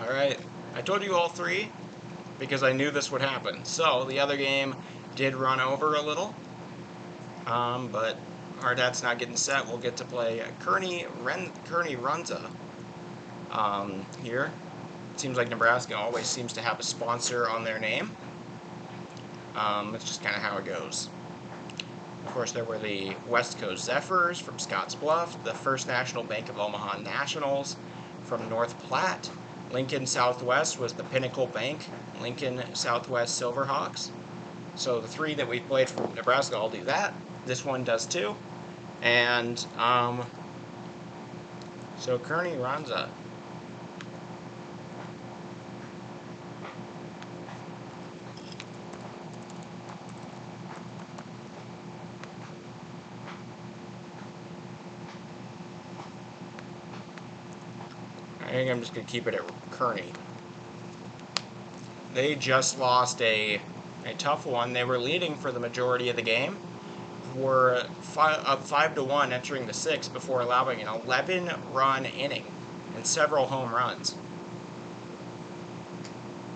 Alright, I told you all three because I knew this would happen. So, the other game did run over a little, but Hardhats not getting set. We'll get to play Kearney Runza here. It seems like Nebraska always seems to have a sponsor on their name. That's just kind of how it goes. Of course, there were the West Coast Zephyrs from Scotts Bluff, the First National Bank of Omaha Nationals from North Platte. Lincoln Southwest was the Pinnacle Bank, Lincoln Southwest Silverhawks. So the three that we played from Nebraska all do that. This one does too. And so Kearney Runza. I think I'm just going to keep it at Kearney. They just lost a tough one. They were leading for the majority of the game. Were up 5-1 entering the sixth before allowing an 11-run inning and several home runs.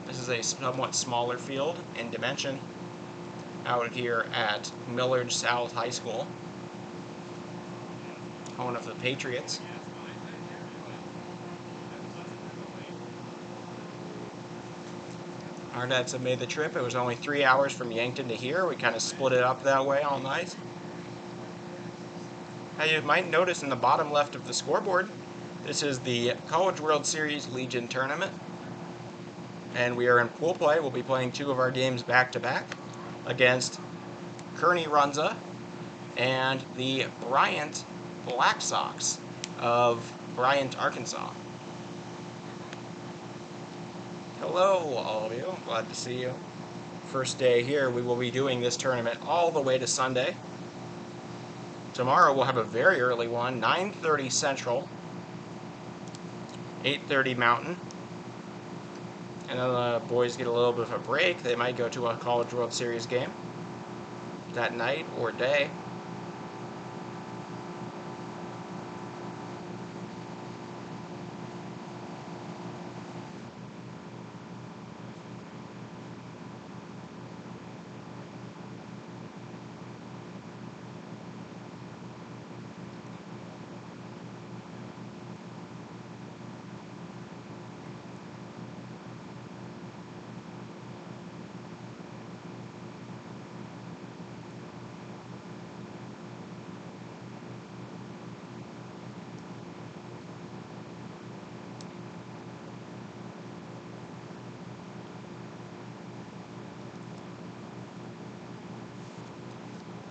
This is a somewhat smaller field in dimension out here at Millard South High School, home of the Patriots. Hardhats have made the trip. It was only 3 hours from Yankton to here. We kind of split it up that way all night. Now you might notice in the bottom left of the scoreboard, this is the College World Series Legion Tournament. And we are in pool play. We'll be playing two of our games back-to-back against Kearney Runza and the Bryant Black Sox of Bryant, Arkansas. Hello, all of you. Glad to see you. First day here, we will be doing this tournament all the way to Sunday. Tomorrow we'll have a very early one, 9:30 Central, 8:30 Mountain. And then the boys get a little bit of a break. They might go to a College World Series game that night or day.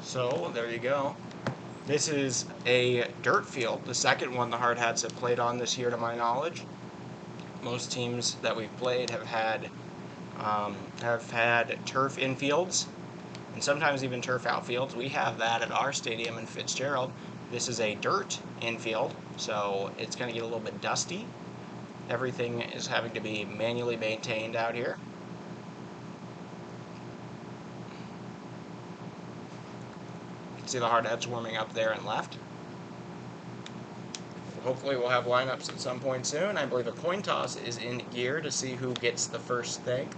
So, there you go. This is a dirt field, the second one the Hardhats have played on this year to my knowledge. Most teams that we've played have had turf infields and sometimes even turf outfields. We have that at our stadium in Fitzgerald. This is a dirt infield, so it's going to get a little bit dusty. Everything is having to be manually maintained out here. See the Hardhats warming up there and left. Hopefully we'll have lineups at some point soon. I believe a coin toss is in gear to see who gets the first thing.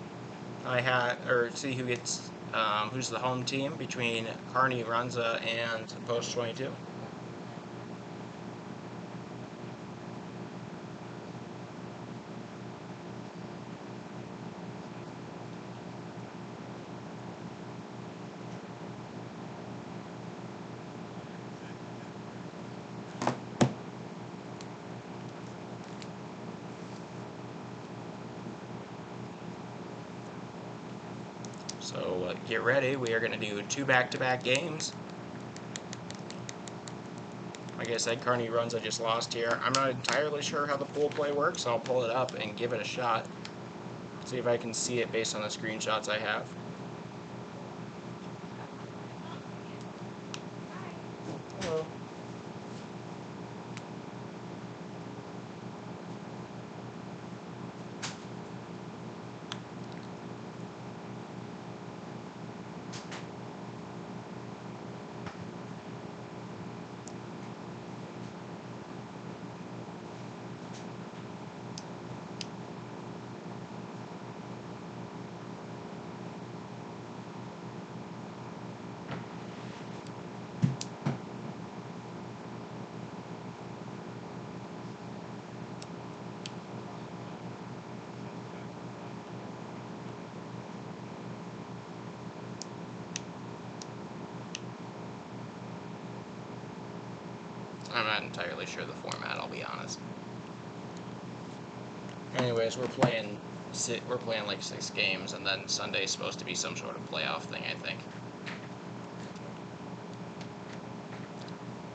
See who gets who's the home team between Kearney, Runza, and Post 22. So get ready, we are going to do two back-to-back games. Like I said, Kearney Runza just lost here. I'm not entirely sure how the pool play works, so I'll pull it up and give it a shot. See if I can see it based on the screenshots I have. Hello. I'm not entirely sure the format, I'll be honest. Anyways, we're playing like 6 games, and then Sunday's supposed to be some sort of playoff thing, I think.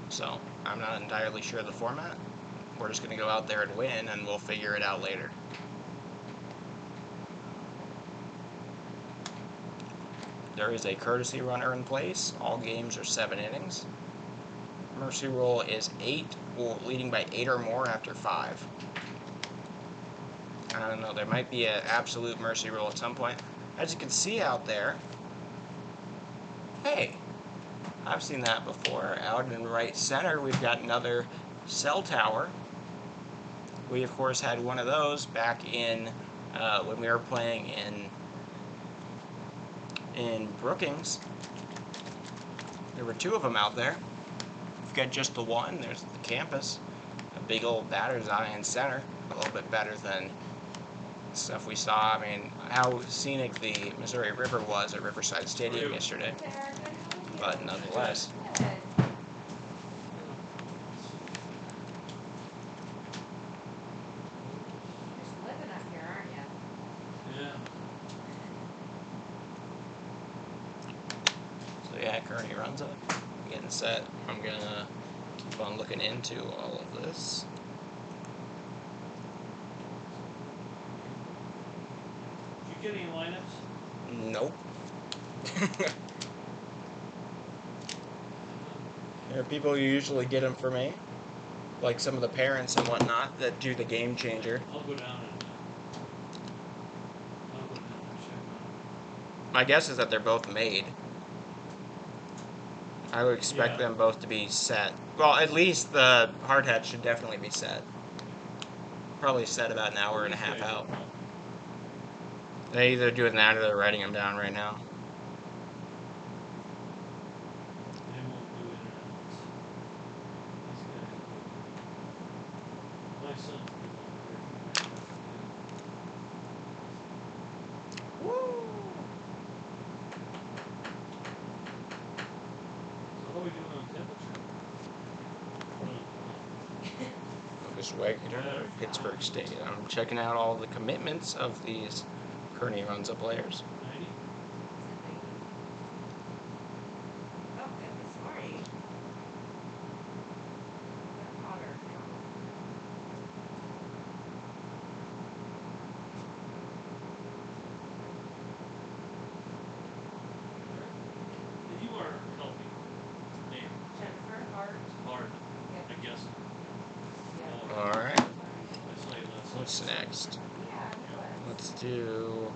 So, I'm not entirely sure the format. We're just going to go out there and win, and we'll figure it out later. There is a courtesy runner in place. All games are 7 innings. Mercy rule is 8, leading by 8 or more after 5. I don't know, there might be an absolute mercy rule at some point. As you can see out there, hey, I've seen that before. Out in right center, we've got another cell tower. We, of course, had one of those back in when we were playing in Brookings. There were 2 of them out there. We've got just the one. There's the campus, a big old batter's eye in center, a little bit better than stuff we saw. I mean, how scenic the Missouri River was at Riverside Stadium yesterday, but nonetheless. So yeah, Kearney Runza, getting set. I'm gonna keep on looking into all of this. Did you get any lineups? Nope. There are people who usually get them for me, like some of the parents and whatnot that do the game changer. I'll go down and check on My guess is that they're both made. I would expect them both to be set. Well, at least the Hardhats should definitely be set. Probably set about an hour and a half out. They either doing that or they're writing them down right now. They won't do internet. My son's Woo! So what are we doing on temperature? Lucas Wagner, Pittsburgh State. I'm checking out all the commitments of these Kearney Runza players. 90? Oh, goodness, sorry. Hotter. You are helping. Name. Jennifer Hart. Hard. Yep. I guess. Yeah. Alright. I saw you last What's next? Yeah, he was. Let's do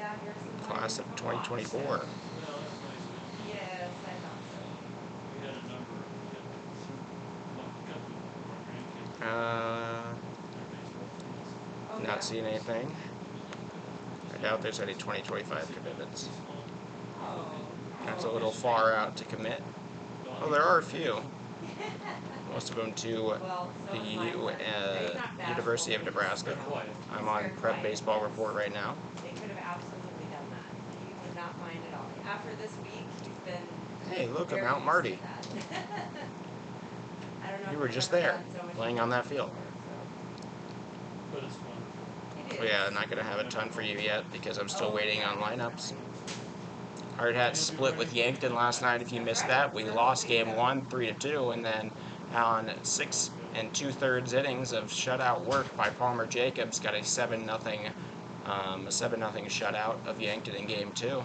Yeah, here's the class of 2024. Well, that's nice of you. Yes, I thought so. We had a number of grandkids. Oh, Not yeah. seeing anything. I doubt there's any 2025 commitments. Oh. That's a little far out to commit. Oh, there are a few. Most of them to Well, so is the my son. He's not bashful, University of but he's, Nebraska. you know, I'm he's on very Prep quiet, Baseball yes. Report right now. They could have absolutely done that. He would not mind at all. After this week, he's been Hey, look, I'm very Mount used Marty. to that. I don't know You if were he's just ever there, done so much playing on that field. But it's wonderful. It is. Well, yeah, I'm not going to have a ton for you yet because I'm still waiting yeah, on lineups. definitely. Hardhats split with Yankton last night. If you missed that, we lost game 1, 3-2, and then on 6 2/3 innings of shutout work by Palmer Jacobs, got a 7-0 shutout of Yankton in game 2.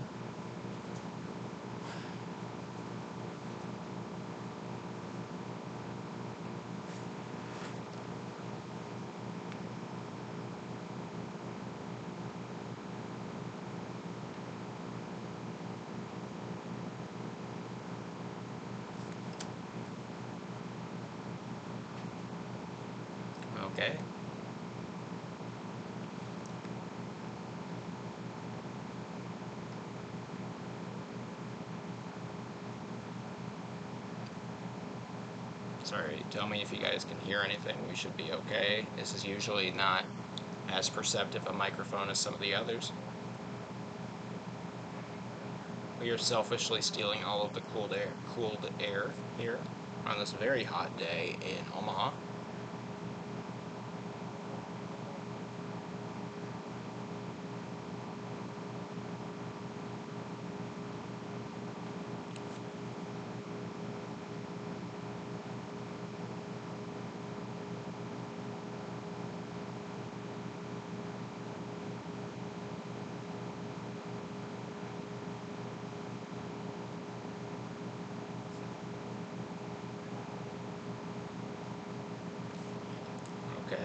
Okay. Sorry, tell me if you guys can hear anything. We should be okay. This is usually not as perceptive a microphone as some of the others. We are selfishly stealing all of the cooled air here. on this very hot day in Omaha. Okay.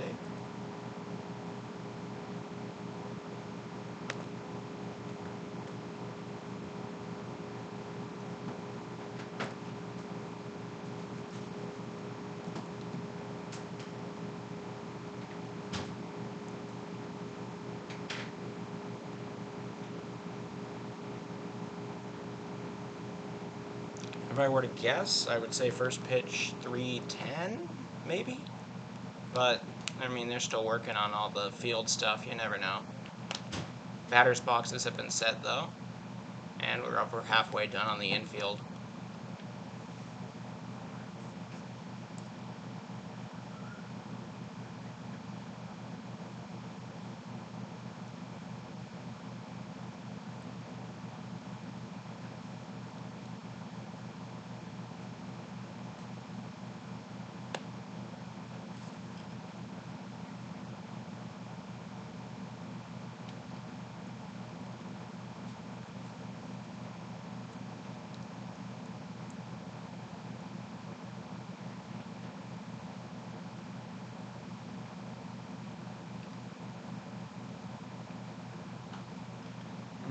If I were to guess, I would say first pitch 3:10, maybe? But, I mean, they're still working on all the field stuff, you never know. Batter's boxes have been set, though, and we're over halfway done on the infield.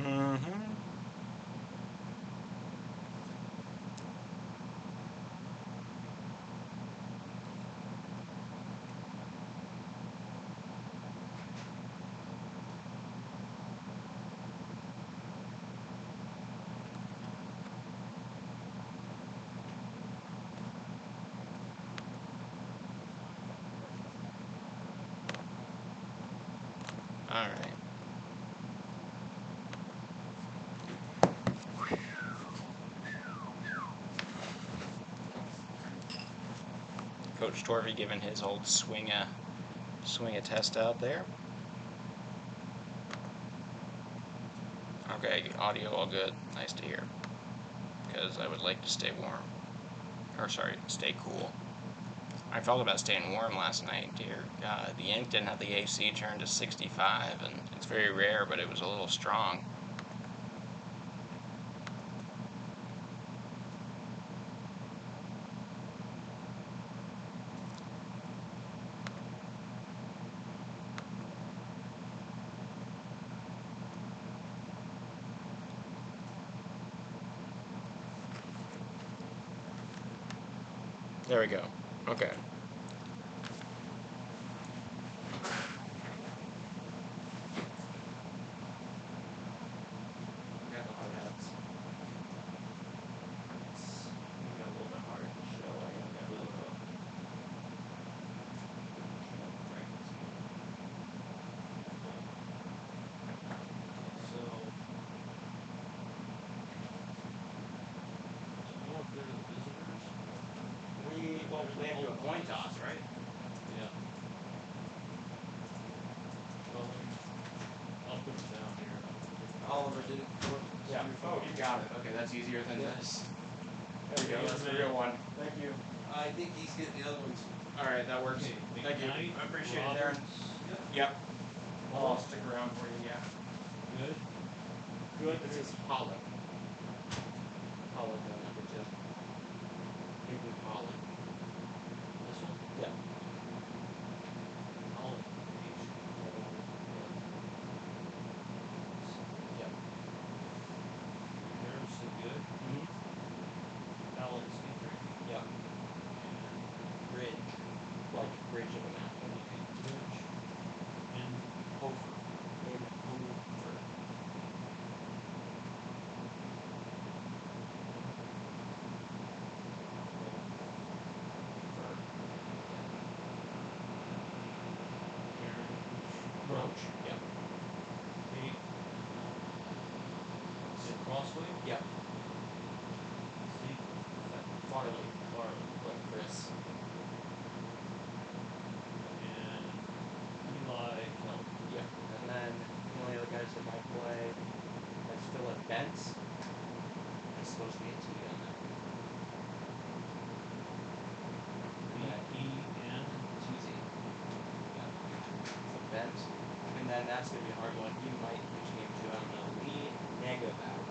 Mm-hmm. All right. Coach Torvey giving his old swing a test out there. Okay, audio all good. Nice to hear. Because I would like to stay warm. Or sorry, stay cool. I felt about staying warm last night, dear God. The ink didn't have the AC turned to 65, and it's very rare, but it was a little strong. There we go. Okay. Got the Hardhats. It's maybe a little bit hard to show. I got really low. So, I don't know if they're the visitors. They have to do a coin toss, right? Yeah. Well, I'll put it down here. Oliver did it before. Yeah. Oh, you got it. Okay, that's easier than this. There we go. That's the real one. Thank you. I think he's getting the other ones. All right, that works. Okay, Thank you. McKnight, I appreciate it, Darren. Roberts. Yep. I'll stick around for you. Yeah. Good. Good. This is Pollock. Pollock on that picture. Maybe Pollock. This one? Yeah. Holland. Yep. Harrison, good. Mm-hmm. Alex Dietrich. Yep. And Bridge. Like bridge of a mountain. Rich. And Hofer. In Hofer. Hofer. Aaron. Roach. Yep. Kate. Is it Crossway? Yep. Steve Farley. Farley. times. And then that's going to be a hard one. He might pitch game 2, I don't know. Lee Negabauer.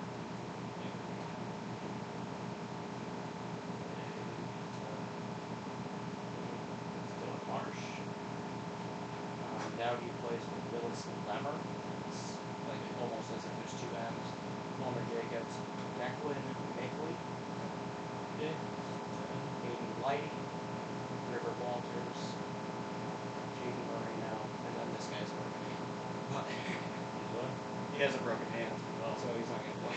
Dylan Marsh. Now he plays with Willis Lemmer. It's like almost as if there's 2 M's. Norman Jacobs. Declan Makeley. Yeah. Aiden Lighty. River Walters. Jaden Murray now. And then this guy's broken hand. But he has a broken hand, so he's not going to play.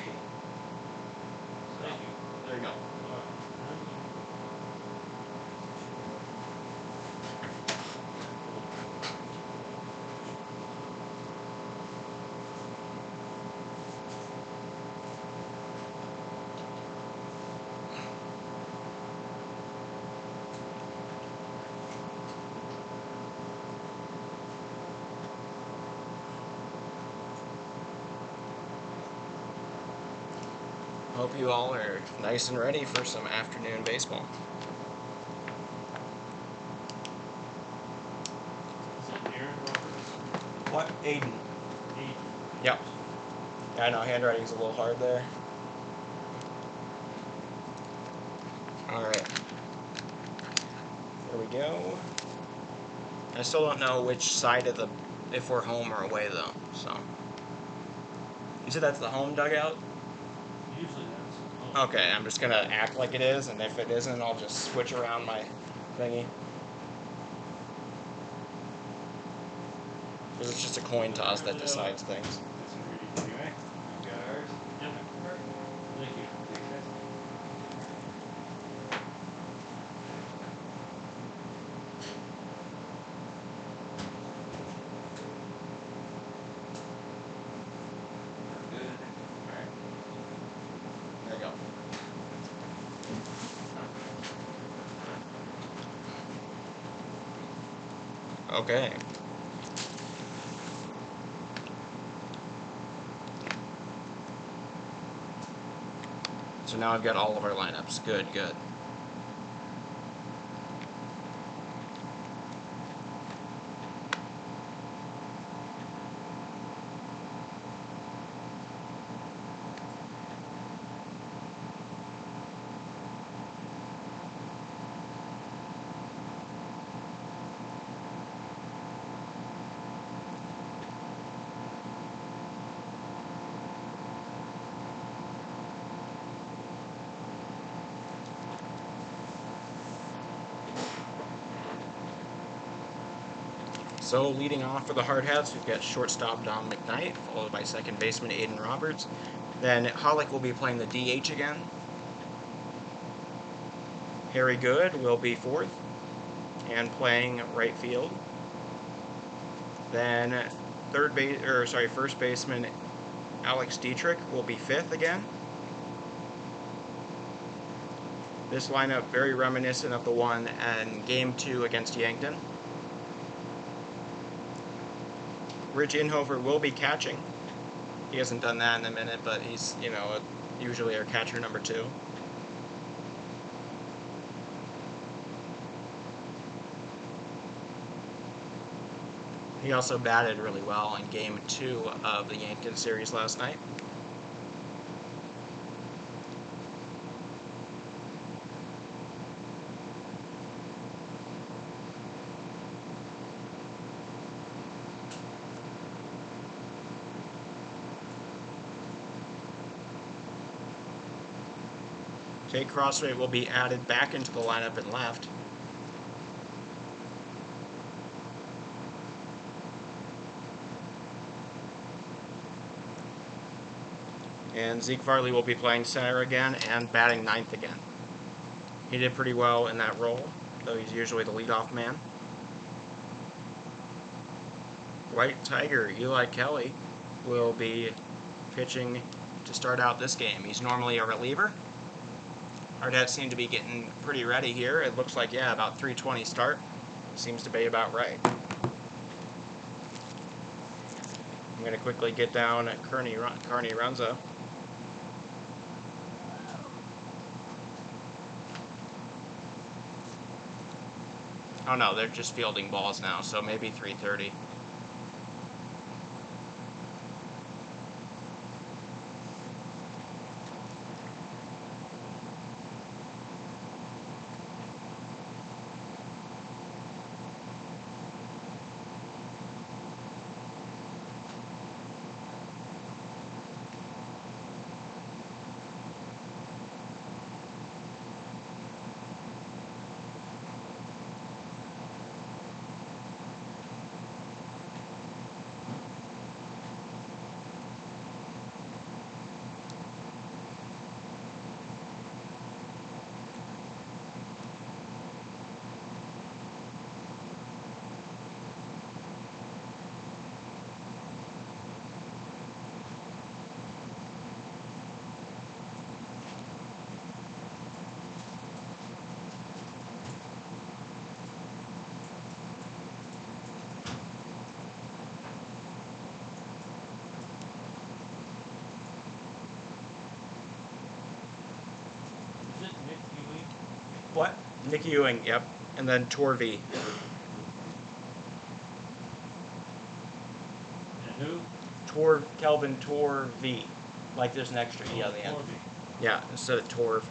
Thank you. There you go. Hope you all are nice and ready for some afternoon baseball. Is it Aaron Roberts? What? Aiden. Eight. Yep. Yeah, I know handwriting's a little hard there. Alright. There we go. I still don't know which side of the, if we're home or away though, so. You said that's the home dugout? Usually that's. Oh. Okay, I'm just gonna act like it is, and if it isn't, I'll just switch around my thingy. It's just a coin toss that decides things. That's pretty anyway. You got ours? Yep. Thank you. Thanks, guys. Good. Alright. There you go. Okay. So now I've got all of our lineups. Good, good. So leading off for the Hardhats, we've got shortstop Dom McKnight, followed by second baseman Aiden Roberts. Then Hollick will be playing the DH again. Harry Good will be fourth and playing right field. Then first baseman Alex Dietrich will be fifth again. This lineup very reminiscent of the one in Game 2 against Yankton. Rich Inhofer will be catching. He hasn't done that in a minute, but he's, usually our catcher number 2. He also batted really well in Game 2 of the Yankton series last night. Jake Crossway will be added back into the lineup in left. And Zeke Farley will be playing center again and batting ninth again. He did pretty well in that role, though he's usually the leadoff man. White Tiger, Eli Kelly, will be pitching to start out this game. He's normally a reliever. Hardhats seem to be getting pretty ready here. It looks like, yeah, about 3:20 start. Seems to be about right. I'm going to quickly get down Kearney Runza. Oh no, they're just fielding balls now, so maybe 3:30. Nicky Ewing, yep. And then Torvey. And who? Kelvin Torvey. Like there's an extra E on the end. Corby. Yeah, instead of Torv.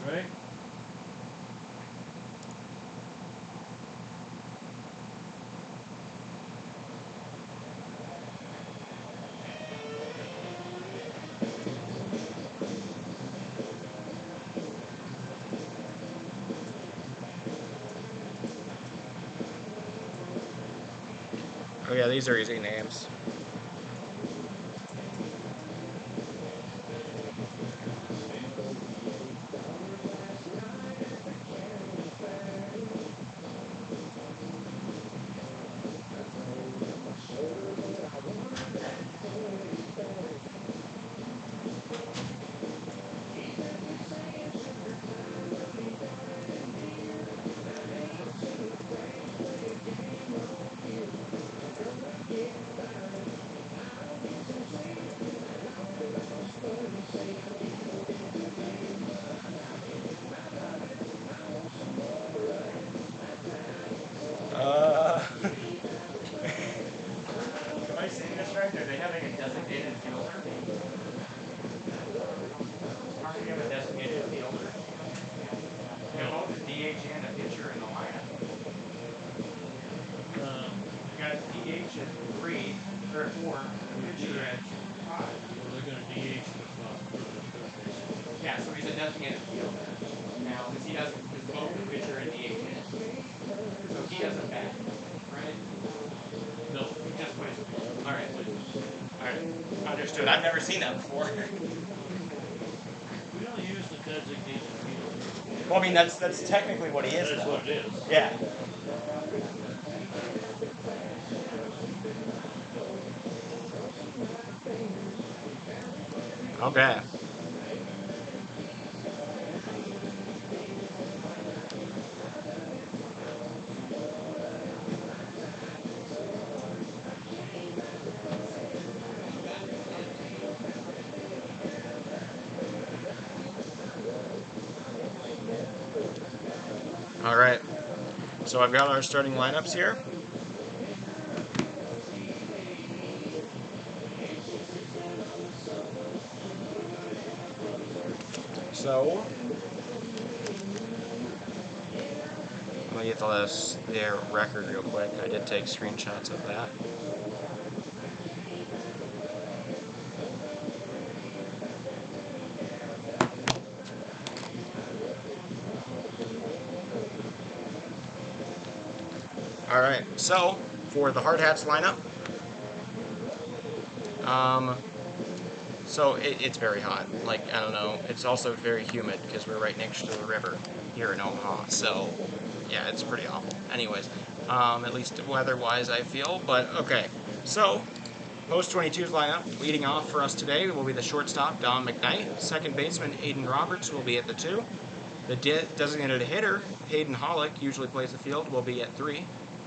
Right? Oh yeah, these are easy names. Am I saying this right? Are they having a designated fielder? Aren't we have a designated fielder? We have both a DH and a pitcher in the lineup. We got a DH at 3 or 4, a pitcher at 5. Well, they're going to DH for the third base. Yeah, so he's a designated fielder now because both the pitcher and DH hit. So he doesn't bat, right? No. He just plays the field. All right. All right, understood. I've never seen that before. We don't use the designated fielder. Well, I mean that's technically what he is. That's though. what it is. Yeah. Okay. All right. So I've got our starting lineups here. So let me get their record real quick. I did take screenshots of that. All right. So for the Hardhats lineup, so it's very hot. Like, I don't know. It's also very humid because we're right next to the river here in Omaha. So, yeah, it's pretty awful. Anyways, at least weather-wise, I feel. But, okay. So, Post 22's lineup, leading off for us today will be the shortstop, Don McKnight. Second baseman, Aiden Roberts, will be at the 2. The designated hitter, Hayden Hollick, usually plays the field, will be at 3.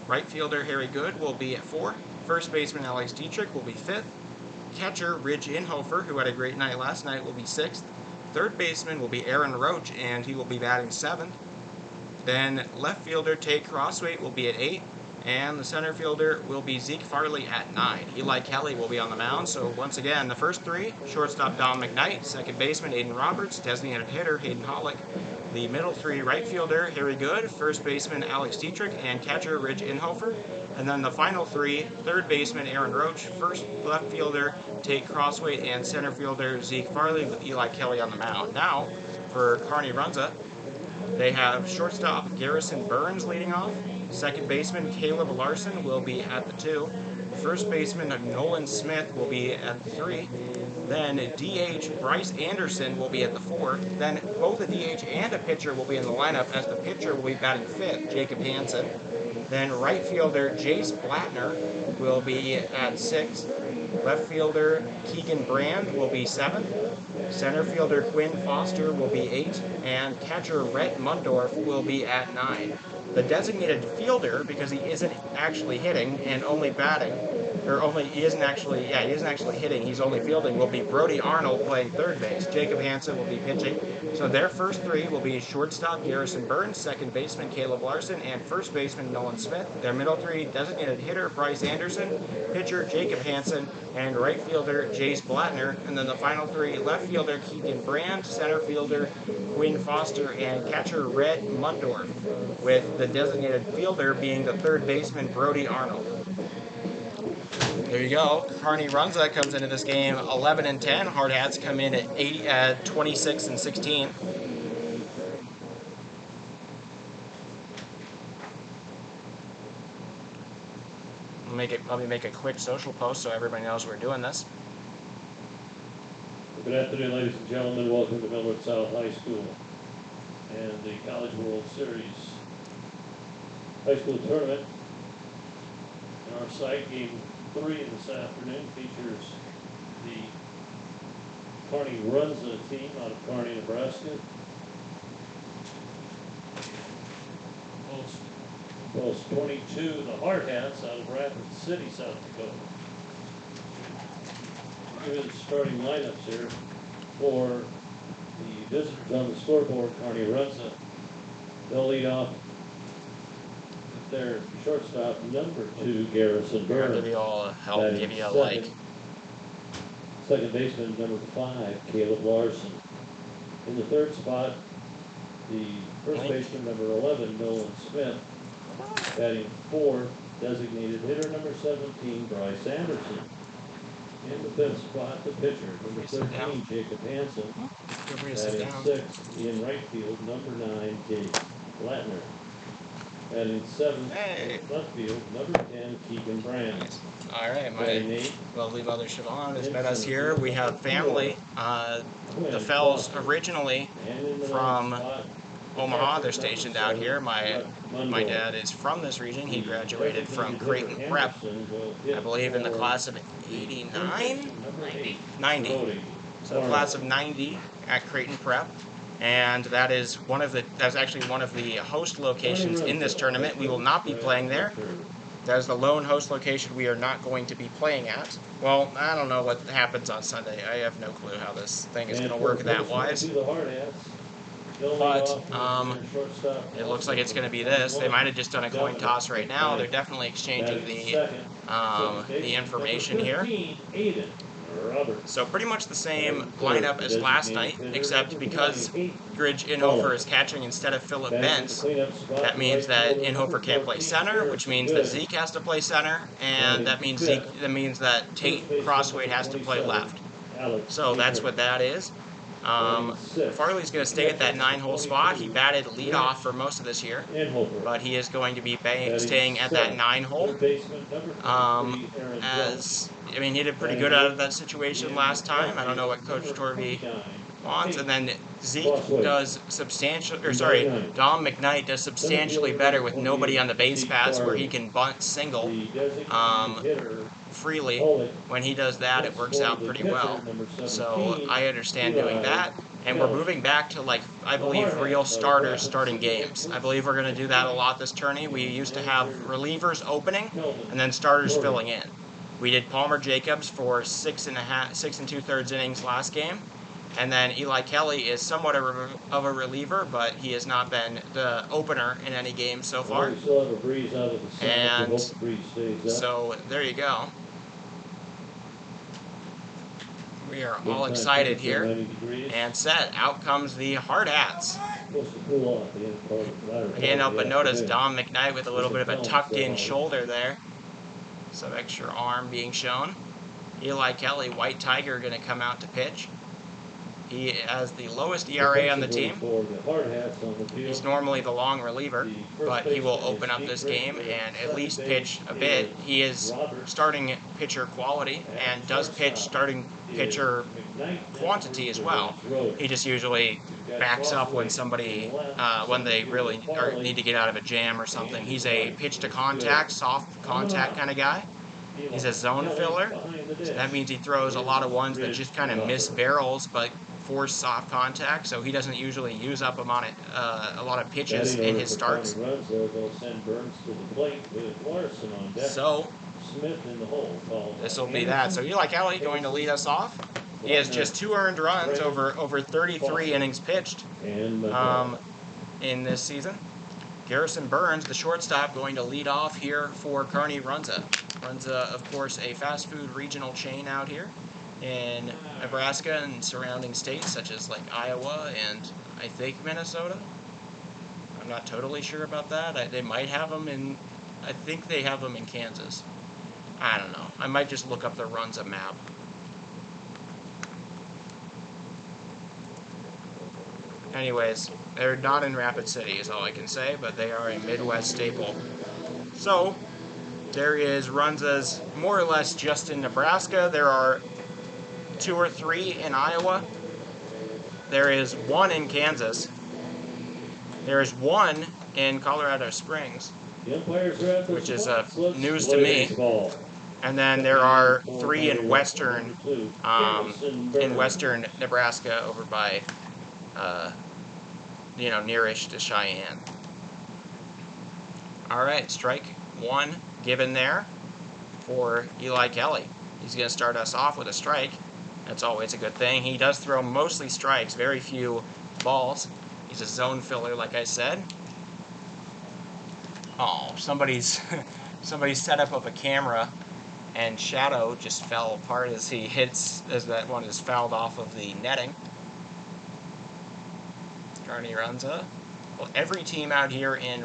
Right fielder, Harry Good, will be at 4. First baseman, Alex Dietrich, will be 5th. Catcher, Ridge Inhofer, who had a great night last night, will be 6th. Third baseman will be Aaron Roach, and he will be batting 7th. Then left fielder, Tate Crossway, will be at 8. And the center fielder will be Zeke Farley at 9. Eli Kelly will be on the mound. So once again, the first 3, shortstop Don McKnight, second baseman Aiden Roberts, designated hitter Hayden Hollick. The middle 3, right fielder Harry Good, first baseman Alex Dietrich, and catcher Ridge Inhofer. And then the final 3, third baseman Aaron Roach, first left fielder Tate Crossway, and center fielder Zeke Farley with Eli Kelly on the mound. Now, for Kearney Runza, they have shortstop Garrison Burns leading off. Second baseman Caleb Larson will be at the 2. First baseman Nolan Smith will be at the 3. Then DH Bryce Anderson will be at the 4. Then both a DH and a pitcher will be in the lineup, as the pitcher will be batting 5th, Jacob Hansen. Then right fielder Jace Blattner will be at 6. Left fielder Keegan Brand will be 7. Center fielder Quinn Foster will be 8. And catcher Rhett Mundorf will be at 9. The designated fielder, because he isn't actually hitting and only batting, he isn't actually hitting, he's only fielding, will be Brody Arnold playing third base. Jacob Hansen will be pitching. So their first three will be shortstop Garrison Burns, second baseman Caleb Larson, and first baseman Nolan Smith. Their middle three, designated hitter Bryce Anderson, pitcher Jacob Hansen, and right fielder Jace Blattner. And then the final three, left fielder Keegan Brand, center fielder Quinn Foster, and catcher Rhett Mundorf, with the designated fielder being the third baseman Brody Arnold. There you go. Kearney Runza comes into this game 11-10. Hardhats come in at 26-16. Probably make a quick social post so everybody knows we're doing this. Good afternoon, ladies and gentlemen. Welcome to Millwood South High School and the College World Series High School Tournament. And our site, game 3 this afternoon, features the Kearney Runza team out of Kearney, Nebraska. Post 22, the Hardhats out of Rapid City, South Dakota. Here's the starting lineups here for the visitors on the scoreboard, Kearney Runza. They'll lead off with their shortstop, number 2, Garrison Burns. I'll give you all a help, give you a like. Second baseman, number 5, Caleb Larson. In the third spot, the first baseman, number 11, Nolan Smith. Batting 4th, designated hitter, number 17, Bryce Anderson. In the fifth spot, the pitcher, number 13, Jacob Hansen. Batting 6th, in right field, number 9, Jace Blattner. Batting 7th, left field, number 10, Keegan Brand. All right, my lovely mother Siobhan has met us here. We have family. The Fells originally from Omaha. They're stationed out here. My dad is from this region. He graduated from Creighton Prep, I believe, in the class of 89? 90. So the class of 90 at Creighton Prep. And that's actually one of the host locations in this tournament. We will not be playing there. That is the lone host location we are not going to be playing at. Well, I don't know what happens on Sunday. I have no clue how this thing is going to work that wise. But it looks like it's going to be this. They might have just done a coin toss right now. They're definitely exchanging the information here. So pretty much the same lineup as last night, except because Gridge Inhofer is catching instead of Philip Bentz. That means that Inhofer can't play center, which means that Zeke has to play center, and that means that Tate Crossway has to play left. So that's what that is. Farley's going to stay at that 9-hole spot. He batted leadoff for most of this year, but he is going to be staying at that 9-hole. He did pretty good out of that situation last time. I don't know what Coach Torvey wants. And then Dom McKnight does substantially better with nobody on the base paths, where he can bunt single freely. When he does that, it works out pretty well. So I understand doing that. And we're moving back to, I believe, real starters starting games. I believe we're going to do that a lot this tourney. We used to have relievers opening and then starters filling in. We did Palmer Jacobs for 6 2/3 innings last game. And then Eli Kelly is somewhat of a reliever, but he has not been the opener in any game so far. And so there you go. We are all excited here and set. Out comes the Hardhats. I can't help but notice Dom McKnight with a little bit of a tucked-in shoulder there. Some extra arm being shown. Eli Kelly, White Tiger, going to come out to pitch. He has the lowest ERA on the team. For the Hardhats on the field. He's normally the long reliever, but he will open up this game and at least pitch a bit. He is starting pitcher quality and does pitch starting pitcher quantity as well. He just usually backs up when somebody, when they really need to get out of a jam or something. He's a pitch to contact, soft contact kind of guy. He's a zone filler, so that means he throws a lot of ones that just kind of miss barrels but force soft contact, so he doesn't usually use up a lot of pitches in his starts. So this will be that. So Eli Kelly going to lead us off. He has just 2 earned runs over 33 innings pitched in this season. Garrison Burns, the shortstop, going to lead off here for Kearney Runza. Runza, of course, a fast food regional chain out here in Nebraska and surrounding states such as like Iowa and I think Minnesota. I'm not totally sure about that. They might have them in, I think they have them in Kansas. I don't know. I might just look up the Runza map. Anyways, they're not in Rapid City is all I can say, but they are a Midwest staple. So, there is Runza's more or less just in Nebraska. There are 2 or 3 in Iowa. There is 1 in Kansas. There is 1 in Colorado Springs, which is news to me. And then there are 3 in western Nebraska over by nearish to Cheyenne. All right, strike 1 given there for Eli Kelly. He's going to start us off with a strike. That's always a good thing. He does throw mostly strikes, very few balls. He's a zone filler, like I said. Oh, somebody's setup of a camera and shadow just fell apart as that one is fouled off of the netting. Kearney Runza. Well, every team out here in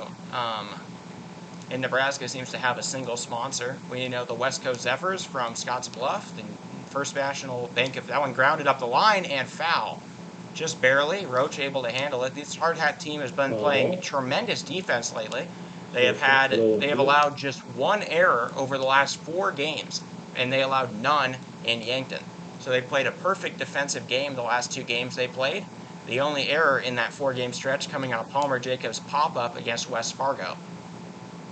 Nebraska seems to have a single sponsor. We know the West Coast Zephyrs from Scotts Bluff, the First National Bank of that one grounded up the line and foul. Just barely. Roach able to handle it. This Hardhat team has been playing tremendous defense lately. They have allowed just 1 error over the last 4 games, and they allowed none in Yankton. So they played a perfect defensive game the last 2 games they played. The only error in that 4-game stretch coming out of Palmer Jacobs' pop-up against West Fargo.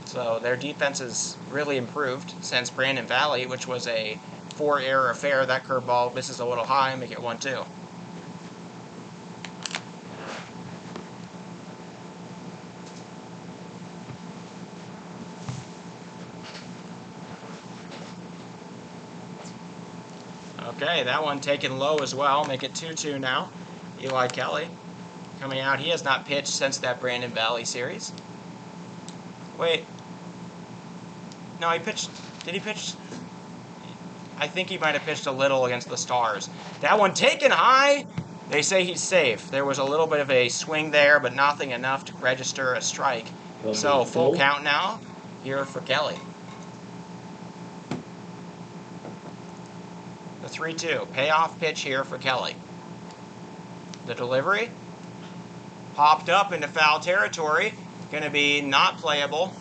So their defense has really improved since Brandon Valley, which was a 4-error affair. That curveball misses a little high, make it 1-2. Okay, that one taken low as well, make it 2-2 now. Eli Kelly coming out. He has not pitched since that Brandon Valley series. Wait. No, he pitched. Did he pitch? I think he might have pitched a little against the Stars. That one taken high. They say he's safe. There was a little bit of a swing there, but nothing enough to register a strike. So full count now here for Kelly. The 3-2. Payoff pitch here for Kelly. The delivery popped up into foul territory. Going to be not playable,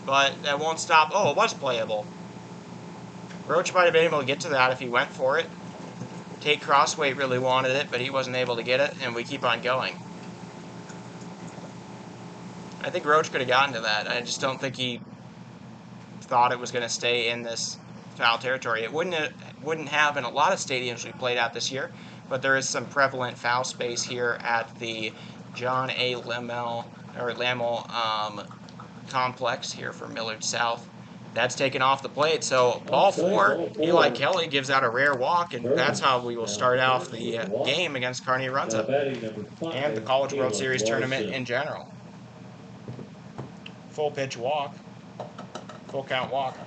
but that won't stop. Oh, it was playable. Roach might have been able to get to that if he went for it. Tate Crossway really wanted it, but he wasn't able to get it, and we keep on going. I think Roach could have gotten to that. I just don't think he thought it was going to stay in this foul territory. It wouldn't have in a lot of stadiums we played at this year, but there is some prevalent foul space here at the John A. Lamel complex here for Millard South. That's taken off the plate, so ball 4, Eli Kelly gives out a rare walk, and that's how we will start off the game against Kearney Runza and the College World Series tournament in general. Full pitch walk, full count walk.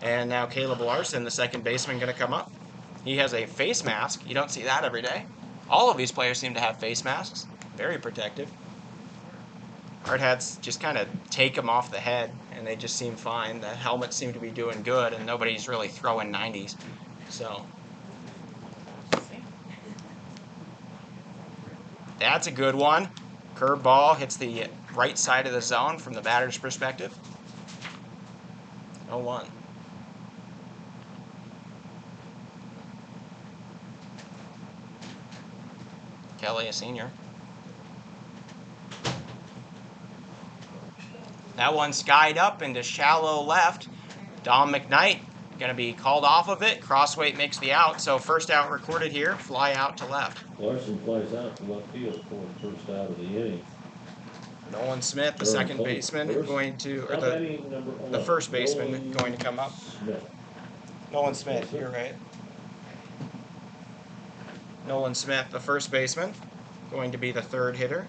And now Caleb Larson, the second baseman, going to come up. He has a face mask. You don't see that every day. All of these players seem to have face masks. Very protective. Hardhats just kind of take them off the head, and they just seem fine. The helmets seem to be doing good, and nobody's really throwing 90s. So, That's a good one. Curveball hits the right side of the zone from the batter's perspective. 0-1. Kelly, a senior. That one skied up into shallow left. Dom McKnight going to be called off of it. Crossweight makes the out, so first out recorded here. Fly out to left. Larson flies out to left field for the first out of the inning. Nolan Smith, the second baseman, going to, or the first baseman going to come up. Nolan Smith, you're right. Nolan Smith, the first baseman, going to be the third hitter.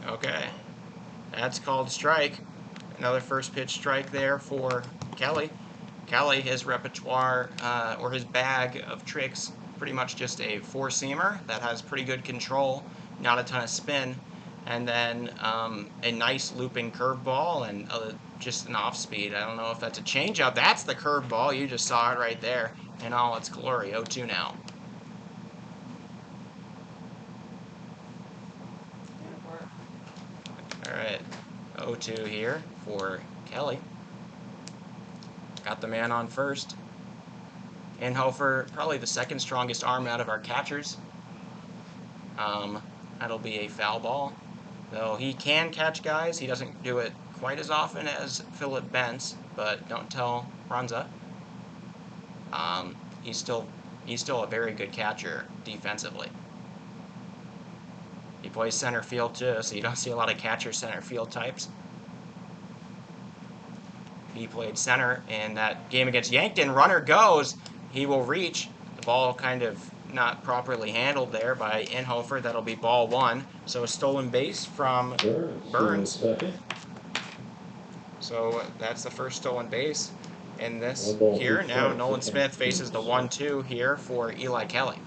Okay, that's called strike. Another first pitch strike there for Kelly. Kelly, his repertoire, or his bag of tricks, pretty much just a four-seamer that has pretty good control, not a ton of spin, and then a nice looping curveball and just an off-speed. I don't know if that's a changeup. That's the curveball. You just saw it right there in all its glory. 0-2 now. All right, 0-2 here for Kelly. Got the man on first. Inhofer, probably the second strongest arm out of our catchers. That'll be a foul ball. Though he can catch guys, he doesn't do it quite as often as Philip Bentz, but don't tell Runza. He's still a very good catcher defensively. He plays center field too, so you don't see a lot of catcher center field types. He played center in that game against Yankton. Runner goes. He will reach. The ball kind of not properly handled there by Inhofer. That'll be ball one. So a stolen base from Burns. So that's the first stolen base in this here. Now Nolan Smith faces the 1-2 here for Eli Kelly.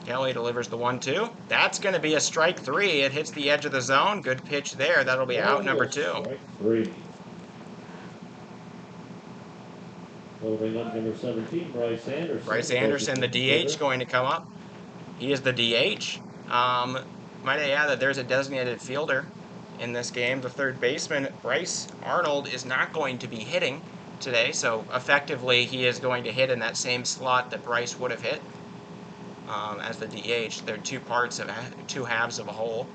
Kelly delivers the 1-2. That's going to be a strike three. It hits the edge of the zone. Good pitch there. That'll be out number 2. Strike 3. Loading up number 17, Bryce Anderson. Bryce Anderson, the DH, going to come up. He is the DH. Might I add that there's a designated fielder in this game. The third baseman, Bryce Arnold, is not going to be hitting today, so effectively he is going to hit in that same slot that Bryce would have hit. As the DH, they're two halves of a whole.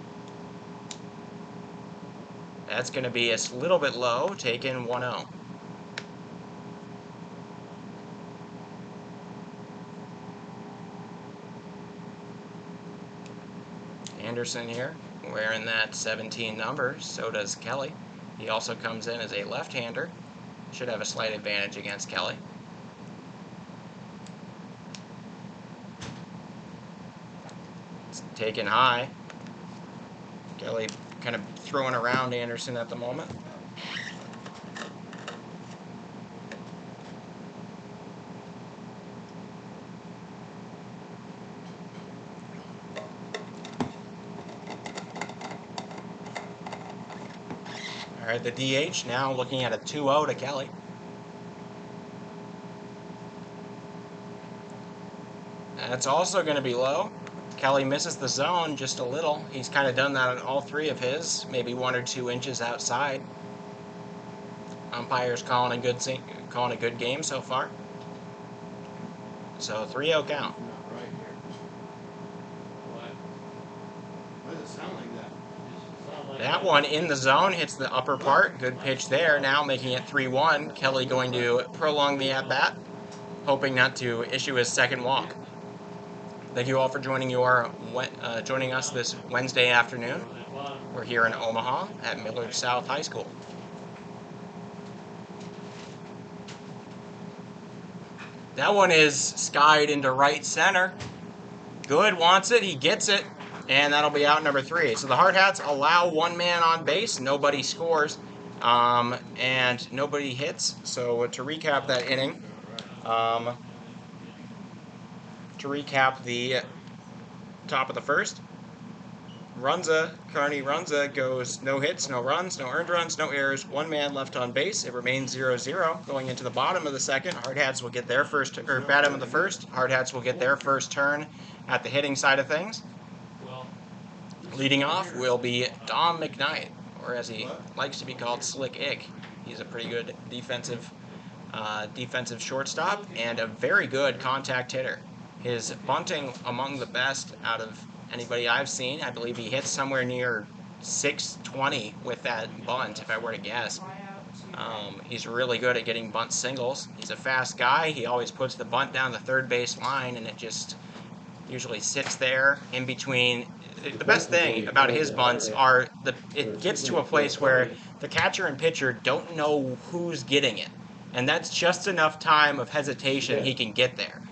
That's going to be a little bit low, taken 1-0. Anderson here, wearing that 17 number, so does Kelly. He also comes in as a left-hander. Should have a slight advantage against Kelly. Taken high. Kelly kind of throwing around Anderson at the moment. All right, the DH now looking at a 2-0 to Kelly. That's also going to be low. Kelly misses the zone just a little. He's kind of done that on all three of his, maybe 1 or 2 inches outside. Umpire's calling a good game so far. So 3-0 count. Right here. Why does it sound like that? That one in the zone hits the upper part. Good pitch there. Now making it 3-1. Kelly going to prolong the at-bat, hoping not to issue his second walk. Thank you all for joining us this Wednesday afternoon. We're here in Omaha at Millard South High School. That one is skied into right center. Good, wants it, he gets it, and that'll be out number 3. So the Hardhats allow one man on base, nobody scores, and nobody hits. So to recap that inning, to recap the top of the first, Kearney Runza goes no hits, no runs, no earned runs, no errors, 1 man left on base. It remains 0-0. Going into the bottom of the second, Hardhats will get their first, or bottom of the first, Hardhats will get their first turn at the hitting side of things. Leading off will be Dom McKnight, or as he likes to be called, Slick Ick. He's a pretty good defensive shortstop and a very good contact hitter. His bunting among the best out of anybody I've seen. I believe he hits somewhere near 620 with that bunt, if I were to guess. He's really good at getting bunt singles. He's a fast guy. He always puts the bunt down the third base line, and it just usually sits there in between. The best thing about his bunts are it gets to a place where the catcher and pitcher don't know who's getting it, and that's just enough time of hesitation he can get there.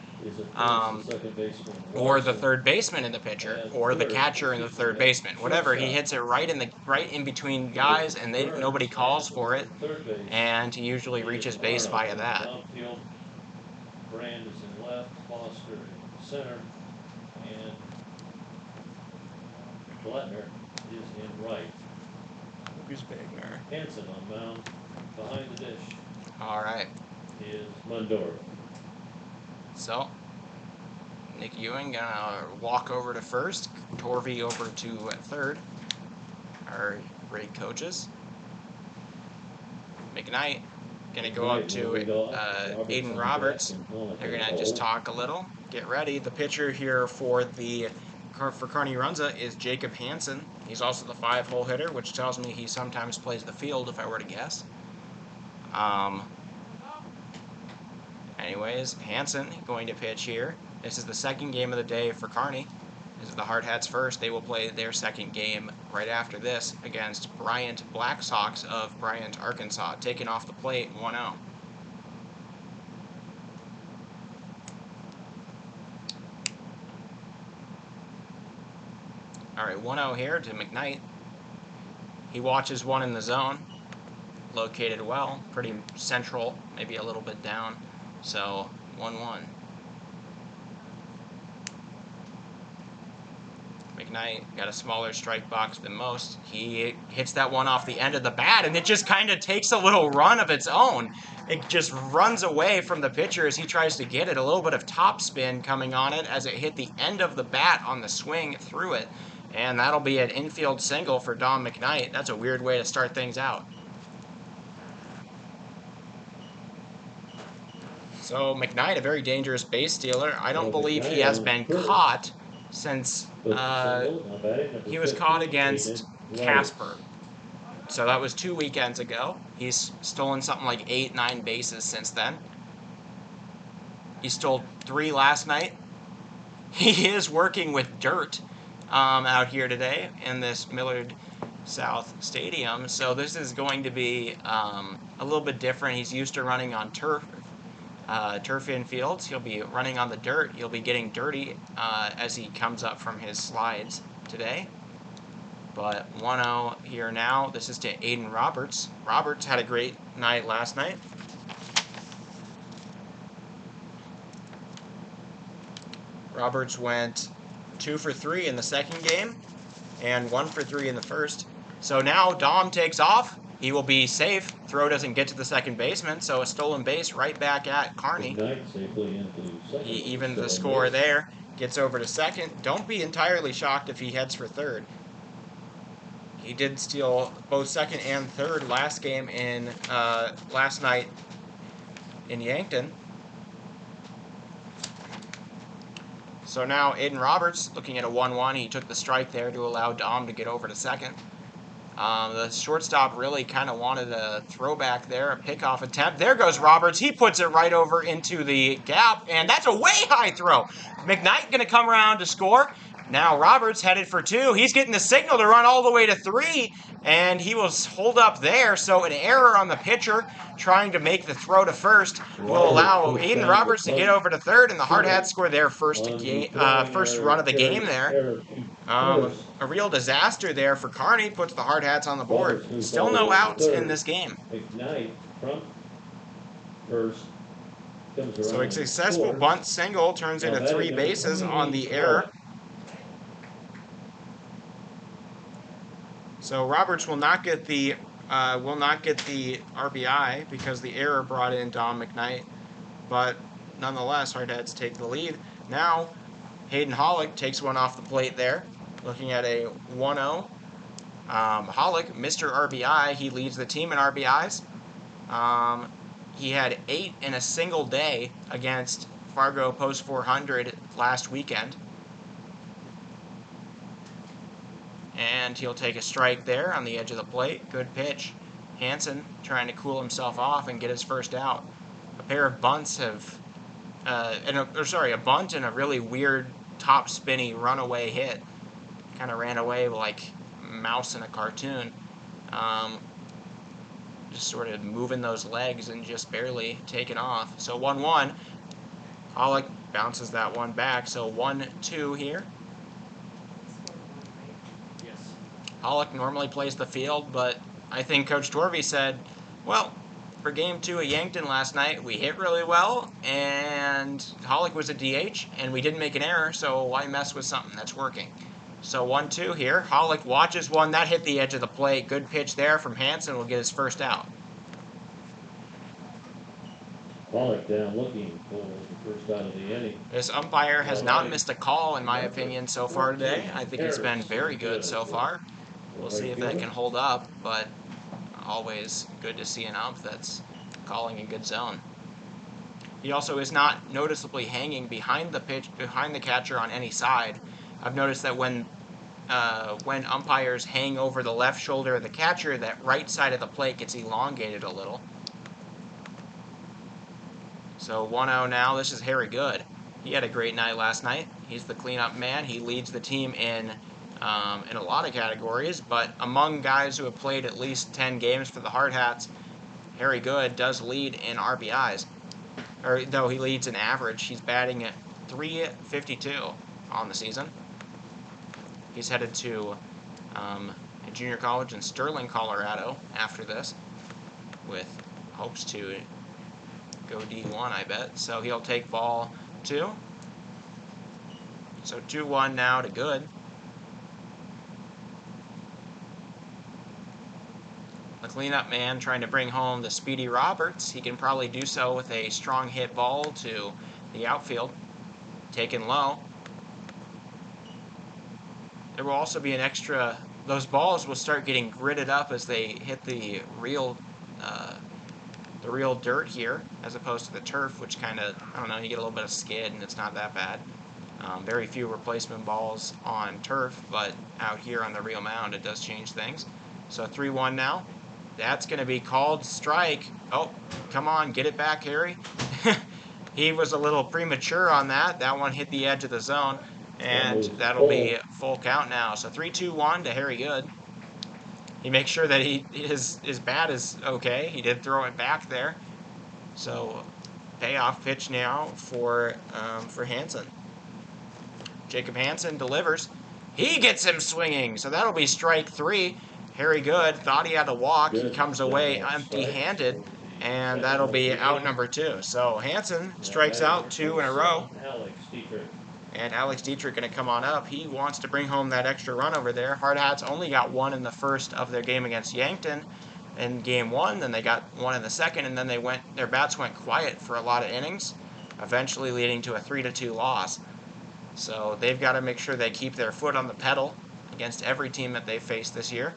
Or the third baseman and the pitcher, or the catcher and the third baseman, whatever. He hits it right in between guys, and nobody calls for it, and he usually reaches base via that. Bryant is in left, Foster in center, and Blattner is in right. Who's Wagner? Hanson on mound behind the dish. All right. Is Mondor. So, Nick Ewing gonna walk over to first, Torvey over to third. Our great coaches. McKnight gonna go up to Aiden Roberts. They're gonna just talk a little, get ready. The pitcher here for Kearney Runza is Jacob Hansen. He's also the 5-hole hitter, which tells me he sometimes plays the field, if I were to guess. Anyways, Hansen going to pitch here. This is the second game of the day for Kearney. This is the Hardhats first. They will play their second game right after this against Bryant Black Sox of Bryant, Arkansas. Taken off the plate, 1-0. All right, 1-0 here to McKnight. He watches one in the zone. Located well, pretty central, maybe a little bit down. So, 1-1. McKnight got a smaller strike box than most. He hits that one off the end of the bat, and it just kind of takes a little run of its own. It just runs away from the pitcher as he tries to get it. A little bit of topspin coming on it as it hit the end of the bat on the swing through it. And that'll be an infield single for Dom McKnight. That's a weird way to start things out. So McKnight, a very dangerous base stealer. I don't believe he has been caught since he was caught against Casper. So that was 2 weekends ago. He's stolen something like 8-9 bases since then. He stole 3 last night. He is working with dirt out here today in this Millard South Stadium. So this is going to be a little bit different. He's used to running on turf infields. He'll be running on the dirt. He'll be getting dirty as he comes up from his slides today. But 1-0 here now. This is to Aiden Roberts. Roberts had a great night last night. Roberts went 2 for 3 in the second game and 1 for 3 in the first. So now Dom takes off. He will be safe. Throw doesn't get to the second baseman, so a stolen base right back at Kearney. He evened the score there. Gets over to second. Don't be entirely shocked if he heads for third. He did steal both second and third last night in Yankton. So now Aiden Roberts looking at a 1-1. He took the strike there to allow Dom to get over to second. The shortstop really kind of wanted a throwback there, a pickoff attempt. There goes Roberts. He puts it right over into the gap, and that's a way high throw. McKnight going to come around to score. Now Roberts headed for 2. He's getting the signal to run all the way to 3, and he will hold up there. So an error on the pitcher trying to make the throw to first will allow Aiden Roberts to get over to third, and the Hardhats score their first run of the game there. A real disaster there for Kearney. Puts the Hardhats on the board. Still no outs in this game. McKnight from first, Comes around So a and successful scores. bunt single turns Now into batting 3 number bases on 28, the error. Pollock. So Roberts will not get the RBI because the error brought in Don McKnight, but nonetheless, Hardhats take the lead. Now Hayden Hollick takes one off the plate there, looking at a 1-0. Hollick, Mr. RBI, he leads the team in RBIs. He had 8 in a single day against Fargo Post 400 last weekend. And he'll take a strike there on the edge of the plate. Good pitch. Hansen trying to cool himself off and get his first out. A pair of bunts have, a bunt and a really weird top spinny runaway hit. Kind of ran away like a mouse in a cartoon. Just sort of moving those legs and just barely taking off. So 1-1. Pollock bounces that one back. So 1-2 here. Yes. Pollock normally plays the field, but I think Coach Torvey said, well, for Game 2 at Yankton last night, we hit really well, and Pollock was a DH, and we didn't make an error, so why mess with something that's working? So 1-2 here. Pollock watches one. That hit the edge of the plate. Good pitch there from Hansen. Will get his first out. Pollock down looking for the first out of the inning. This umpire has not missed a call, in my opinion, so far today. I think he's been very good so far. We'll see if that can hold up, but always good to see an ump that's calling a good zone. He also is not noticeably hanging behind the catcher on any side. I've noticed that when umpires hang over the left shoulder of the catcher, that right side of the plate gets elongated a little. So 1-0 now. This is Harry Good. He had a great night last night. He's the cleanup man. He leads the team in a lot of categories, but among guys who have played at least 10 games for the Hardhats, Harry Good does lead in RBIs. Or though he leads in average, he's batting at .352 on the season. He's headed to a junior college in Sterling, Colorado after this, with hopes to go D1, I bet. So he'll take ball 2. So 2-1 now to Good. The cleanup man trying to bring home the speedy Roberts. He can probably do so with a strong hit ball to the outfield. Taken low. There will also be an extra... Those balls will start getting gritted up as they hit the real dirt here, as opposed to the turf, which kind of, I don't know, you get a little bit of skid and it's not that bad. Very few replacement balls on turf, but out here on the real mound, it does change things. So 3-1 now. That's going to be called strike. Oh, come on, get it back, Harry. He was a little premature on that. That one hit the edge of the zone, and that'll be full count now. So 3-2-1 to Harry Good. He makes sure that his bat is okay. He did throw it back there. So payoff pitch now for Hansen. Jacob Hansen delivers. He gets him swinging, so that'll be strike 3. Harry Good thought he had to walk. He comes away empty-handed, and that'll be out number 2. So Hansen strikes out 2 in a row. And Alex Dietrich going to come on up. He wants to bring home that extra run over there. Hardhats only got 1 in the first of their game against Yankton in Game 1. Then they got 1 in the second, and then their bats went quiet for a lot of innings, eventually leading to a 3-2 loss. So they've got to make sure they keep their foot on the pedal against every team that they've faced this year.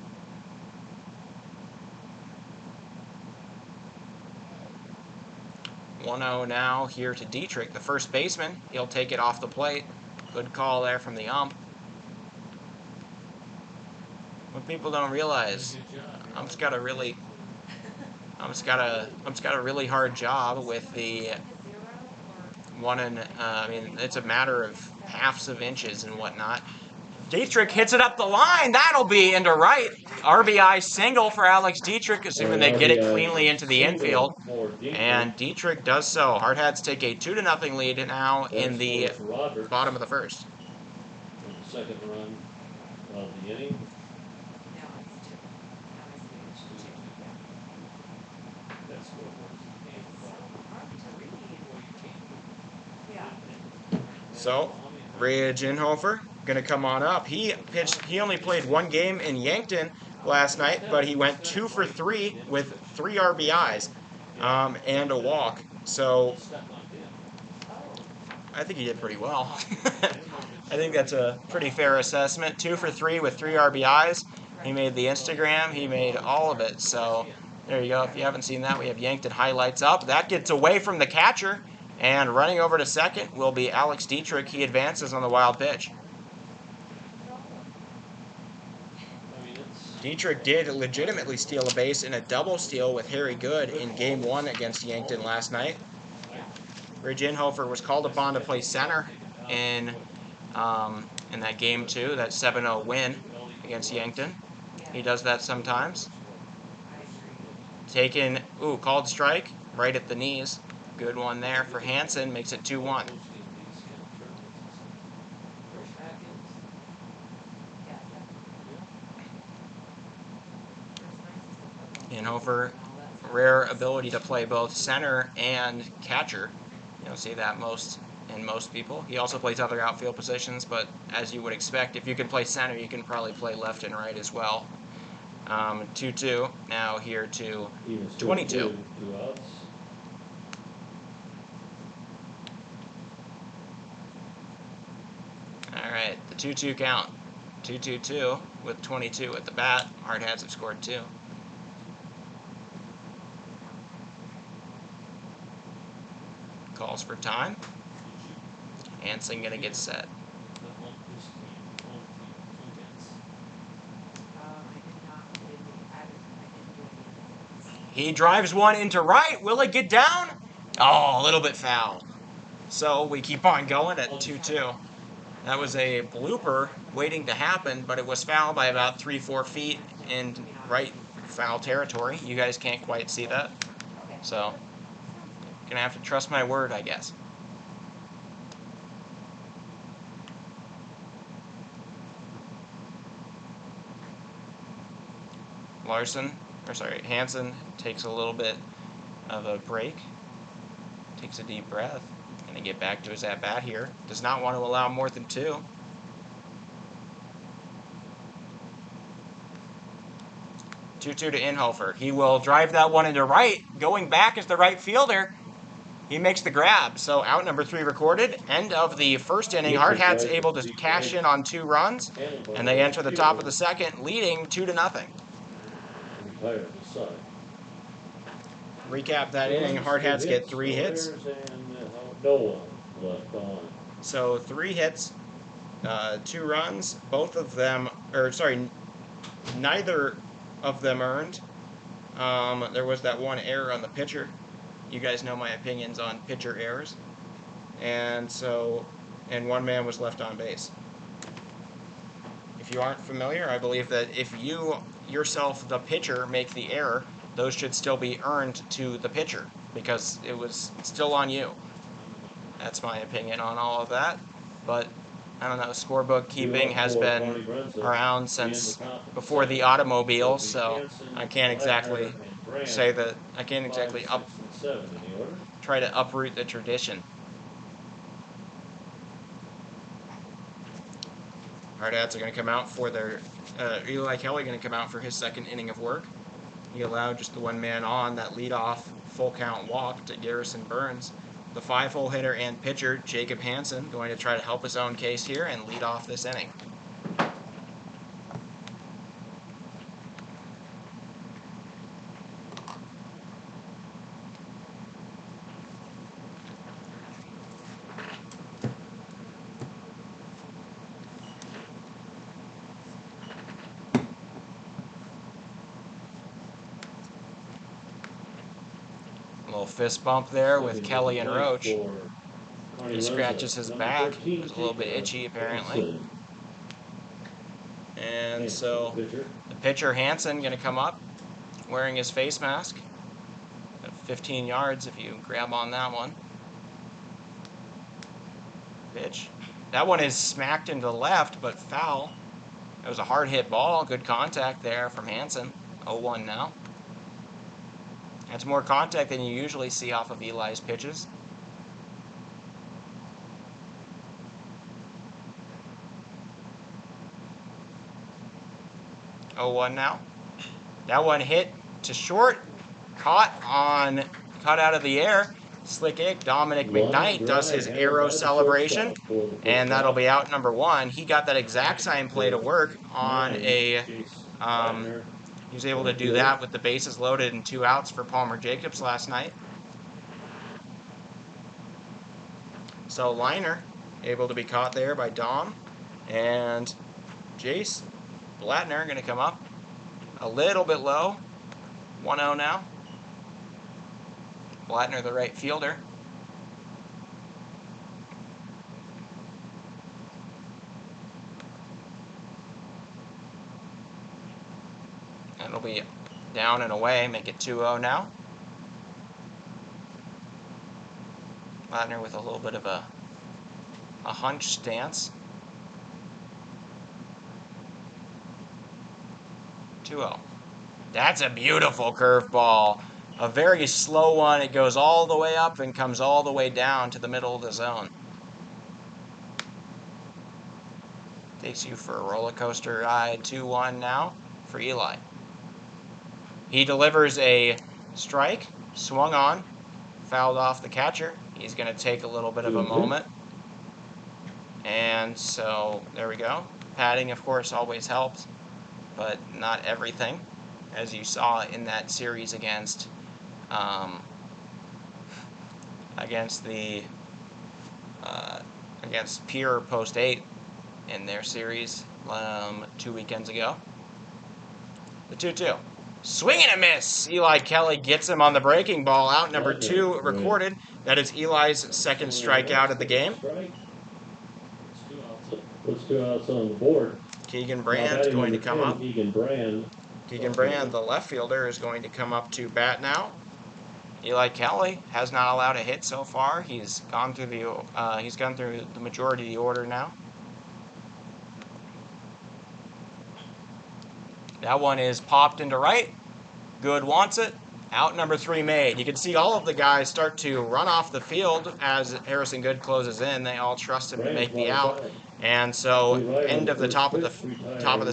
1-0 now here to Dietrich, the first baseman. He'll take it off the plate. Good call there from the ump. What people don't realize, ump's got a really hard job with the one and I mean, it's a matter of halves of inches and whatnot. Dietrich hits it up the line. That'll be into right. RBI single for Alex Dietrich, assuming they get it cleanly into the infield. And Dietrich does so. Hardhats take a 2-0 lead now in the bottom of the first. Second run of the inning. No, it's 2. Now I see it's 2. That's So hard to read. So, Ridge Inhofer gonna come on up. He only played one game in Yankton last night, but he went 2 for 3 with 3 RBIs and a walk. So I think he did pretty well. I think that's a pretty fair assessment. 2 for 3 with 3 RBIs. He made the Instagram. He made all of it. So there you go. If you haven't seen that, we have Yankton highlights up. That gets away from the catcher. And running over to second will be Alex Dietrich. He advances on the wild pitch. Dietrich did legitimately steal a base in a double steal with Harry Good in Game 1 against Yankton last night. Ridge Inhofer was called upon to play center in that Game 2, that 7-0 win against Yankton. He does that sometimes. Taken, called strike right at the knees. Good one there for Hansen, makes it 2-1. Inhofer, rare ability to play both center and catcher. You don't see that in most people. He also plays other outfield positions, but as you would expect, if you can play center, you can probably play left and right as well. 2-2, now here to 22. Alright, the 2-2 count. 2-2-2 with 22 at the bat. Hardhats have scored 2. Calls for time. Hansen gonna get set. He drives one into right. Will it get down? Oh, a little bit foul. So we keep on going at 2-2. That was a blooper waiting to happen, but it was foul by about 3-4 feet in right foul territory. You guys can't quite see that. So, gonna have to trust my word, I guess. Hansen takes a little bit of a break, takes a deep breath, gonna get back to his at-bat here. Does not want to allow more than 2. Two-two to Inhofer. He will drive that one into right. Going back as the right fielder. He makes the grab. So out number 3 recorded. End of the first inning. Hardhats able to cash in on 2 runs, and they enter the top of the second, leading 2-0. Recap that inning. Hardhats get 3 hits. So 3 hits, 2 runs. Neither of them earned. There was that one error on the pitcher. You guys know my opinions on pitcher errors. And 1 man was left on base. If you aren't familiar, I believe that if you yourself, the pitcher, make the error, those should still be earned to the pitcher because it was still on you. That's my opinion on all of that. But I don't know, scorebook keeping has been around since before the automobile, so I can't exactly say that. I can't exactly try to uproot the tradition. Hardhats are going to come out for their Eli Kelly going to come out for his second inning of work. He allowed just the 1 man on that leadoff full count walk to Garrison Burns. The 5-hole hitter and pitcher, Jacob Hansen, going to try to help his own case here and lead off this inning. A little fist bump there with Kelly and Roach. He scratches his back. It was a little bit itchy, apparently. And so the pitcher, Hansen, going to come up wearing his face mask. 15 yards if you grab on that one. Pitch. That one is smacked into the left, but foul. It was a hard hit ball. Good contact there from Hansen. 0-1 now. That's more contact than you usually see off of Eli's pitches. 0-1 now. That one hit to short, caught out of the air. Slick Ick, Dominic McKnight does his arrow celebration, and that'll be out number 1. He got that exact same play to work on a, he was able to do that with the bases loaded and 2 outs for Palmer Jacobs last night. So Liner able to be caught there by Dom, and Jace Blattner going to come up a little bit low. 1-0 now. Blattner, the right fielder. And it'll be down and away, make it 2-0 now. Blattner with a little bit of a hunch stance. 2-0. That's a beautiful curveball. A very slow one. It goes all the way up and comes all the way down to the middle of the zone. Takes you for a roller coaster ride. 2-1 now for Eli. He delivers a strike, swung on, fouled off the catcher. He's going to take a little bit of a moment. And so there we go. Padding, of course, always helps, but not everything, as you saw in that series against Pier Post 8 in their series 2 weekends ago. The 2-2. Swing and a miss! Eli Kelly gets him on the breaking ball. Out number 2 recorded. That is Eli's second strikeout of the game. Puts 2 outs on the board. Keegan Brand going to come up. Keegan Brand, the left fielder, is going to come up to bat now. Eli Kelly has not allowed a hit so far. He's gone through the majority of the order now. That one is popped into right. Good wants it. Out number 3 made. You can see all of the guys start to run off the field as Harrison Good closes in. They all trust him to make the out. And so end of the top of the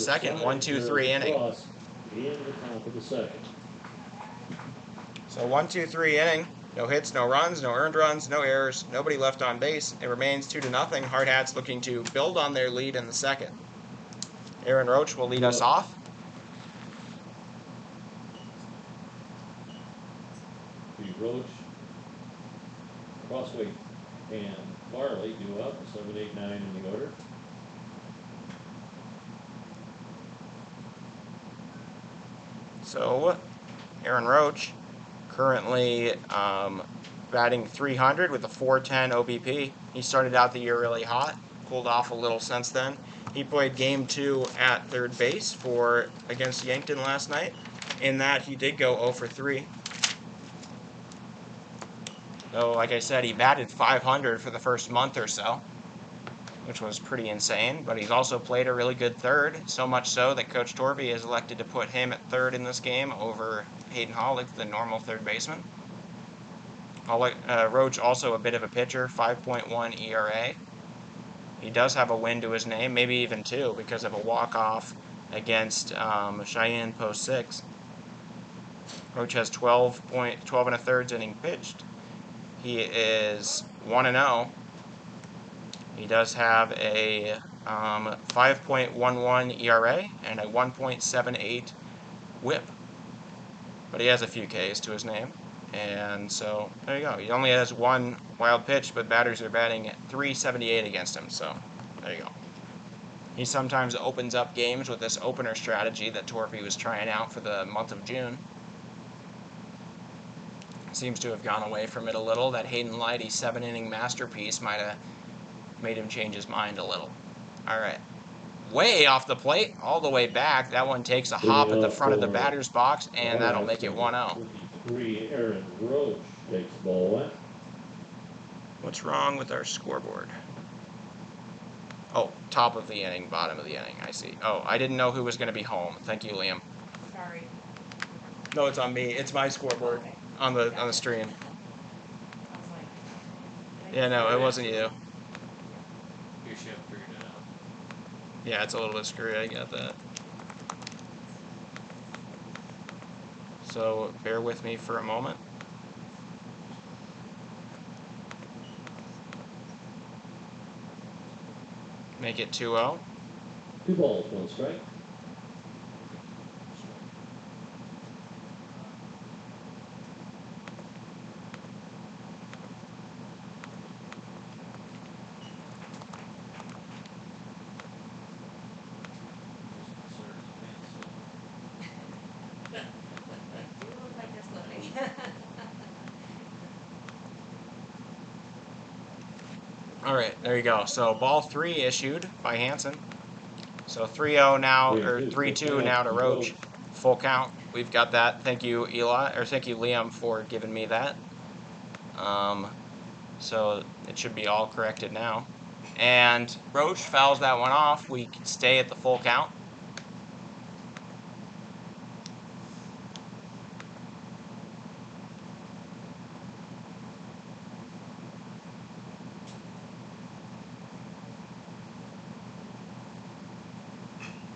second. 1-2-3 inning. So 1-2-3 inning. No hits, no runs, no earned runs, no errors, nobody left on base. It remains 2-0. Hardhats looking to build on their lead in the second. Aaron Roach will lead us off. Roach, Crossway, and Farley do up 7, 8, 9 in the order. So Aaron Roach currently batting .300 with a .410 OBP. He started out the year really hot, cooled off a little since then. He played game 2 at third base against Yankton last night. In that, he did go 0 for 3. So, like I said, he batted .500 for the first month or so, which was pretty insane. But he's also played a really good third, so much so that Coach Torvey has elected to put him at third in this game over Hayden Hollick, the normal third baseman. Roach also a bit of a pitcher, 5.1 ERA. He does have a win to his name, maybe even 2, because of a walk-off against Cheyenne Post 6. Roach has 12 1/3 innings pitched. He is 1-0. He does have a 5.11 ERA and a 1.78 WHIP. But he has a few Ks to his name. And so, there you go. He only has 1 wild pitch, but batters are batting at .378 against him. So, there you go. He sometimes opens up games with this opener strategy that Torpy was trying out for the month of June. Seems to have gone away from it a little. That Hayden Lighty 7-inning masterpiece might have made him change his mind a little. All right. Way off the plate, all the way back. That one takes a hop at the front of the batter's box, and that'll make it 1-0. 3, Aaron Roach takes ball 1. What's wrong with our scoreboard? Oh, top of the inning, bottom of the inning, I see. Oh, I didn't know who was going to be home. Thank you, Liam. Sorry. No, it's on me. It's my scoreboard Okay. on the stream. I was like, Yeah, no, it wasn't you. You should have figured it out. Yeah, it's a little bit screwy. I got that. so bear with me for a moment. Make it 2-0. 2 balls, 1 strike. You look like you're slipping. All right, there you go. So ball 3 issued by Hansen. So 3-0 now, or 3-2 now to Roach. Full count. We've got that. Thank you, Eli, or thank you, Liam, for giving me that. So it should be all corrected now. And Roach fouls that one off. We can stay at the full count.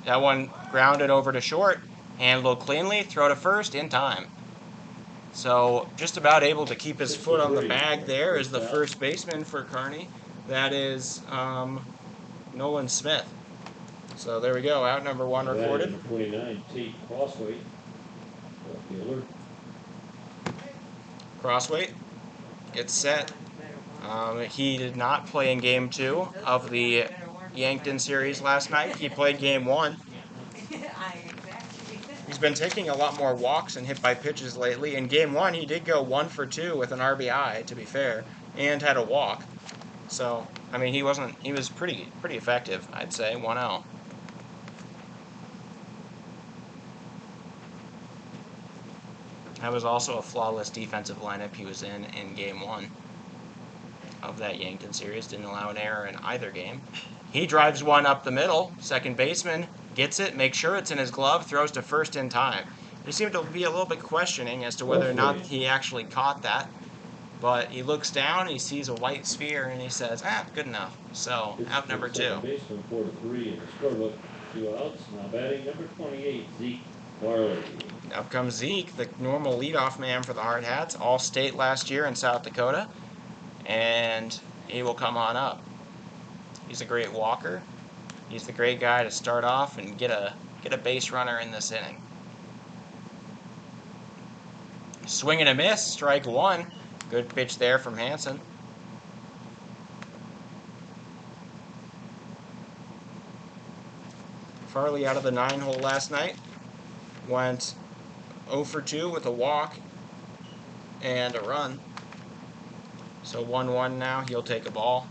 That one grounded over to short, handled cleanly, throw to first in time. So just about able to keep his foot on the bag there is the first baseman for Kearney. That is Nolan Smith. So there we go, out number 1 recorded. Number 29, Tate Crossway, fielder. Crossway gets set. He did not play in Game 2 of the Yankton series last night. He played Game 1. He's been taking a lot more walks and hit by pitches lately. In Game 1, he did go 1 for 2 with an RBI, to be fair, and had a walk. So, I mean, he was pretty effective, I'd say, 1-0. That was also a flawless defensive lineup he was in Game 1 of that Yankton series. Didn't allow an error in either game. He drives one up the middle. Second baseman gets it, makes sure it's in his glove, throws to first in time. He seemed to be a little bit questioning as to whether or not he actually caught that. But he looks down, he sees a white sphere, and he says, good enough. So, out number 2. Second baseman, 4-3 in the scorebook. 2 outs. Now batting number 28, Zeke Farley. Up comes Zeke, the normal leadoff man for the Hardhats, All-State last year in South Dakota. And he will come on up. He's a great walker. He's the great guy to start off and get a base runner in this inning. Swing and a miss, strike 1. Good pitch there from Hansen. Farley out of the 9-hole last night. Went 0 for 2 with a walk and a run. So 1-1 now, he'll take a ball.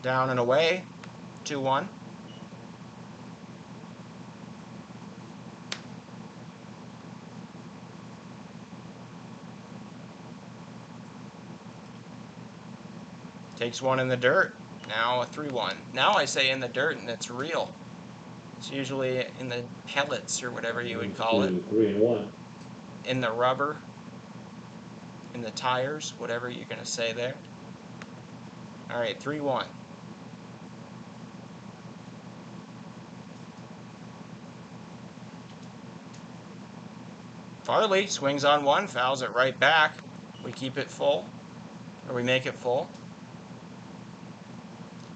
Down and away, 2-1. Takes one in the dirt. Now a 3-1. Now I say in the dirt and it's real. It's usually in the pellets or whatever you would call it. 3-1. In the rubber. In the tires, whatever you're going to say there. All right, 3-1. Farley swings on one, fouls it right back. We keep it full, or we make it full.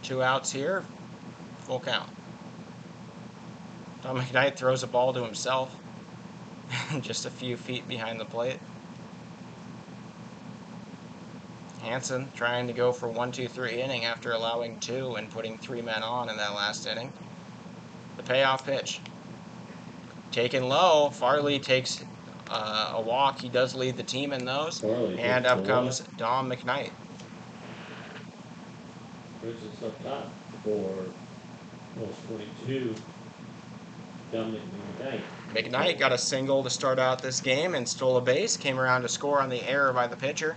2 outs here, full count. Tom McKnight throws a ball to himself, just a few feet behind the plate. Hansen trying to go for 1-2-3 inning after allowing 2 and putting 3 men on in that last inning. The payoff pitch. Taken low, Farley takes a walk. He does lead the team in those. And up comes Dom McKnight. Brings us up top for post 22. Dominic McKnight. McKnight got a single to start out this game and stole a base. Came around to score on the error by the pitcher.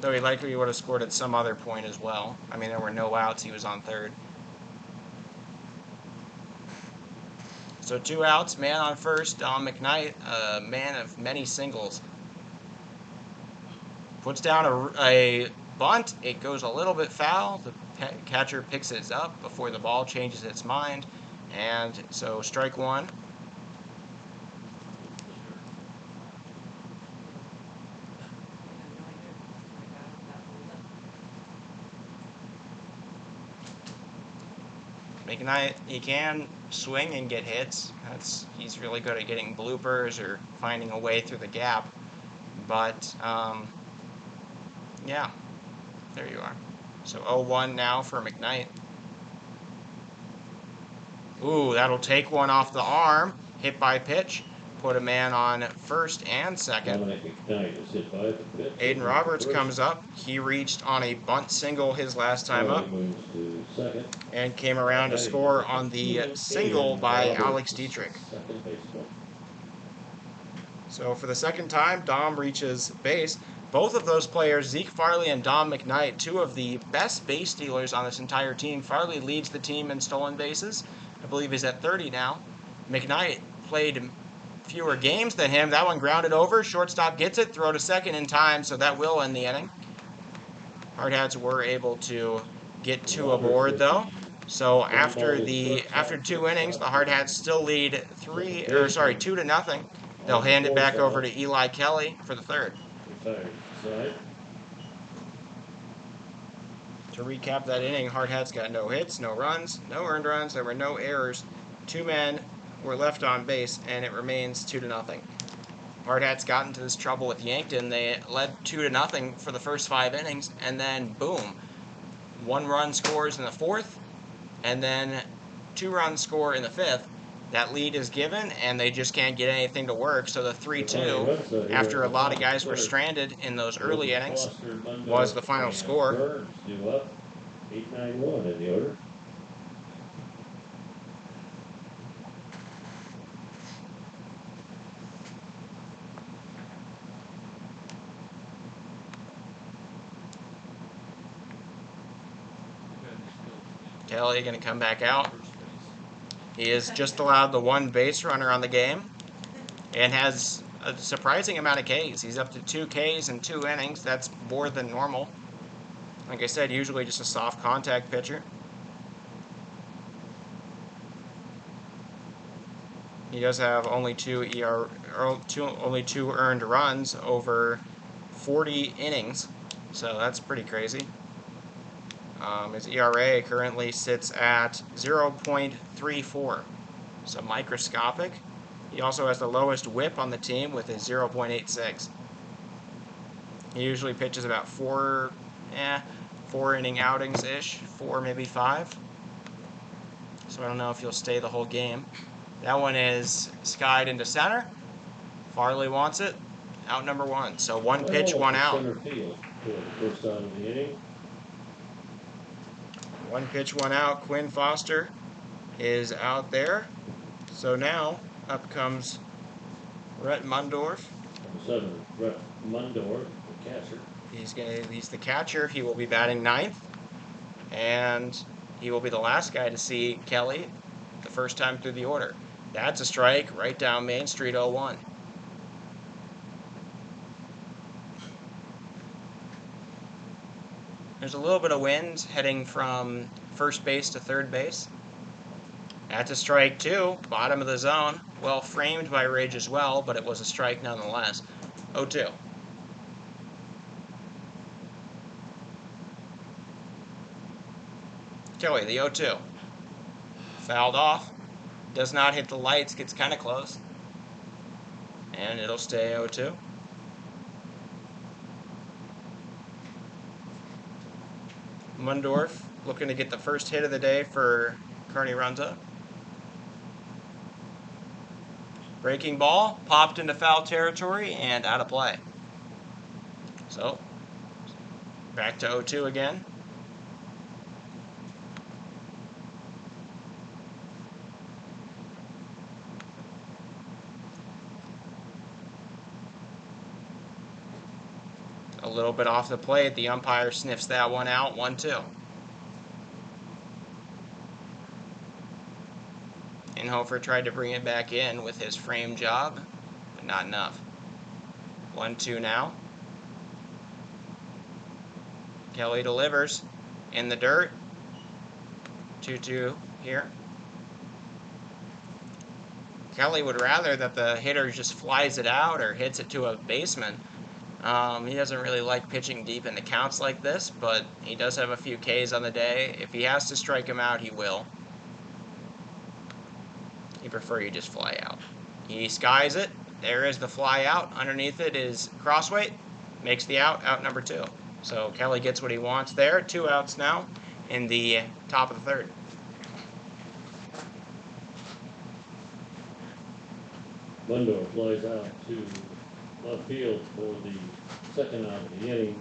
Though he likely would have scored at some other point as well. I mean, there were no outs. He was on third. So 2 outs, man on first. Dom McKnight, a man of many singles. Puts down a bunt. It goes a little bit foul. The catcher picks it up before the ball changes its mind. And so strike one. McKnight, he can swing and get hits. He's really good at getting bloopers or finding a way through the gap. But, yeah, there you are. So 0-1 now for McKnight. Ooh, that'll take one off the arm. Hit by pitch. Put a man on first and second. Aiden Roberts comes up. He reached on a bunt single his last time up. And came around to score on the single by Alex Dietrich. So for the second time, Dom reaches base. Both of those players, Zeke Farley and Dom McKnight, two of the best base stealers on this entire team. Farley leads the team in stolen bases. I believe he's at 30 now. McKnight played fewer games than him. That one grounded over. Shortstop gets it. Throw to second in time, so that will end the inning. Hardhats were able to get two aboard, though. So after 2 innings, the Hardhats still lead 2-0. They'll hand it back over to Eli Kelly for the third. To recap that inning, Hardhats got no hits, no runs, no earned runs. There were no errors. 2 men were left on base, and it remains 2-0. Hardhats got into this trouble with Yankton. They led 2-0 for the first 5 innings, and then boom, 1 run scores in the 4th, and then 2 runs score in the 5th. That lead is given, and they just can't get anything to work. So the 3-2, after a lot of guys were stranded in those early innings, was the final score. 8-9-1 in the order. Kelly going to come back out. He has just allowed the 1 base runner on the game and has a surprising amount of Ks. He's up to 2 Ks in 2 innings. That's more than normal. Like I said, usually just a soft contact pitcher. He does have only 2 earned runs over 40 innings, so that's pretty crazy. His ERA currently sits at 0.34, so microscopic. He also has the lowest whip on the team with a 0.86. He usually pitches about 4 inning outings-ish, 4, maybe 5. So I don't know if he'll stay the whole game. That one is skied into center. Farley wants it. Out number 1. So 1 pitch, 1 out. 1 pitch, 1 out. Quinn Foster is out there. So now up comes Rhett Mundorf. 7, Rhett Mundorf, the catcher. He's the catcher. He will be batting 9th, and he will be the last guy to see Kelly the first time through the order. That's a strike right down Main Street, 0-1. There's a little bit of wind heading from first base to third base. That's a strike 2, bottom of the zone. Well framed by Ridge as well, but it was a strike nonetheless. 0-2. Kelly, the 0-2. Fouled off. Does not hit the lights, gets kind of close. And it'll stay 0-2. Mundorf looking to get the first hit of the day for Kearney Runza. Breaking ball, popped into foul territory and out of play. So, back to 0-2 again. A little bit off the plate. The umpire sniffs that one out. 1-2. Inhofer tried to bring it back in with his frame job, but not enough. 1-2 now. Kelly delivers in the dirt. 2-2 here. Kelly would rather that the hitter just flies it out or hits it to a baseman. He doesn't really like pitching deep into counts like this, but he does have a few Ks on the day. If he has to strike him out, he will. He'd prefer you just fly out. He skies it. There is the fly out. Underneath it is Crossweight. Makes the out, out number 2. So Kelly gets what he wants there. 2 outs now in the top of the third. Lindor flies out to left field for the second out of the inning.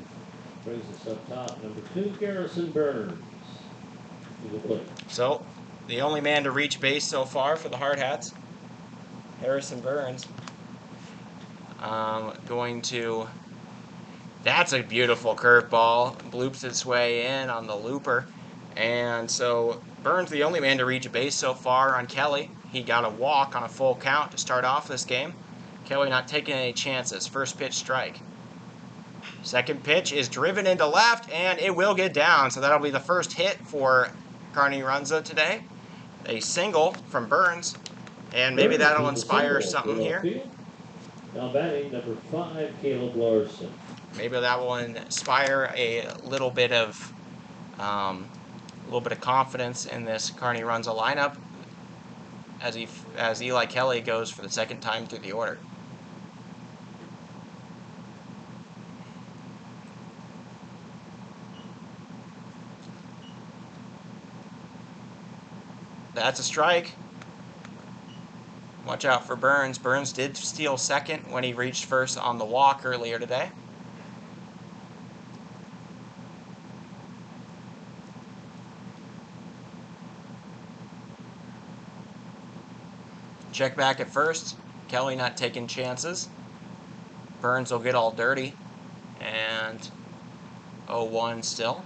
Brings us up top, number 2, Garrison Burns to the plate. So, the only man to reach base so far for the Hardhats, Harrison Burns, going to. That's a beautiful curveball. Bloops its way in on the looper. And so Burns, the only man to reach a base so far on Kelly. He got a walk on a full count to start off this game. Kelly not taking any chances. First pitch strike. Second pitch is driven into left, and it will get down. So that'll be the first hit for Kearney Runza today. A single from Burns. And maybe that'll inspire something here. Now batting number 5, Caleb Larson. Maybe that will inspire a little bit of confidence in this Kearney Runza lineup as Eli Kelly goes for the second time through the order. That's a strike. Watch out for Burns. Burns did steal second when he reached first on the walk earlier today. Check back at first. Kelly not taking chances. Burns will get all dirty. And 0-1 still.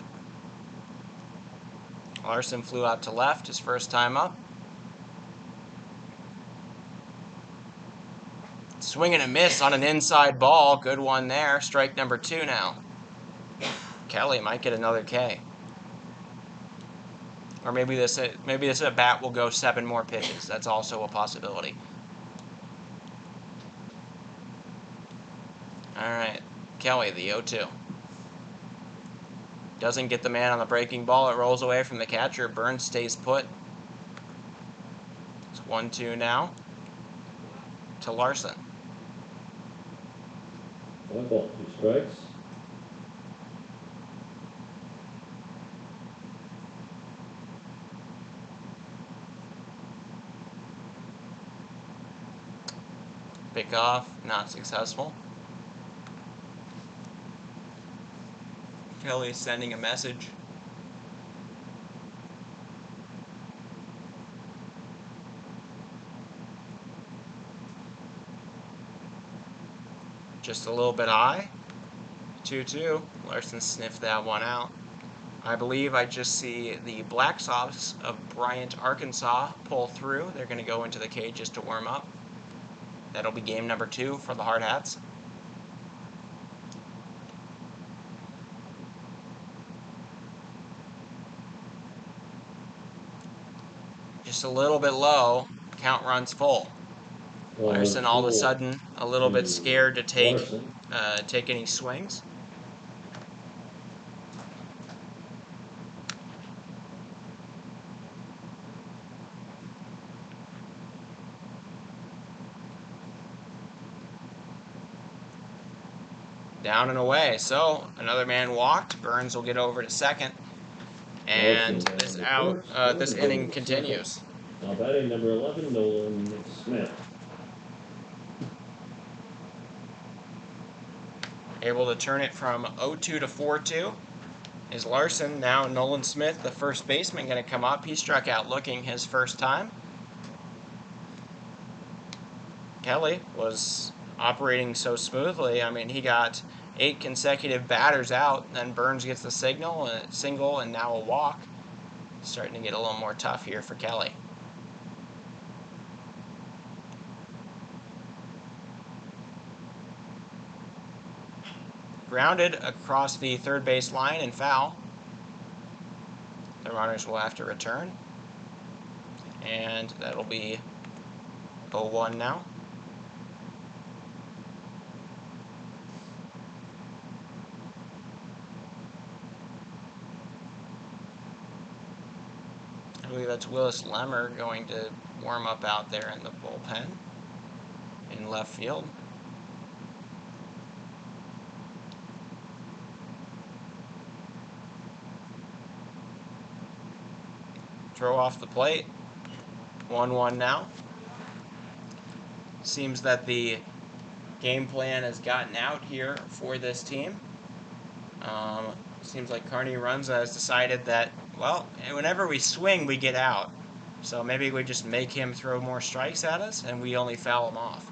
Larson flew out to left his first time up. Swing and a miss on an inside ball. Good one there. Strike number 2 now. Kelly might get another K. Or maybe this at bat will go 7 more pitches. That's also a possibility. Alright, Kelly, the 0-2. Doesn't get the man on the breaking ball. It rolls away from the catcher. Burns stays put. It's 1-2 now to Larson. 1 ball, 2 strikes. Pick off, not successful. Kelly sending a message. Just a little bit high. 2-2. Larson sniffed that one out. I believe I just see the Black Sox of Bryant, Arkansas pull through. They're going to go into the cage just to warm up. That'll be game number 2 for the Hardhats. Just a little bit low. Count runs full. Larson all of a sudden a little bit scared to take any swings. Down and away. So another man walked. Burns will get over to second. And this inning continues. Now batting number 11, Nolan Smith. Able to turn it from 0-2 to 4-2 is Larson. Now Nolan Smith, the first baseman, going to come up. He struck out looking his first time. Kelly was operating so smoothly. I mean, he got 8 consecutive batters out. Then Burns gets the single, and now a walk. Starting to get a little more tough here for Kelly. grounded across the third base line and foul. The runners will have to return. And that'll be 0-1 now. I believe that's Willis Lemmer going to warm up out there in the bullpen in left field. Throw off the plate. 1-1 now. Seems that the game plan has gotten out here for this team. Seems like Kearney Runza has decided that, well, whenever we swing, we get out. So maybe we just make him throw more strikes at us and we only foul him off.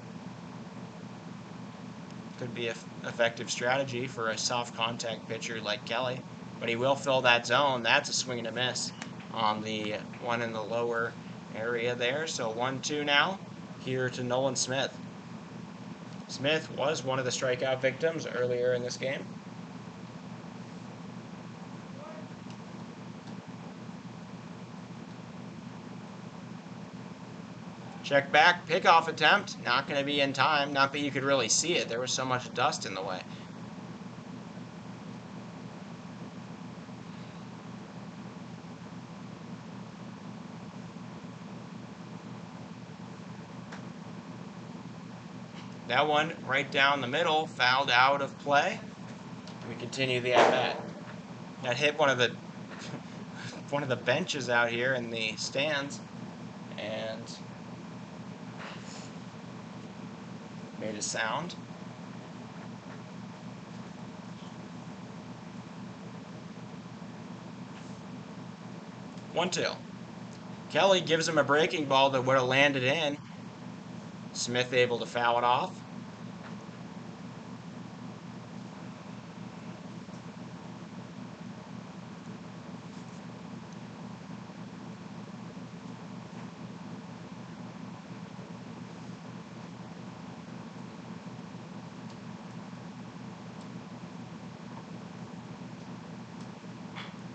Could be an effective strategy for a soft contact pitcher like Kelly. But he will fill that zone. That's a swing and a miss on the one in the lower area there. So 1-2 now here to Nolan Smith. Smith was one of the strikeout victims earlier in this game. Check back, pickoff attempt. Not going to be in time. Not that you could really see it. There was so much dust in the way. That one right down the middle, fouled out of play. We continue the at-bat. That hit one of the benches out here in the stands and made a sound. One, two. Kelly gives him a breaking ball that would have landed in. Smith able to foul it off.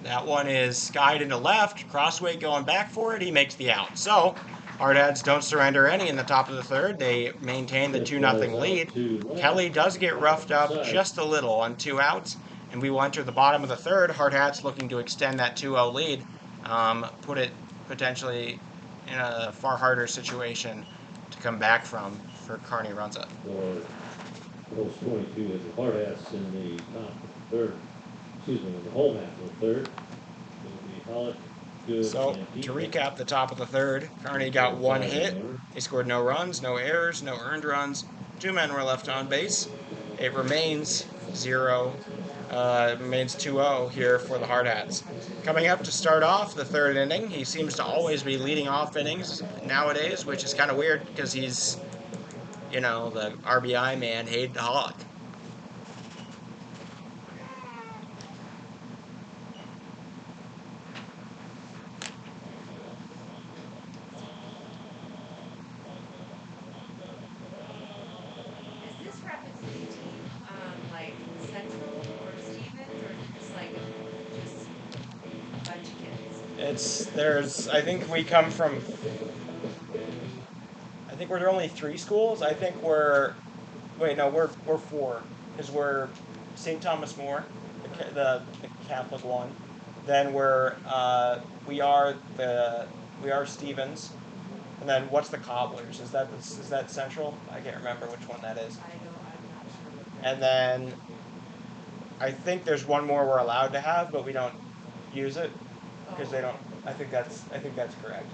That one is skied into left. Crossway going back for it. He makes the out. So, Hardhats don't surrender any in the top of the third. They maintain the 2-0 lead. Kelly does get roughed up just a little on 2 outs, and we will enter the bottom of the third. Hardhats looking to extend that 2-0 lead, put it potentially in a far harder situation to come back from for Kearney Runza. For those 22 is the Hardhats in the top third. In the home half of the third. It'll be Hollick, Good, so, and to recap the top of the third, Kearney got 1 hit. They scored no runs, no errors, no earned runs. 2 men were left on base. It remains 0. Remains 2-0 here for the Hardhats. Coming up to start off the third inning, he seems to always be leading off innings nowadays, which is kind of weird because he's, the RBI man, Hayden Hollick. Is this Rapid City team, like Central or Stevens, or is it just like just a bunch of kids? I think we come from, I think we're only 3 schools. I think we're 4, because we're St. Thomas More, the Catholic one. Then we are Stevens, and then what's the Cobblers? Is that Central? I can't remember which one that is. I'm not sure. And then I think there's one more we're allowed to have, but we don't use it because they don't. I think that's correct.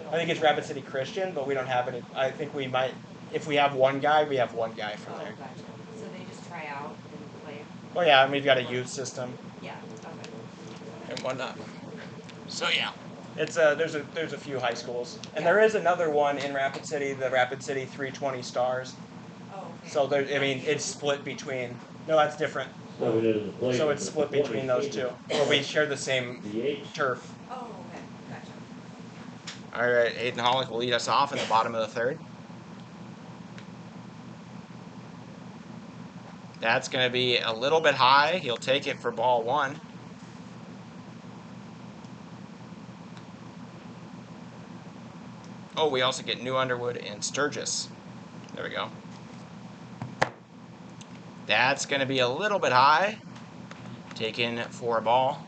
I think it's Rapid City Christian, but we don't have it. I think we might, if we have one guy, we have one guy from there. Gotcha. So they just try out and play? Oh yeah, and we've got a youth system. Yeah, okay. And whatnot. So yeah, it's there's a few high schools, and there is another one in Rapid City, the Rapid City 320 Stars. Oh, okay. So it's split between. No, that's different. So it's split between those two, where we share the same turf. Oh, okay, gotcha. All right, Hayden Hollick will lead us off in the bottom of the third. That's going to be a little bit high. He'll take it for ball 1. Oh, we also get New Underwood and Sturgis. There we go. That's going to be a little bit high. Taken for a ball.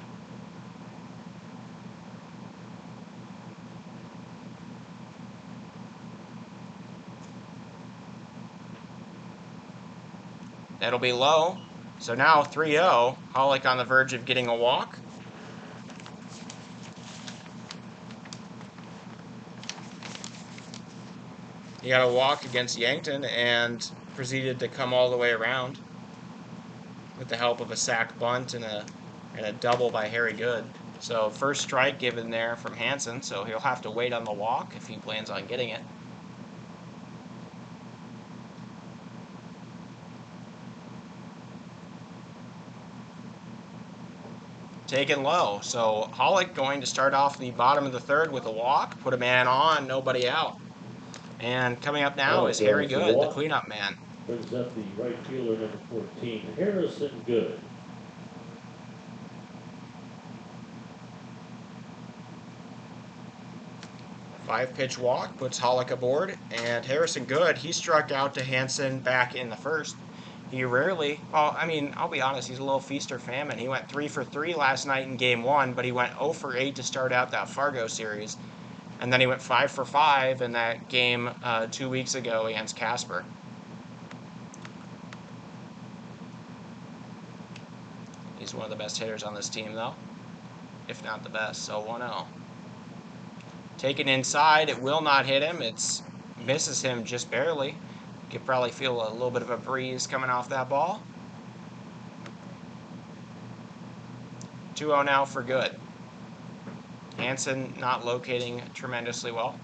That'll be low. So now 3-0. Hollick on the verge of getting a walk. He got a walk against Yankton and proceeded to come all the way around with the help of a sac bunt and a double by Harry Good. So first strike given there from Hansen, so he'll have to wait on the walk if he plans on getting it. Taken low. So Hollick going to start off the bottom of the third with a walk, put a man on, nobody out. And coming up now is Harry Good, the cleanup man. Brings up the right fielder, number 14, Harrison Good. Five-pitch walk puts Hollick aboard, and Harrison Good, he struck out to Hansen back in the first. He rarely, well, I mean, I'll be honest, he's a little feast or famine. He went 3 for 3 last night in game 1, but he went 0 for 8 to start out that Fargo series. And then he went 5 for 5 in that game 2 weeks ago against Casper. He's one of the best hitters on this team, though, if not the best, so 1-0. Taken inside, it will not hit him. It misses him just barely. You could probably feel a little bit of a breeze coming off that ball. 2-0 now for Good. Hansen not locating tremendously well.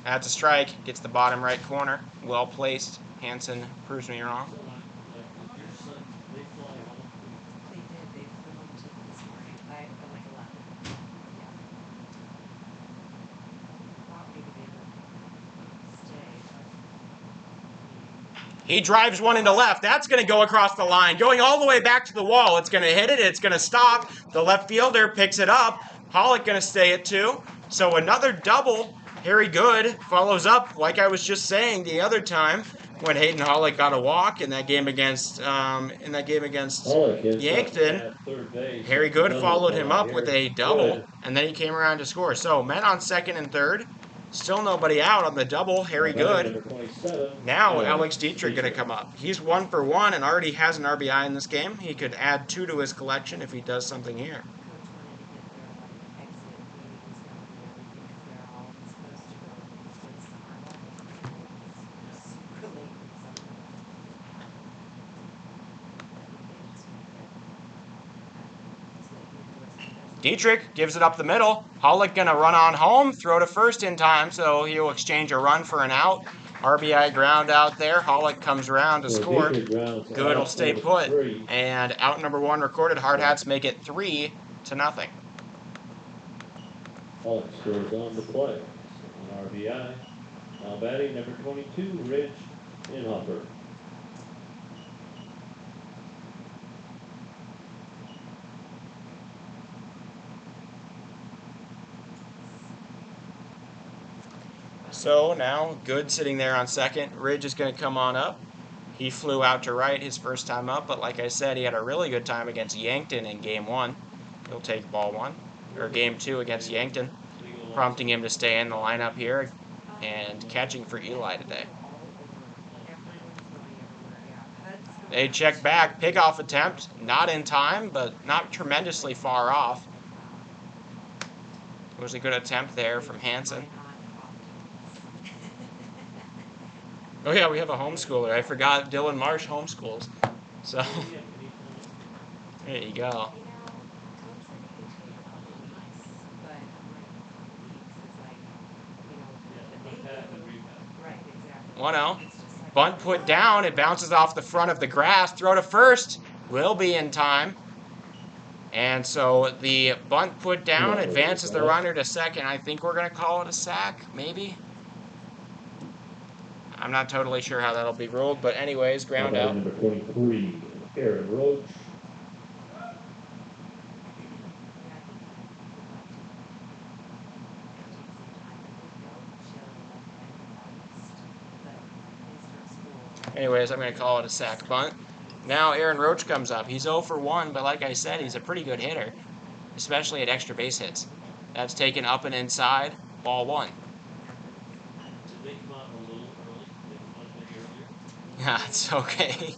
That's a strike. Gets the bottom right corner. Well placed. Hansen proves me wrong. They did. They flew home to this morning by like 11. Yeah. Thought maybe they would stay, but He drives one into left. That's going to go across the line. Going all the way back to the wall. It's going to hit it. It's going to stop. The left fielder picks it up. Hollick going to stay at 2. So another double. Harry Good follows up, like I was just saying the other time, when Hayden Hollick got a walk in that game against Yankton. Harry Good followed him up with a double, and then he came around to score. So men on second and third. Still nobody out on the double, Harry Good. Now Alex Dietrich going to come up. He's 1 for 1 and already has an RBI in this game. He could add 2 to his collection if he does something here. Dietrich gives it up the middle. Hollick going to run on home, throw to first in time, so he'll exchange a run for an out. RBI ground out there. Hollick comes around to score. Good will stay put. And out number 1 recorded. Hardhats make it 3-0. Hollick scores on the play. An RBI. Now batting number 22, Ridge Inhofer. So now Good sitting there on second. Ridge is going to come on up. He flew out to right his first time up, but like I said, he had a really good time against Yankton in game 1. He'll take ball 1, or game 2 against Yankton, prompting him to stay in the lineup here and catching for Eli today. They check back, pickoff attempt, not in time, but not tremendously far off. It was a good attempt there from Hansen. Oh yeah, we have a homeschooler. I forgot Dylan Marsh homeschools. So, there you go. 1-0. Bunt put down. It bounces off the front of the grass. Throw to first. Will be in time. And so the bunt put down advances the runner to second. I think we're going to call it a sack, maybe. I'm not totally sure how that'll be ruled, but anyways, ground out. Number 23, Aaron Roach. Anyways, I'm going to call it a sack bunt. Now Aaron Roach comes up. He's 0 for 1, but like I said, he's a pretty good hitter, especially at extra base hits. That's taken up and inside, ball 1. Did they come out a little early? They come out maybe earlier? Yeah, it's okay.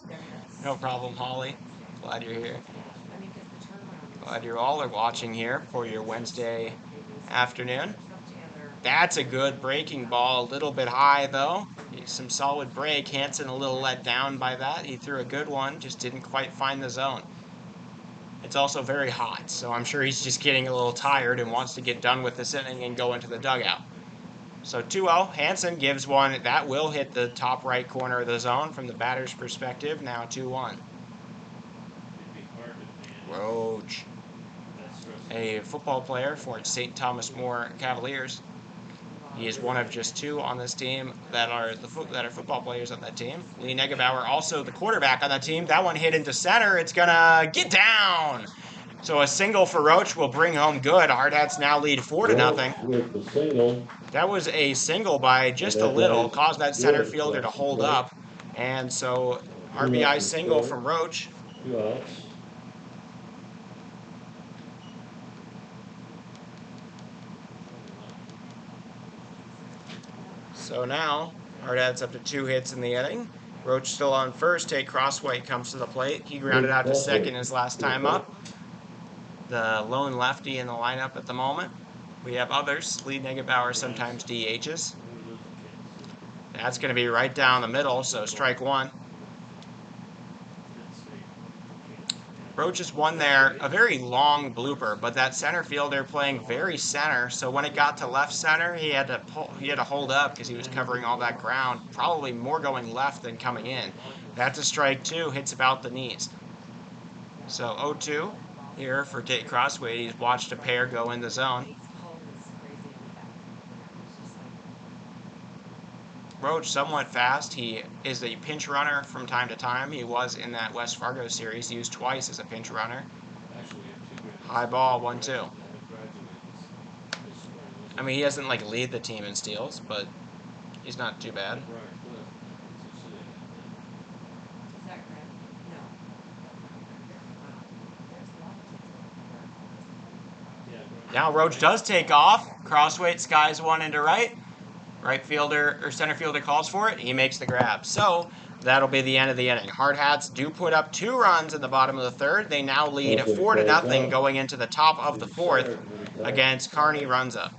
No problem, Holly. Glad you're here. Glad you all are watching here for your Wednesday afternoon. That's a good breaking ball. A little bit high, though. Some solid break. Hansen a little let down by that. He threw a good one, just didn't quite find the zone. It's also very hot, so I'm sure he's just getting a little tired and wants to get done with this inning and go into the dugout. So 2-0. Hansen gives one. That will hit the top right corner of the zone from the batter's perspective. Now 2-1. Roach, a football player for St. Thomas More Cavaliers. He is one of just 2 on this team that are football players on that team. Lee Negebauer, also the quarterback on that team. That one hit into center. It's gonna get down. So a single for Roach will bring home good. Hardhats now lead 4-0. With the single. That was a single by just a little, caused that center fielder to hold up, and so RBI single from Roach. 2 outs. So now, Hardhats up to 2 hits in the inning. Roach still on first. Tate Crosswhite comes to the plate. He grounded out to second his last time up. The lone lefty in the lineup at the moment. We have others. Lee Negebauer sometimes DHs. That's going to be right down the middle, so strike 1. Roach has won there, a very long blooper, but that center fielder playing very center, so when it got to left center, he had to hold up because he was covering all that ground, probably more going left than coming in. That's a strike 2, hits about the knees. So 0-2 here for Tate Crosswhite. He's watched a pair go in the zone. Roach somewhat fast. He is a pinch runner from time to time. He was in that West Fargo series, used twice as a pinch runner. High ball, 1-2. I mean, he doesn't like lead the team in steals, but he's not too bad. Now Roach does take off. Crosswhite skies one into right. Right fielder or center fielder calls for it. He makes the grab. So that'll be the end of the inning. Hardhats do put up 2 runs in the bottom of the 3rd. They now lead 4-0 going into the top of the 4th against Kearney Runza.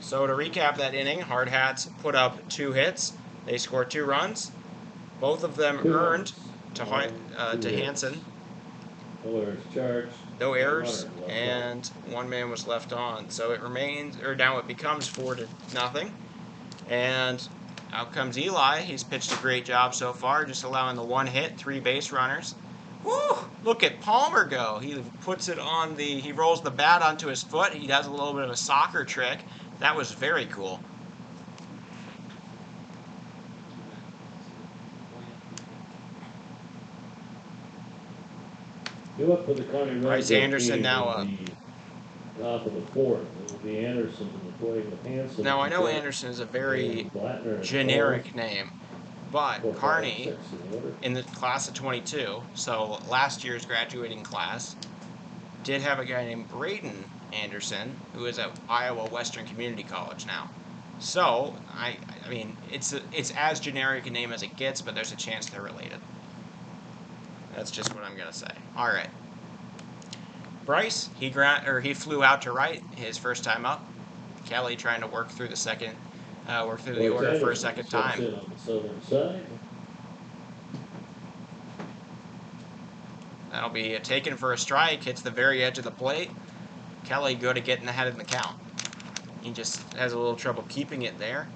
So to recap that inning, Hardhats put up 2 hits. They scored 2 runs. Both of them earned to Hansen. No errors, and 1 man was left on. So it remains, or now it becomes 4-0. And out comes Eli. He's pitched a great job so far, just allowing the 1 hit, 3 base runners. Woo! Look at Palmer go. He puts it on he rolls the bat onto his foot. He does a little bit of a soccer trick. That was very cool. Bryce Anderson now up. Top of the 4th. It will be Anderson in the play with Hansen. Now I know Anderson is a very generic name, but Kearney in the class of 22, so last year's graduating class, did have a guy named Braden Anderson, who is at Iowa Western Community College now. So I mean, it's as generic a name as it gets, but there's a chance they're related. That's just what I'm gonna say. All right. Bryce, he flew out to right his first time up. Kelly trying to work through the order for a second time. That'll be taken for a strike. Hits the very edge of the plate. Kelly good at getting ahead in the count. He just has a little trouble keeping it there.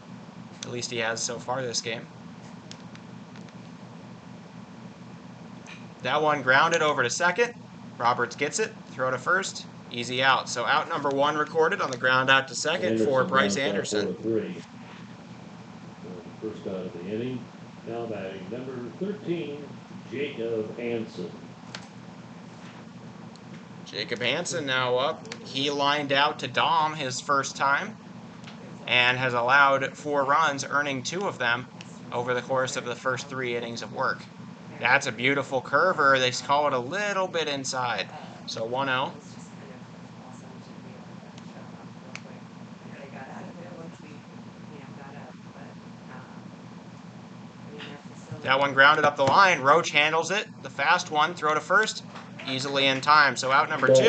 At least he has so far this game. That one grounded over to second. Roberts gets it. Throw to first. Easy out. So out number 1 recorded on the ground out to second for Bryce Anderson. 4-3. First out of the inning. Now batting number 13, Jacob Hansen. Jacob Hansen now up. He lined out to Dom his first time and has allowed 4 runs, earning 2 of them over the course of the first 3 innings of work. That's a beautiful curver. They call it a little bit inside. So 1-0. That one grounded up the line. Roach handles it. The fast one, throw to first, easily in time. So out number 2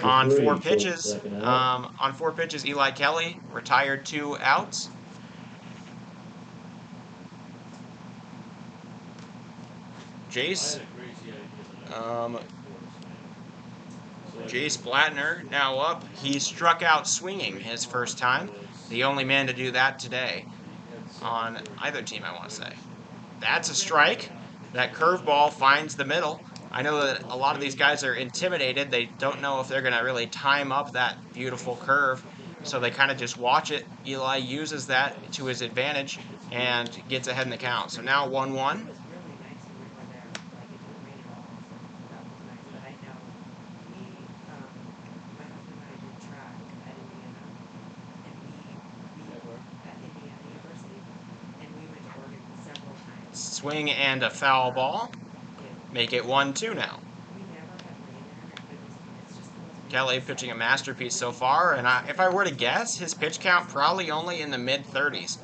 on 4 pitches. On 4 pitches, Eli Kelly retired 2 outs. Jace Blattner now up. He struck out swinging his first time. The only man to do that today on either team, I want to say. That's a strike. That curveball finds the middle. I know that a lot of these guys are intimidated. They don't know if they're going to really time up that beautiful curve, so they kind of just watch it. Eli uses that to his advantage and gets ahead in the count. So now 1-1. Swing and a foul ball. Make it 1-2 now. Kelly pitching a masterpiece so far, and if I were to guess, his pitch count probably only in the mid-30s.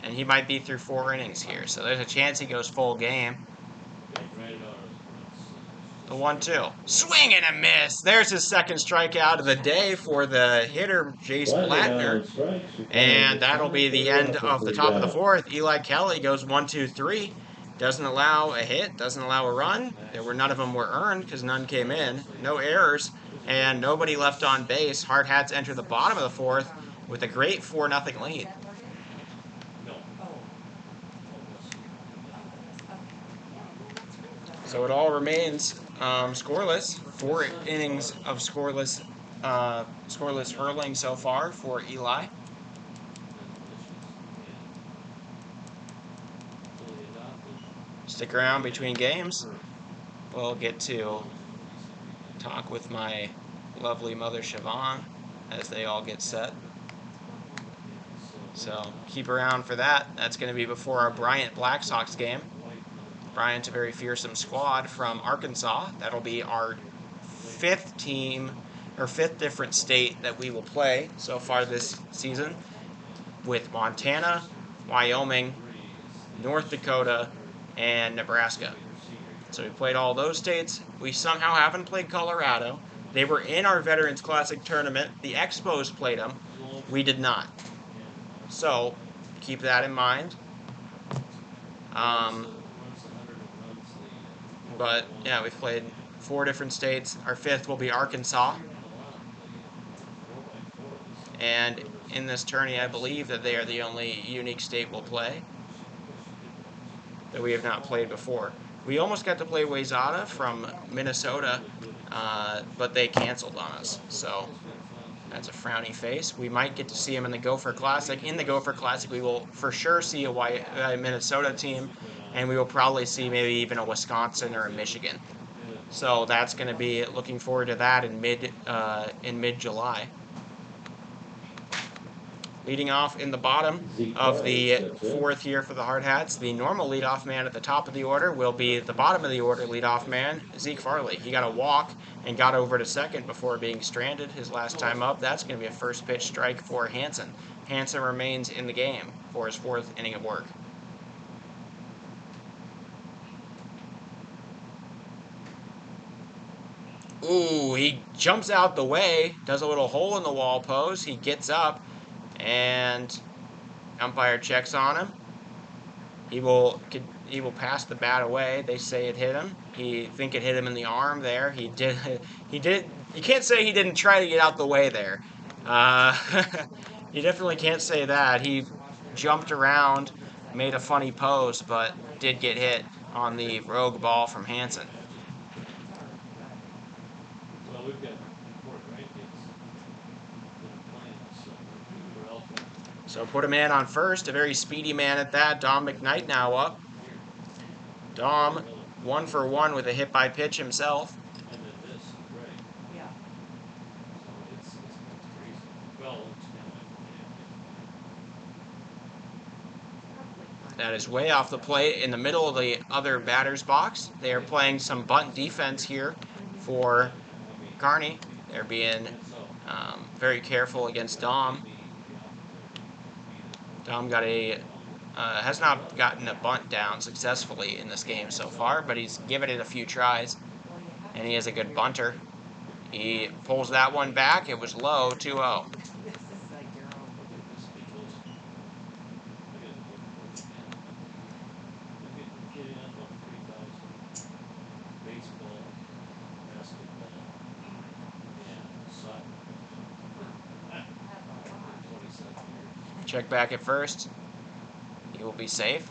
And he might be through 4 innings here, so there's a chance he goes full game. The 1-2. Swing and a miss. There's his second strikeout of the day for the hitter, Jace Blattner. And that'll be the end of the top of the 4th. Eli Kelly goes 1-2-3. Doesn't allow a hit, doesn't allow a run. None of them were earned because none came in. No errors, and nobody left on base. Hardhats enter the bottom of the 4th with a great 4-0 lead. So it all remains scoreless. 4 innings of scoreless hurling so far for Eli. Stick around between games. We'll get to talk with my lovely mother Siobhan as they all get set. So keep around for that. That's going to be before our Bryant Black Sox game. Bryant's a very fearsome squad from Arkansas. That'll be our 5th team, or 5th different state that we will play so far this season, with Montana, Wyoming, North Dakota, and Nebraska. So we played all those states. We somehow haven't played Colorado. They were in our Veterans Classic tournament. The Expos played them. We did not. So keep that in mind. But yeah, we've played 4 different states. Our 5th will be Arkansas. And in this tourney, I believe that they are the only unique state we'll play that we have not played before. We almost got to play Wayzata from Minnesota, but they canceled on us. So that's a frowny face. We might get to see them in the Gopher Classic. In the Gopher Classic, we will for sure see a Minnesota team, and we will probably see maybe even a Wisconsin or a Michigan. So that's going to be looking forward to that in mid-July. Leading off in the bottom of the 4th here for the Hardhats, the normal leadoff man at the top of the order will be the bottom of the order leadoff man, Zeke Farley. He got a walk and got over to second before being stranded his last time up. That's going to be a first pitch strike for Hansen. Hansen remains in the game for his 4th inning of work. Ooh, he jumps out the way, does a little hole in the wall pose. He gets up, and umpire checks on him. He will pass the bat away. They say it hit him. He think it hit him in the arm there. He did. You can't say he didn't try to get out the way there. You definitely can't say that. He jumped around, made a funny pose, but did get hit on the rogue ball from Hansen. So put a man on first, a very speedy man at that. Dom McKnight now up. Dom, 1 for 1 with a hit by pitch himself. Yeah. That is way off the plate in the middle of the other batter's box. They are playing some bunt defense here for Kearney. They're being very careful against Dom. Dom has not gotten a bunt down successfully in this game so far, but he's given it a few tries, and he is a good bunter. He pulls that one back. It was low, 2-0. This is like your own. Check back at first. He will be safe.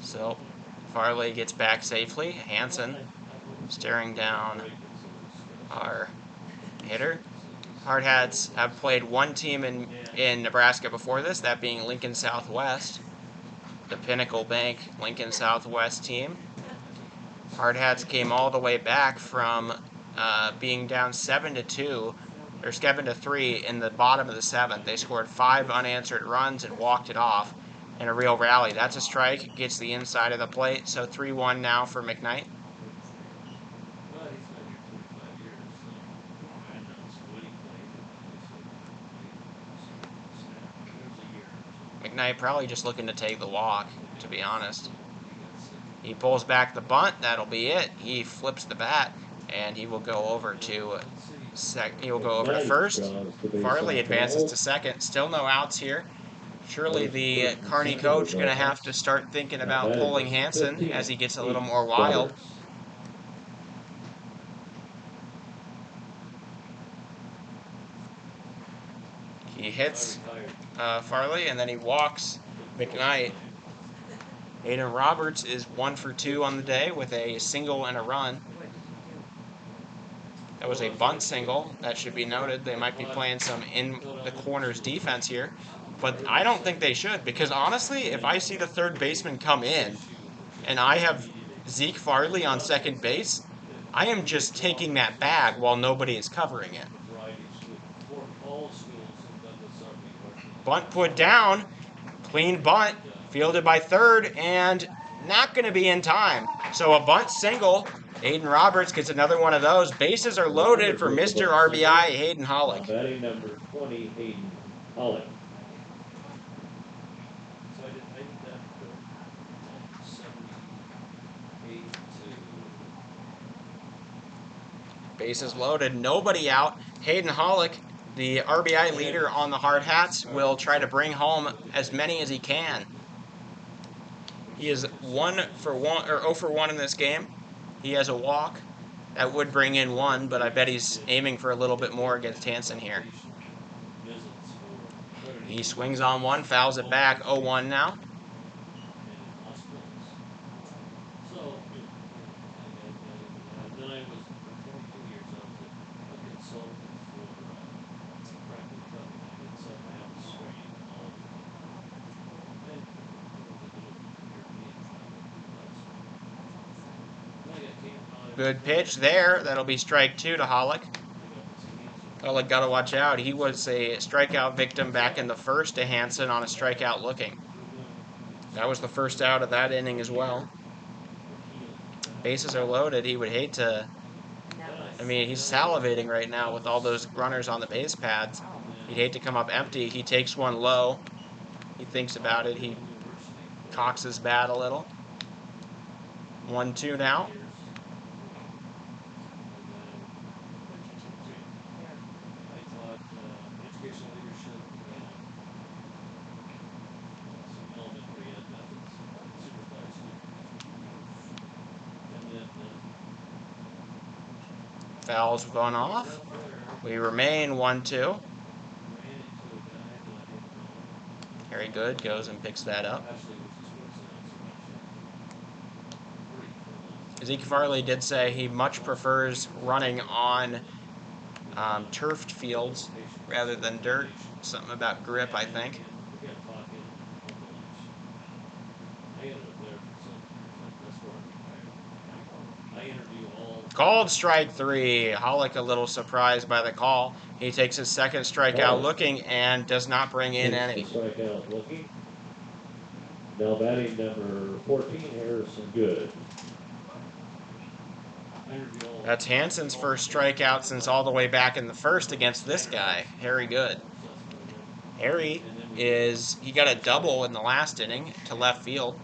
So Farley gets back safely. Hansen staring down our hitter. Hardhats have played one team in Nebraska before this, that being Lincoln Southwest, the Pinnacle Bank Lincoln Southwest team. Hardhats came all the way back from being down 7-2 or 7-3 in the bottom of the 7th. They scored 5 unanswered runs and walked it off in a real rally. That's a strike, gets the inside of the plate. So 3-1 now for McKnight. McKnight probably just looking to take the walk, to be honest. He pulls back the bunt. That'll be it. He flips the bat, and he will go over to first. Farley advances to second. Still no outs here. Surely the Kearney coach going to have to start thinking about pulling Hansen as he gets a little more wild. He hits Farley, and then he walks McKnight. Aiden Roberts is 1 for 2 on the day with a single and a run. That was a bunt single. That should be noted. They might be playing some in the corners defense here, but I don't think they should, because honestly, if I see the third baseman come in and I have Zeke Farley on second base, I am just taking that bag while nobody is covering it. Bunt put down. Clean bunt. Fielded by third, and not going to be in time. So a bunt single. Aiden Roberts gets another one of those. Bases are loaded for Mr. RBI, Hayden Hollick. Batting number 20, Hayden Hollick. Bases loaded, nobody out. Hayden Hollick, the RBI leader on the Hardhats, will try to bring home as many as he can. He is 0 for 1 in this game. He has a walk. That would bring in 1, but I bet he's aiming for a little bit more against Hansen here. He swings on 1, fouls it back, 0-1 now. Good pitch there. That'll be strike 2 to Hollick. Hollick got to watch out. He was a strikeout victim back in the first to Hansen on a strikeout looking. That was the first out of that inning as well. Bases are loaded. He would hate to... I mean, he's salivating right now with all those runners on the base pads. He'd hate to come up empty. He takes one low. He thinks about it. He cocks his bat a little. 1-2 now. Fouls gone off. We remain 1-2. Very good. Goes and picks that up. Zeke Farley did say he much prefers running on turfed fields rather than dirt. Something about grip, I think. Called strike 3. Hollick a little surprised by the call. He takes his second strikeout looking and does not bring in any. Strikeout looking. Now batting number 14, Harrison Good. That's Hansen's first strikeout since all the way back in the first against this guy, Harry Good. Harry he got a double in the last inning to left field.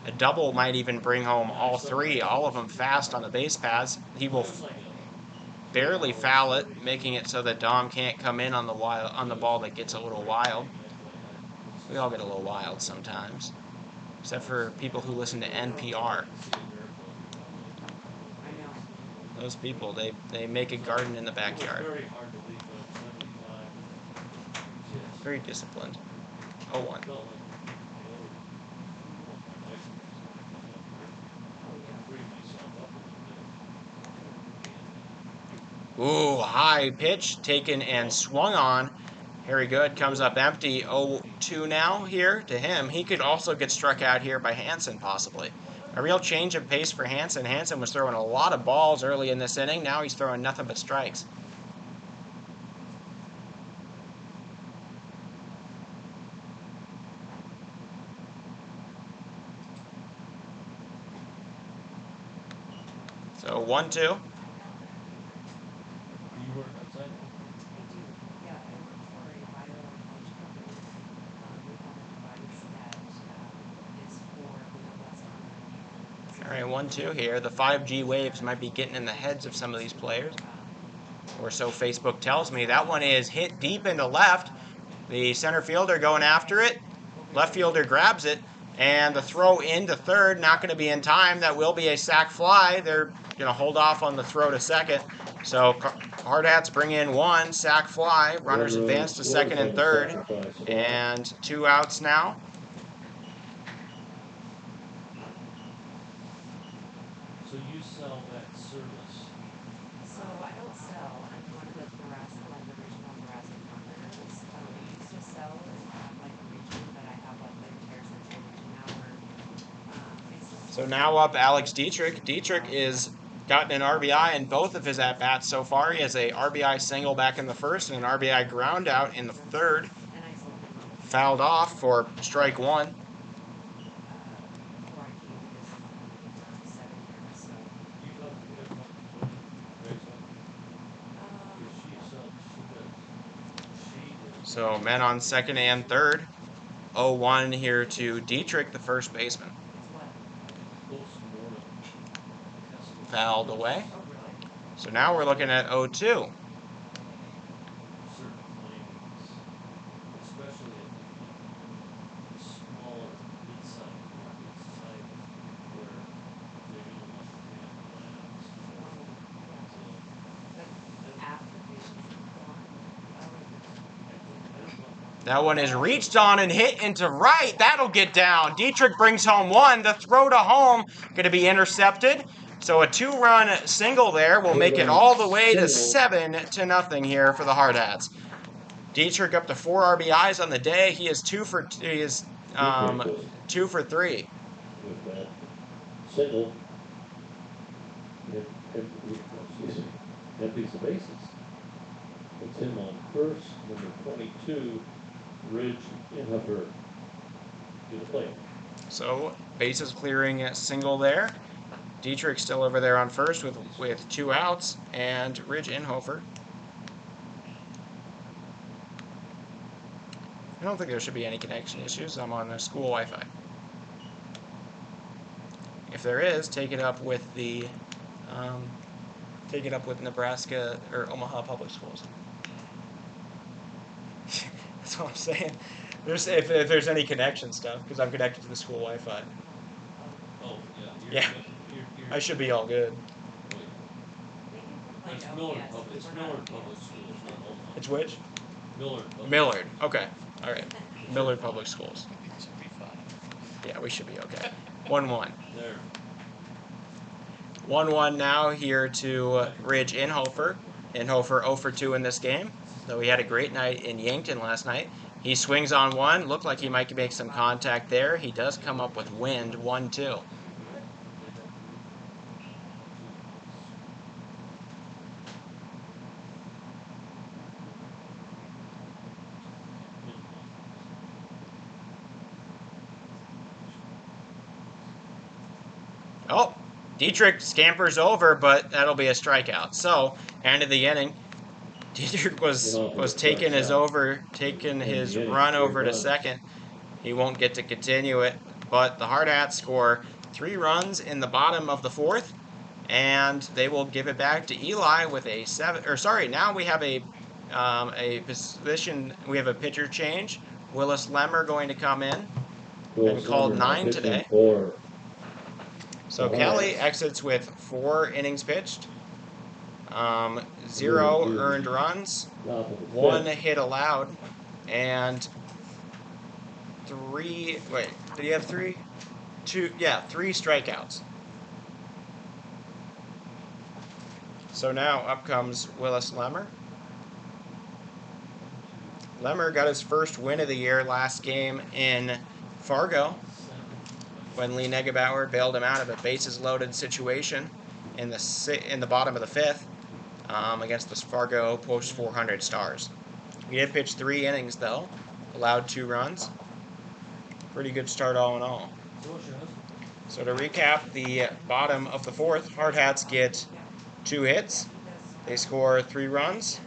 A double might even bring home all three, all of them fast on the base paths. He will barely foul it, making it so that Dom can't come in on the ball that gets a little wild. We all get a little wild sometimes, except for people who listen to NPR. Those people, they make a garden in the backyard. Very disciplined. 0-1. Ooh, high pitch taken and swung on. Harry Good comes up empty. 0-2 now here to him. He could also get struck out here by Hansen, possibly. A real change of pace for Hansen. Hansen was throwing a lot of balls early in this inning. Now he's throwing nothing but strikes. So 1-2. All right, 1-2 here. The 5G waves might be getting in the heads of some of these players, or so Facebook tells me. That one is hit deep into left. The center fielder going after it. Left fielder grabs it, and the throw into third, not going to be in time. That will be a sac fly. They're going to hold off on the throw to second. So Hardhats bring in one sac fly. Runners advance to second and third, and 2 outs now. So you sell that service? So I don't sell. I'm one of the Nebraska, like the regional Nebraska partners. We used to sell and have like a region, but I have like the entire central region now where So now up Alex Dietrich. Dietrich is gotten an RBI in both of his at-bats so far. He has a RBI single back in the first and an RBI ground out in the third. Fouled off for strike 1. So men on second and third. 0-1 here to Dietrich, the first baseman. Fouled away. So now we're looking at 0-2. That one is reached on and hit into right. That'll get down. Dietrich brings home one. The throw to home going to be intercepted. So a 2-run single there will make it all the way to 7-0 here for the Hardhats. Dietrich up to 4 RBIs on the day. He is 2 for 3. With that single, empties the bases. It's him on first, number 22, Ridge Inhuffer to the plate. So bases clearing single there. Dietrich still over there on first with 2 outs, and Ridge Inhofer. I don't think there should be any connection issues. I'm on school Wi-Fi. If there is, take it up with Nebraska or Omaha Public Schools. That's what I'm saying. If there's any connection stuff, because I'm connected to the school Wi-Fi. Oh, yeah. I should be all good. It's Millard Public Schools, not Omaha. It's which? Millard. Millard. Okay. All right. Millard Public Schools. Yeah, we should be okay. 1-1. There. 1-1 now here to Ridge Inhofer. Inhofer 0 for 2 in this game, though he had a great night in Yankton last night. He swings on one. Looked like he might make some contact there. He does come up with wind, 1-2. Oh, Dietrich scampers over, but that'll be a strikeout. So, end of the inning. Dietrich was taking his run over to second. He won't get to continue it, but the Hardhats score 3 runs in the bottom of the 4th, and they will give it back to Eli with a 7. Or sorry, now we have a position. We have a pitcher change. Willis Lemmer going to come in. Been called 9 today. So Kelly exits with 4 innings pitched, 0 earned runs, 1 hit allowed, and 3. Wait, did he have 3? 2. Yeah, 3 strikeouts. So now up comes Willis Lemmer. Lemmer got his first win of the year last game in Fargo, when Lee Negebauer bailed him out of a bases-loaded situation in the bottom of the 5th against the Fargo post 400 Stars. He did pitch 3 innings, though, allowed 2 runs. Pretty good start all in all. So to recap, the bottom of the 4th, Hardhats get 2 hits. They score 3 runs.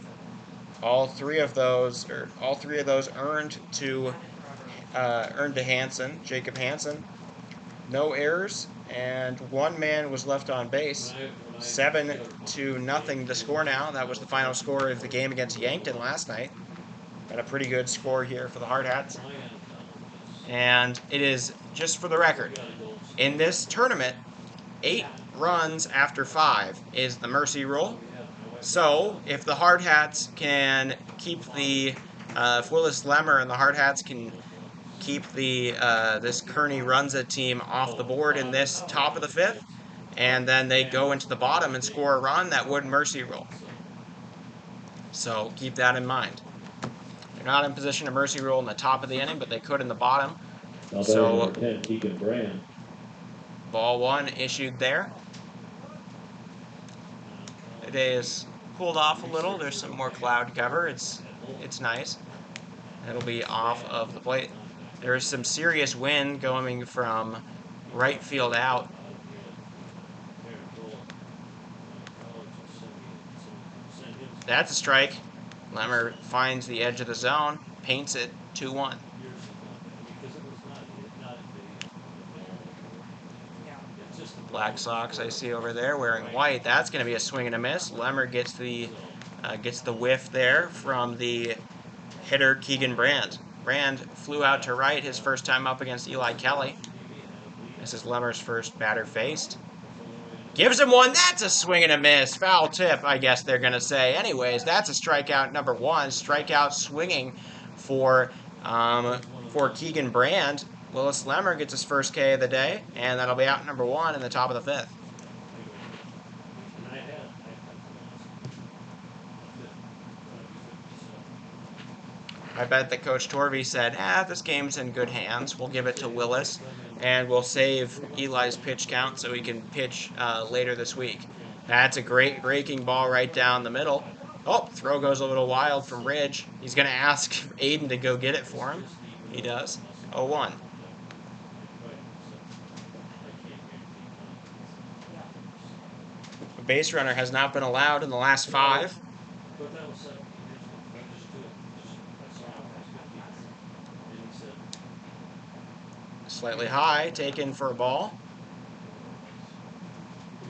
All three of those earned to Hansen, Jacob Hansen. No errors, and 1 man was left on base. 7-0 the score now. That was the final score of the game against Yankton last night. Got a pretty good score here for the Hardhats. And it is, just for the record, in this tournament, 8 runs after 5 is the mercy rule. So if the Hardhats can keep if Willis Lemmer and the Hardhats can keep this Kearney Runza team off the board in this top of the 5th, and then they go into the bottom and score a run, that would mercy rule. So keep that in mind. They're not in position to mercy rule in the top of the inning, but they could in the bottom. So ball 1 issued there. The day is cooled off a little. There's some more cloud cover. It's nice. It'll be off of the plate. There is some serious wind going from right field out. That's a strike. Lemmer finds the edge of the zone, paints it 2-1. Black Sox I see over there wearing white. That's going to be a swing and a miss. Lemmer gets the whiff there from the hitter Keegan Brand. Brand flew out to right his first time up against Eli Kelly. This is Lemmer's first batter faced. Gives him one. That's a swing and a miss. Foul tip, I guess they're going to say. Anyways, that's a strikeout number 1. Strikeout swinging for Keegan Brand. Willis Lemmer gets his first K of the day, and that'll be out number 1 in the top of the 5th. I bet that Coach Torvey said, this game's in good hands. We'll give it to Willis, and we'll save Eli's pitch count so he can pitch later this week. That's a great breaking ball right down the middle. Oh, throw goes a little wild from Ridge. He's going to ask Aiden to go get it for him. He does. 0-1. A base runner has not been allowed in the last 5. Slightly high, taken for a ball.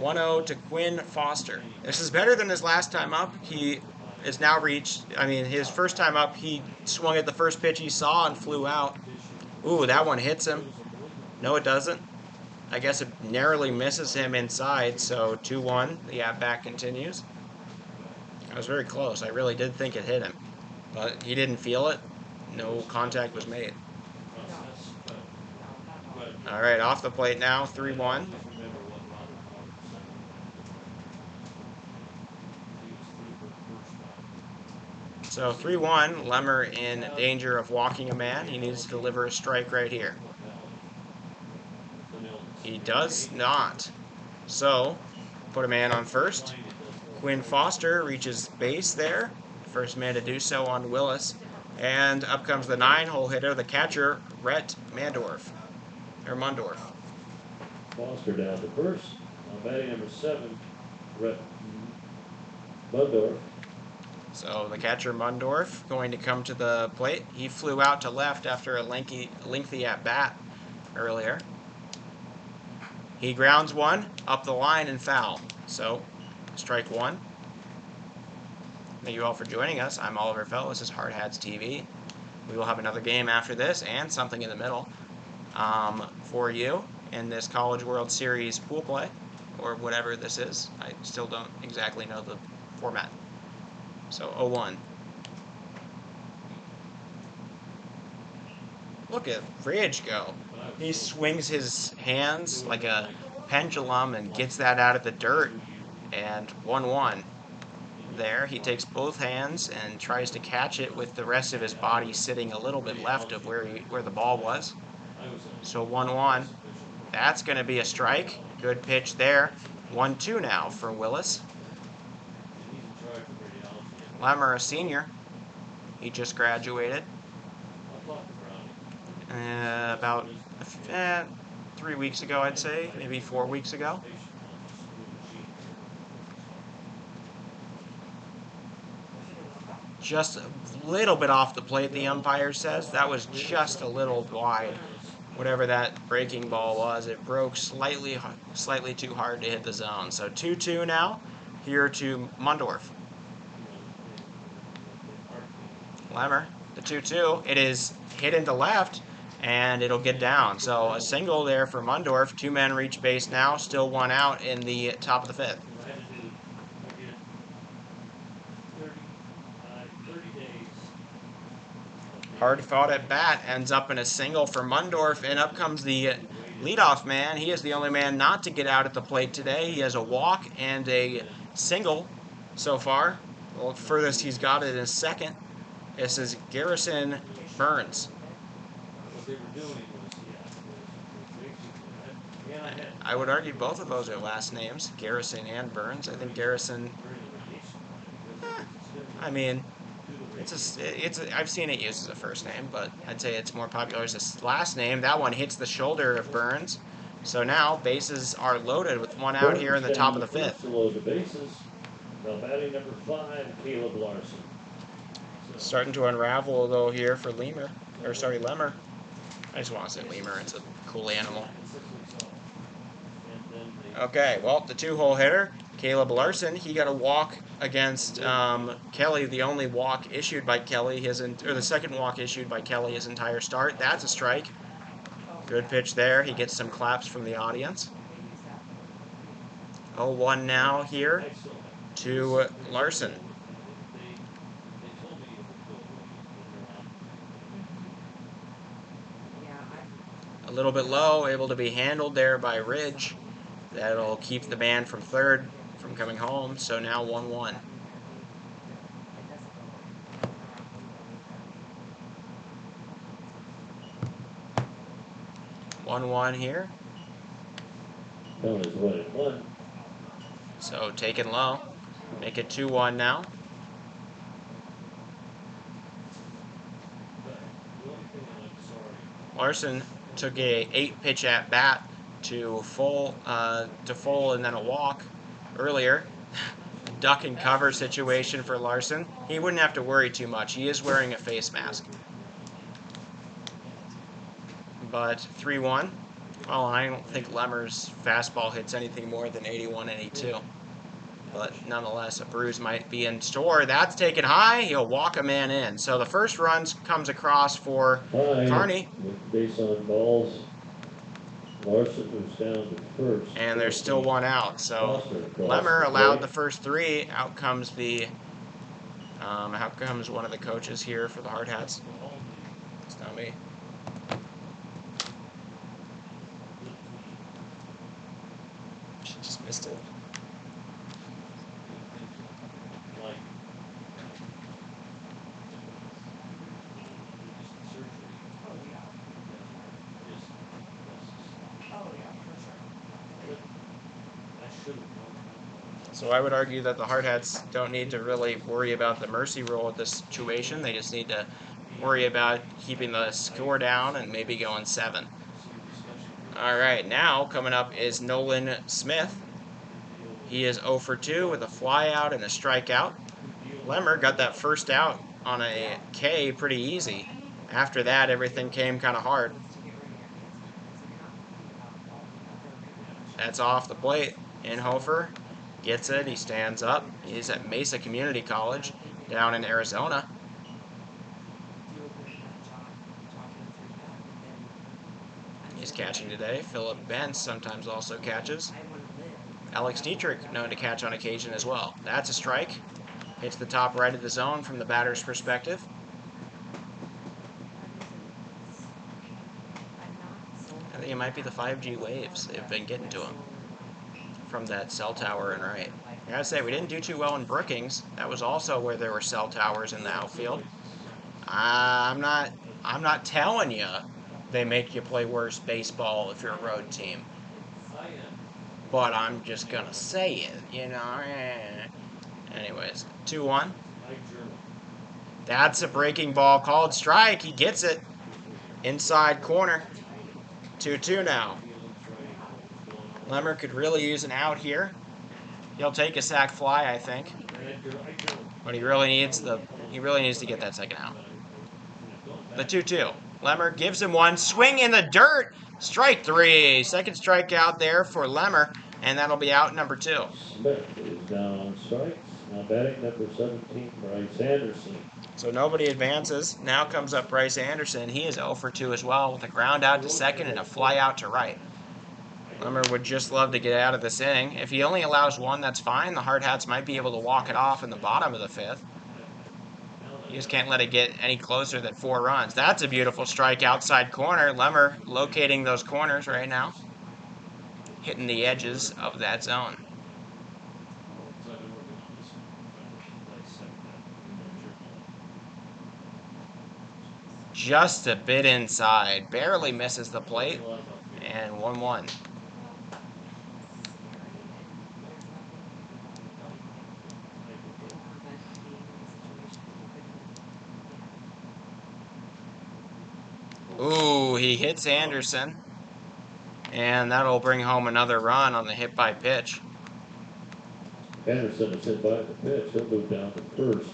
1-0 to Quinn Foster. This is better than his last time up. He is now his first time up, he swung at the first pitch he saw and flew out. Ooh, that one hits him. No, it doesn't. I guess it narrowly misses him inside, so 2-1. The at-bat continues. That was very close. I really did think it hit him, but he didn't feel it. No contact was made. All right, off the plate now, 3-1. So 3-1, Lemmer in danger of walking a man. He needs to deliver a strike right here. He does not. So, put a man on first. Quinn Foster reaches base there. First man to do so on Willis. And up comes the 9-hole hitter, the catcher, Rhett Mundorf. Foster down to first. Batting number 7, Rhett Mundorf. So the catcher Mundorf going to come to the plate. He flew out to left after a lengthy at bat earlier. He grounds one up the line and foul. So strike one. Thank you all for joining us. I'm Oliver Fell. This is Hardhats TV. We will have another game after this and something in the middle for you in this College World Series pool play, or whatever this is. I still don't exactly know the format. So 0-1. Look at Ridge go. He swings his hands like a pendulum and gets that out of the dirt. And 1-1. There, he takes both hands and tries to catch it with the rest of his body sitting a little bit left of where the ball was. So 1-1. That's going to be a strike. Good pitch there. 1-2 now for Willis. Lemmer, a senior. He just graduated. About 3 weeks ago, I'd say. Maybe 4 weeks ago. Just a little bit off the plate, the umpire says. That was just a little wide. Whatever that breaking ball was, it broke slightly too hard to hit the zone. So 2-2 now, here to Mundorf. Lemmer, the 2-2. It is hit into left, and it'll get down. So a single there for Mundorf. 2 men reach base now, still 1 out in the top of the 5th. Hard fought at bat, ends up in a single for Mundorf, and up comes the leadoff man. He is the only man not to get out at the plate today. He has a walk and a single so far. Well, furthest he's got it is second. This is Garrison Burns. I would argue both of those are last names, Garrison and Burns. I think Garrison, I mean, I've seen it used as a first name, but I'd say it's more popular as a last name. That one hits the shoulder of Burns. So now bases are loaded with 1 out here in the top of the 5th. Load the bases. Now batting number 5, Caleb Larson. Starting to unravel though here for Lemmer. I just want to say Lemmer. It's a cool animal. Okay, well, the 2-hole hitter, Caleb Larson, he got a walk against Kelly, the only walk issued by Kelly, the second walk issued by Kelly his entire start. That's a strike. Good pitch there. He gets some claps from the audience. 0-1 now here to Larson. A little bit low, able to be handled there by Ridge. That'll keep the man from third from coming home, so now 1-1. 1-1 here. Count is 1-1. So taken low. Make it 2-1 now. Larson took a 8-pitch at bat to full and then a walk earlier. Duck and cover situation for Larson. He wouldn't have to worry too much. He is wearing a face mask. But 3-1. Well, I don't think Lemmer's fastball hits anything more than 81, 82. But nonetheless, a bruise might be in store. That's taken high. He'll walk a man in. So the first run comes across for Kearney. Base on balls. Larson moves down to first. And there's still 1 out. So Lemmer allowed the first 3. Out comes one of the coaches here for the Hardhats. It's not me. Just missed it. So I would argue that the Hardhats don't need to really worry about the mercy rule at this situation. They just need to worry about keeping the score down and maybe going 7. All right, now coming up is Nolan Smith. He is 0 for 2 with a flyout and a strikeout. Lemmer got that first out on a K pretty easy. After that, everything came kind of hard. That's off the plate. Inhofer gets it. He stands up. He's at Mesa Community College down in Arizona. He's catching today. Philip Bentz sometimes also catches. Alex Dietrich known to catch on occasion as well. That's a strike. Hits the top right of the zone from the batter's perspective. I think it might be the 5G waves. They've been getting to him from that cell tower and right. I gotta say, we didn't do too well in Brookings. That was also where there were cell towers in the outfield. I'm not telling you they make you play worse baseball if you're a road team. But I'm just gonna say it, you know. Anyways, 2-1. That's a breaking ball called strike. He gets it. Inside corner. 2-2 now. Lemmer could really use an out here. He'll take a sac fly, I think. But he really needs to get that second out. The 2-2. Lemmer gives him one. Swing in the dirt. Strike 3. Second strikeout there for Lemmer. And that'll be out number 2. Smith is down on strikes. Now batting number 17, Bryce Anderson. So nobody advances. Now comes up Bryce Anderson. He is 0 for 2 as well with a ground out to second and a fly out to right. Lemmer would just love to get out of this inning. If he only allows one, that's fine. The Hardhats might be able to walk it off in the bottom of the 5th. You just can't let it get any closer than 4 runs. That's a beautiful strike outside corner. Lemmer locating those corners right now. Hitting the edges of that zone. Just a bit inside. Barely misses the plate. And 1-1. Ooh, he hits Anderson. And that'll bring home another run on the hit by pitch. Anderson is hit by the pitch. He'll move down to first.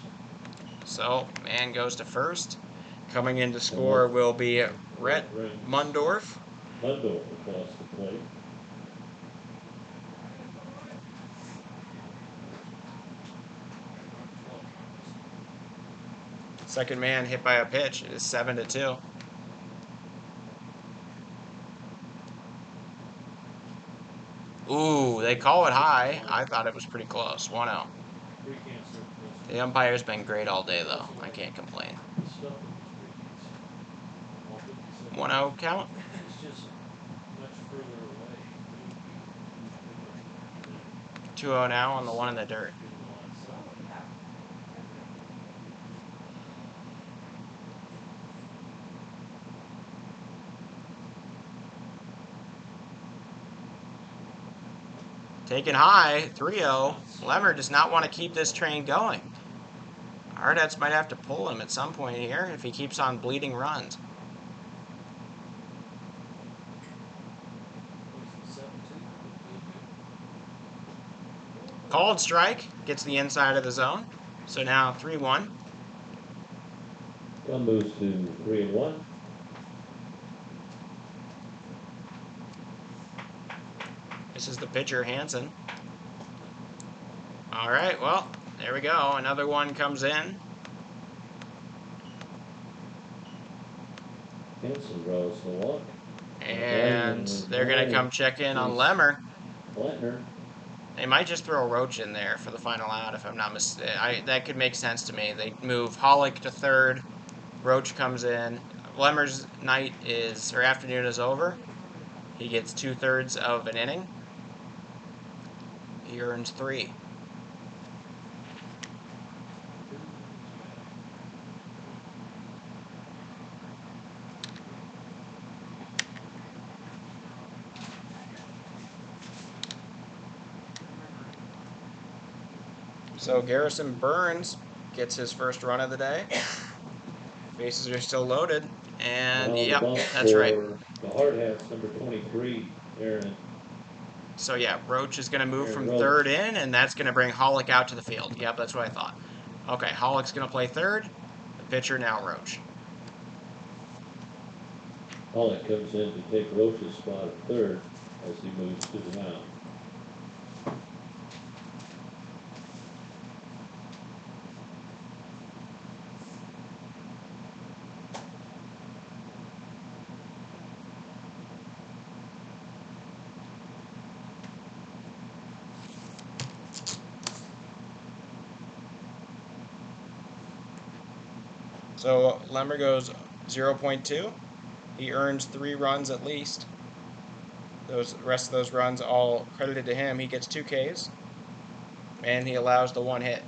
So, man goes to first. Coming in to score will be Rhett Mundorf. Mundorf across the plate. Second man hit by a pitch. It is 7-2. Ooh, they call it high. I thought it was pretty close. 1-0. The umpire's been great all day, though. I can't complain. 1-0 count. 2-0 now on the one in the dirt. Taken high, 3-0. Lemmer does not want to keep this train going. Hardhats might have to pull him at some point here if he keeps on bleeding runs. Called strike, gets the inside of the zone. So now 3-1. One moves to 3-1. This is the pitcher, Hansen. All right, well, there we go. Another one comes in. Hansen draws the walk. And they're going to come check in on Lemmer. They might just throw Roach in there for the final out, if I'm not mistaken. That could make sense to me. They move Hollick to third. Roach comes in. Lemmer's night is, or afternoon is over. He gets 2/3 of an inning. He earns 3. So Garrison Burns gets his first run of the day. Bases are still loaded, and Now the yep, bump that's right. for the Hardhats, number 23, Aaron. So yeah, Roach is going to move Aaron from Roach. third in, and that's going to bring Hollick out to the field. Yep, that's what I thought. Okay, Hollick's going to play third. The pitcher now Roach. Hollick comes in to take Roach's spot at third as he moves to the mound. So Lemmer goes 0.2. He earns 3 runs at least. The rest of those runs all credited to him. He gets 2 Ks, and he allows the 1 hit.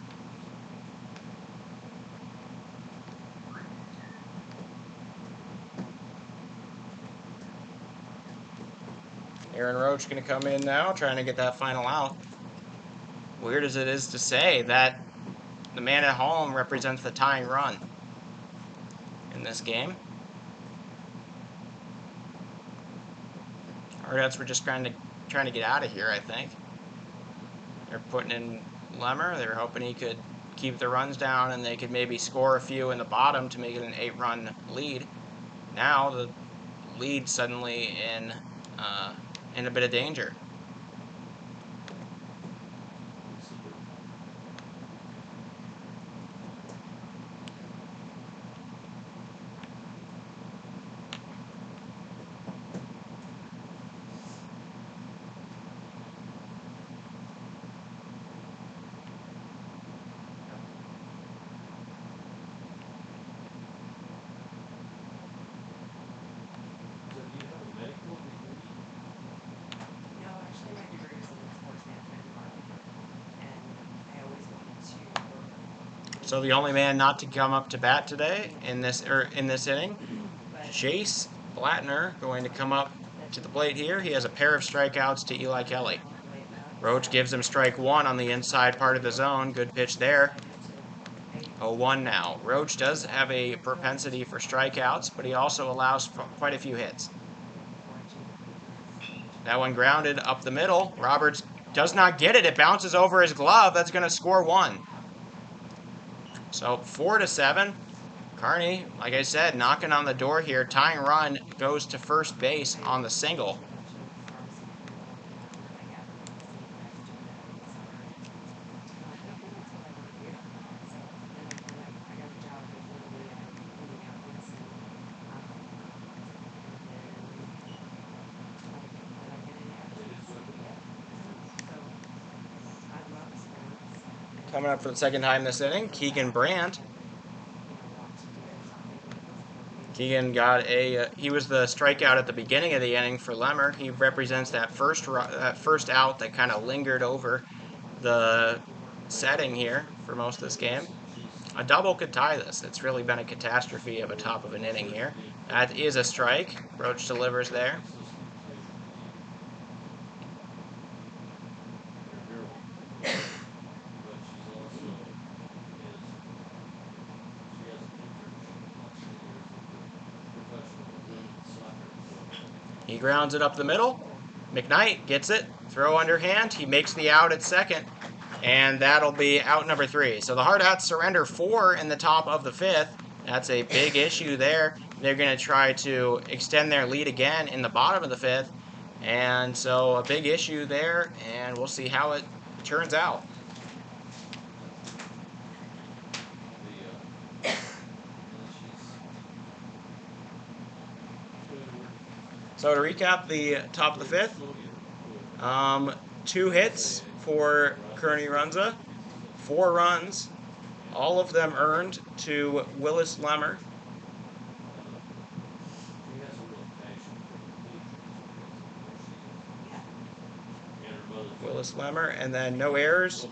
Aaron Roach going to come in now, trying to get that final out. Weird as it is to say, that the man at home represents the tying run in this game. Hardhats were just trying to get out of here, I think. They're putting in Lemmer. They were hoping he could keep the runs down and they could maybe score a few in the bottom to make it an 8-run lead. Now the lead suddenly in a bit of danger. No, actually, my degree was in sports management and marketing, and I always wanted to work. So the only man not to come up to bat today in this inning, But Chase Blattner, going to come up to the plate here. He has a pair of strikeouts to Eli Kelly. Roach gives him strike 1 on the inside part of the zone. Good pitch there. 0-1 now. Roach does have a propensity for strikeouts, but he also allows quite a few hits. That one grounded up the middle. Roberts does not get it. It bounces over his glove. That's going to score 1. So 4-7. Kearney, like I said, knocking on the door here. Tying run goes to first base on the single. Coming up for the second time this inning, Keegan Bryant. Keegan got he was the strikeout at the beginning of the inning for Lemmer. He represents that first out that kind of lingered over the setting here for most of this game. A double could tie this. It's really been a catastrophe of a top of an inning here. That is a strike. Roach delivers there. He grounds it up the middle. McKnight gets it. Throw underhand. He makes the out at second. And that'll be out number 3. So the Hardhats surrender 4 in the top of the 5th. That's a big issue there. They're going to try to extend their lead again in the bottom of the 5th. And so a big issue there, and we'll see how it turns out. So to recap the top of the 5th, 2 hits for Kearney Runza, 4 runs, all of them earned to Willis Lemmer. Willis Lemmer, and then no errors,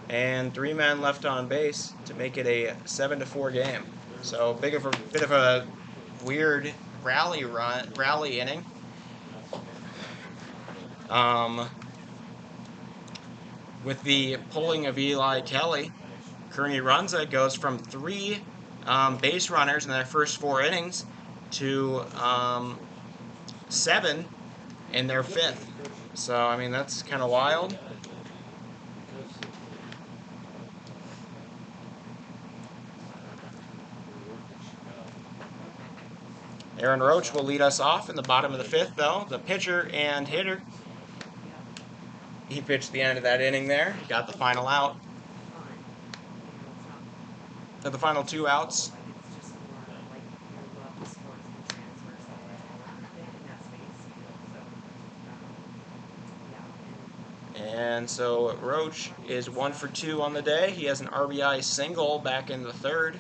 and 3 men left on base to make it a 7-4 game. So bit of a weird rally inning. With the pulling of Eli Kelly, Kearney Runza goes from 3 base runners in their first 4 innings to 7 in their 5th. So, I mean, that's kind of wild. Aaron Roach will lead us off in the bottom of the 5th, though. The pitcher and hitter. He pitched the end of that inning there. He got the final out. So the final 2 outs. And so Roach is 1 for 2 on the day. He has an RBI single back in the 3rd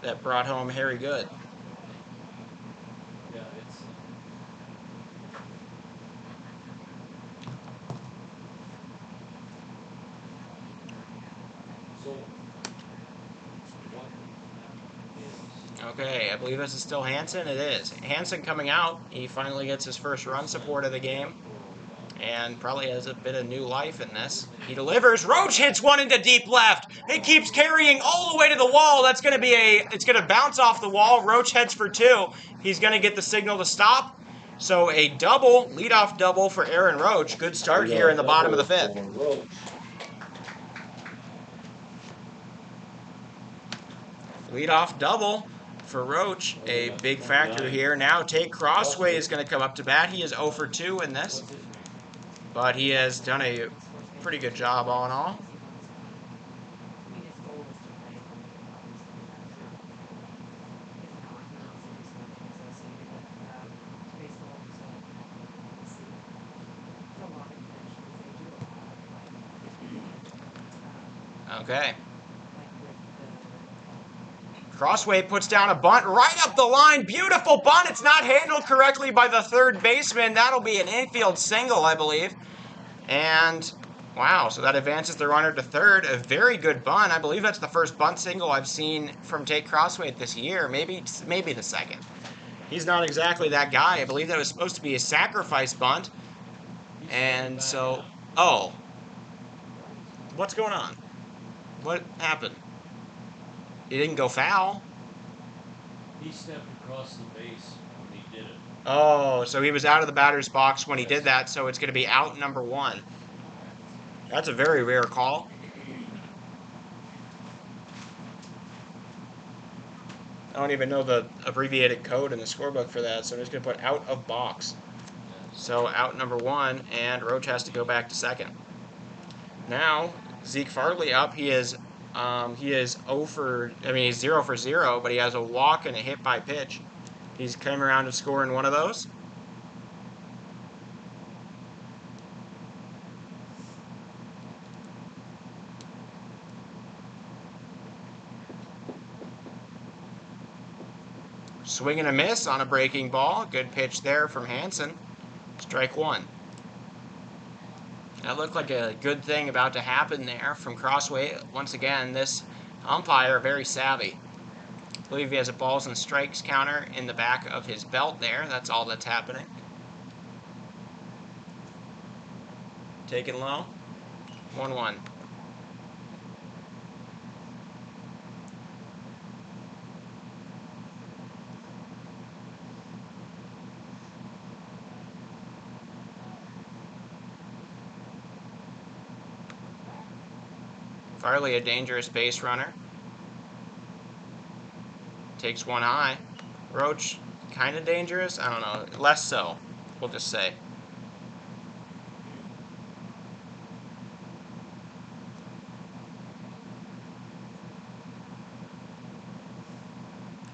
that brought home Harry Good. Okay, I believe this is still Hansen. It is. Hansen coming out. He finally gets his first run support of the game. And probably has a bit of new life in this. He delivers. Roach hits one into deep left. It keeps carrying all the way to the wall. That's going to be it's going to bounce off the wall. Roach heads for 2. He's going to get the signal to stop. So a double, leadoff double for Aaron Roach. Good start here in the bottom of the 5th. Leadoff double for Roach, a big factor here. Now Tate Crossway is going to come up to bat. He is 0 for 2 in this, but he has done a pretty good job all in all. Okay. Crossway puts down a bunt right up the line. Beautiful bunt. It's not handled correctly by the 3rd baseman. That'll be an infield single, I believe. And, wow, so that advances the runner to 3rd. A very good bunt. I believe that's the first bunt single I've seen from Tate Crossway this year. Maybe the 2nd. He's not exactly that guy. I believe that was supposed to be a sacrifice bunt. And so, oh. What's going on? What happened? He didn't go foul. He stepped across the base when he did it. Oh, so he was out of the batter's box when he did that, so it's going to be out number 1. That's a very rare call. I don't even know the abbreviated code in the scorebook for that, so I'm just going to put out of box. So out number 1, and Roach has to go back to 2nd. Now, Zeke Farley up. He is 0 for 0, but he has a walk and a hit by pitch. He's come around to score in one of those. Swing and a miss on a breaking ball. Good pitch there from Hansen. Strike 1. That looked like a good thing about to happen there from Crossway. Once again, this umpire very savvy. I believe he has a balls and strikes counter in the back of his belt there. That's all that's happening. Taken low. 1-1. Farley, a dangerous base runner. Takes one high. Roach, kind of dangerous? I don't know. Less so, we'll just say.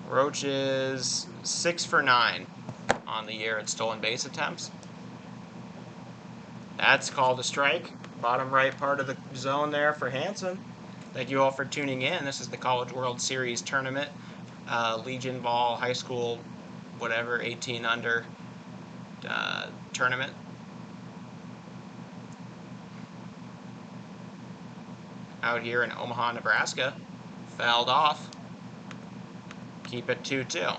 Roach is 6 for 9 on the year at stolen base attempts. That's called a strike. Bottom right part of the zone there for Hansen. Thank you all for tuning in. This is the College World Series tournament. Legion Ball, high school, whatever, 18 under tournament. Out here in Omaha, Nebraska. Fouled off. Keep it 2-2.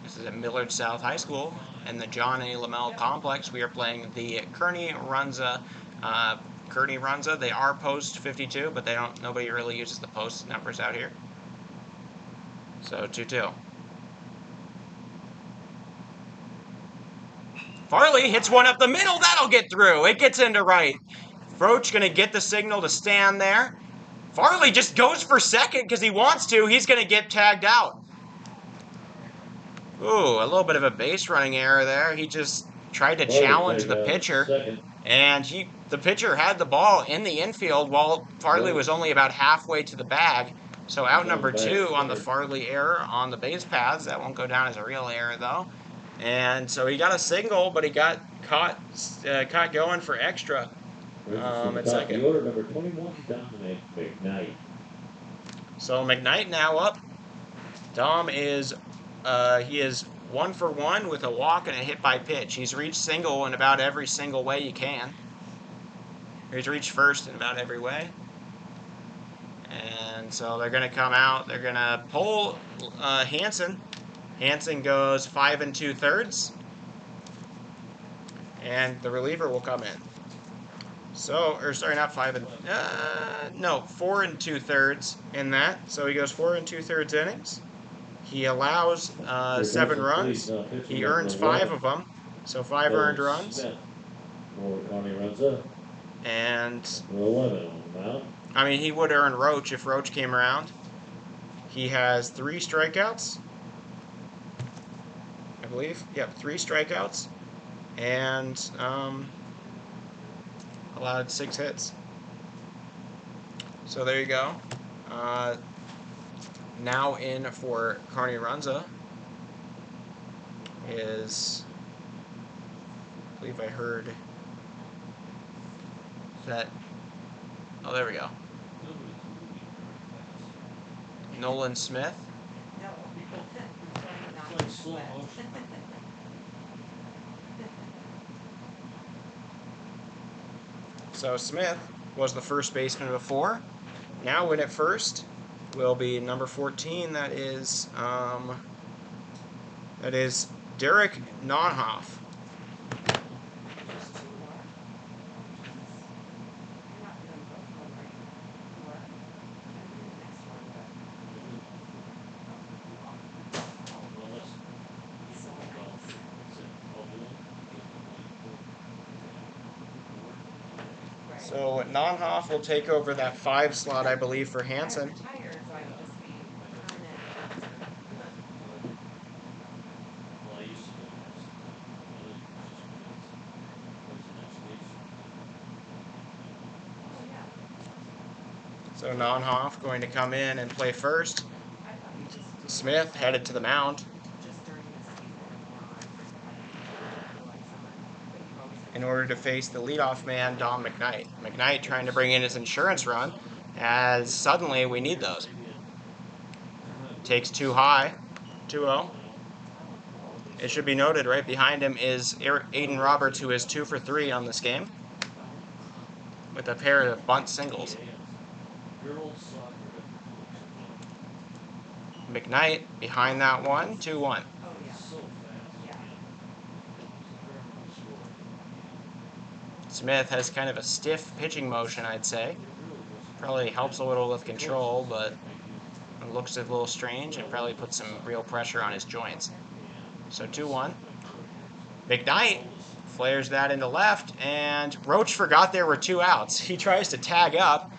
This is at Millard South High School in the John A. Lamel Complex. We are playing the Kearney Runza Kearney Runza, they are post 52, but nobody really uses the post numbers out here. So 2-2. Farley hits one up the middle. That'll get through. It gets into right. Roach going to get the signal to stand there. Farley just goes for second because he wants to. He's going to get tagged out. Ooh, a little bit of a base running error there. He just tried to challenge the pitcher. And the pitcher had the ball in the infield while Farley was only about halfway to the bag. So out number 2 on the Farley error on the base paths. That won't go down as a real error, though. And so he got a single, but he got caught going for extra at second. The order number 21, Dom McKnight. So McKnight now up. Dom is he is 1 for 1 with a walk and a hit by pitch. He's reached single in about every single way you can. He's reached first in about every way. And so they're going to come out. They're going to pull Hansen. Hansen goes 5 2/3. And the reliever will come in. So, or sorry, not 4 2/3 in that. So he goes 4 2/3 innings. He allows 7 runs. He earns 5 of them. So 5 earned runs. And I mean, he would earn Roach if Roach came around. He has 3 strikeouts. I believe. Yep, 3 strikeouts. And allowed 6 hits. So there you go. Now in for Kearney Runza is, I believe I heard that, oh, there we go. Nolan Smith. No. Like slow motion. So Smith was the first baseman before. Now in at first will be number 14. That is Derek Nonhoff. So Nonhoff will take over that 5 slot, I believe, for Hansen. So Nonhoff going to come in and play first. Smith headed to the mound in order to face the leadoff man, Dom McKnight. McKnight trying to bring in his insurance run, as suddenly we need those. Takes 2 high, 2-0. It should be noted right behind him is Aiden Roberts, who is 2 for 3 on this game, with a pair of bunt singles. McKnight behind that one, 2-1. Smith has kind of a stiff pitching motion, I'd say. Probably helps a little with control, but it looks a little strange and probably puts some real pressure on his joints. So 2-1. McKnight flares that into left, and Roach forgot there were 2 outs. He tries to tag up,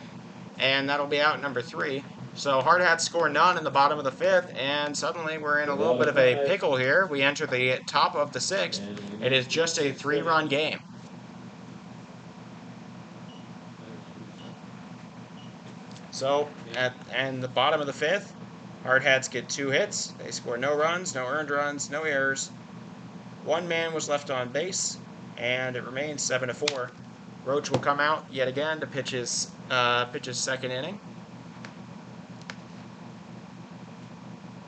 and that'll be out number 3. So Hardhats score none in the bottom of the 5th, and suddenly we're in a little bit of a pickle here. We enter the top of the 6th. It is just a 3-run game. So at the bottom of the 5th, Hardhats get 2 hits. They score no runs, no earned runs, no errors. 1 man was left on base, and it remains 7-4. Roach will come out yet again to pitch his second inning.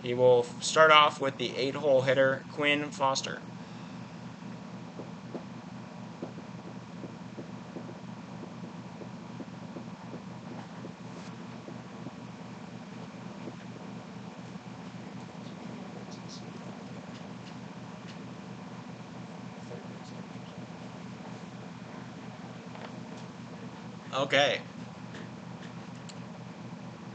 He will start off with the 8-hole hitter, Quinn Foster. Okay.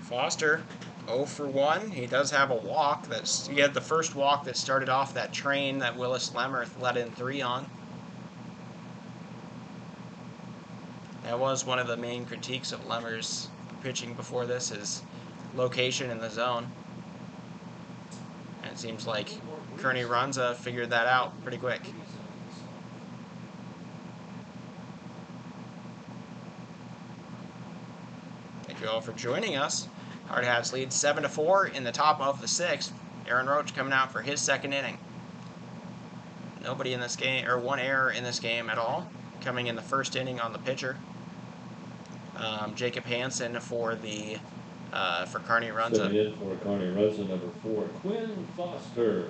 Foster, 0 for 1. He does have a walk. He had the first walk that started off that train that Willis Lemmerth let in 3 on. That was one of the main critiques of Lemmer's pitching before this, his location in the zone. And it seems like Kearney Runza figured that out pretty quick. Thank you all for joining us. Hardhats lead 7-4 in the top of the 6th. Aaron Roach coming out for his 2nd inning. Nobody in this game, or 1 error in this game at all. Coming in the 1st inning on the pitcher. Jacob Hansen for the for Kearney Runza. Stepping in for Kearney Runza, number 4, Quinn Foster.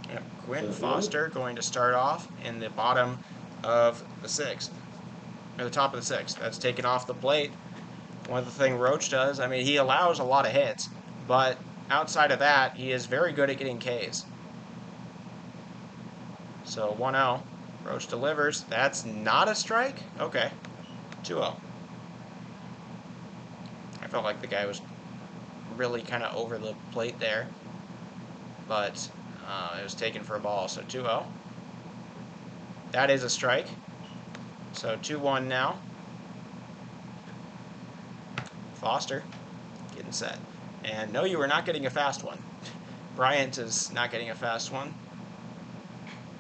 Yep, Quinn Foster going to start off in the bottom of the 6th, or the top of the 6th. That's taken off the plate. One of the things Roach does, I mean, he allows a lot of hits, but outside of that, he is very good at getting Ks. So 1-0, Roach delivers. That's not a strike? Okay, 2-0. I felt like the guy was really kind of over the plate there, but it was taken for a ball, so 2-0. That is a strike. So 2-1 now. Foster getting set. And no, you are not getting a fast one. Bryant is not getting a fast one.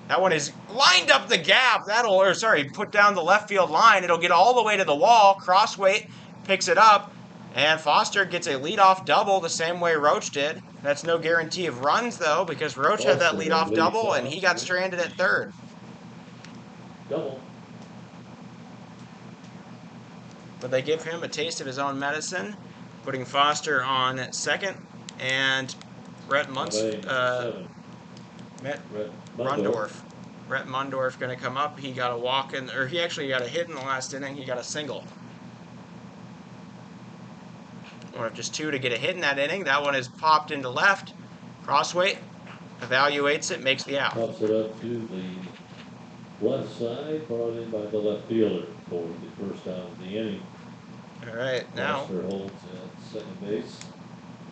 That one is lined up the gap. Put down the left field line. It'll get all the way to the wall. Crossweight picks it up. And Foster gets a leadoff double the same way Roach did. That's no guarantee of runs, though, because Roach had that leadoff double, and he got stranded at 3rd. Double. But they give him a taste of his own medicine, putting Foster on 2nd, and Rhett Mundorf going to come up. He got a walk in, or he actually got a hit in the last inning. He got a single. One of just 2 to get a hit in that inning. That one is popped into left. Crossweight evaluates it, makes the out. Pops it up to the left side, brought in by the left fielder for the first out of the inning. All right, now Foster holds at 2nd base.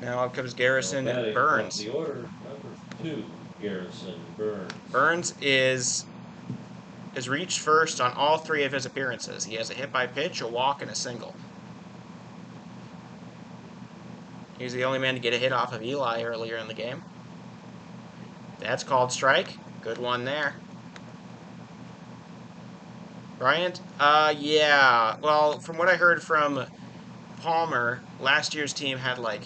Now up comes Garrison and Burns. The order, number 2, Garrison Burns. Burns is reached first on all 3 of his appearances. He has a hit by pitch, a walk, and a single. He was the only man to get a hit off of Eli earlier in the game. That's called strike. Good one there. Bryant? Yeah. Well, from what I heard from Palmer, last year's team had like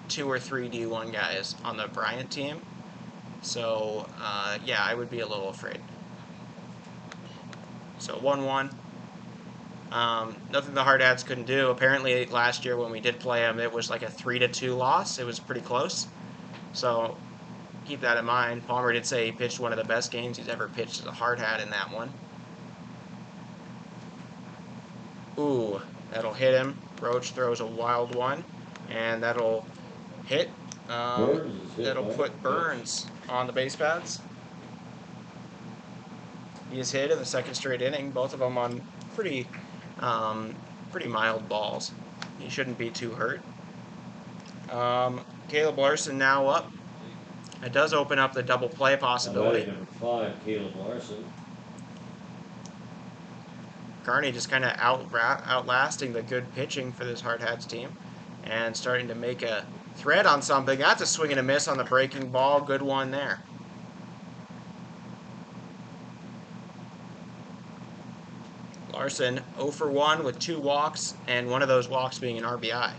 2 or 3 D1 guys on the Bryant team. So, yeah, I would be a little afraid. So, 1-1. Nothing the Hardhats couldn't do. Apparently, last year when we did play them, it was like a 3-2 loss. It was pretty close. So, keep that in mind. Palmer did say he pitched one of the best games he's ever pitched as a Hardhat in that one. Ooh, that'll hit him. Roach throws a wild one, and that'll hit. That'll put Burns on the base paths. He is hit in the 2nd straight inning, both of them on pretty mild balls. He shouldn't be too hurt. Caleb Larson now up. It does open up the double play possibility. Number 5, Caleb Larson. Kearney just kind of outlasting the good pitching for this Hardhats team and starting to make a thread on something. That's a swing and a miss on the breaking ball. Good one there. Larson 0 for 1 with 2 walks, and one of those walks being an RBI.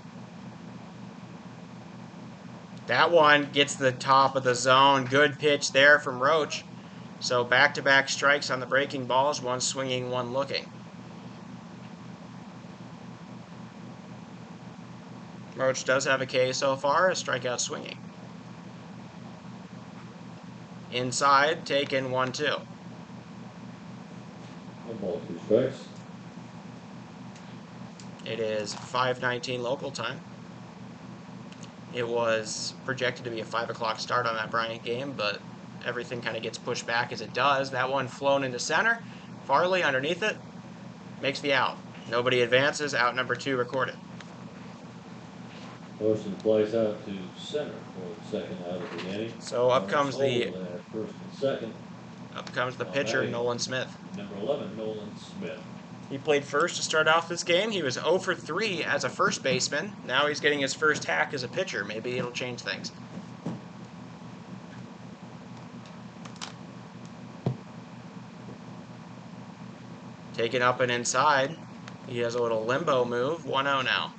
That one gets the top of the zone. Good pitch there from Roach. So back-to-back strikes on the breaking balls, one swinging, one looking. Roach does have a K so far, a strikeout swinging. Inside, taken 1-2. 1 ball, 2 strikes. It is 5:19 local time. It was projected to be a 5 o'clock start on that Bryant game, but everything kind of gets pushed back as it does. That one flown into center. Farley underneath it makes the out. Nobody advances. Out number 2 recorded. Motion flies out to center for the second out of the inning. So up comes the first and second. pitcher, batting, Nolan Smith. Number 11, Nolan Smith. He played first to start off this game. He was 0 for 3 as a first baseman. Now he's getting his first hack as a pitcher. Maybe it'll change things. Taken up and inside. He has a little limbo move. 1-0 now.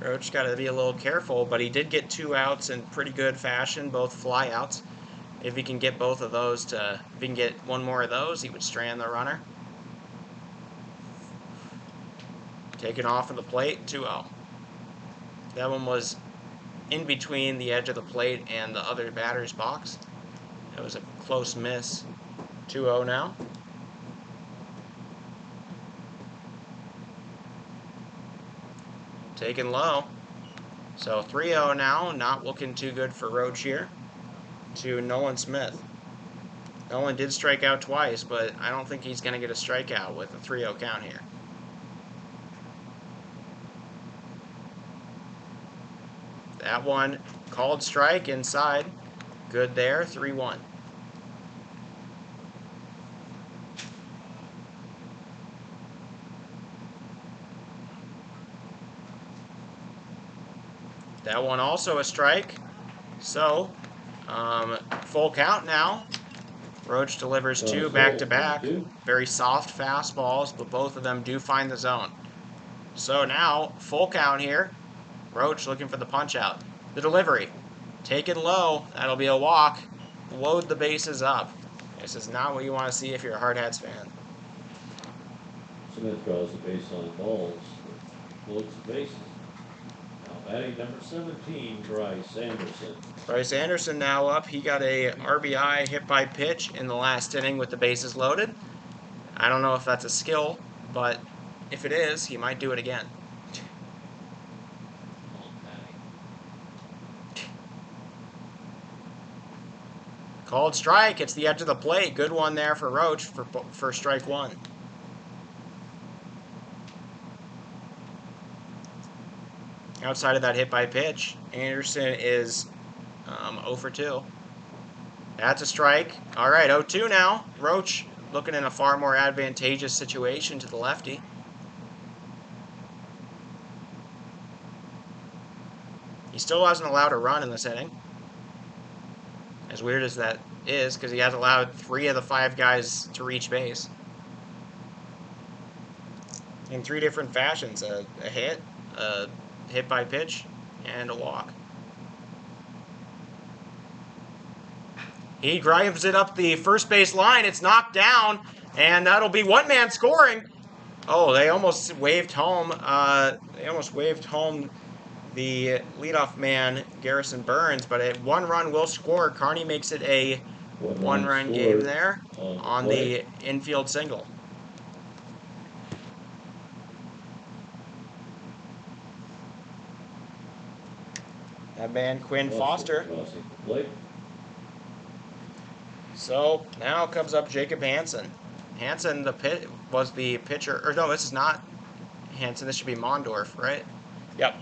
Roach got to be a little careful, but he did get 2 outs in pretty good fashion, both flyouts. If he can get both of those if he can get one more of those, he would strand the runner. Taken off of the plate, 2-0. That one was in between the edge of the plate and the other batter's box. That was a close miss. 2-0 now. Taken low. So 3-0 now, not looking too good for Roach here. To Nolan Smith. Nolan did strike out twice, but I don't think he's going to get a strikeout with a 3-0 count here. That one called strike inside. Good there, 3-1. That one also a strike. So, full count now. Roach delivers 2 back-to-back. Very soft fastballs, but both of them do find the zone. So now, full count here. Roach looking for the punch-out. The delivery. Taken low. That'll be a walk. Load the bases up. This is not what you want to see if you're a Hardhats fan. Smith draws the baseline balls. Loads the bases. Now batting number 17, Bryce Anderson. Bryce Anderson now up. He got a RBI hit by pitch in the last inning with the bases loaded. I don't know if that's a skill, but if it is, he might do it again. Called strike. It's the edge of the plate. Good one there for Roach for strike 1. Outside of that hit by pitch, Anderson is 0 for 2. That's a strike. All right, 0-2 now. Roach looking in a far more advantageous situation to the lefty. He still hasn't allowed a run in this inning. As weird as that is, because he has allowed 3 of the 5 guys to reach base. In 3 different fashions. A hit by pitch, and a walk. He drives it up the first base line. It's knocked down, and that'll be one-man scoring. Oh, they almost waved home. The leadoff man, Garrison Burns, but a 1 run will score. Kearney makes it a 1-run game there on the infield single. That man, Quinn Foster. So now comes up Jacob Hansen. Hansen was the pitcher. Or no, this is not Hansen. This should be Mondorf, right? Yep.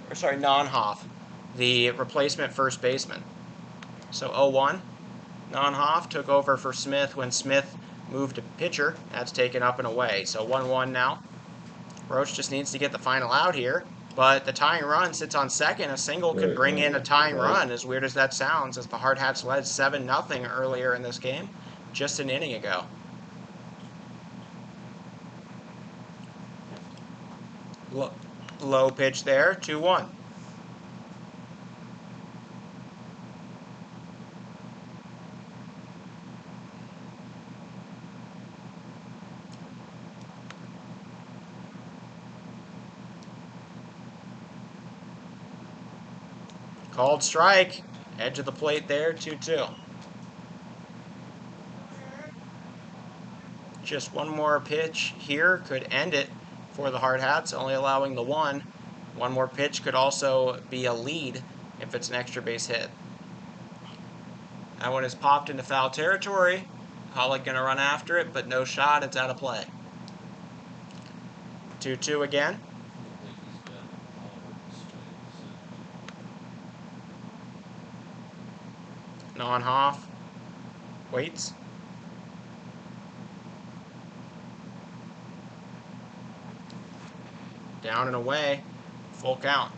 Or sorry, Nonhoff, the replacement first baseman. So 0-1. Nonhoff took over for Smith when Smith moved to pitcher. That's taken up and away. So 1-1 now. Roach just needs to get the final out here. But the tying run sits on second. A single could bring in a tying run, as weird as that sounds, as the Hardhats led 7-0 earlier in this game, just an inning ago. Low pitch there, 2-1. Called strike. Edge of the plate there, 2-2. Just one more pitch here could end it for the Hardhats, only allowing the 1. One more pitch could also be a lead if it's an extra base hit. That one is popped into foul territory. Hollick going to run after it, but no shot. It's out of play. 2-2 again. Non-Hoff. Waits. Down and away. Full count.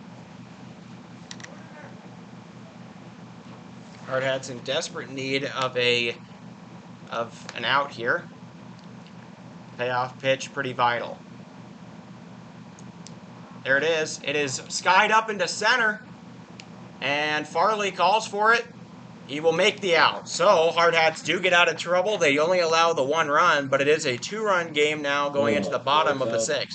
Hardhats in desperate need of an out here. Payoff pitch, pretty vital. There it is. It is skied up into center. And Farley calls for it. He will make the out. So Hardhats do get out of trouble. They only allow the 1 run, but it is a 2-run game now going into the bottom of the 6th.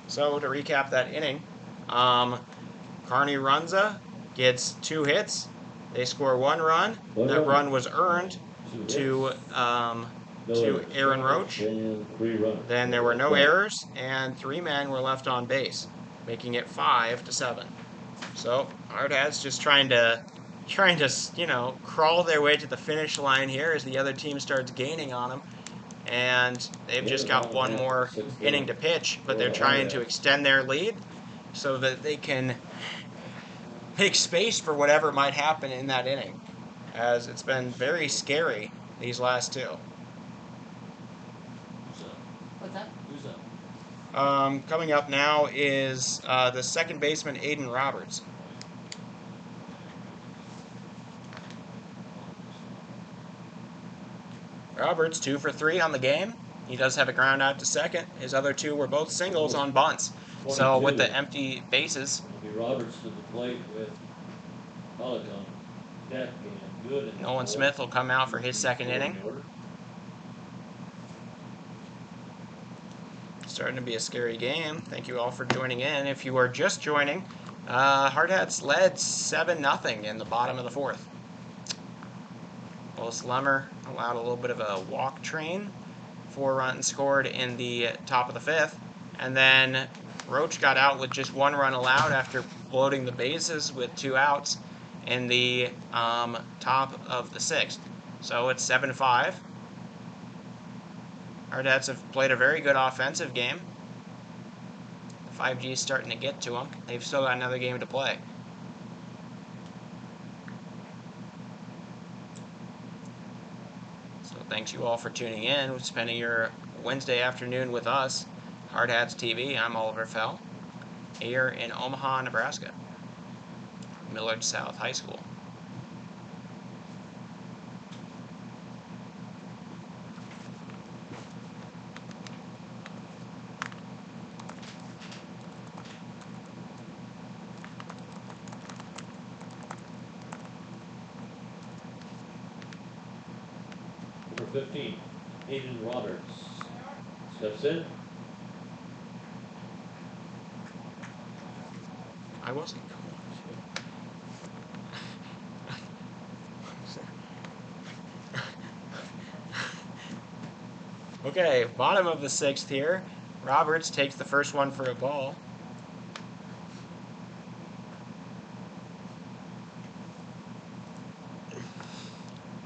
So to recap that inning, Kearney Runza gets 2 hits. They score 1 run. That run was earned to Aaron Roach. Then there were no errors, and 3 men were left on base, making it 5-7. So Hardhats just trying to crawl their way to the finish line here as the other team starts gaining on them. And they've just got 1 more inning to pitch, but they're trying to extend their lead so that they can make space for whatever might happen in that inning, as it's been very scary these last 2. What's that? Who's up? Coming up now is the second baseman, Aiden Roberts. Roberts, 2 for 3 on the game. He does have a ground out to second. His other 2 were both singles on bunts. So with the empty bases, Roberts to the plate with Hollick on deck and good. Nolan Smith will come out for his second inning. Starting to be a scary game. Thank you all for joining in. If you are just joining, Hardhats led 7-0 in the bottom of the 4th. Willis Lemmer allowed a little bit of a walk train. 4 runs scored in the top of the 5th. And then Roach got out with just 1 run allowed after loading the bases with 2 outs in the top of the 6th. So it's 7-5. Hardhats have played a very good offensive game. The 5G is starting to get to them. They've still got another game to play. So thanks you all for tuning in, spending your Wednesday afternoon with us. Hardhats TV, I'm Oliver Fell, here in Omaha, Nebraska. Millard South High School. Number 15, Aiden Roberts steps in. I wasn't going to. Okay, bottom of the 6th here. Roberts takes the first one for a ball.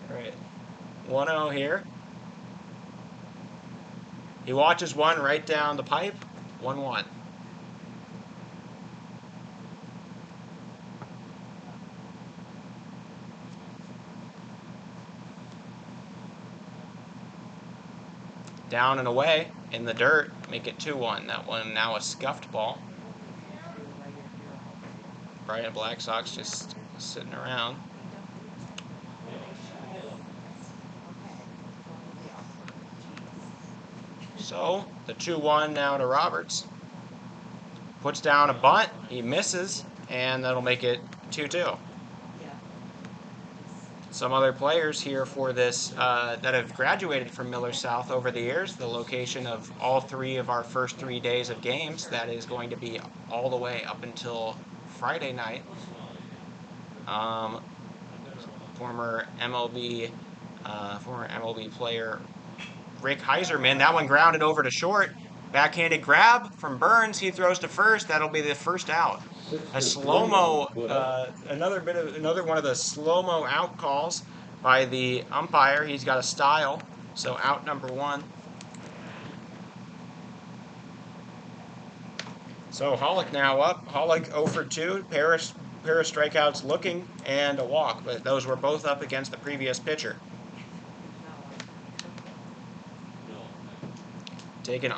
All right, 1-0 here. He watches one right down the pipe. 1-1. Down and away in the dirt, make it 2-1. That one now a scuffed ball. Bryant Black Sox just sitting around. So the 2-1 now to Roberts. Puts down a bunt, he misses, and that'll make it 2-2. Some other players here for this that have graduated from Miller South over the years. The location of all 3 of our first 3 days of games. That is going to be all the way up until Friday night. Former MLB player Rick Heiserman. That one grounded over to short. Backhanded grab from Burns. He throws to first. That'll be the first out. A slow-mo, another one of the slow-mo out calls by the umpire. He's got a style, so out number 1. So Hollick now up. Hollick 0 for 2. Pair of strikeouts looking and a walk, but those were both up against the previous pitcher. Taken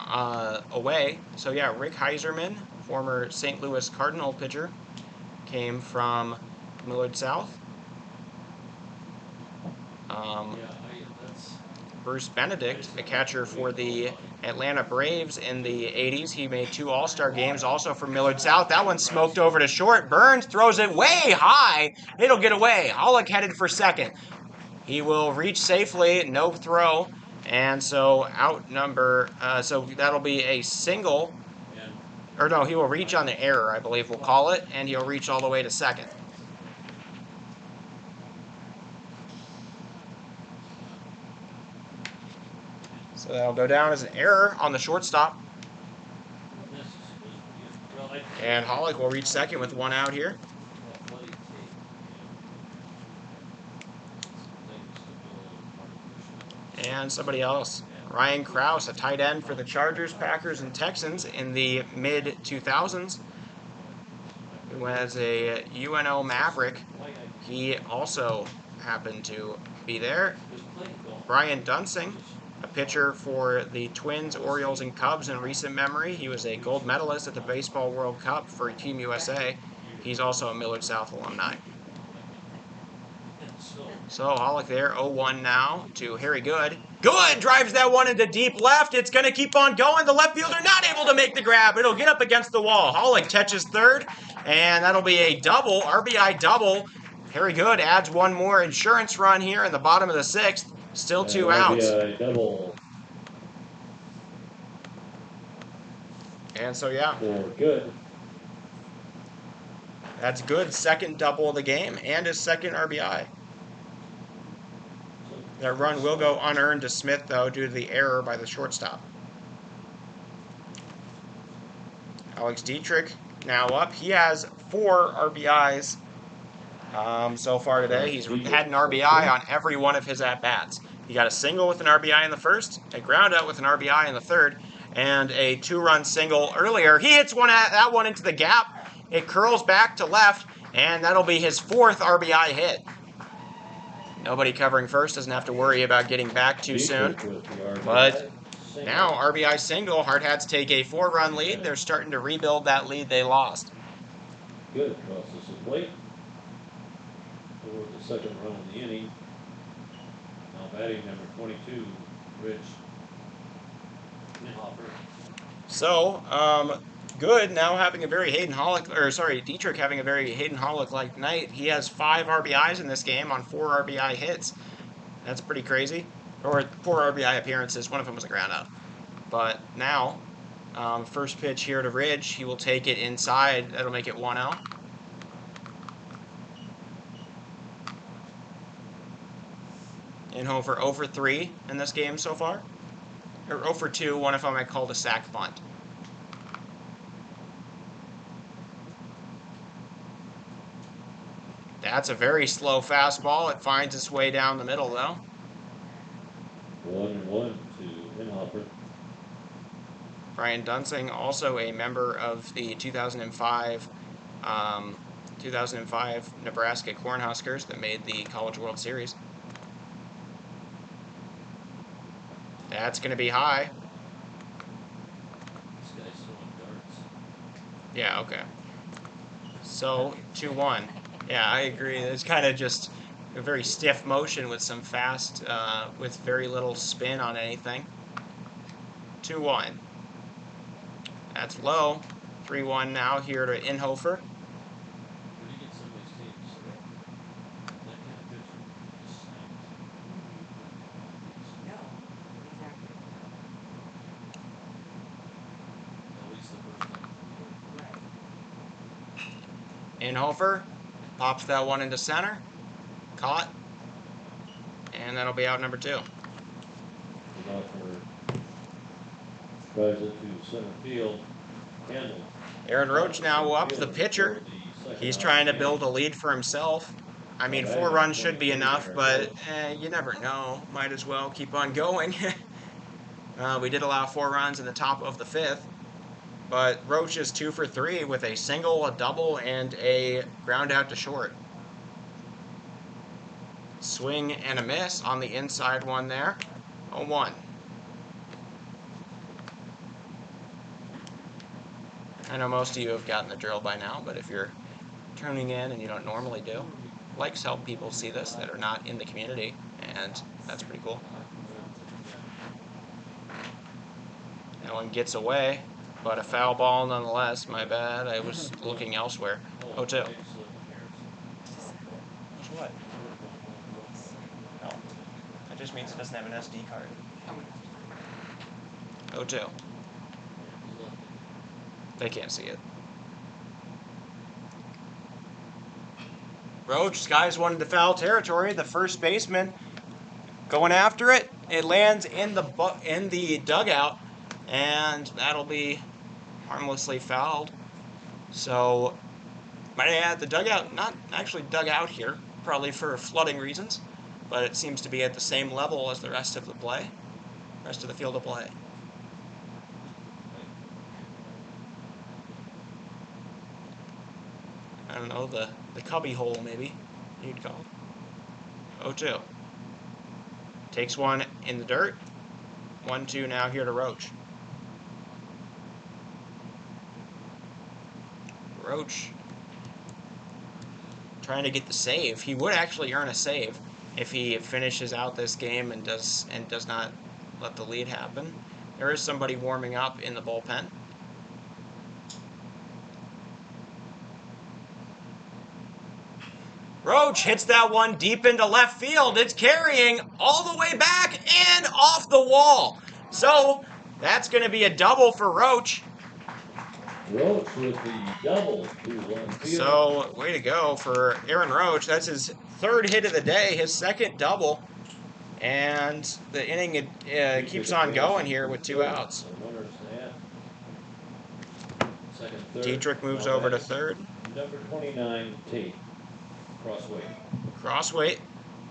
away. So yeah, Rick Heiserman, former St. Louis Cardinal pitcher, came from Millard South. Bruce Benedict, a catcher for the Atlanta Braves in the 80s. He made 2 All-Star games, also for Millard South. That one smoked over to short. Burns throws it way high. It'll get away. Hollick headed for second. He will reach safely, no throw. And so out number, so that'll be a single. Or no, he will reach on the error, I believe we'll call it. And he'll reach all the way to second. So that'll go down as an error on the shortstop. And Hollick will reach second with 1 out here. And somebody else. Ryan Krause, a tight end for the Chargers, Packers, and Texans in the mid-2000s. Who was a UNO Maverick. He also happened to be there. Bryant Dunsing, a pitcher for the Twins, Orioles, and Cubs in recent memory. He was a gold medalist at the Baseball World Cup for Team USA. He's also a Millard South alumni. So Hollick there, 0-1 now to Harry Good. Good! Drives that one into deep left. It's going to keep on going. The left fielder not able to make the grab. It'll get up against the wall. Hollick catches third, and that'll be a double, RBI double. Harry Good adds 1 more insurance run here in the bottom of the 6th. Still 2 outs. Double. And so, yeah. For Good. That's Good's second double of the game and his second RBI. That run will go unearned to Smith, though, due to the error by the shortstop. Alex Dietrich now up. He has 4 RBIs so far today. He's had an RBI on every one of his at-bats. He got a single with an RBI in the first, a ground out with an RBI in the third, and a 2-run single earlier. He hits that one into the gap. It curls back to left, and that'll be his 4th RBI hit. Nobody covering first, doesn't have to worry about getting back too soon. But now, RBI single, Hardhats take a 4-run lead. They're starting to rebuild that lead they lost. Good, crosses the plate. For the second run of the inning. Now batting number 22, Rich Hopper. So, Good now having a very Dietrich having a very Hayden Hollick-like night. He has 5 RBIs in this game on 4 RBI hits. That's pretty crazy. Or 4 RBI appearances. One of them was a ground out. But now, first pitch here to Ridge. He will take it inside. That'll make it 1-0. Inhofer 0 for 3 in this game so far. Or 0 for 2, one if I might call it a sac bunt. That's a very slow fastball. It finds its way down the middle, though. 1-1 to Inhofer. Brian Dunsing, also a member of the 2005 Nebraska Cornhuskers that made the College World Series. That's going to be high. This guy's throwing darts. Yeah, okay. So, 2-1. Yeah, I agree. It's kind of just a very stiff motion with some fast, with very little spin on anything. 2-1. That's low. 3-1 now here to Inhofer. Inhofer pops that one into center. Caught. And that'll be out number 2. Drives it to center field. Aaron Roach now up, the pitcher. He's trying to build a lead for himself. I mean, 4 runs should be enough, but you never know. Might as well keep on going. We did allow 4 runs in the top of the 5th, but Roach is 2 for 3 with a single, a double, and a ground out to short. Swing and a miss on the inside one there. 0-1. I know most of you have gotten the drill by now, but if you're tuning in and you don't normally do, likes help people see this that are not in the community, and that's pretty cool. That one gets away, but a foul ball nonetheless. My bad, I was looking elsewhere. 0-2. What? No. That just means it doesn't have an SD card. 0-2. They can't see it. Roach, skies one into foul territory. The first baseman going after it. It lands in the dugout, and that'll be harmlessly fouled. So, might I add, the dugout, not actually dug out here, probably for flooding reasons, but it seems to be at the same level as the rest of the field of play. I don't know, the cubby hole, maybe, you'd call it. 0-2. Takes one in the dirt. 1-2 now here to Roach. Roach trying to get the save. He would actually earn a save if he finishes out this game and does not let the lead happen. There is somebody warming up in the bullpen. Roach hits that one deep into left field. It's carrying all the way back and off the wall. So that's going to be a double for Roach. Roach with the double to left field. So way to go for Aaron Roach. That's his 3rd hit of the day, his 2nd double. And the inning keeps on going here with 2 outs. Dietrich moves over to 3rd. Number 29, Tate. Crossweight.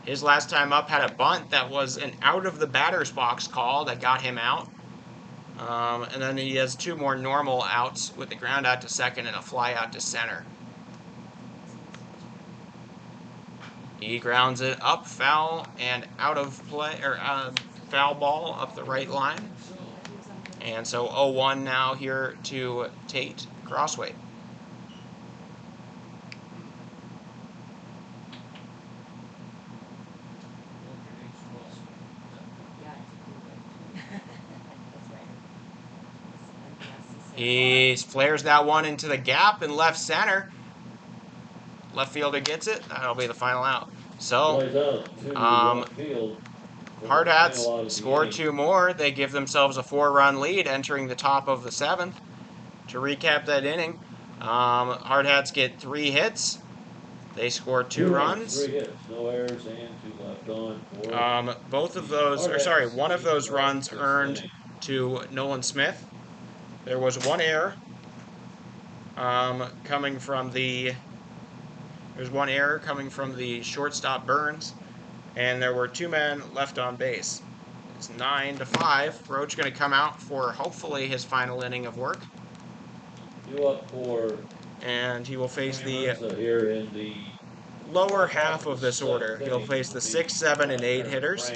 His last time up had a bunt that was an out of the batter's box call that got him out. And then he has 2 more normal outs with a ground out to 2nd and a fly out to center. He grounds it up, foul, and out of play, or foul ball up the right line. And so 0-1 now here to Tate Crossweight. He flares that one into the gap in left center. Left fielder gets it. That'll be the final out. So, Hardhats score 2 more. They give themselves a 4-run lead entering the top of the 7th. To recap that inning, Hardhats get 3 hits. They score 2 runs. 3 hits, no errors, and 2 left on. Both of those, or sorry, one of those runs earned to Nolan Smith. There was 1 error coming from the shortstop Burns, and there were 2 men left on base. It's 9-5. Roach going to come out for hopefully his final inning of work. You up for? And he will face the here in the lower half of this order. He'll face the 6, 7, and 8 hitters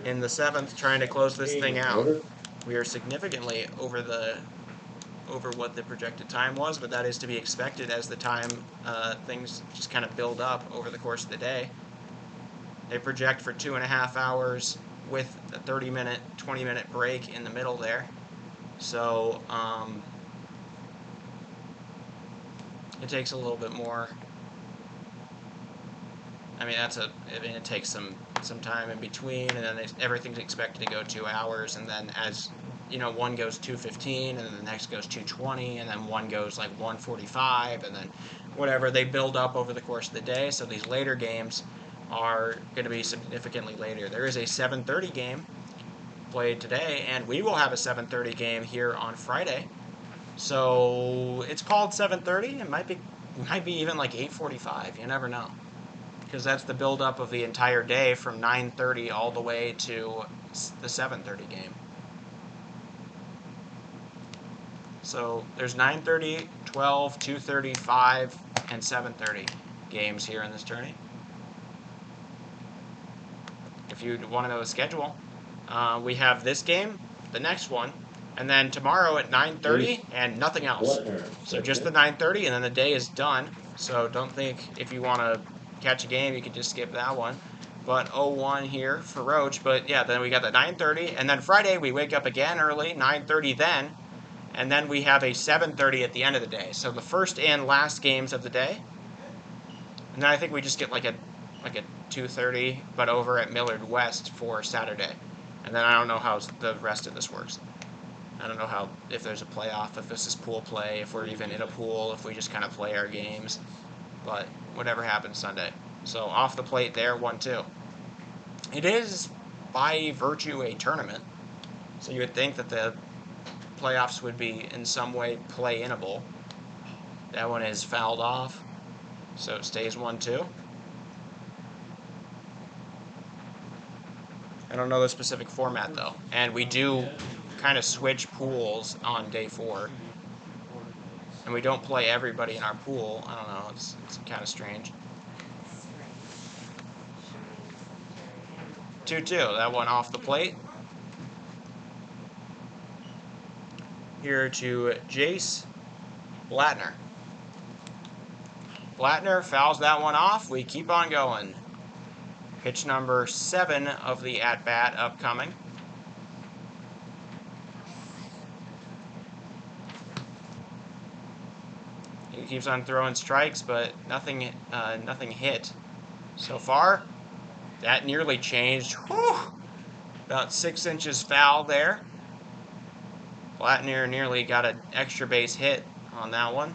in the 7th, trying to close this thing out. We are significantly over what the projected time was, but that is to be expected as the time things just kind of build up over the course of the day. They project for 2.5 hours with a 30-minute, 20-minute break in the middle there. So it takes a little bit more. I mean, it takes some time in between, and then everything's expected to go 2 hours, and then as you know, one goes 2:15, and then the next goes 2:20, and then one goes like 1:45, and then whatever. They build up over the course of the day, so these later games are going to be significantly later. There is a 7:30 game played today, and we will have a 7:30 game here on Friday. So it's called 7:30. It might be even like 8:45. You never know. because that's the buildup of the entire day from 9:30 all the way to the 7:30 game. So there's 9:30, 12, 2:30, 5, and 7:30 games here in this tourney. If you want to know the schedule, we have this game, the next one, and then tomorrow at 9:30 and nothing else. So just the 9:30 and then the day is done. So don't think if you want to catch a game you can just skip that one. But 0-1 here for Roach. But yeah, then we got the 9:30 and then Friday we wake up again early, 9:30 then. And then we have a 7:30 at the end of the day. So the first and last games of the day. And then I think we just get like a 2:30, but over at Millard West for Saturday. And then I don't know how the rest of this works. I don't know how, if there's a playoff, if this is pool play, if we're even in a pool, if we just kind of play our games. But whatever happens Sunday. So off the plate there, 1-2. It is by virtue a tournament. So you would think that the playoffs would be in some way play-inable. That one is fouled off. So it stays 1-2. I don't know the specific format though. And we do kind of switch pools on day 4. And we don't play everybody in our pool. I don't know, it's kind of strange. 2-2, that one off the plate. Here to Jace Blattner. Blattner fouls that one off. We keep on going. Pitch number 7 of the at-bat upcoming. He keeps on throwing strikes, but nothing hit so far. That nearly changed. Whew! About 6 inches foul there. Blattner nearly got an extra base hit on that one.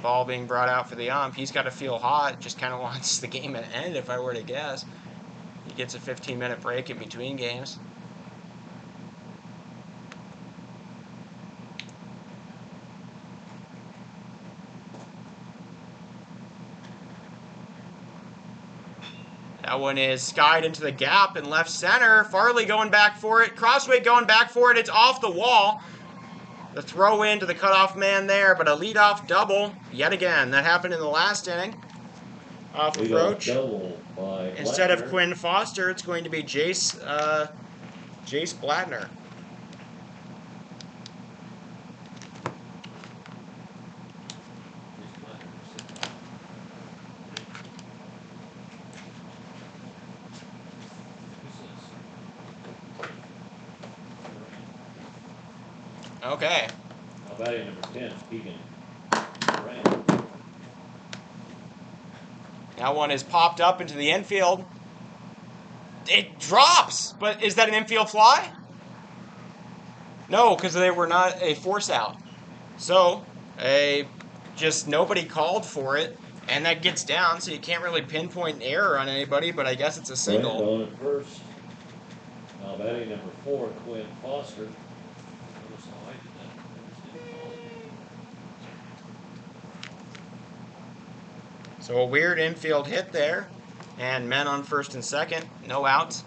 Ball being brought out for the ump. He's got to feel hot. Just kind of wants the game to end, if I were to guess. He gets a 15-minute break in between games. That one is skied into the gap in left center. Farley going back for it. Crossway going back for it. It's off the wall. The throw in to the cutoff man there, but a leadoff double yet again. That happened in the last inning. Off of Roach. Instead of Quinn Foster, it's going to be Jace Blattner. Okay. Now batting number 10, Bryant. That one is popped up into the infield. It drops, but is that an infield fly? No, because they were not a force out. So, just nobody called for it, and that gets down, so you can't really pinpoint an error on anybody, but I guess it's a single. Going at first. Now batting number 4, Quinn Foster. So a weird infield hit there, and men on first and second, no outs.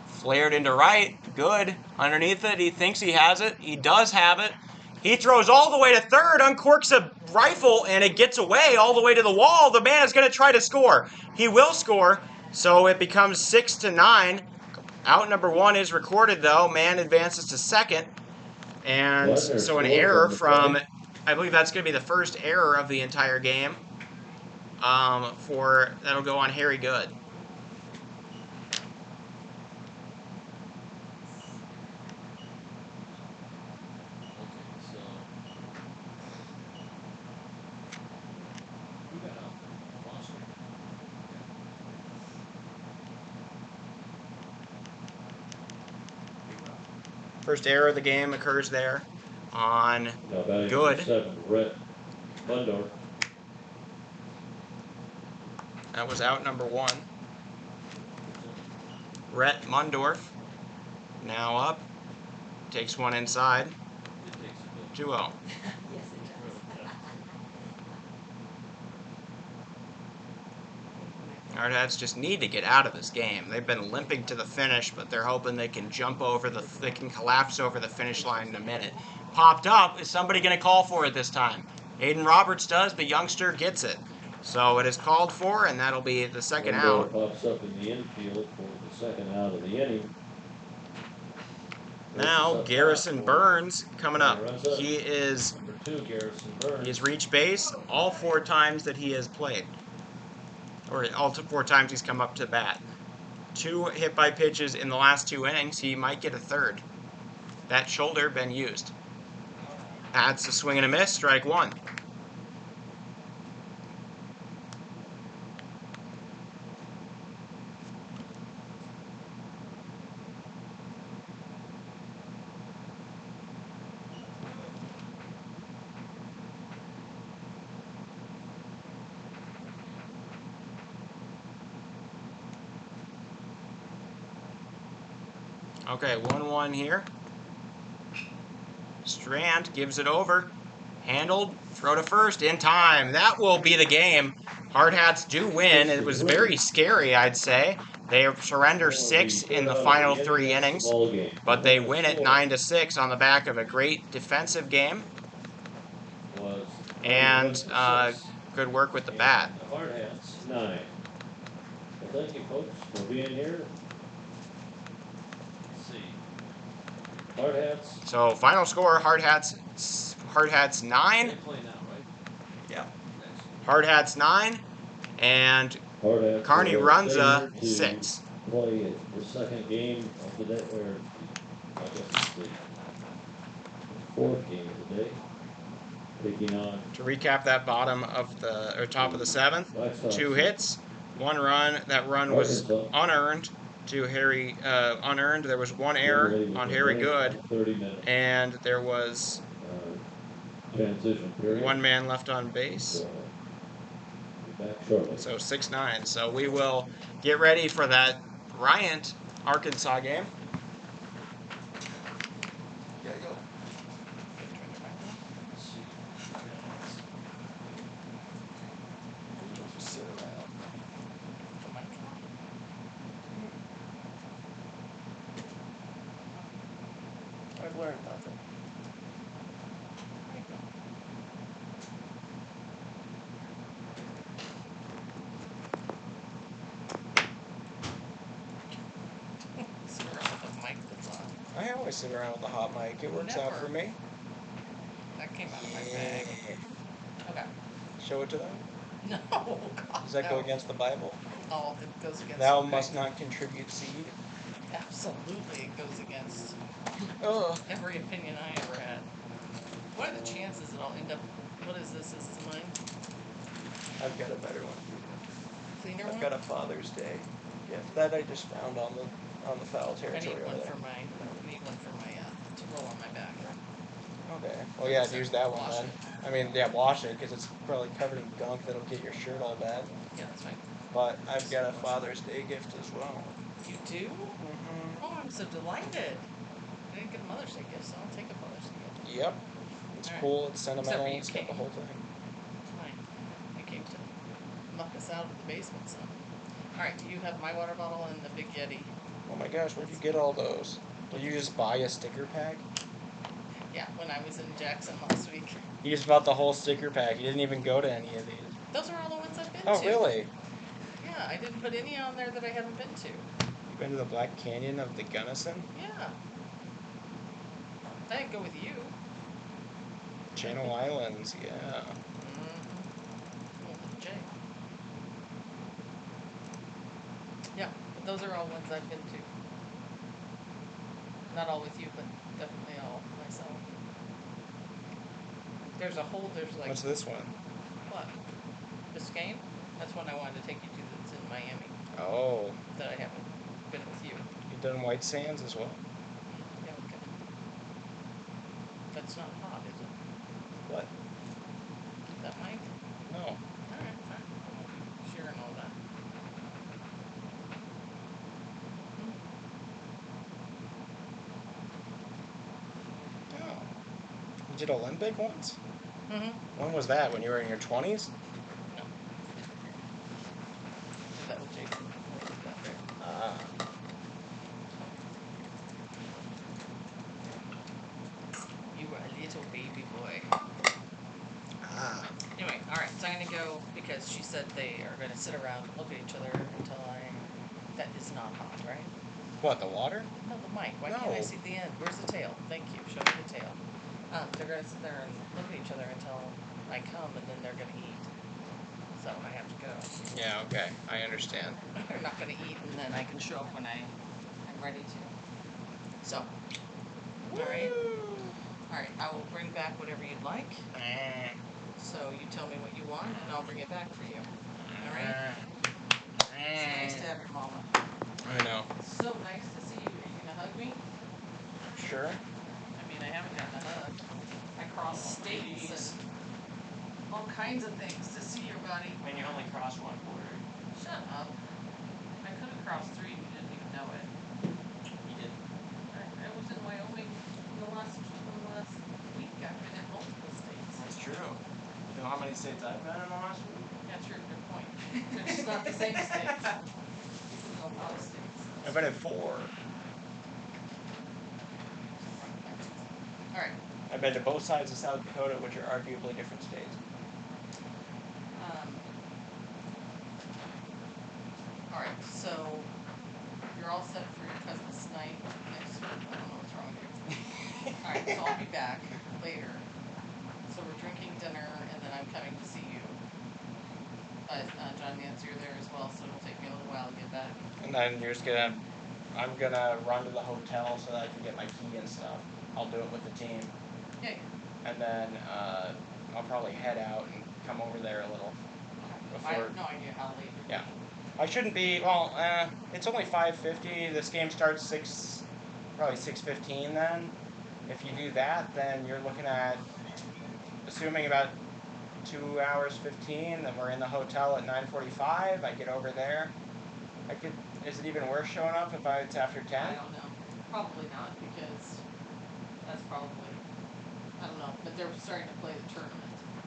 Flared into right, good. Underneath it, he thinks he has it. He does have it. He throws all the way to third, uncorks a rifle, and it gets away all the way to the wall. The man is going to try to score. He will score, so it becomes 6-9. Out number 1 is recorded, though. Man advances to second. And so an error from, I believe that's going to be the first error of the entire game. That'll go on Harry Good. First error of the game occurs there on Good. 7, Rhett Mundorf. That was out number 1. Rhett Mundorf now up. takes one inside. It takes a 2-0. Yes, it does. Hardhats just need to get out of this game. They've been limping to the finish, but they're hoping they can they can collapse over the finish line in a minute. Popped up. Is somebody going to call for it this time? Aiden Roberts does. The youngster gets it. So it is called for, and that'll be the second out. Pops up in the infield for the second out of the inning. Now Garrison Burns coming up. He is Number 2, Garrison Burns. He has reached base all 4 times that he has played. Or all 4 times he's come up to bat. 2 hit by pitches in the last 2 innings. He might get a third. That shoulder been used. That's a swing and a miss. Strike 1. Okay, 1-1 here. Strand gives it over. Handled. Throw to first in time. That will be the game. Hardhats do win. It was very scary, I'd say. They surrender 6 in the final 3 innings, but they win it 9-6 on the back of a great defensive game and good work with the bat. Hardhats 9. Well, thank you, folks, for being here. Hardhats. So final score: Hardhats 9. They play now, right? Yeah. Hardhats 9, and Hardhats Kearney Runza 6. Play the second game of the day, or I guess it's the 4th game of the day. Taking on. To recap that top of the 7th, 2 hits, 1 run. That run was unearned to Harry. Unearned. There was 1 error on Harry Good, and there was transition period. 1 man left on base. Back shortly. So 6-9. So we will get ready for that Bryant, Arkansas game. I've learned nothing. Sit around with a mic that's on. I always sit around with the hot mic. It works out for me. That came out of my bag. Okay. Show it to them. No, God, Does that no. go against the Bible? Oh, it goes against. Thou the must Bible. not contribute seed. Absolutely, it goes against Oh. every opinion I ever had. What are the chances that I'll end up? What is this? Is this mine? I've got a better one. Cleaner I've one? got a Father's Day gift that I just found on the foul I territory need over one there. for my. Need one for my to roll on my back. Okay. Well, yeah, use that one Wash then. I mean, yeah, wash it because it's probably covered in gunk that'll get your shirt all bad. Yeah, that's fine. But I've got a Father's Day gift as well. You do? Mm-hmm. Oh, I'm so delighted. I didn't get a Mother's Day gift, so I'll take a Mother's Day gift. Yep. It's All right. cool. It's Except for sentimental. you It's got the came. whole thing. Fine. I came to muck us out of the basement some. Alright, you have my water bottle and the big Yeti. Oh my gosh, where'd you get all those? Did you just buy a sticker pack? Yeah, when I was in Jackson last week. You just bought the whole sticker pack. You didn't even go to any of these. Those are all the ones I've been Oh, to. really? Yeah, I didn't put any on there that I haven't been to. You've been to the Black Canyon of the Gunnison? Yeah. I didn't go with you. Channel Islands, yeah. Mm-hmm. Well, with Jay. Yeah, but those are all ones I've been to. Not all with you, but definitely all myself. There's like... What's this one? What? Biscayne? That's one I wanted to take you to that's in Miami. Oh. That I haven't been with you. You've done White Sands as well? Yeah, okay. That's not hot, is it? What? That mic? No. Alright, fine. I won't be sharing all that. did Olympic once? Mm-hmm. When was that? When you were in your 20s? No. Did that with Jason. That there. You were a little baby boy. Anyway, alright, so I'm gonna go because she said they are gonna sit around and look at each other until that is not hot, right? What, the water? No, the mic. Why can't I No. see the end? Where's the tail? Thank you. Show me the tail. They're gonna sit there and look at each other until I come, and then they're gonna eat. So I have to go. Yeah, okay. I understand. They're not gonna eat, and then I can show up when I'm ready to. So, alright. Alright, I will bring back whatever you'd like. So you tell me what you want, and I'll bring it back for you. Alright? It's nice to have your mama. I know. So nice to see you. Are you gonna hug me? Sure. I mean, I haven't gotten a hug. I crossed states and all kinds of things to see your buddy. I mean, you only crossed one border. Shut up. I could have crossed 3 and you didn't even know it. You did. I was in Wyoming in the last week. I've been in multiple states. That's true. You know how many states I've been in the last week? Yeah, true. Good point. They're just not the same states. This is a lot of states. I've been in 4. Alright. I've been to both sides of South Dakota, which are arguably different states. Alright, so you're all set for your cousin's night next week. I don't know what's wrong with you. Alright, so I'll be back later. So we're drinking dinner, and then I'm coming to see you. But John Nance, you're there as well, so it'll take me a little while to get back. And then you're just gonna, I'm gonna run to the hotel so that I can get my key and stuff. I'll do it with the team. Yeah. And then I'll probably head out and come over there a little I before. have no idea how late you're Yeah. I shouldn't be, well, it's only 5:50. This game starts probably 6:15 then. If you do that, then you're looking at, assuming about 2 hours 15, then we're in the hotel at 9:45. I get over there. Is it even worth showing up if it's after 10? I don't know. Probably not, because that's probably, I don't know, but they're starting to play the tournament.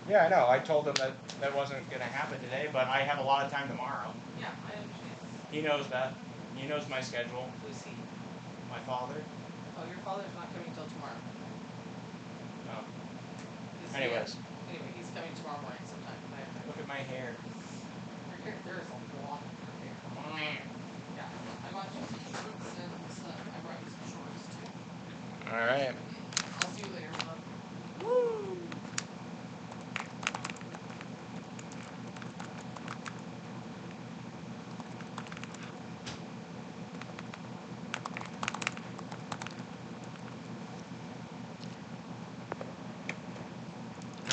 Yeah, I know. I told them that wasn't going to happen today, but I have a lot of time tomorrow. Yeah, I understand. He knows that. He knows my schedule. Who's he? My father. Oh, your father's not coming till tomorrow. Oh. Is he? Anyways. Anyway, he's coming tomorrow morning sometime. Look at my hair. There is a lot of your hair. Yeah, I bought you some shirts and I brought you some shorts too. All right. I'll see you later, bud. Woo!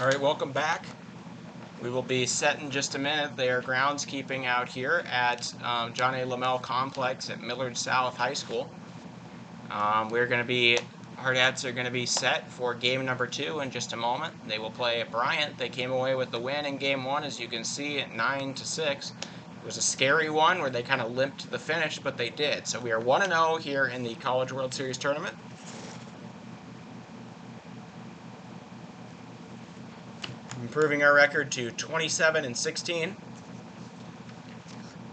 All right, welcome back. We will be set in just a minute. They are groundskeeping out here at John A. Lamel Complex at Millard South High School. Hardhats are going to be set for game number 2 in just a moment. They will play at Bryant. They came away with the win in game 1, as you can see, at 9-6. It was a scary one where they kind of limped to the finish, but they did. So we are 1-0 here in the College World Series tournament. Improving our record to 27-16.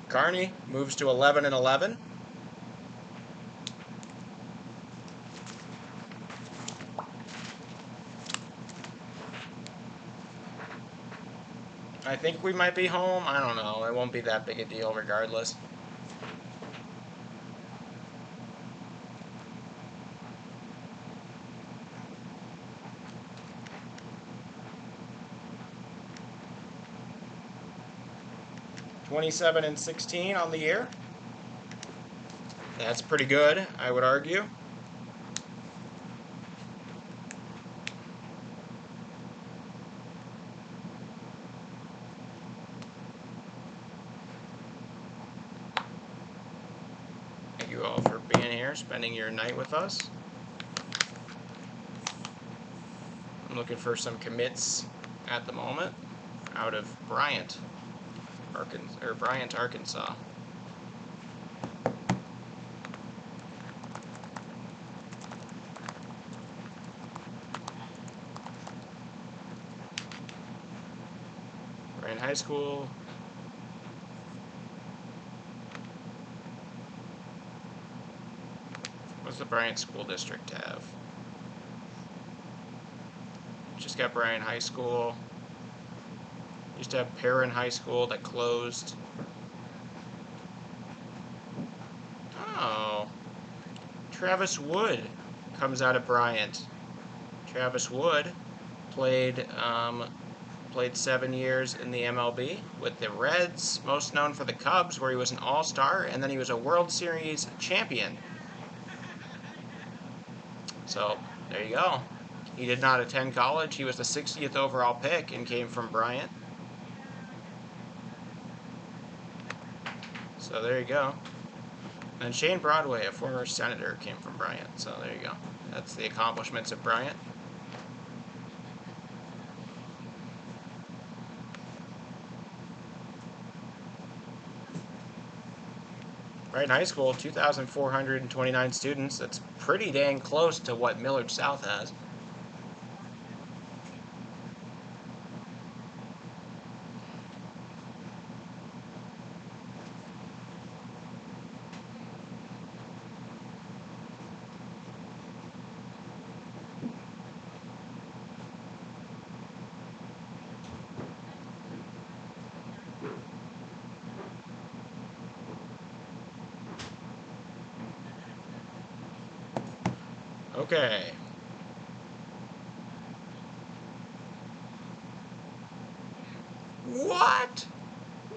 Kearney moves to 11-11. I think we might be home. I don't know. It won't be that big a deal regardless. (27-16) on the year. That's pretty good, I would argue. Thank you all for being here, spending your night with us. I'm looking for some commits at the moment out of Bryant, Arkansas. Bryant High School. What's the Bryant School District have? Just got Bryant High School. Used to have Perrin High School that closed. Oh. Travis Wood comes out of Bryant. Travis Wood played 7 years in the MLB with the Reds, most known for the Cubs, where he was an all-star, and then he was a World Series champion. So, there you go. He did not attend college. He was the 60th overall pick and came from Bryant. So, there you go. And Shane Broadway, a former senator, came from Bryant. So, there you go. That's the accomplishments of Bryant. Bryant High School, 2,429 students. That's pretty dang close to what Millard South has. Okay. What?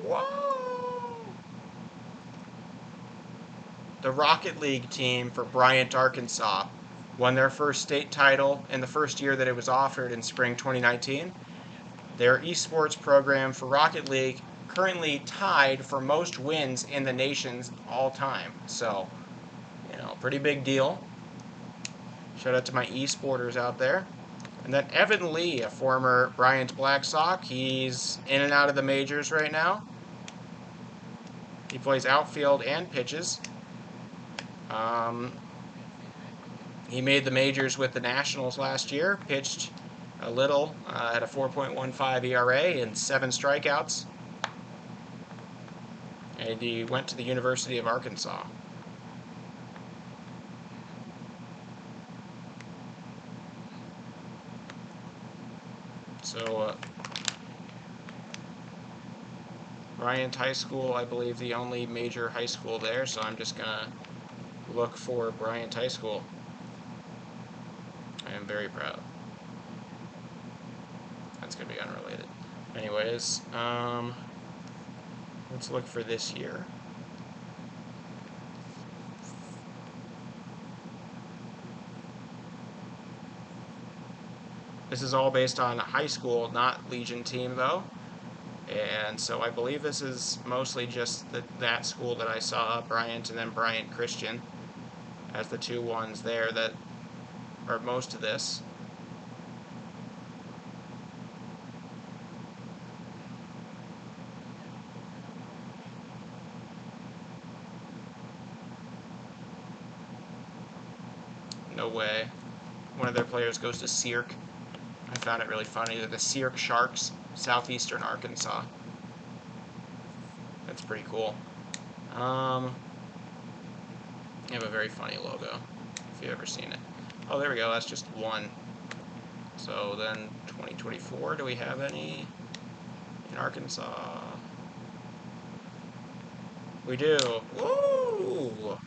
Whoa! The Rocket League team for Bryant, Arkansas won their first state title in the first year that it was offered in spring 2019. Their esports program for Rocket League currently tied for most wins in the nation's all time. So, pretty big deal. Shout out to my esporters out there. And then Evan Lee, a former Bryant Black Sox, he's in and out of the majors right now. He plays outfield and pitches. He made the majors with the Nationals last year, pitched a little, had a 4.15 ERA and 7 strikeouts. And he went to the University of Arkansas. So, Bryant High School, I believe the only major high school there, so I'm just going to look for Bryant High School. I am very proud. That's going to be unrelated. Anyways, let's look for this year. This is all based on high school, not Legion team, though. And so I believe this is mostly just that school that I saw, Bryant and then Bryant Christian, as the two ones there that are most of this. No way. One of their players goes to Seark. I found it really funny. They're the Seark Sharks, southeastern Arkansas. That's pretty cool. They have a very funny logo, if you've ever seen it. Oh, there we go. That's just one. So then 2024, do we have any in Arkansas? We do. Woo!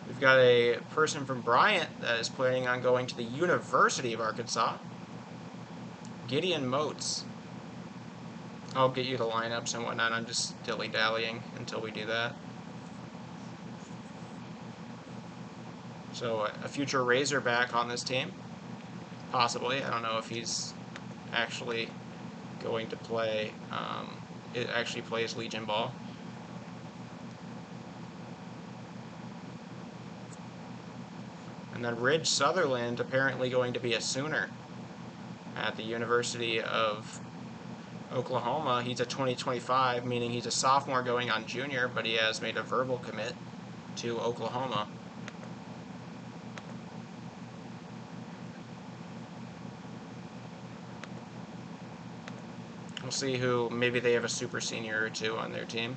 We've got a person from Bryant that is planning on going to the University of Arkansas. Gideon Moats. I'll get you the lineups and whatnot. I'm just dilly-dallying until we do that. So a future Razorback on this team. Possibly. I don't know if he's actually going to play. It actually plays Legion ball. And then Ridge Sutherland apparently going to be a Sooner at the University of Oklahoma. He's a 2025, meaning he's a sophomore going on junior, but he has made a verbal commit to Oklahoma. We'll see who, maybe they have a super senior or two on their team.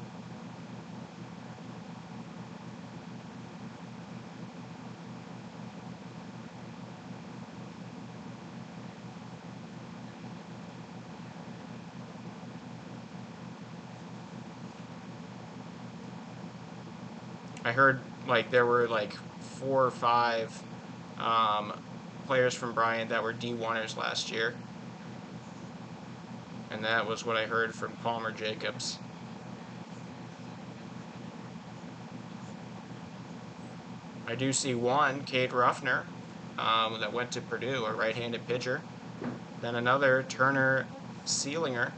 I heard like there were like 4 or 5 players from Bryant that were D1ers last year. And that was what I heard from Palmer Jacobs. I do see one, Cade Ruffner, that went to Purdue, a right-handed pitcher. Then another, Turner Seelinger,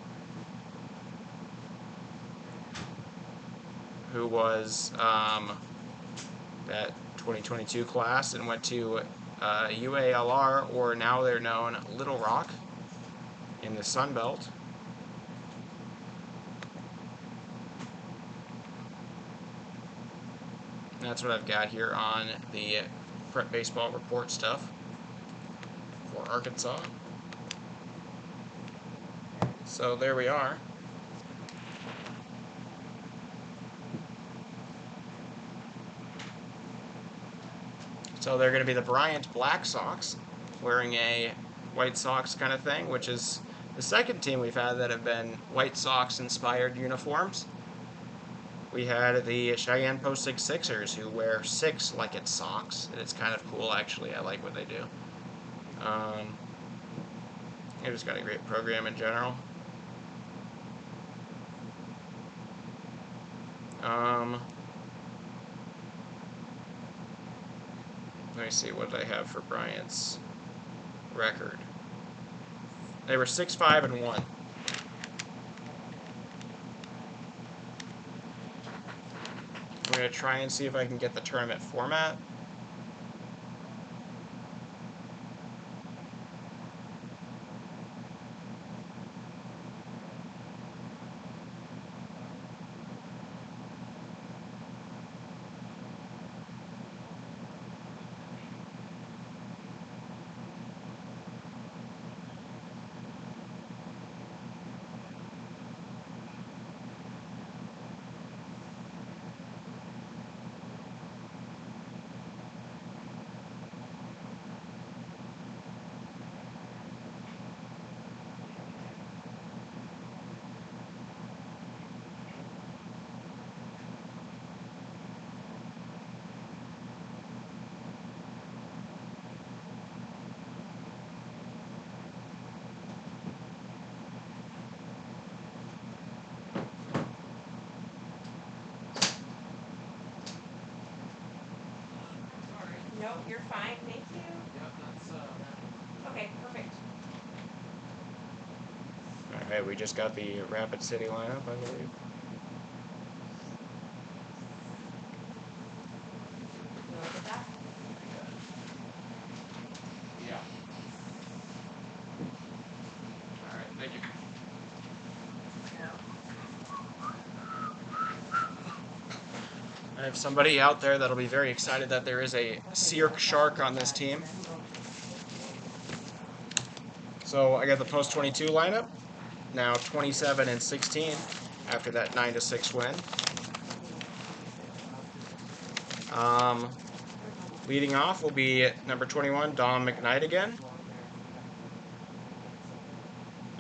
who was that 2022 class and went to UALR, or now they're known Little Rock, in the Sun Belt. That's what I've got here on the Prep Baseball Report stuff for Arkansas. So there we are. So they're going to be the Bryant Black Sox, wearing a White Sox kind of thing, which is the second team we've had that have been White Sox-inspired uniforms. We had the Cheyenne Post 6 Sixers, who wear 6 like it's socks, and it's kind of cool, actually. I like what they do. They've just got a great program in general. Let me see what they have for Bryant's record. They were 6-5-1. I'm going to try and see if I can get the tournament format. No, you're fine, thank you. Yep, that's Okay, perfect. Alright, we just got the Rapid City lineup, I believe. You look at that? yeah. Alright, thank you. I have somebody out there that'll be very excited that there is a Cirque Shark on this team. So I got the Post 22 lineup, now 27-16 after that 9-6 win. Leading off will be number 21, Dom McKnight again.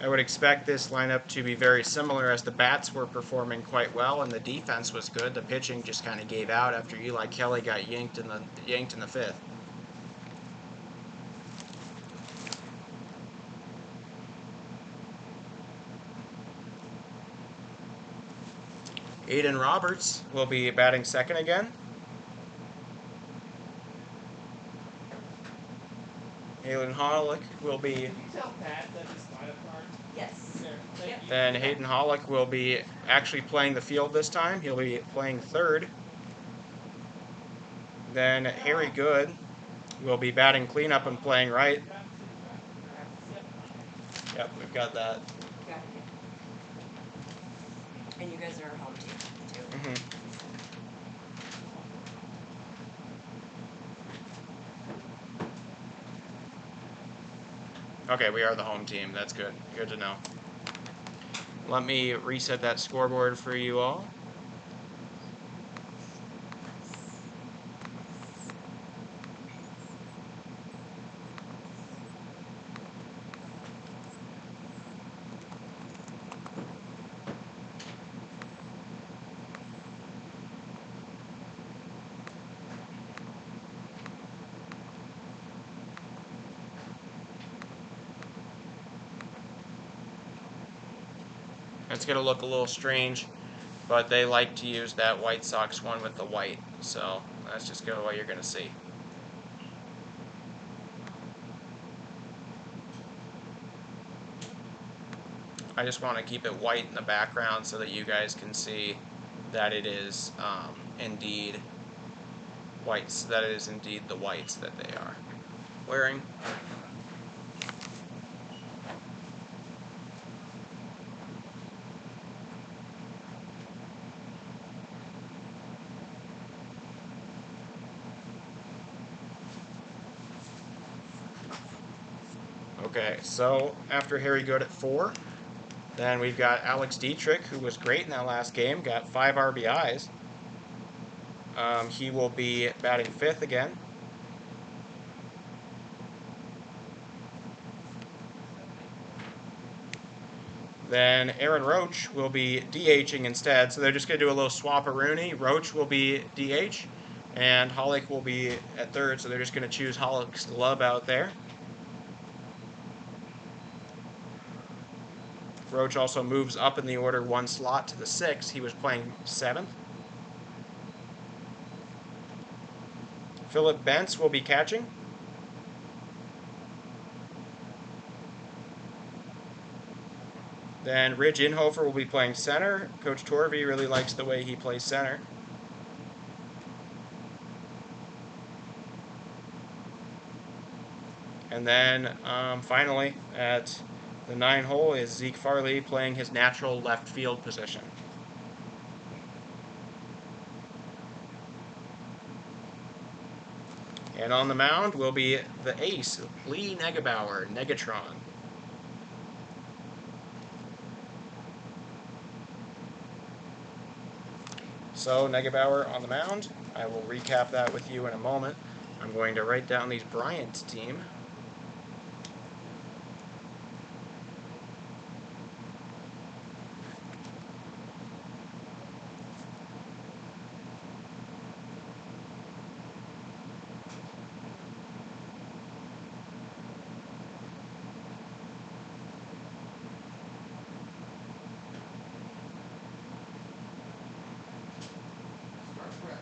I would expect this lineup to be very similar, as the bats were performing quite well and the defense was good. The pitching just kind of gave out after Eli Kelly got yanked in the 5th. Aiden Roberts will be batting second again. Hayden Hollick will be. Can you tell Pat that his lineup card? Yes. There, thank you. Then Hayden Hollick will be actually playing the field this time. He'll be playing third. Then Harry Good will be batting cleanup and playing right. Yep, we've got that. Got it, yeah. And you guys are a home team, too. Mm-hmm. Okay, we are the home team. That's good. Good to know. Let me reset that scoreboard for you all. It's going to look a little strange, but they like to use that White Sox one with the white, so that's just what you're going to see. I just want to keep it white in the background so that you guys can see that it is indeed whites, that it is indeed the whites that they are wearing. Okay, so after Harry Good at 4, then we've got Alex Dietrich, who was great in that last game, got 5 RBIs. He will be batting 5th again. Then Aaron Roach will be DHing instead, so they're just going to do a little swap-a-rooney. Roach will be DH, and Hollick will be at 3rd, so they're just going to choose Hollick's glove out there. Roach also moves up in the order 1 slot to the 6th. He was playing 7th. Philip Bentz will be catching. Then Ridge Inhofer will be playing center. Coach Torvey really likes the way he plays center. And then finally at the 9 hole is Zeke Farley playing his natural left field position. And on the mound will be the ace, Lee Negebauer, Negatron. So Negebauer on the mound. I will recap that with you in a moment. I'm going to write down these Bryant team. Start fresh.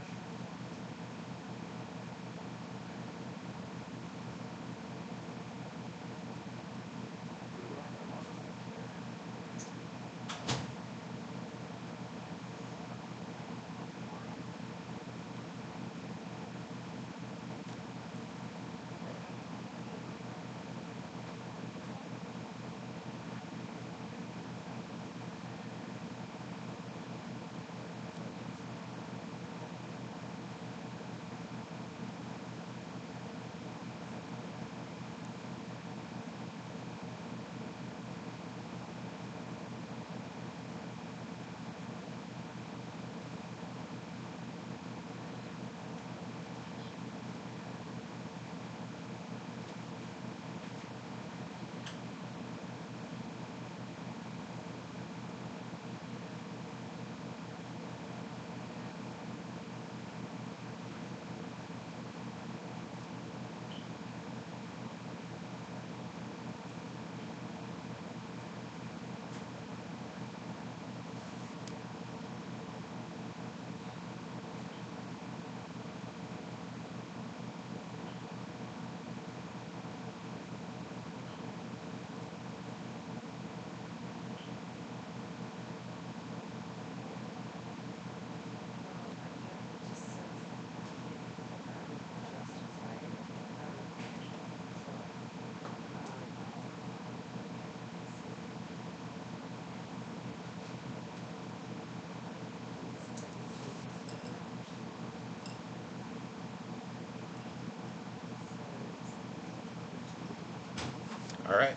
All right,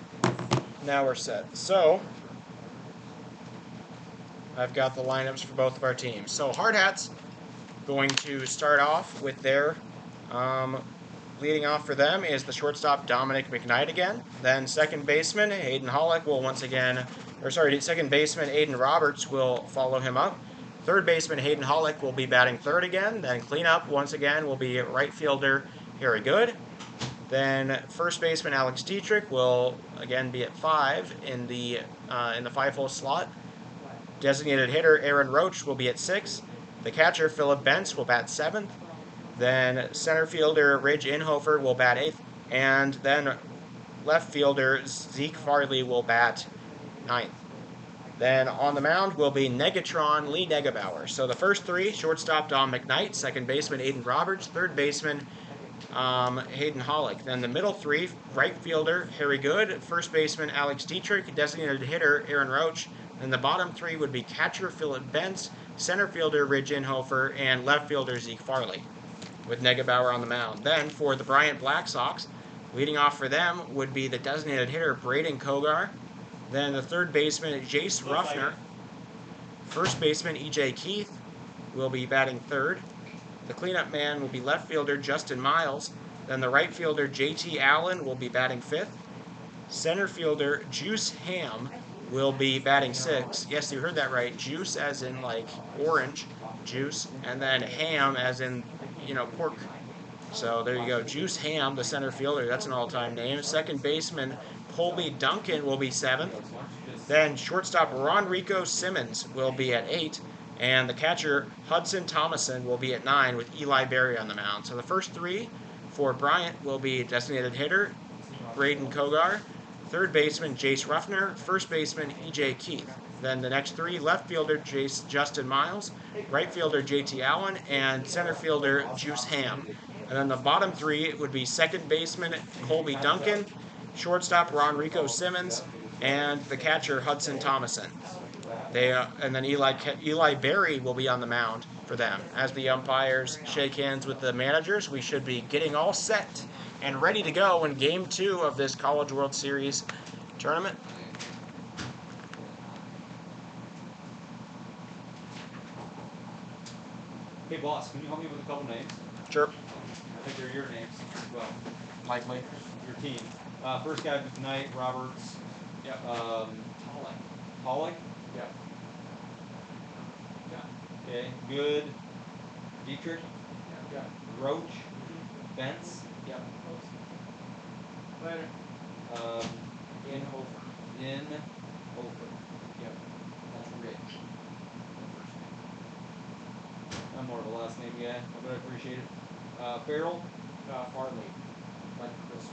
now we're set. So I've got the lineups for both of our teams. So Hardhats going to start off with their leading off for them is the shortstop Dominic McKnight again. Then second baseman Hayden Hollick will once again, second baseman Aiden Roberts will follow him up. Third baseman Hayden Hollick will be batting third again. Then cleanup once again will be right fielder Harry Good. Then first baseman Alex Dietrich will again be at 5 in the 5-hole slot. Designated hitter Aaron Roach will be at 6. The catcher Philip Bentz will bat 7th. Then center fielder Ridge Inhofer will bat 8th. And then left fielder Zeke Farley will bat 9th. Then on the mound will be Negatron Lee Negebauer. So the first three, shortstop Dom McKnight, second baseman Aiden Roberts, third baseman Hayden Hollick. Then the middle three, right fielder Harry Good, first baseman Alex Dietrich, designated hitter Aaron Roach. Then the bottom three would be catcher Philip Bentz, center fielder Ridge Inhofer, and left fielder Zeke Farley, with Negebauer on the mound. Then for the Bryant Black Sox, leading off for them would be the designated hitter Braden Kogar. Then the third baseman Jace Ruffner. First baseman E.J. Keith will be batting third. The cleanup man will be left fielder Justin Miles. Then the right fielder J.T. Allen will be batting fifth. Center fielder Juice Ham will be batting sixth. Yes, you heard that right. Juice as in like orange juice, and then ham as in, pork. So there you go. Juice Ham, the center fielder. That's an all-time name. Second baseman Colby Duncan will be 7th. Then shortstop Ronrico Simmons will be at 8. And the catcher Hudson Thomason will be at 9 with Eli Berry on the mound. So the first three for Bryant will be designated hitter Braden Kogar, third baseman Jace Ruffner, first baseman E.J. Keith. Then the next three, left fielder Justin Miles, right fielder J.T. Allen, and center fielder Juice Ham. And then the bottom three would be second baseman Colby Duncan, shortstop Ronrico Simmons, and the catcher Hudson Thomason. And then Eli Berry will be on the mound for them. As the umpires shake hands with the managers, we should be getting all set and ready to go in Game 2 of this College World Series tournament. Hey boss, can you help me with a couple names? Sure. I think they're your names as well. Likely. Your team. First guy McKnight, Roberts. Yep. Hollick. Yep. Okay. Good. Dietrich. Yep. Roach. Bentz. Yep. Inhofer. Yep. That's Rich. I'm more of a last name guy, but I appreciate it. Farrell. Farley. Like Chris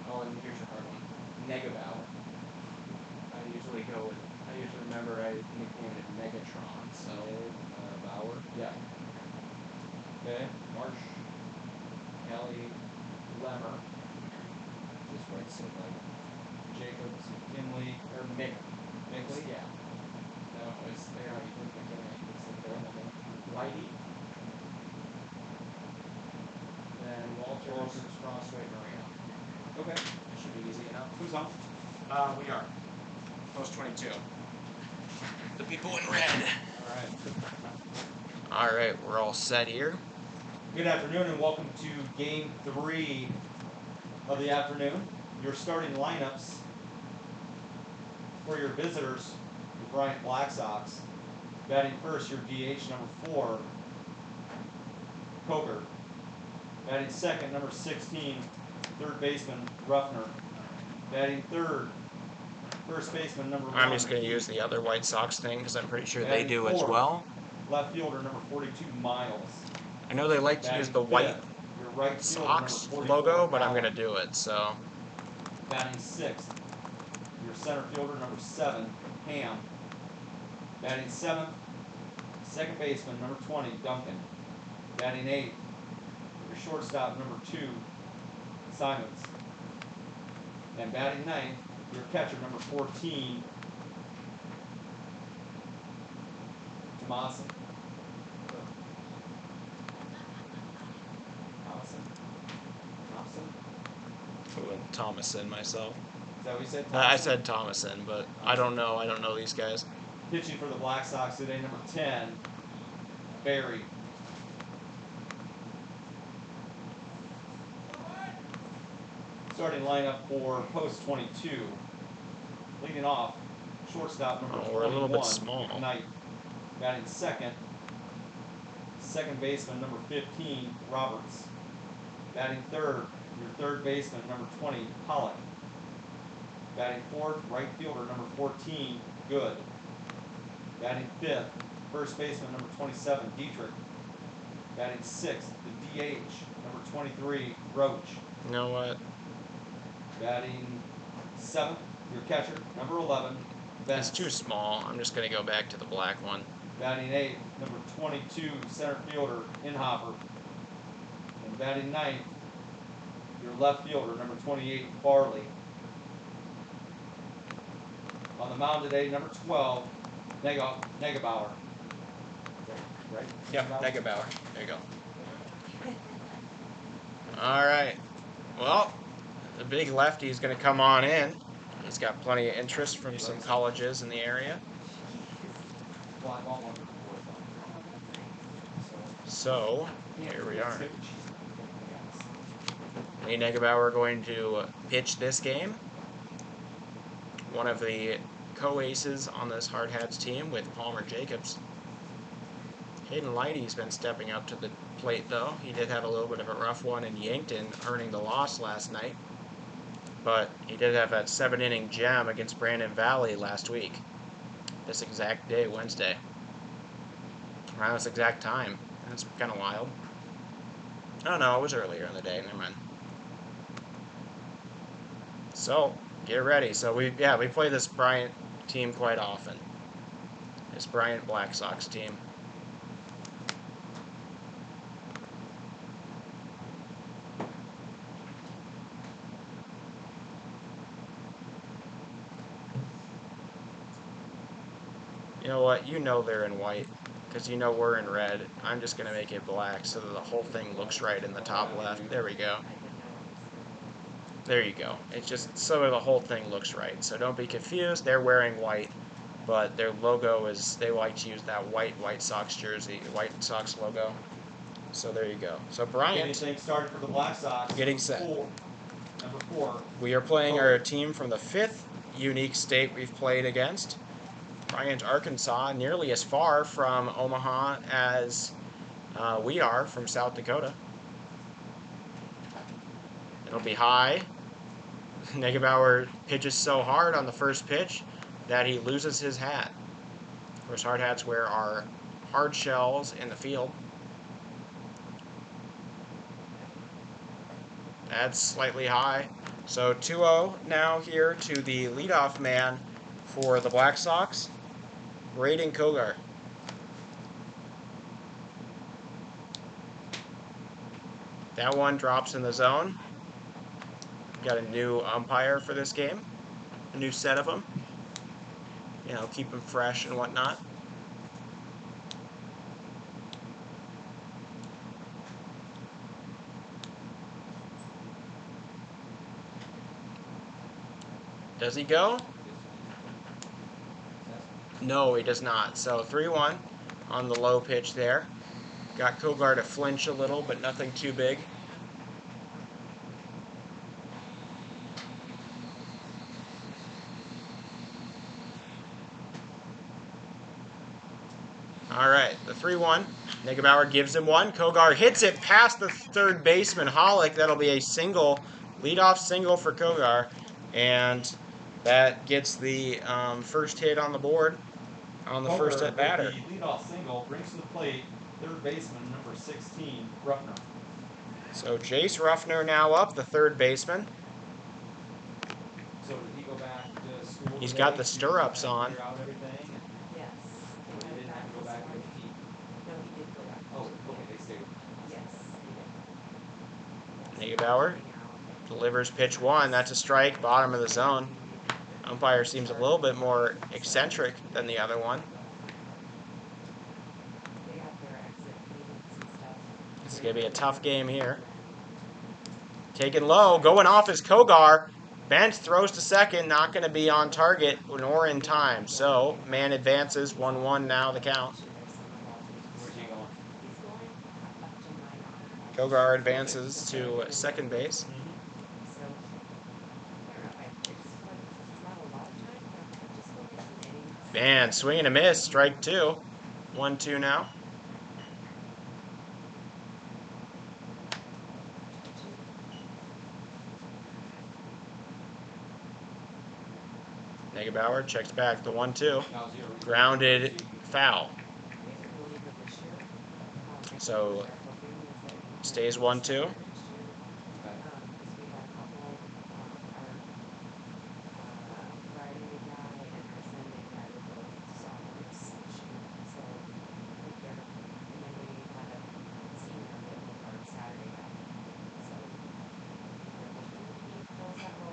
Farley. And here's your hard one. Negebauer. I usually remember I nicknamed it Megatron, so. Bauer. Yeah. Okay. Marsh. Kelly. Lemmer. Just where it said like Jacobs. Kinley. or Mick. Mixley. Yeah. No, it's there. You put McKinley. It's like there. Whitey. Then Walters, Crossway, Marino. Okay. That should be easy enough. Who's on? We are. Post 22. The people in red. Alright. Alright, we're all set here. Good afternoon and welcome to Game 3 of the afternoon. Your starting lineups for your visitors, the Bryant Black Sox. Batting first, your DH, number 4, Koger. Batting second, number 16, third baseman, Ruffner. Batting third, first baseman, number 1. I'm just going to use the other White Sox thing because I'm pretty sure they Batting do as fourth, well. Left fielder, number 42, Miles. I know they like to Batting use the white fifth, your right fielder, Sox number 44, logo, but I'm Allen. going to do it, so. Batting sixth, your center fielder, number 7, Ham. Batting seventh, second baseman, number 20, Duncan. Batting eighth, your shortstop, number 2, Simons. And batting ninth, your catcher, number 14, Tomasin. Thomason myself. that what you said? I Thompson? said Thomason, but I don't know. I don't know these guys. Pitching for the Black Sox today, number 10, Barry. Starting lineup for post 22. Leading off, shortstop number 21, we're a little bit small. Knight. Batting second, second baseman number 15, Roberts. Batting third, your third baseman number 20, Pollock. Batting fourth, right fielder number 14, Good. Batting fifth, first baseman number 27, Dietrich. Batting sixth, the DH, number 23, Roach. You know what? Batting seventh, your catcher, number 11, Vance. It's too small. I'm just going to go back to the black one. Batting eighth, number 22, center fielder, Inhopper. And batting ninth, your left fielder, number 28, Farley. On the mound today, number 12, Negebauer. Right? Yep, Negebauer. There you go. All right. Well, the big lefty is going to come on in. He's got plenty of interest from some colleges in the area. So, here we are. Lee Negebauer going to pitch this game. One of the co-aces on this Hardhats team with Palmer Jacobs. Hayden Leidy's been stepping up to the plate, though. He did have a little bit of a rough one in Yankton, earning the loss last night. But he did have that 7-inning gem against Brandon Valley last week. This exact day, Wednesday. Around this exact time. That's kind of wild. Oh no, it was earlier in the day. Never mind. So, get ready. So we play this Bryant team quite often. This Bryant Black Sox team. You know what? You know they're in white, because you know we're in red. I'm just going to make it black so that the whole thing looks right in the top left. There we go. There you go. It's just so that the whole thing looks right. So don't be confused. They're wearing white, but their logo is, they like to use that White Sox jersey, White Sox logo. So there you go. So Bryant. Getting started for the Black Sox. Getting set. Number 4. We are playing our team from the 5th unique state we've played against. Bryant, Arkansas, nearly as far from Omaha as we are from South Dakota. It'll be high. Negebauer pitches so hard on the first pitch that he loses his hat. Of course, hard hats wear our hard shells in the field. That's slightly high. So 2-0 now here to the leadoff man for the Black Sox, Braden Kogar. That one drops in the zone. Got a new umpire for this game. A new set of them. You know, keep them fresh and whatnot. Does he go? No, he does not. So 3-1 on the low pitch there. Got Kogar to flinch a little, but nothing too big. All right, the 3-1. Negebauer gives him one. Kogar hits it past the third baseman, Hollick. That'll be a single, leadoff single for Kogar. And that gets the first hit on the board on the first at batter. The leadoff single brings to the plate third baseman number 16, Ruffner. So Jace Ruffner now up, the third baseman. So did he go back to school? He's got the stirrups on. Figure out everything? Yes. He didn't have to go back to the heat. No, he did go back. Oh, okay, they stayed. Yes, he did. Negebauer delivers pitch one. That's a strike, bottom of the zone. Umpire seems a little bit more eccentric than the other one. They got their exit meetings and stuff. It's going to be a tough game here. Taken low, going off is Kogar. Bent throws to second, not going to be on target nor in time. So, man advances, 1-1 now the count. Where's he going? He's going up to minor. Hogar advances to second base. So, I don't know, it's like, it's not a lot of time, but I just feel like some innings. And swing and a miss, strike 2. 1-2 now. Negebauer checks back the 1-2. Grounded foul. So stays 1-2.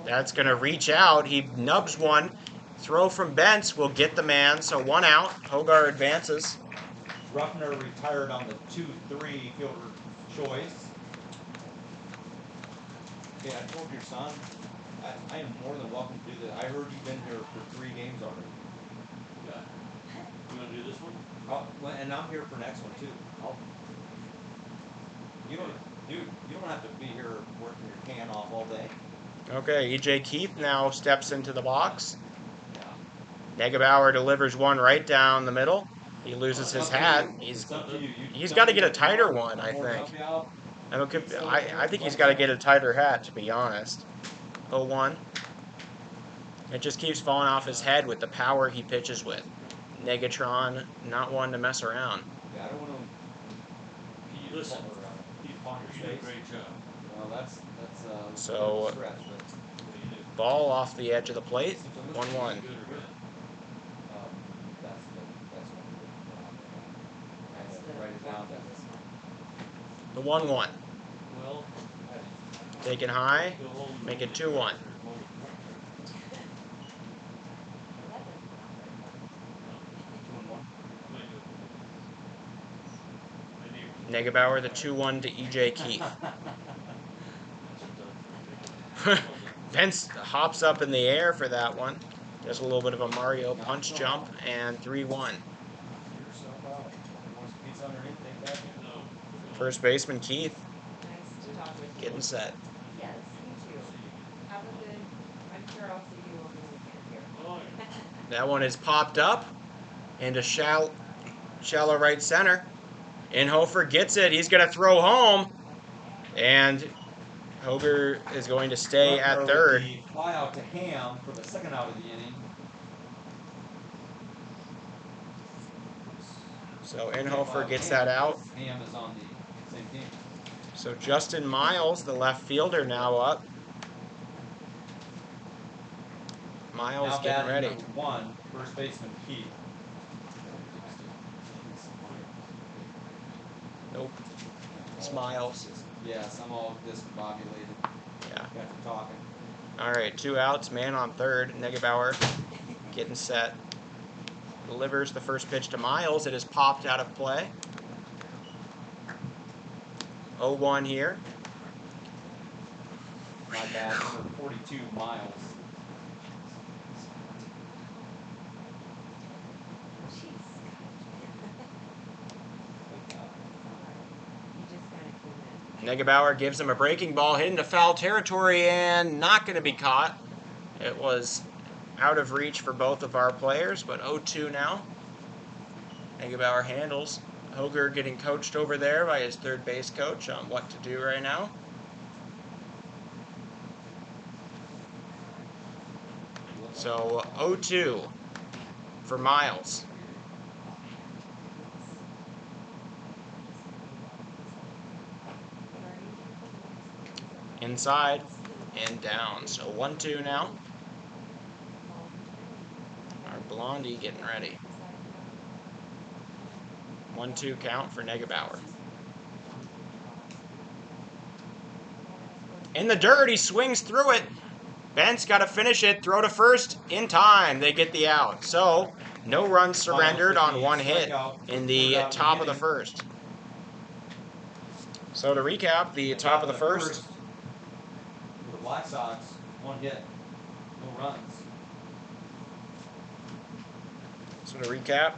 That's going to reach out. He nubs one. Throw from Bentz will get the man. So 1 out. Hogar advances. Ruffner retired on the 2-3 fielder choice. Okay, I told your son, I am more than welcome to do this. I heard you've been here for 3 games already. Yeah. You want to do this one? Well, and I'm here for next one too. You don't have to be here working your can off all day. Okay, E.J. Keith now steps into the box. Yeah. Negebauer delivers one right down the middle. He loses his hat. He's got to get a tighter one, I think. I think he's got to get a tighter hat, to be honest. 0-1. It just keeps falling off his head with the power he pitches with. Negatron, not one to mess around. Yeah, I don't want to. Listen, Keep on you your did a face. great job. Well, that's So, a stretch, but What do you do? ball off the edge of the plate. 1-1. Good or good? that's what I had to write it down. The 1-1. Well, Taken high. go home. Make it 2-1. Negebauer, the 2-1 to E.J. Keith. Pence hops up in the air for that one. Does a little bit of a Mario punch jump, and 3-1. First baseman Keith Nice to talk with you. getting set. Yes, you too. Have a good, I'm sure I'll see you over the weekend here. That one is popped up into shallow right center. Inhofer gets it. He's going to throw home. And Hogar is going to stay at third. The fly out to Ham for the second out of the inning. So Inhofer gets that out. Ham is on the same team. So Justin Miles, the left fielder, now up. Miles Now getting ready. number 1, first baseman Keith. Nope. It's Miles. Yes, I'm all discombobulated. Yeah. After talking. All right, 2 outs, man on third. Negebauer getting set. Delivers the first pitch to Miles. It is popped out of play. 0-1 here. My bad, number 42, Miles. Negebauer gives him a breaking ball, hit into foul territory, and not going to be caught. It was out of reach for both of our players, but 0-2 now. Negebauer handles. Hogar getting coached over there by his third base coach on what to do right now. So 0-2 for Miles. Inside and down. So 1-2 now. Our Blondie getting ready. 1-2 count for Negebauer. In the dirt, he swings through it. Bent's got to finish it. Throw to first in time. They get the out. So no runs surrendered on 1 hit in the top of the first. So to recap, the top of the first. For the Black Sox, 1 hit. No runs. So to recap,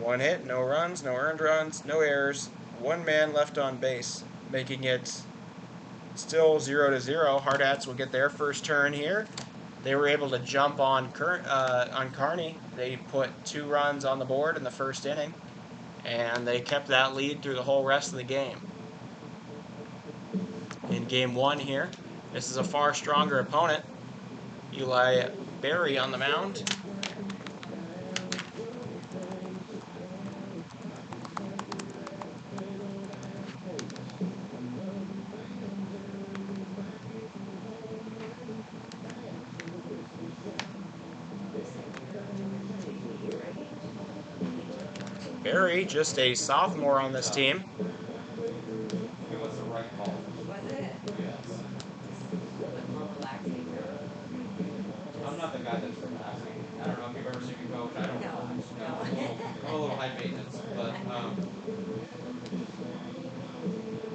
1 hit, no runs, no earned runs, no errors, 1 man left on base, making it still 0-0. Hardhats will get their first turn here. They were able to jump on Kearney. They put 2 runs on the board in the first inning, and they kept that lead through the whole rest of the game. In game 1 here, this is a far stronger opponent. Eli Berry on the mound. Berry, just a sophomore on this team. It was the right call. Was it? Yes. A little bit more relaxing, huh? I'm not the guy that's relaxing. I don't know if you've ever seen me coach. I don't No, relax. no. I'm a little high maintenance, but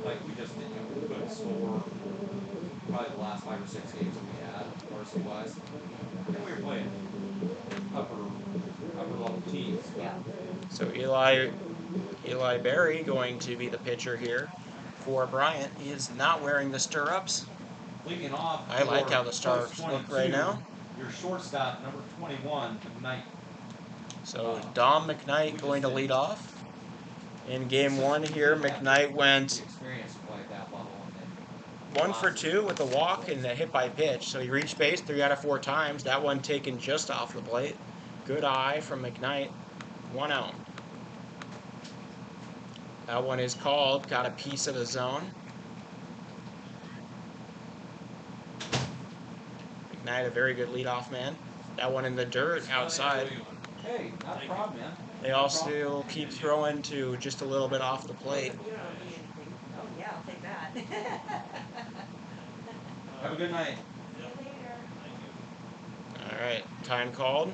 like we just we couldn't score probably the last 5 or 6 games that we had varsity wise, and we were playing upper level teams. But Yeah. So Eli Berry going to be the pitcher here for Bryant. He is not wearing the stirrups. leading off, I like for how the post stirrups look 22, right now. your shortstop, number 21, McKnight. So Dom McKnight going to lead off. In game 1 here, McKnight went The experience to play at that level. 1 for 2 with a walk and a hit by pitch. So he reached base 3 out of 4 times. That one taken just off the plate. Good eye from McKnight. 1 out. That one is called. Got a piece of the zone. McKnight, a very good leadoff man. That one in the dirt outside. Hey, not a problem, man. They also keep throwing to just a little bit off the plate. You don't need anything. Oh, yeah, I'll take that. Have a good night. See you later. All right, time called.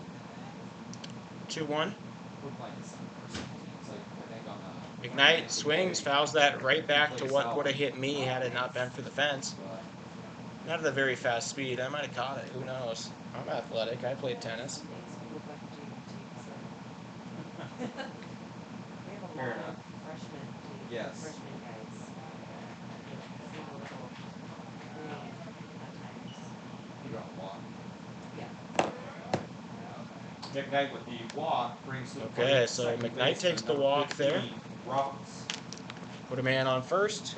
2-1. We're playing some teams, like, I think on the McKnight swings, fouls that right back to what would have hit me had it not been for the fence. Not at a very fast speed. I might have caught it. Who knows? I'm athletic. I played tennis. Some days you look like a JV team, so. We have a Fair lot enough. of freshman teams, Yes. freshman guys. They seem a little green at times. You don't walk. Yeah. McKnight with the walk brings to the Okay, plate so second McKnight baseman, takes the number walk 15, there. Roberts. Put a man on first.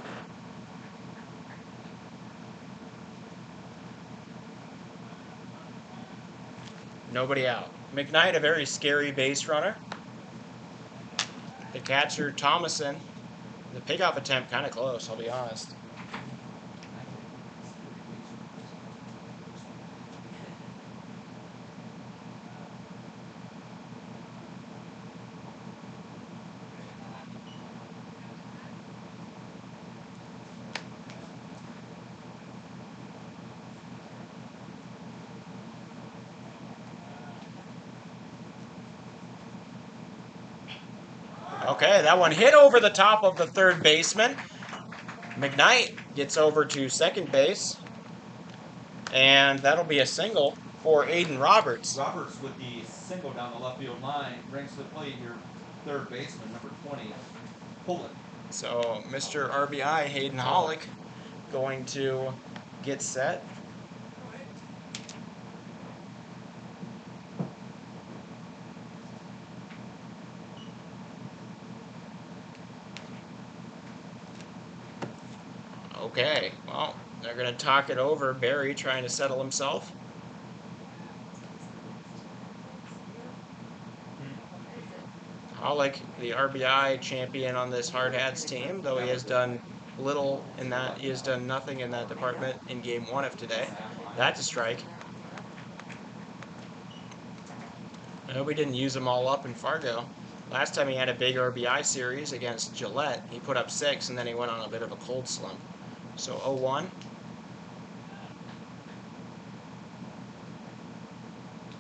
Nobody out. McKnight, a very scary base runner. The catcher, Thomason. The pickoff attempt kind of close, I'll be honest. Okay, that one hit over the top of the third baseman. McKnight gets over to second base. And that'll be a single for Aiden Roberts. Roberts with the single down the left field line brings to the plate your third baseman, number 20, Pullen. So Mr. RBI, Hayden Hollick, going to get set. Okay, well, they're going to talk it over. Barry trying to settle himself. Hollick, the RBI champion on this Hardhats team, though he has done little in that, he has done nothing in that department in game 1 of today. That's a strike. I hope he didn't use them all up in Fargo. Last time he had a big RBI series against Gillette, he put up 6 and then he went on a bit of a cold slump. So 0-1.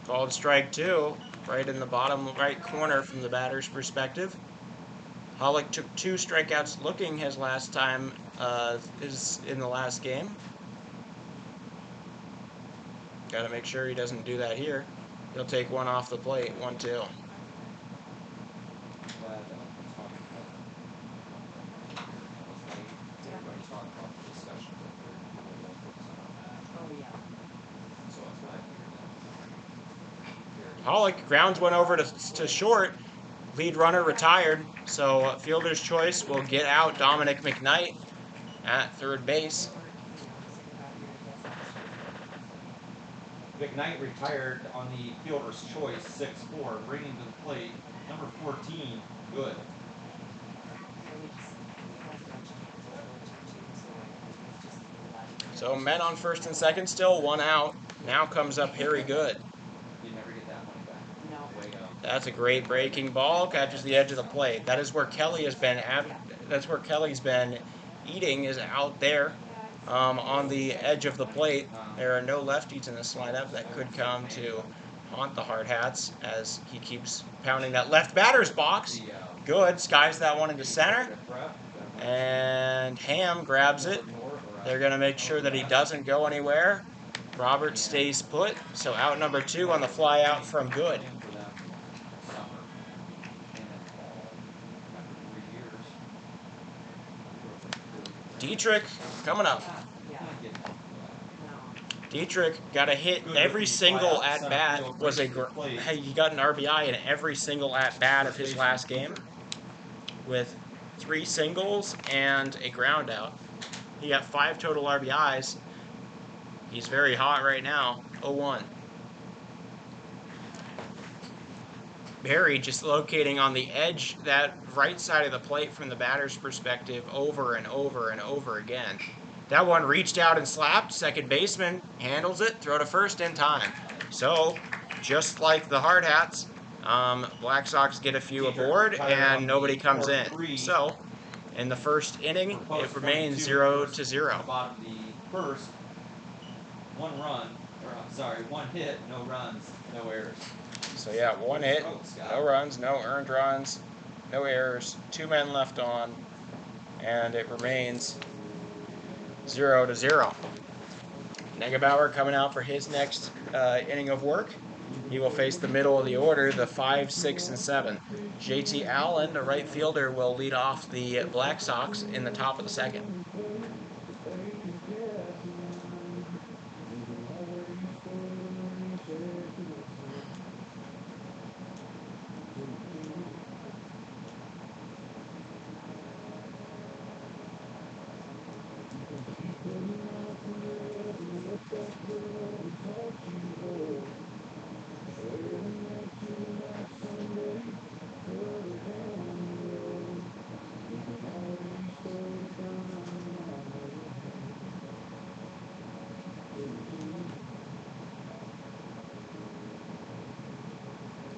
Called strike 2, right in the bottom right corner from the batter's perspective. Hollick took 2 strikeouts looking his last time is in the last game. Got to make sure he doesn't do that here. He'll take one off the plate, 1-2. Glad talking about everybody's talking about the discussion that they're Oh, yeah. so it's glad to hear that. Pollock grounds one over to short. Lead runner retired, so fielder's choice will get out Dominic McKnight at third base. McKnight retired on the fielder's choice, 6'4", bringing to the plate number 14, Good. So men on first and second, still 1 out. Now comes up Harry Good. You never get that money back. No. Way up. That's a great breaking ball. Catches the edge of the plate. That is where Kelly has been. That's where Kelly's been eating, is out there on the edge of the plate. There are no lefties in this lineup that could come to haunt the Hardhats as he keeps pounding that left batter's box. Good. Skies that one into center. And Ham grabs it. They're going to make sure that he doesn't go anywhere. Robert stays put. So out number 2 on the fly out from Good. Dietrich coming up. Dietrich got a hit every single at bat. He got an RBI in every single at bat of his last game, with 3 singles and a ground out. He got 5 total RBIs. He's very hot right now. 0-1. Barry just locating on the edge, that right side of the plate from the batter's perspective, over and over and over again. That one reached out and slapped. Second baseman handles it, throw to first in time. So, just like the Hardhats, Black Sox get a few aboard and nobody comes in. So, in the first inning, it remains 0-0. Bottom of the first, 1 hit, no runs, no errors. So yeah, 1 hit, no runs, no earned runs, no errors, 2 men left on, and it remains 0-0. Negebauer coming out for his next inning of work. He will face the middle of the order, the 5, 6, and 7. JT Allen, the right fielder, will lead off the Black Sox in the top of the second.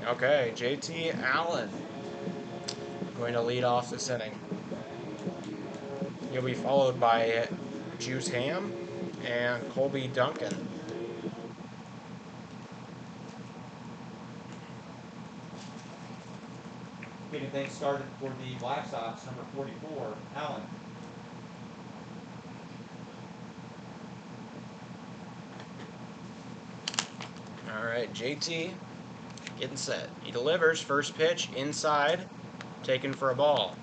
Okay, JT Allen going to lead off this inning. He'll be followed by Juice Ham and Colby Duncan. Getting things started for the Black Sox, number 44, Allen. All right, JT getting set. He delivers, first pitch, inside, taken for a ball.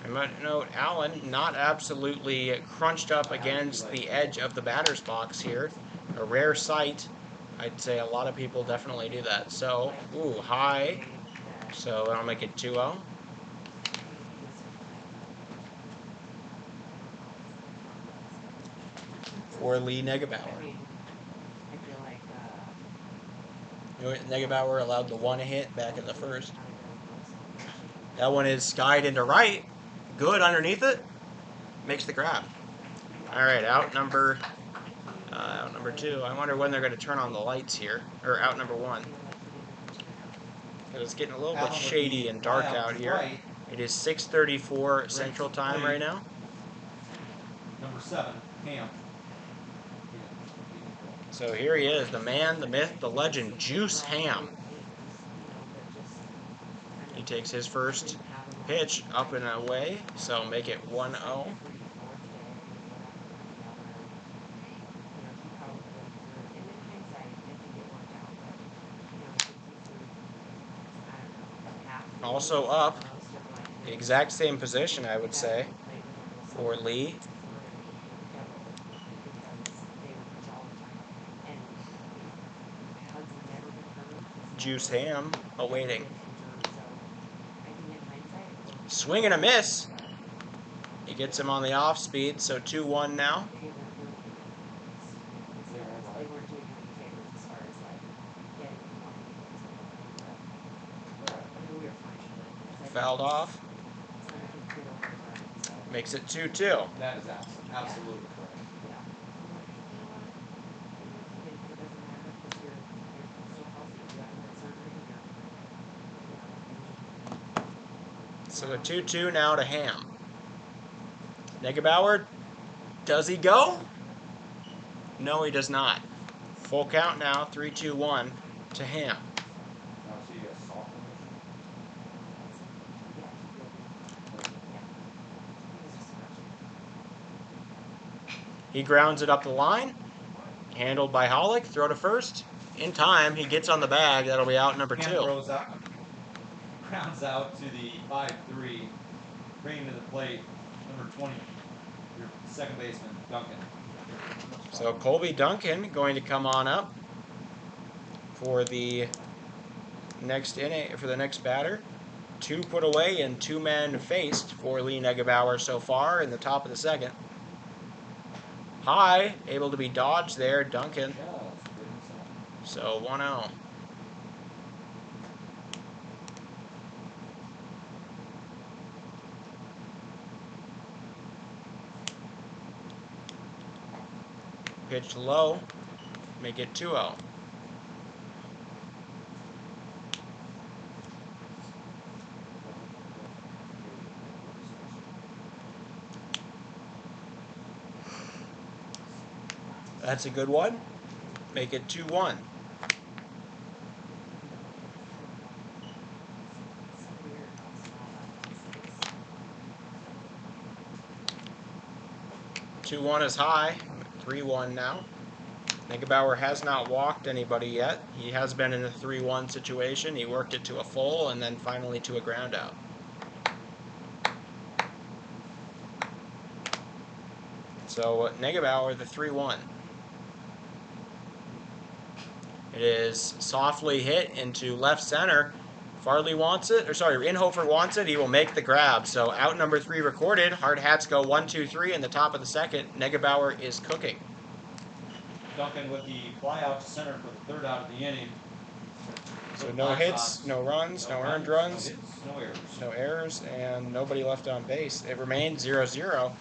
I might note Allen not absolutely crunched up against the edge of the batter's box here. A rare sight. I'd say a lot of people definitely do that. So, ooh, high. So I'll make it 2-0. For Lee Negebauer. Negebauer allowed the 1 hit back in the first. That one is skied into right. Good underneath it. Makes the grab. All right, out number 2. I wonder when they're going to turn on the lights here. Or out number 1. It's getting a little bit shady and dark out here. It is 6:34 Central Time right now. Number 7, Ham. So here he is, the man, the myth, the legend, Juice Ham. He takes his first pitch up and away, so make it 1-0. also up. The exact same position, I would say, for Lee. Juice Ham awaiting. Swing and a miss. He gets him on the off speed, so 2-1 now. Fouled off. Makes it 2-2. That is absolutely correct. So the 2-2 now to Ham. Negebauer, does he go? No, he does not. Full count now, 3-2-1 to Ham. Now, so you got soft He grounds it up the line. Handled by Hollick. Throw to first. In time, he gets on the bag. That'll be out number 2. throws out, grounds out to the 5-3, bringing to the plate number 20, your second baseman, Duncan. So Colby Duncan going to come on up for the next inning, for the next batter. 2 put away and 2 men faced for Lee Negebauer so far in the top of the second. High, able to be dodged there, Duncan. So 1-0. Pitched low, make it 2-0. That's a good one. Make it 2-1. Two-one is high. 3-1 now. Negebauer has not walked anybody yet. He has been in a 3-1 situation. He worked it to a full and then finally to a ground out. So Negebauer, the 3-1. It is softly hit into left center. Farley wants it, or sorry, Inhofer wants it. He will make the grab. So out number 3 recorded. Hardhats go 1-2-3 in the top of the second. Negebauer is cooking. Duncan with the fly out to center for the 3rd out of the inning. So no hits, no runs, no earned runs, no errors. no errors, and nobody left on base. It remained 0-0.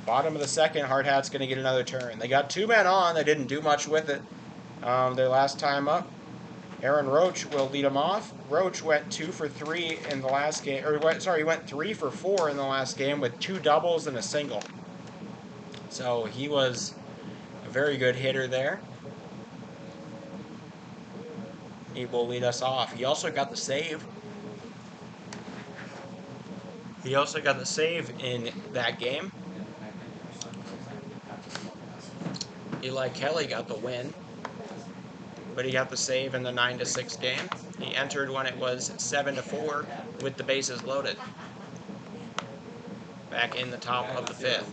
Bottom of the second, Hardhats going to get another turn. They got 2 men on. They didn't do much with it their last time up. Aaron Roach will lead them off. Roach went 2 for 3 in the last game, he went 3 for 4 in the last game with 2 doubles and a single. So he was a very good hitter there. He will lead us off. He also got the save. He also got the save in that game. Eli Kelly got the win, but he got the save in the 9-6 game. He entered when it was 7-4 with the bases loaded. Back in the top of the 5th.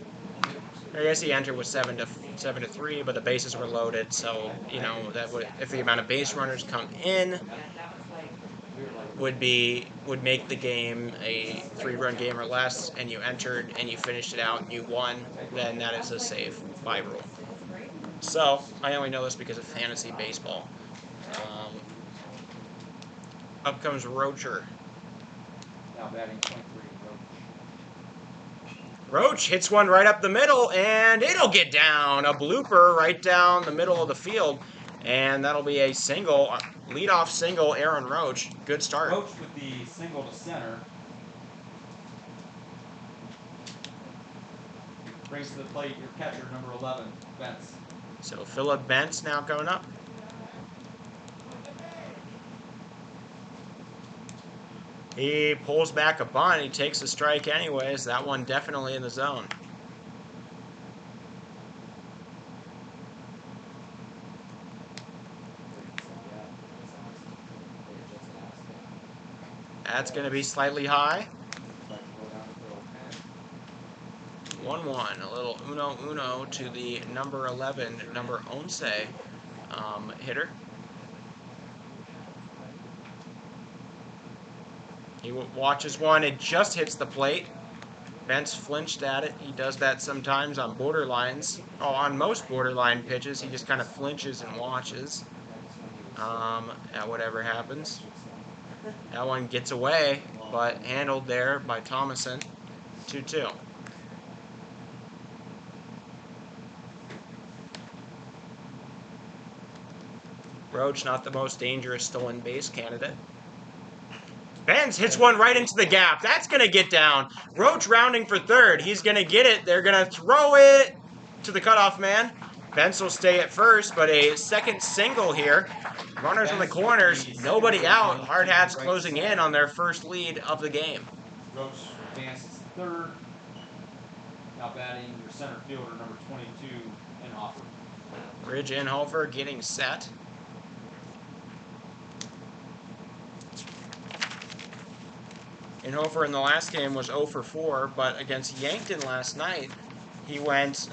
I guess he entered with 7-3, but the bases were loaded, so you know that would, if the amount of base runners come in would make the game a 3-run game or less, and you entered and you finished it out and you won, then that is a save by rule. So I only know this because of fantasy baseball. Up comes Rocher. Now batting 23. Roach hits one right up the middle, and it'll get down. A blooper right down the middle of the field, and that'll be a single, leadoff single, Aaron Roach. Good start. Roach with the single to center. Brings to the plate your catcher, number 11, Bentz. So Philip Bentz now coming up. He pulls back a bunt. He takes a strike anyways. That one definitely in the zone. That's going to be slightly high. Like to go down to 1-1. A little uno to the number 11, number 11 hitter. He watches one. It just hits the plate. Bent's flinched at it. He does that sometimes on borderlines. Oh, on most borderline pitches, he just kind of flinches and watches. At whatever happens. That one gets away, but handled there by Thomason. 2-2. Roach, not the most dangerous stolen base candidate. Benz hits one right into the gap. That's going to get down. Roach rounding for third. He's going to get it. They're going to throw it to the cutoff man. Benz will stay at first, but a second single here. Runners in the corners. Nobody out. Hardhats closing in on their first lead of the game. Roach advances to third. Now batting your center fielder, number 22, Inhofer. Ridge Inhofer getting set. Inhofer in the last game was 0 for 4, but against Yankton last night, he went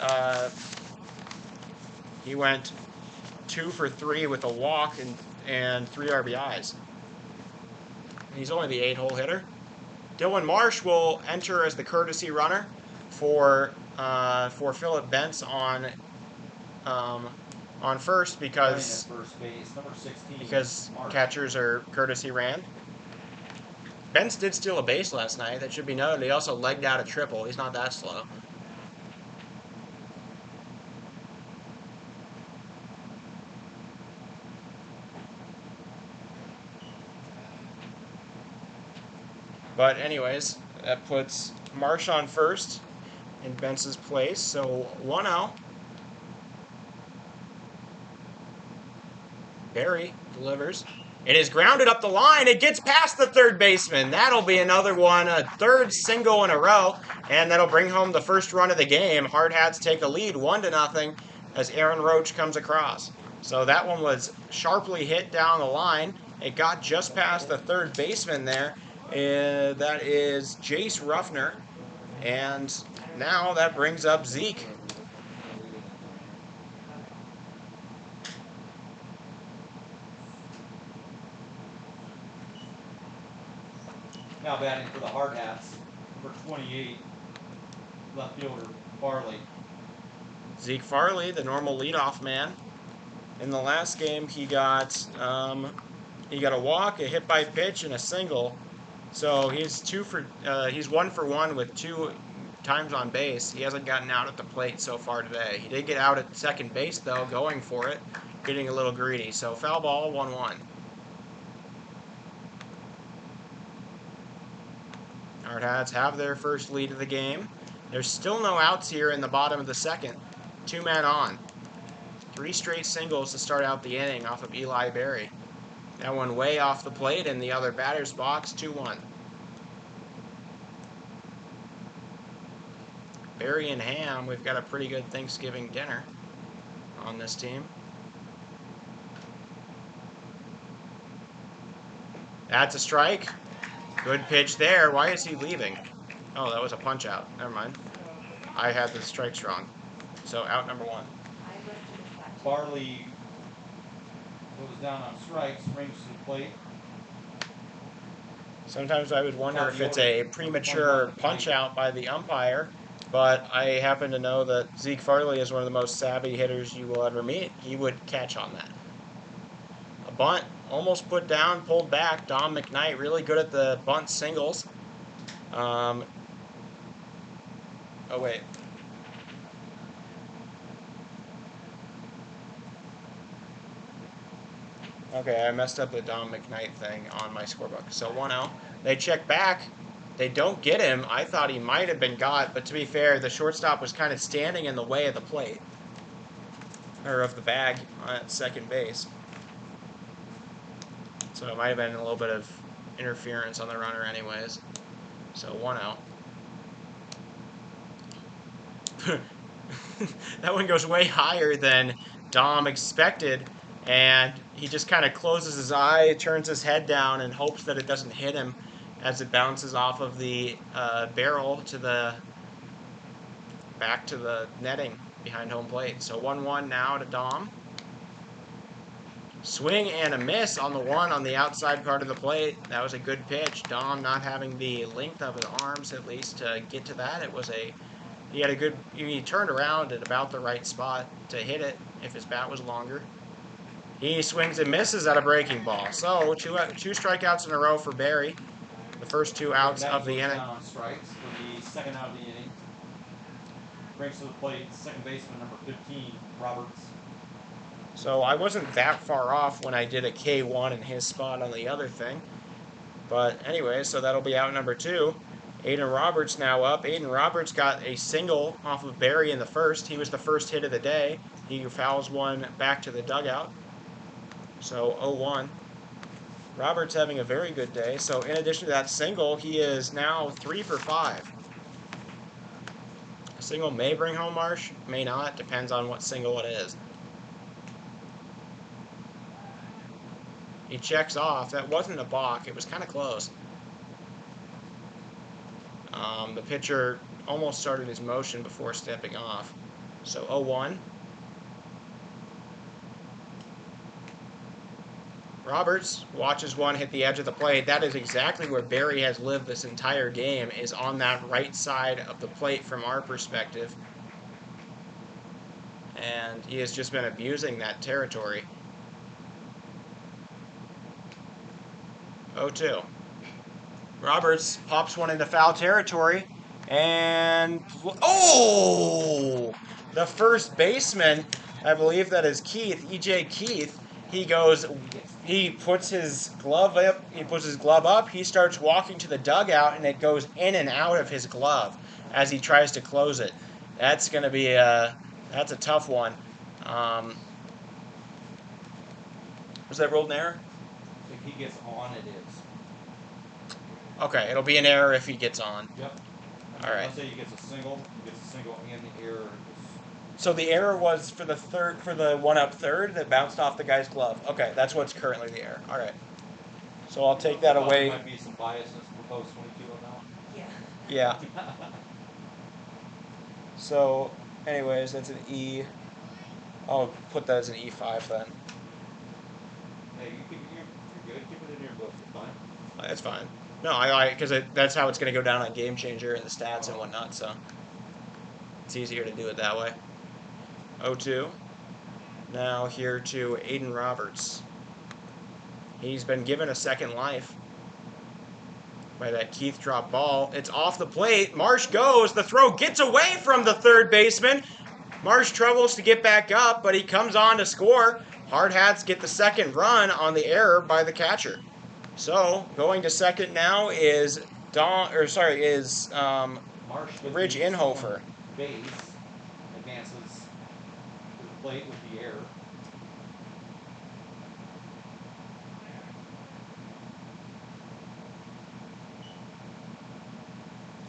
2 for 3 with a walk and 3 RBIs. He's only the 8-hole hitter. Dylan Marsh will enter as the courtesy runner for Philip Bentz on first because First base, number 16, Marsh. Catchers are courtesy ran. Bentz did steal a base last night. That should be noted. He also legged out a triple. He's not that slow. But anyways, that puts Marsh on first in Bentz's place. So 1-0. Barry delivers. It is grounded up the line. It gets past the third baseman. That'll be another one, a third single in a row, and that'll bring home the first run of the game. Hardhats take a lead 1-0 as Aaron Roach comes across. So that one was sharply hit down the line. It got just past the third baseman there. That is Jace Ruffner. And now that brings up Zeke. Now batting for the Hardhats, number 28, left fielder, Farley. Zeke Farley, the normal leadoff man. In the last game, he got a walk, a hit by pitch, and a single. So he's 1 for 1 with 2 times on base. He hasn't gotten out at the plate so far today. He did get out at second base though, going for it, getting a little greedy. So foul ball, 1-1. Hardhats have their first lead of the game. There's still no outs here in the bottom of the second. 2 men on. 3 straight singles to start out the inning off of Eli Berry. That one way off the plate in the other batter's box, 2-1. Berry and ham, we've got a pretty good Thanksgiving dinner on this team. That's a strike. Good pitch there. Why is he leaving? Oh, that was a punch out. Never mind. I had the strikes wrong. So out number 1. Farley goes down on strikes, rings to the plate. Sometimes I would wonder if it's a premature punch out by the umpire, but I happen to know that Zeke Farley is one of the most savvy hitters you will ever meet. He would catch on that. A bunt, almost put down, pulled back. Dom McKnight, really good at the bunt singles. Oh, wait. Okay, I messed up the Dom McKnight thing on my scorebook. So 1-0. They check back. They don't get him. I thought he might have been got, but to be fair, the shortstop was kind of standing in the way of the plate. Or of the bag at second base. So it might have been a little bit of interference on the runner anyways. So 1-0. That one goes way higher than Dom expected, and he just kind of closes his eye, turns his head down, and hopes that it doesn't hit him as it bounces off of the barrel to the back to the netting behind home plate. So 1-1 now to Dom. Swing and a miss on the one on the outside part of the plate. That was a good pitch. Dom not having the length of his arms at least to get to that. It was he turned around at about the right spot to hit it if his bat was longer. He swings and misses at a breaking ball. So two strikeouts in a row for Barry. The first 2 outs of the inning. Down on strikes for the second out of the inning. Brings to the plate second baseman number 15, Roberts. So I wasn't that far off when I did a K1 in his spot on the other thing. But anyway, so that'll be out number 2. Aiden Roberts now up. Aiden Roberts got a single off of Barry in the first. He was the first hit of the day. He fouls one back to the dugout. So 0-1. Roberts having a very good day. So in addition to that single, he is now 3 for 5. A single may bring home Marsh, may not. Depends on what single it is. He checks off. That wasn't a balk. It was kind of close. The pitcher almost started his motion before stepping off. So 0-1. Roberts watches one hit the edge of the plate. That is exactly where Barry has lived this entire game, is on that right side of the plate from our perspective. And he has just been abusing that territory. 0-2. Roberts pops one into foul territory, and oh! The first baseman, I believe that is Keith, E.J. Keith. He puts his glove up. He starts walking to the dugout, and it goes in and out of his glove as he tries to close it. That's going to be that's a tough one. Was that rolled an error? If he gets on, it is. Okay, it'll be an error if he gets on. Yep. All right. Let's say he gets a single and the error. So the error was for the one up third that bounced off the guy's glove. Okay, that's what's currently the error. All right. So I'll take that away. There might be some biases for post 22 on that. Yeah. Yeah. So, anyways, that's an E. I'll put that as an E5 then. Hey, you're good. Keep it in your book. It's fine. That's fine. No, because that's how it's going to go down on Game Changer and the stats and whatnot, so it's easier to do it that way. 0-2. Now here to Aiden Roberts. He's been given a second life by that Keith drop ball. It's off the plate. Marsh goes. The throw gets away from the third baseman. Marsh struggles to get back up, but he comes on to score. Hardhats get the second run on the error by the catcher. So going to second now is Ridge Inhofer. Base advances to the plate with the error.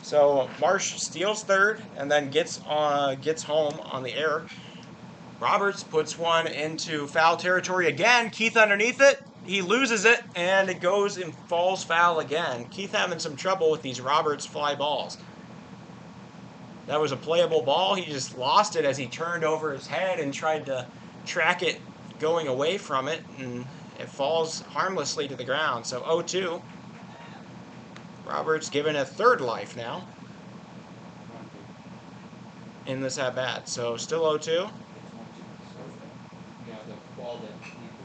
So Marsh steals third and then gets home on the error. Roberts puts one into foul territory again. Keith underneath it. He loses it, and it goes and falls foul again. Keith having some trouble with these Roberts fly balls. That was a playable ball. He just lost it as he turned over his head and tried to track it going away from it, and it falls harmlessly to the ground. So 0-2. Roberts given a third life now in this at-bat. So still 0-2.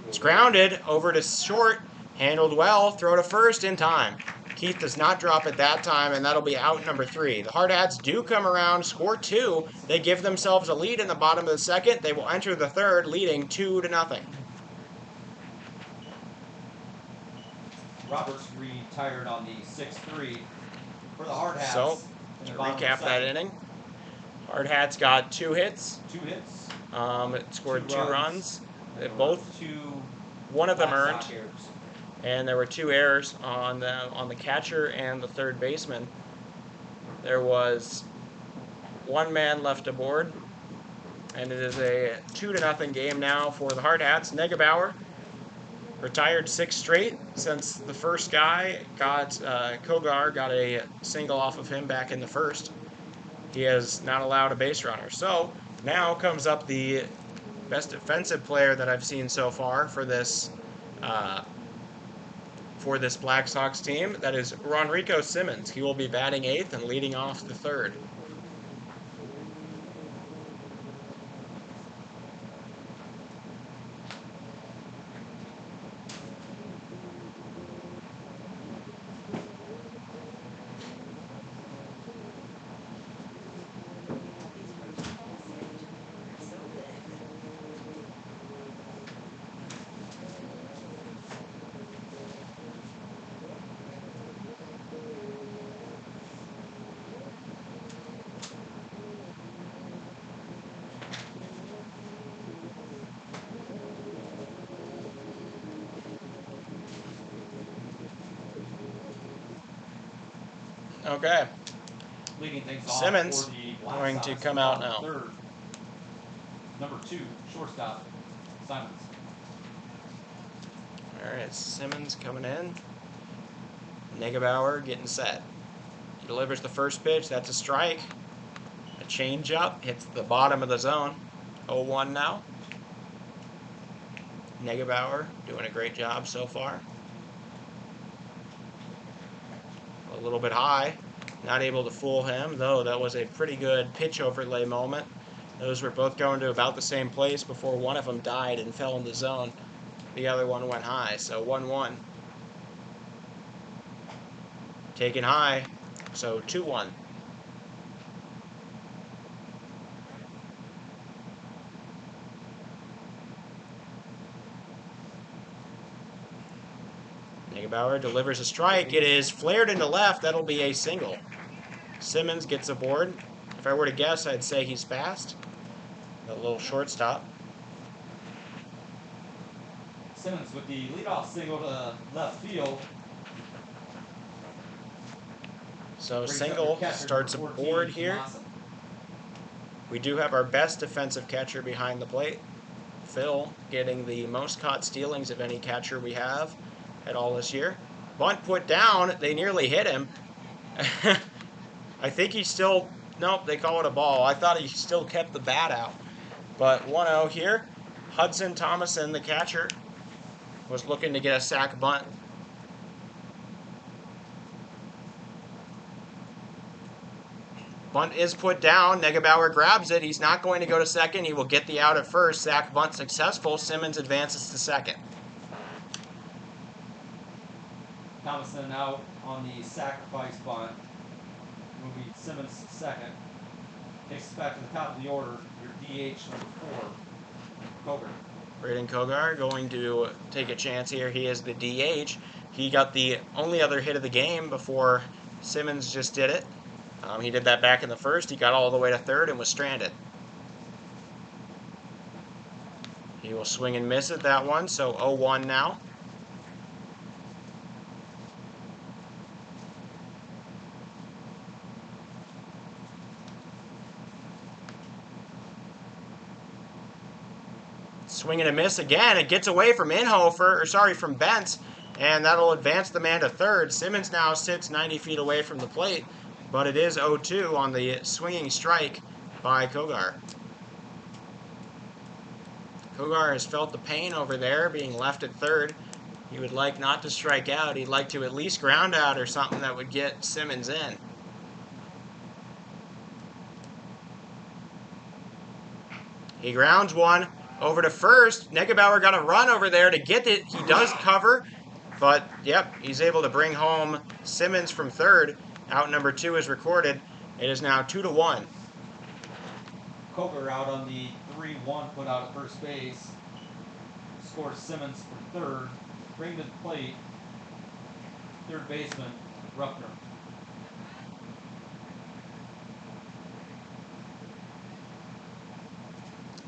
It's grounded over to short, handled well, throw to first in time. Keith does not drop it that time, and that'll be out number 3. The Hardhats do come around, score 2. They give themselves a lead in the bottom of the second. They will enter the third, leading 2-0. Roberts retired on the 6-3 for the Hardhats. So, to recap that inning, Hardhats got 2 hits. 2 hits. It scored 2 runs. Two. One of them earned, errors. and there were 2 errors on the catcher and the third baseman. There was 1 man left aboard, and it is a 2-0 game now for the Hardhats. Negebauer retired 6 straight since the first guy got, Kogar got a single off of him back in the first. He has not allowed a base runner. So now comes up the best defensive player that I've seen so far for this Black Sox team. That is Ronrico Simmons. He will be batting 8th and leading off the 3rd. Okay. Leading things Simmons off for the Black going to Sox, come out bottom now. Third. Number 2, shortstop, Simons. Alright, Simmons coming in. Negebauer getting set. He delivers the first pitch. That's a strike. A changeup hits the bottom of the zone. 0-1 now. Negebauer doing a great job so far. A little bit high. Not able to fool him, though that was a pretty good pitch overlay moment. Those were both going to about the same place before one of them died and fell in the zone. The other one went high, so 1-1. Taken high, so 2-1. Negebauer delivers a strike. It is flared into left. That'll be a single. Simmons gets aboard. If I were to guess, I'd say he's fast. A little shortstop. Simmons with the leadoff single to left field. So Brings up single the catcher, starts number aboard 14, here. Tomasa. We do have our best defensive catcher behind the plate. Phil getting the most caught stealings of any catcher we have at all this year. Bunt put down. They nearly hit him. I think he still... Nope, they call it a ball. I thought he still kept the bat out. But 1-0 here. Hudson Thomason, the catcher, was looking to get a sac bunt. Bunt is put down. Negebauer grabs it. He's not going to go to second. He will get the out at first. Sac bunt successful. Simmons advances to second. Thomason out on the sacrifice bunt. Moving Simmons to second. Takes us back to the top of the order. Your DH number 4, Kogar. Braden Kogar going to take a chance here. He is the DH. He got the only other hit of the game before Simmons just did it. He did that back in the first. He got all the way to third and was stranded. He will swing and miss at that one, so 0-1 now. Swing and a miss again. It gets away from from Bentz, and that'll advance the man to third. Simmons now sits 90 feet away from the plate, but it is 0-2 on the swinging strike by Kogar. Kogar has felt the pain over there, being left at third. He would like not to strike out. He'd like to at least ground out or something that would get Simmons in. He grounds one over to first. Negebauer got a run over there to get it. He does cover, but yep, he's able to bring home Simmons from third. Out number 2 is recorded. It is now 2-1. Kogar out on the 3-1 put out at first base. Scores Simmons from third. Bring to the plate, third baseman, Ruckner.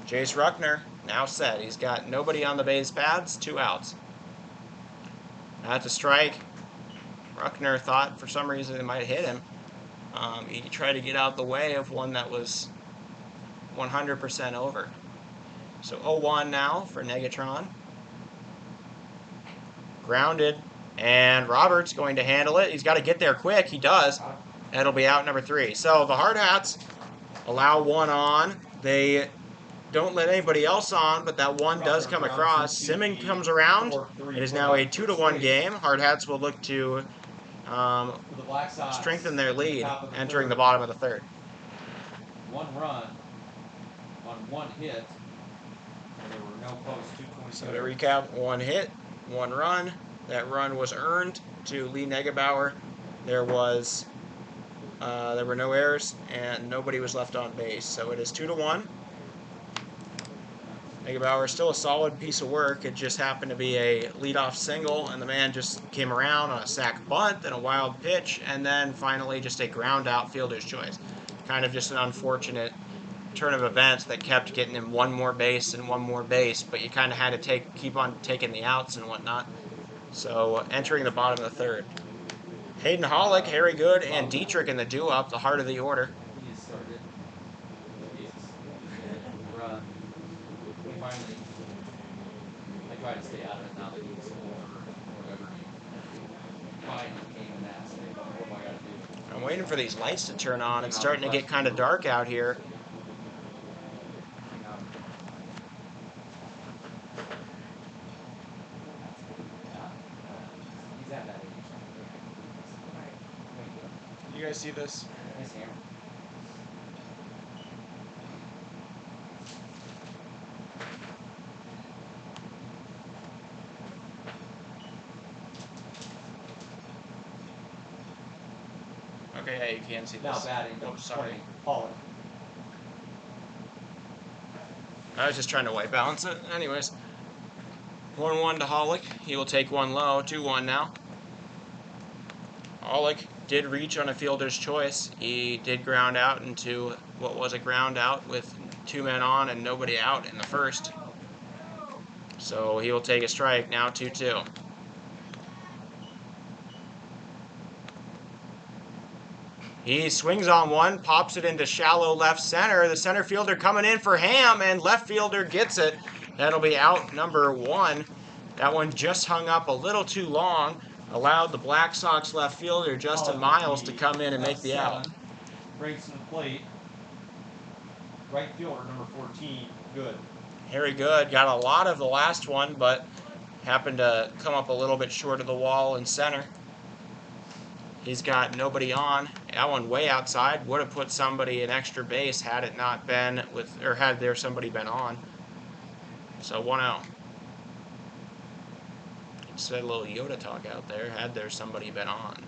Jace Ruckner now set. He's got nobody on the base paths, 2 outs. That's a strike. Ruckner thought for some reason it might hit him. He tried to get out the way of one that was 100% over. So 0-1 now for Negatron. Grounded. And Roberts going to handle it. He's got to get there quick. He does. That'll be out number 3. So the Hardhats allow one on. They don't let anybody else on, but that one does come across. Simmons comes around. It is now a 2-1 game. Hardhats will look to strengthen their lead entering the bottom of the 3rd. 1 run on 1 hit. And there were no posts, 222. So to recap, 1 hit, 1 run. That run was earned to Lee Negebauer. There were no errors and nobody was left on base. So it is 2-1. Negebauer still a solid piece of work. It just happened to be a leadoff single, and the man just came around on a sac bunt and a wild pitch, and then finally just a ground out fielder's choice. Kind of just an unfortunate turn of events that kept getting him one more base and one more base, but you kind of had to keep on taking the outs and whatnot. So entering the bottom of the 3rd. Hayden Hollick, Harry Good, and Dietrich in the due-up, the heart of the order. He started. Yes. Run. Finally, I tried to stay out of it now that he's over or whatever. He finally came and asked me, what do I got to do? I'm waiting for these lights to turn on. It's starting to get kind of dark out here. He's at that age. You guys see this? Nice hammer. Okay, yeah, you can see this. Now batting. Oh, sorry. Holland. I was just trying to white balance it. Anyways, 1-1 to Hollick. He will take one low. 2-1 now. Hollick did reach on a fielder's choice. He did ground out into what was a ground out with 2 men on and nobody out in the 1st. So he will take a strike. Now 2-2. He swings on one, pops it into shallow left center. The center fielder coming in for Ham, and left fielder gets it. That'll be out number 1. That one just hung up a little too long. Allowed the Black Sox left fielder, Justin Miles, to come in and make the out. Brings to the plate. Right fielder, number 14, Good. Harry Good got a lot of the last one, but happened to come up a little bit short of the wall in center. He's got nobody on. That one way outside would have put somebody in extra base had it not been had there somebody been on. So 1-0. Said a little Yoda talk out there. Had there somebody been on.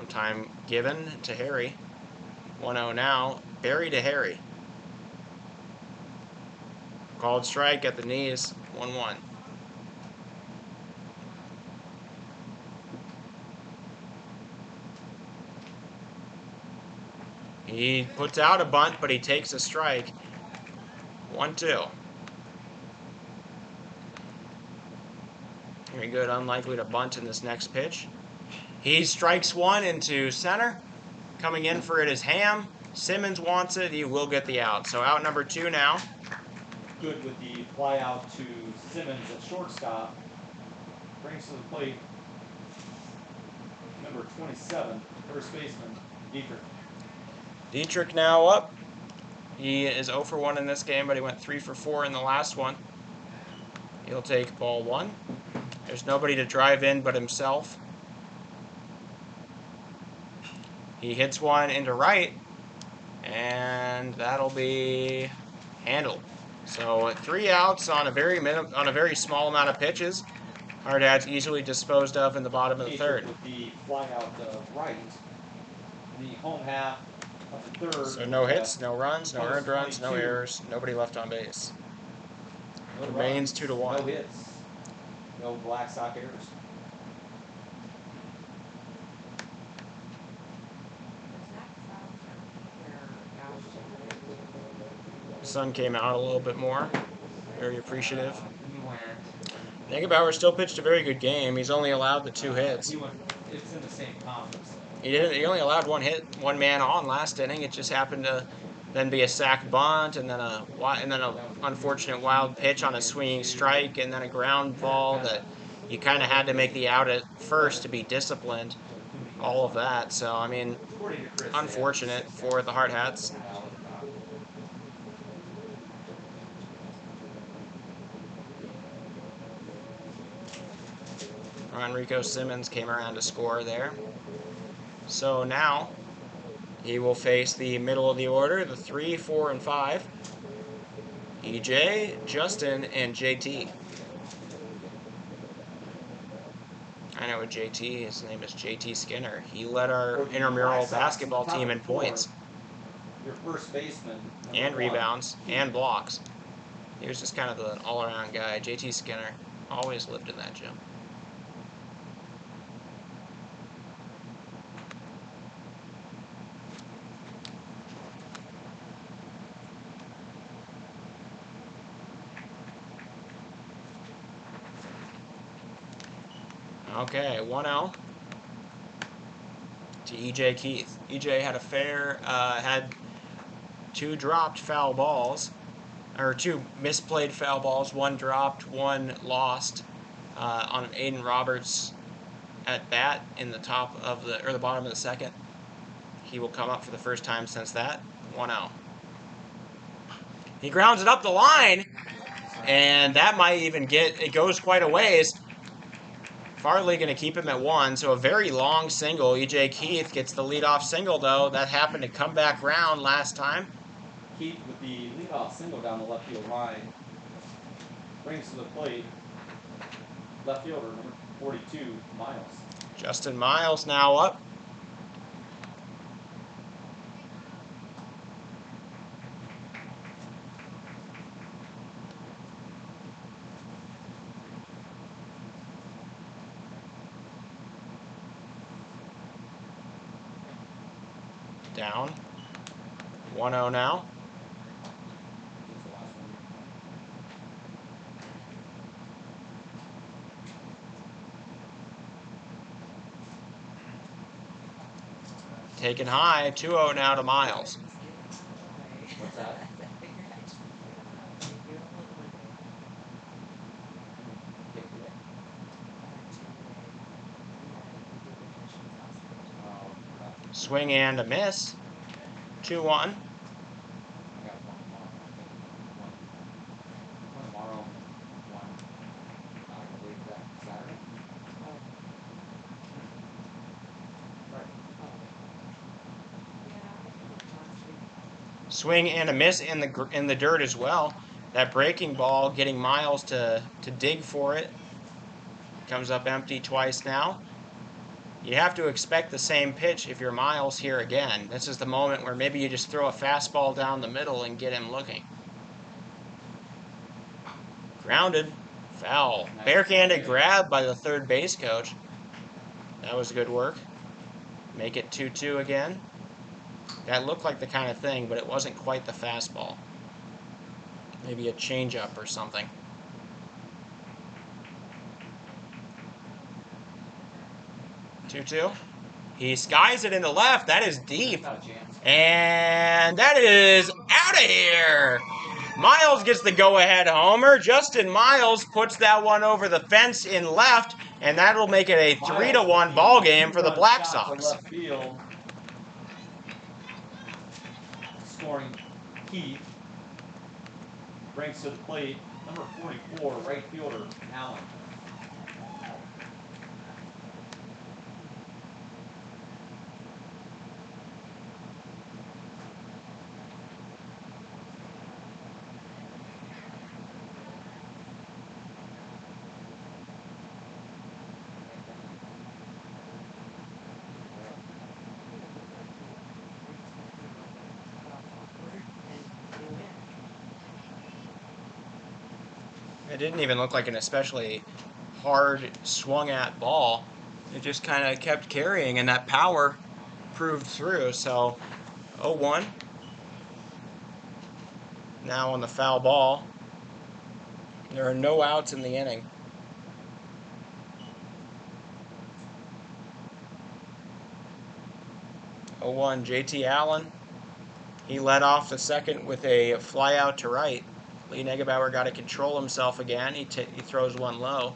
Time given to Harry. 1-0 now. Barry to Harry. Called strike at the knees. 1-1. He puts out a bunt, but he takes a strike. 1-2. Very good, unlikely to bunt in this next pitch. He strikes one into center. Coming in for it is Ham. Simmons wants it. He will get the out. So out number 2 now. Good with the fly out to Simmons at shortstop. Brings to the plate number 27, first baseman, Dietrich. Dietrich now up. He is 0 for 1 in this game, but he went 3 for 4 in the last one. He'll take ball 1. There's nobody to drive in but himself. He hits one into right, and that'll be handled. So 3 outs on a very small amount of pitches. Hardhats easily disposed of in the bottom of the 3rd. With the fly out right, the home half of the 3rd. So no hits, no runs, no earned runs, no errors, nobody left on base. No Remains runs, 2-1. No hits, no Black Sox errors. Sun came out a little bit more. Very appreciative. Negebauer still pitched a very good game. He's only allowed the 2 hits. It's in the same conference. He only allowed 1 hit, 1 man on last inning. It just happened to then be a sac bunt, and then a unfortunate wild pitch on a swinging strike, and then a ground ball that you kind of had to make the out at first to be disciplined. All of that. So I mean, unfortunate for the Hardhats. Enrico Simmons came around to score there. So now he will face the middle of the order, the 3, 4, and 5. EJ, Justin, and JT. I know a JT. His name is JT Skinner. He led our intramural basketball team in points. Your first baseman. And rebounds and blocks. He was just kind of an all-around guy. JT Skinner always lived in that gym. Okay, 1-0 to EJ Keith. EJ had had 2 dropped foul balls, or 2 misplayed foul balls, 1 dropped, 1 lost on an Aiden Roberts at bat in the the bottom of the second. He will come up for the first time since that. 1-0. He grounds it up the line, and that might even it goes quite a ways. Farley going to keep him at 1, so a very long single. EJ Keith gets the leadoff single, though. That happened to come back round last time. Keith with the leadoff single down the left field line. Brings to the plate left fielder, number 42, Miles. Justin Miles now up. Down. 1-0 now. Taken high. 2-0 now to Miles. What's that? Swing and a miss. 2-1. Swing and a miss in the dirt as well. That breaking ball getting Miles to dig for it. Comes up empty twice now. You have to expect the same pitch if you're Miles here again. This is the moment where maybe you just throw a fastball down the middle and get him looking. Grounded. Foul. Barehanded grab by the third base coach. That was good work. Make it 2-2 again. That looked like the kind of thing, but it wasn't quite the fastball. Maybe a changeup or something. 2-2. He skies it into left. That is deep. And that is out of here. Miles gets the go-ahead homer. Justin Miles puts that one over the fence in left, and that'll make it a 3-1 ball game for the Black Sox. Left field. Scoring Keith. Brings to the plate number 44, right fielder, Allen. It didn't even look like an especially hard swung at ball. It just kind of kept carrying, and that power proved through. So 0-1. Now on the foul ball. There are no outs in the inning. 0-1 JT Allen He led off the second with a fly out to right. Lee Negebauer got to control himself again. He throws one low.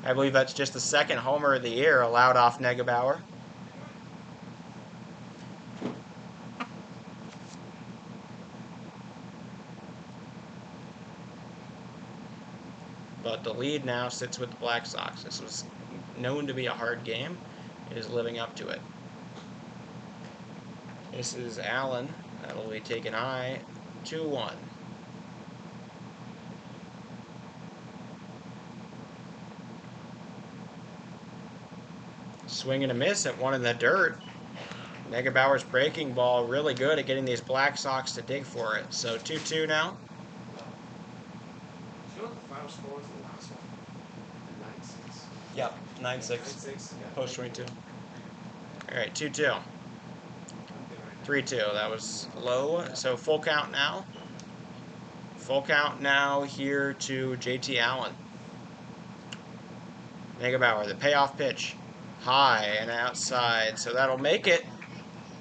I believe that's just the second homer of the year allowed off Negebauer. But the lead now sits with the Black Sox. This was known to be a hard game. It is living up to it. This is Allen. That'll be taken high. 2-1. Swing and a miss at one in the dirt. Negebauer's breaking ball really good at getting these Black Sox to dig for it. So 2-2 now. You know what the final score was in the last one? 9-6. Yep, 9-6. 9-6. Yeah. Post 22. Alright, 2-2. 3-2. That was low. So full count now. Full count now here to JT Allen. Negebauer, the payoff pitch. High and outside. So that'll make it.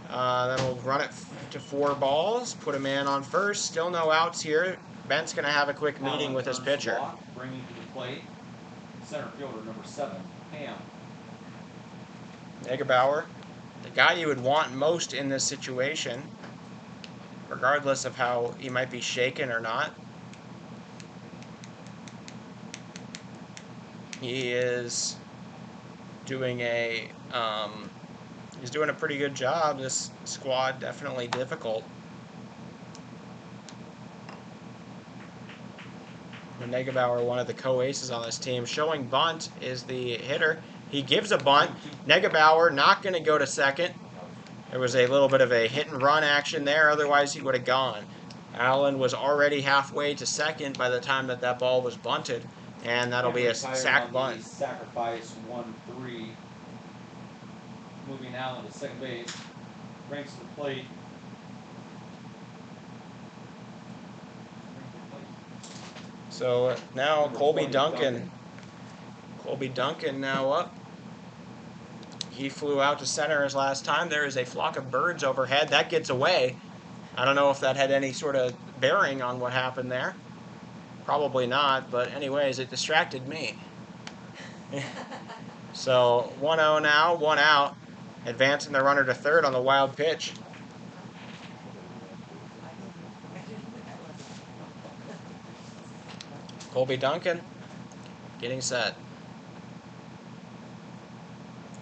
That'll run it to 4 balls. Put a man on first. Still no outs here. Ben's going to have a quick meeting with his pitcher. Bringing to the plate, center fielder number 7, Ham. Negebauer, the guy you would want most in this situation, regardless of how he might be shaken or not. He is doing a pretty good job. This squad definitely difficult. Negebauer, one of the co-aces on this team, showing bunt is the hitter. He gives a bunt. Negebauer not going to go to second. There was a little bit of a hit and run action there. Otherwise, he would have gone. Allen was already halfway to second by the time that ball was bunted, and that'll be a sac bunt. Sacrifice 1-3. Moving Allen to second base. Brings to the plate. So now Colby Duncan now up. He flew out to center his last time. There is a flock of birds overhead. That gets away. I don't know if that had any sort of bearing on what happened there. Probably not, but anyways, it distracted me. So 1-0 now, 1 out. Advancing the runner to third on the wild pitch. Colby Duncan getting set.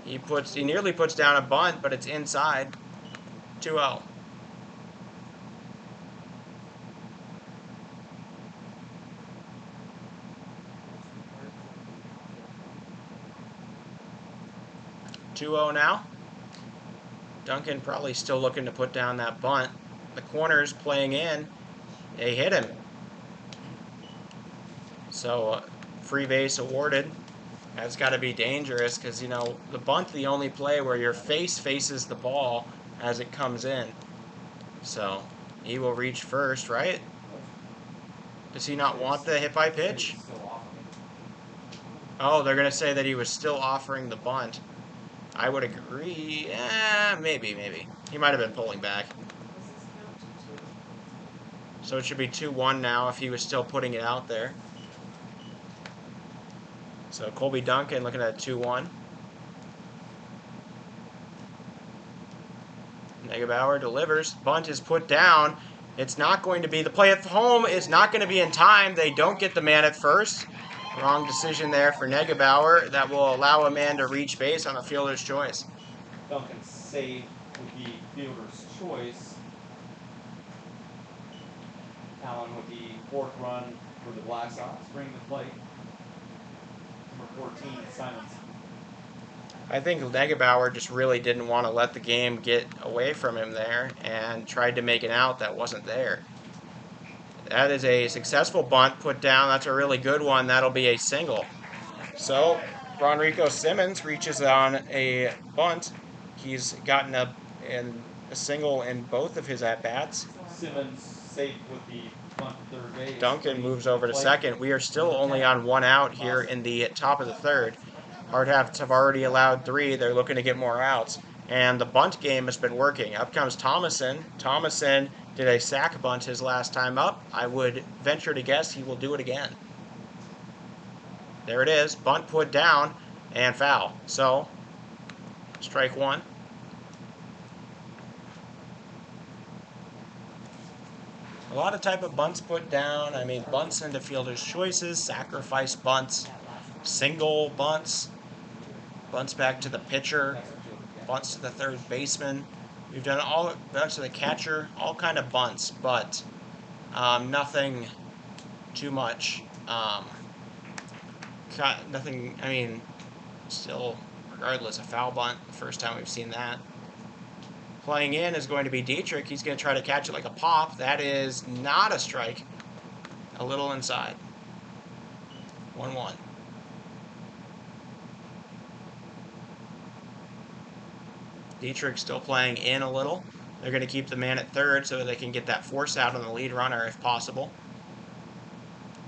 He nearly puts down a bunt, but it's inside. 2-0. Now. Duncan probably still looking to put down that bunt. The corner's playing in. They hit him. So free base awarded. That's got to be dangerous because, you know, the bunt's the only play where your face faces the ball as it comes in. So he will reach first, right? Does he not want the hit by pitch? Oh, they're going to say that he was still offering the bunt. I would agree. Maybe. He might have been pulling back. So it should be 2-1 now if he was still putting it out there. So Colby Duncan looking at 2-1. Negebauer delivers. Bunt is put down. It's not going to be. The play at home is not going to be in time. They don't get the man at first. Wrong decision there for Negebauer. That will allow a man to reach base on a fielder's choice. Duncan's save would be fielder's choice. Allen with the 4th run for the Black Sox. Bring the plate. Number 14, Simons. I think Negebauer just really didn't want to let the game get away from him there and tried to make an out that wasn't there. That is a successful bunt put down. That's a really good one. That'll be a single. So Ronrico Simmons reaches on a bunt. He's gotten a single in both of his at-bats. Simmons safe with the bunt to third base. Duncan moves over to second. We are still only on 1 out here in the top of the third. Hardhats have already allowed 3. They're looking to get more outs. And the bunt game has been working. Up comes Thomason. Thomason did a sack bunt his last time up. I would venture to guess he will do it again. There it is. Bunt put down and foul. So, strike one. A lot of type of bunts put down. I mean, bunts into fielder's choices, sacrifice bunts, single bunts, bunts back to the pitcher, bunts to the third baseman. We've done all bunts to the catcher, all kind of bunts, but nothing too much. Nothing. I mean, still, regardless, a foul bunt. The first time we've seen that. Playing in is going to be Dietrich. He's going to try to catch it like a pop. That is not a strike. A little inside. 1-1. Dietrich still playing in a little. They're going to keep the man at third so they can get that force out on the lead runner if possible.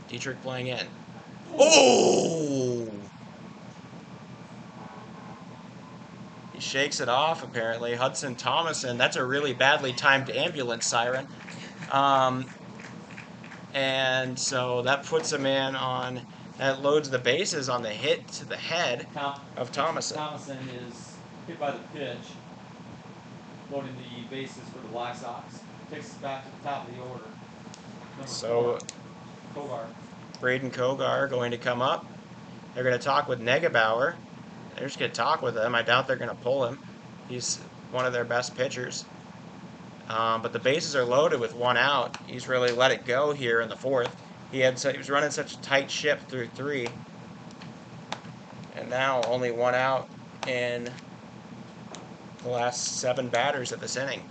Dietrich playing in. Oh! He shakes it off, apparently. Hudson Thomason, that's a really badly timed ambulance siren. And so that puts a man on, that loads the bases on the hit to the head of Thomason. Thomason is hit by the pitch, loading the bases for the Black Sox. Takes us back to the top of the order. So, Kogar. Braden Kogar going to come up. They're going to talk with Negebauer. They're just going to talk with him. I doubt they're going to pull him. He's one of their best pitchers. But the bases are loaded with one out. He's really let it go here in the fourth. He was running such a tight ship through three. And now only one out in the last 7 batters of this inning.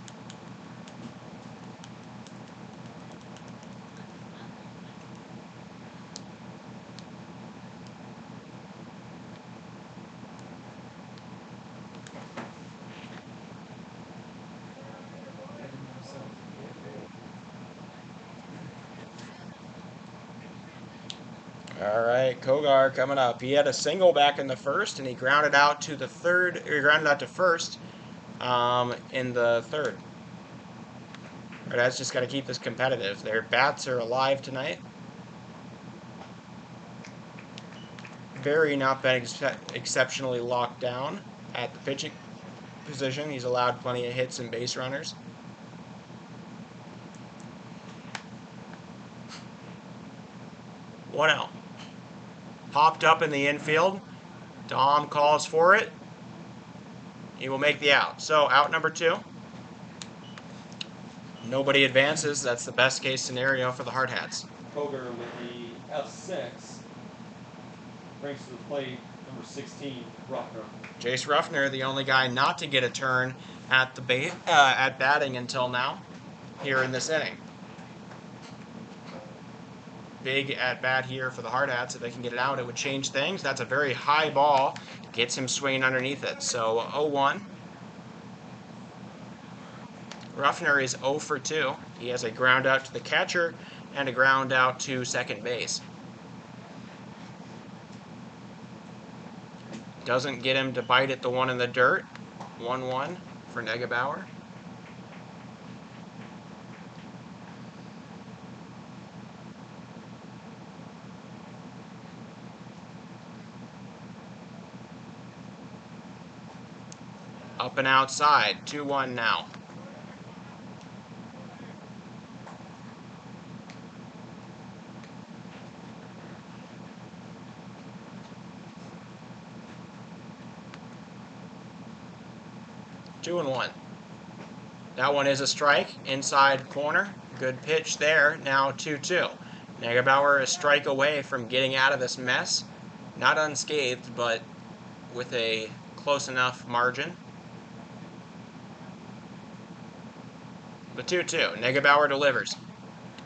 All right, Kogar coming up. He had a single back in the first, and he grounded out to the third. Or he grounded out to first in the third. Hardhats just got to keep this competitive. Their bats are alive tonight. Barry not been exceptionally locked down at the pitching position. He's allowed plenty of hits and base runners. One out. Popped up in the infield. Dom calls for it. He will make the out. So, out number 2. Nobody advances. That's the best case scenario for the Hardhats. Kogar with the F6 brings to the plate number 16, Ruffner. Jace Ruffner, the only guy not to get a turn at the at batting until now, here in this inning. Big at bat here for the Hardhats. If they can get it out, it would change things. That's a very high ball. Gets him swinging underneath it. So 0-1. Ruffner is 0 for 2. He has a ground out to the catcher and a ground out to second base. Doesn't get him to bite at the one in the dirt. 1-1 for Negebauer. Up and outside, 2-1 now. Two and 1. That one is a strike, inside corner. Good pitch there, now 2-2. Negebauer a strike away from getting out of this mess. Not unscathed, but with a close enough margin. The 2-2. Negebauer delivers.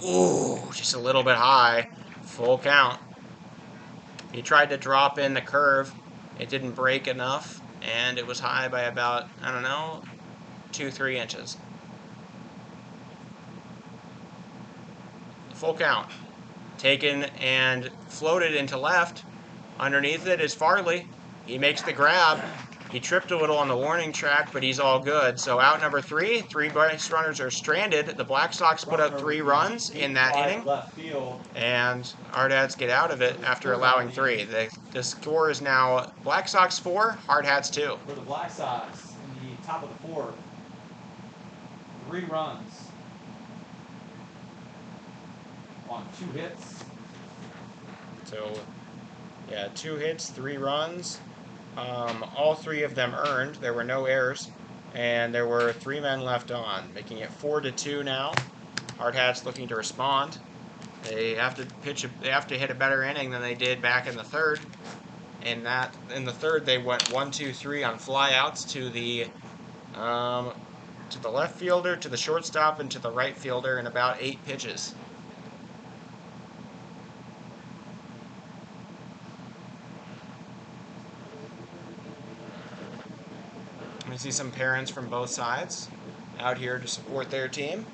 Ooh, just a little bit high. Full count. He tried to drop in the curve. It didn't break enough, and it was high by about, I don't know, 2-3 inches. Full count. Taken and floated into left. Underneath it is Farley. He makes the grab. He tripped a little on the warning track, but he's all good. So out number 3, 3 base runners are stranded. The Black Sox put up 3 runs in that inning, Left field. and Hardhats get out of it after allowing 3. The score is now Black Sox 4, Hardhats 2. For the Black Sox in the top of the 4th. 3 runs on 2 hits. So, yeah, 2 hits, 3 runs. All 3 of them earned. There were no errors, and there were 3 men left on, making it 4-2 now. Hardhats looking to respond. They have to They have to hit a better inning than they did back in the 3rd. In the 3rd, they went 1-2-3 on flyouts to the left fielder, to the shortstop, and to the right fielder in about 8 pitches. We see some parents from both sides out here to support their team.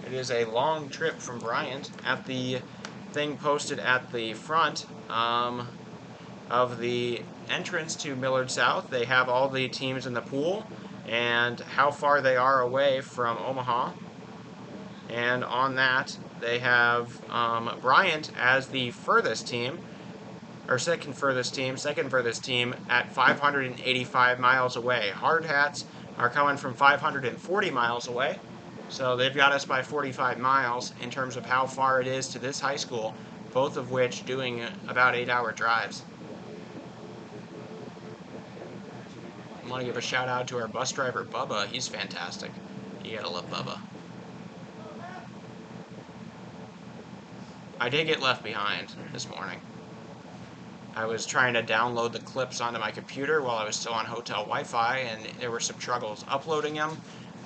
It is a long trip from Bryant. At the thing posted at the front of the entrance to Millard South, they have all the teams in the pool and how far they are away from Omaha. And on that, they have Bryant as the furthest team, or second furthest team at 585 miles away. Hardhats are coming from 540 miles away, so they've got us by 45 miles in terms of how far it is to this high school, both of which doing about 8-hour drives. I want to give a shout out to our bus driver, Bubba. He's fantastic. You gotta love Bubba. I did get left behind this morning. I was trying to download the clips onto my computer while I was still on hotel Wi-Fi, and there were some struggles uploading them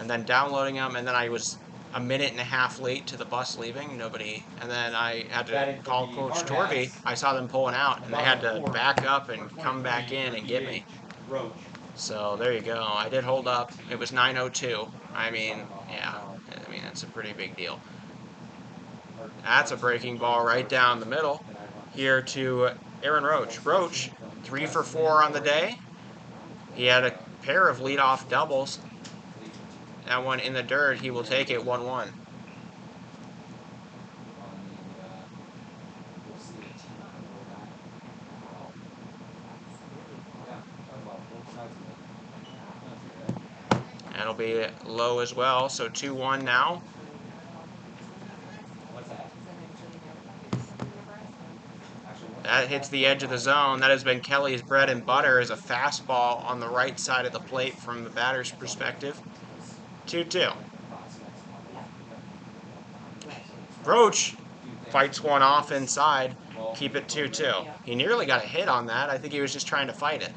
and then downloading them, and then I was a minute and a half late to the bus leaving. And then I had to call Coach Torby. I saw them pulling out, and they had to back up and come back in and get me. So there you go. I did hold up. It was 9:02. I mean, yeah. I mean, that's a pretty big deal. That's a breaking ball right down the middle here to Aaron Roach. Roach, 3 for 4 on the day. He had a pair of leadoff doubles. That one in the dirt, he will take it 1-1. That'll be low as well, so 2-1 now. That hits the edge of the zone. That has been Kelly's bread and butter, as a fastball on the right side of the plate from the batter's perspective. 2-2. Roach fights one off inside. Keep it 2-2. He nearly got a hit on that. I think he was just trying to fight it.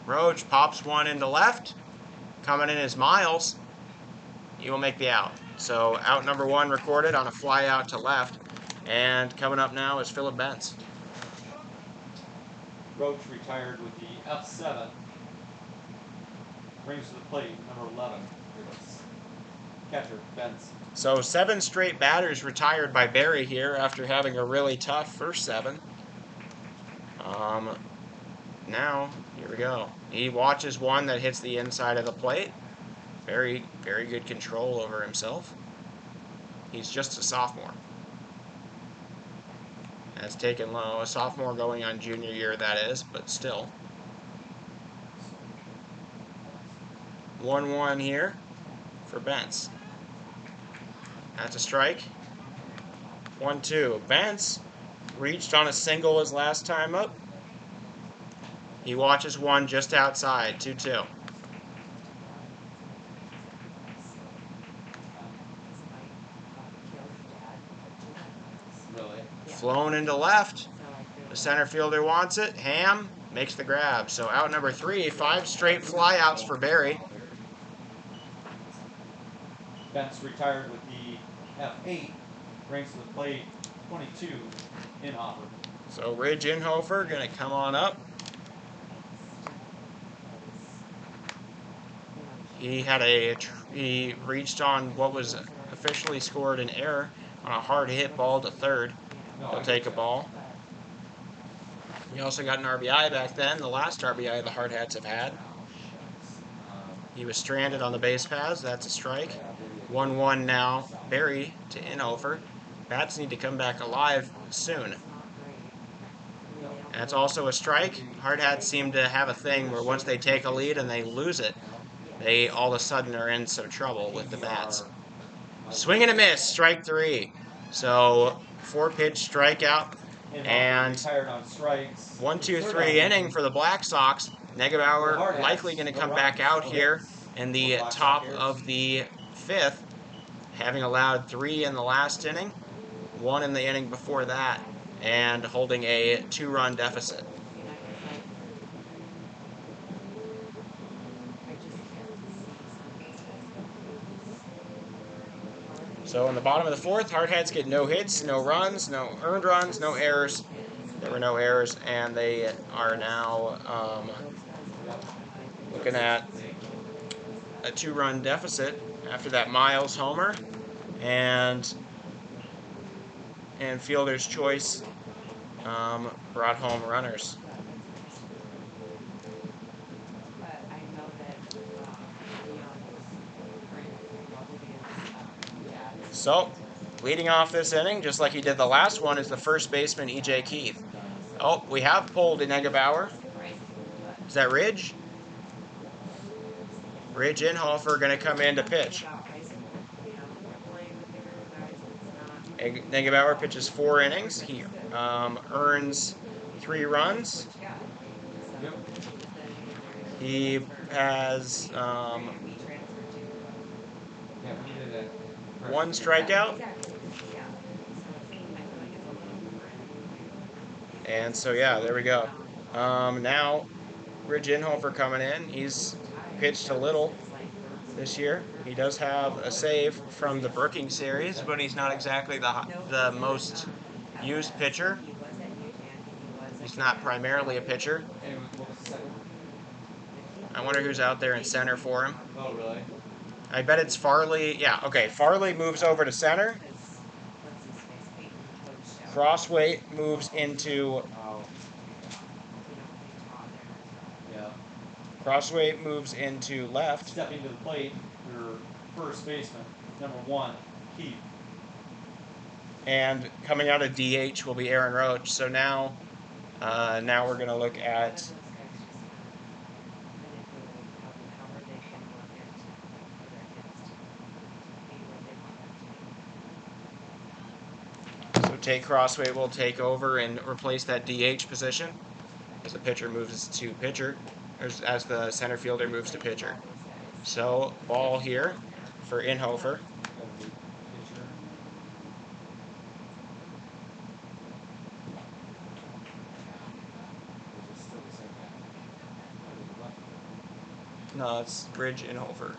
Roach pops one into left. Coming in is Miles. He will make the out. So out number 1 recorded on a fly out to left. And coming up now is Philip Bentz. Roach retired with the F7. Brings to the plate number 11. Catcher, Bentz. So 7 straight batters retired by Barry here after having a really tough first 7. Now, here we go. He watches one that hits the inside of the plate. Very, very good control over himself. He's just a sophomore. That's taken low. A sophomore going on junior year, that is, but still. 1-1 here for Bentz. That's a strike. 1-2. Bentz reached on a single his last time up. He watches one just outside. 2-2. Really? Flown into left. The center fielder wants it. Ham makes the grab. So out number 3, 5 straight flyouts for Barry. Bentz retired with the F8. Brings to the plate 22 in offer. So Ridge Inhofer going to come on up. He reached on what was officially scored an error on a hard hit ball to third. No, He'll I take a get ball. He also got an RBI back then, the last RBI the Hardhats have had. He was stranded on the base paths. That's a strike. 1-1 now. Barry to Inhofer. Bats need to come back alive soon. That's also a strike. Hardhats seem to have a thing where once they take a lead and they lose it, they all of a sudden are in some trouble with the bats. Swing and a miss, strike 3. So 4-pitch strikeout, and retired on strikes. 1-2-3 inning for the Black Sox. Negebauer likely going to come back out here in the top of the 5th, having allowed 3 in the last inning, 1 in the inning before that, and holding a 2-run deficit. So in the bottom of the 4th, Hardhats get no hits, no runs, no earned runs, no errors. There were no errors, and they are now looking at a 2-run deficit after that Miles homer and fielder's choice brought home runners. So, leading off this inning, just like he did the last one, is the first baseman, E.J. Keith. Oh, we have pulled Negebauer. Is that Ridge? Ridge Inhofer going to come in to pitch. Negebauer pitches 4 innings. He earns 3 runs. He has 1 strikeout. And so, yeah, there we go. Now, Ridge Inhofer coming in. He's pitched a little this year. He does have a save from the Brookings series, but he's not exactly the most used pitcher. He's not primarily a pitcher. I wonder who's out there in center for him. Oh, really? I bet it's Farley. Yeah, okay. Farley moves over to center. Crossway moves into... Crossway moves into left. Stepping to the plate, your first baseman, number 1, Keith. And coming out of DH will be Aaron Roach. So now we're going to look at... So Tate Crossway will take over and replace that DH position as the pitcher moves to pitcher, or as the center fielder moves to pitcher. So ball here for Inhofer. No, it's Ridge Inhofer.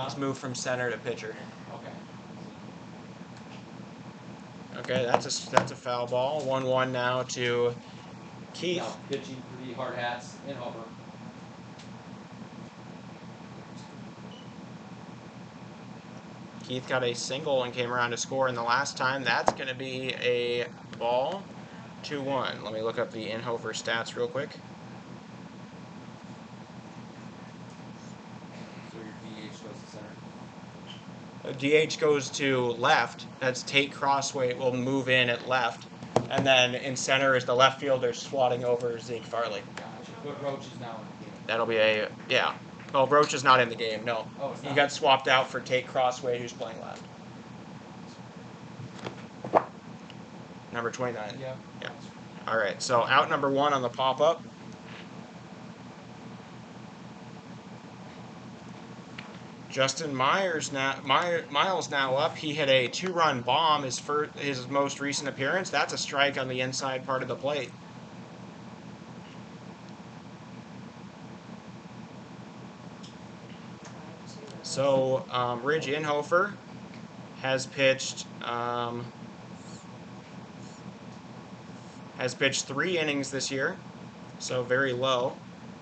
He's moved from center to pitcher. Okay, that's a foul ball. 1-1 now to Keith. Now pitching for the Hardhats, Inhofer. Keith got a single and came around to score in the last time. That's going to be a ball. 2-1. Let me look up the Inhofer stats real quick. So your DH goes to center. DH goes to left. That's Tate Crossway will move in at left. And then in center is the left fielder swatting over Zeke Farley. Gotcha. But Roach is now in the game. That'll be a, yeah. Well, Roach is not in the game, no. Oh, it's not. He got swapped out for Tate Crossway, who's playing left. Number 29. Yeah. Yeah. All right, so out number 1 on the pop-up. Justin Miles now up. He hit a 2-run bomb his most recent appearance. That's a strike on the inside part of the plate. So Ridge Inhofer has pitched 3 innings this year, so very low.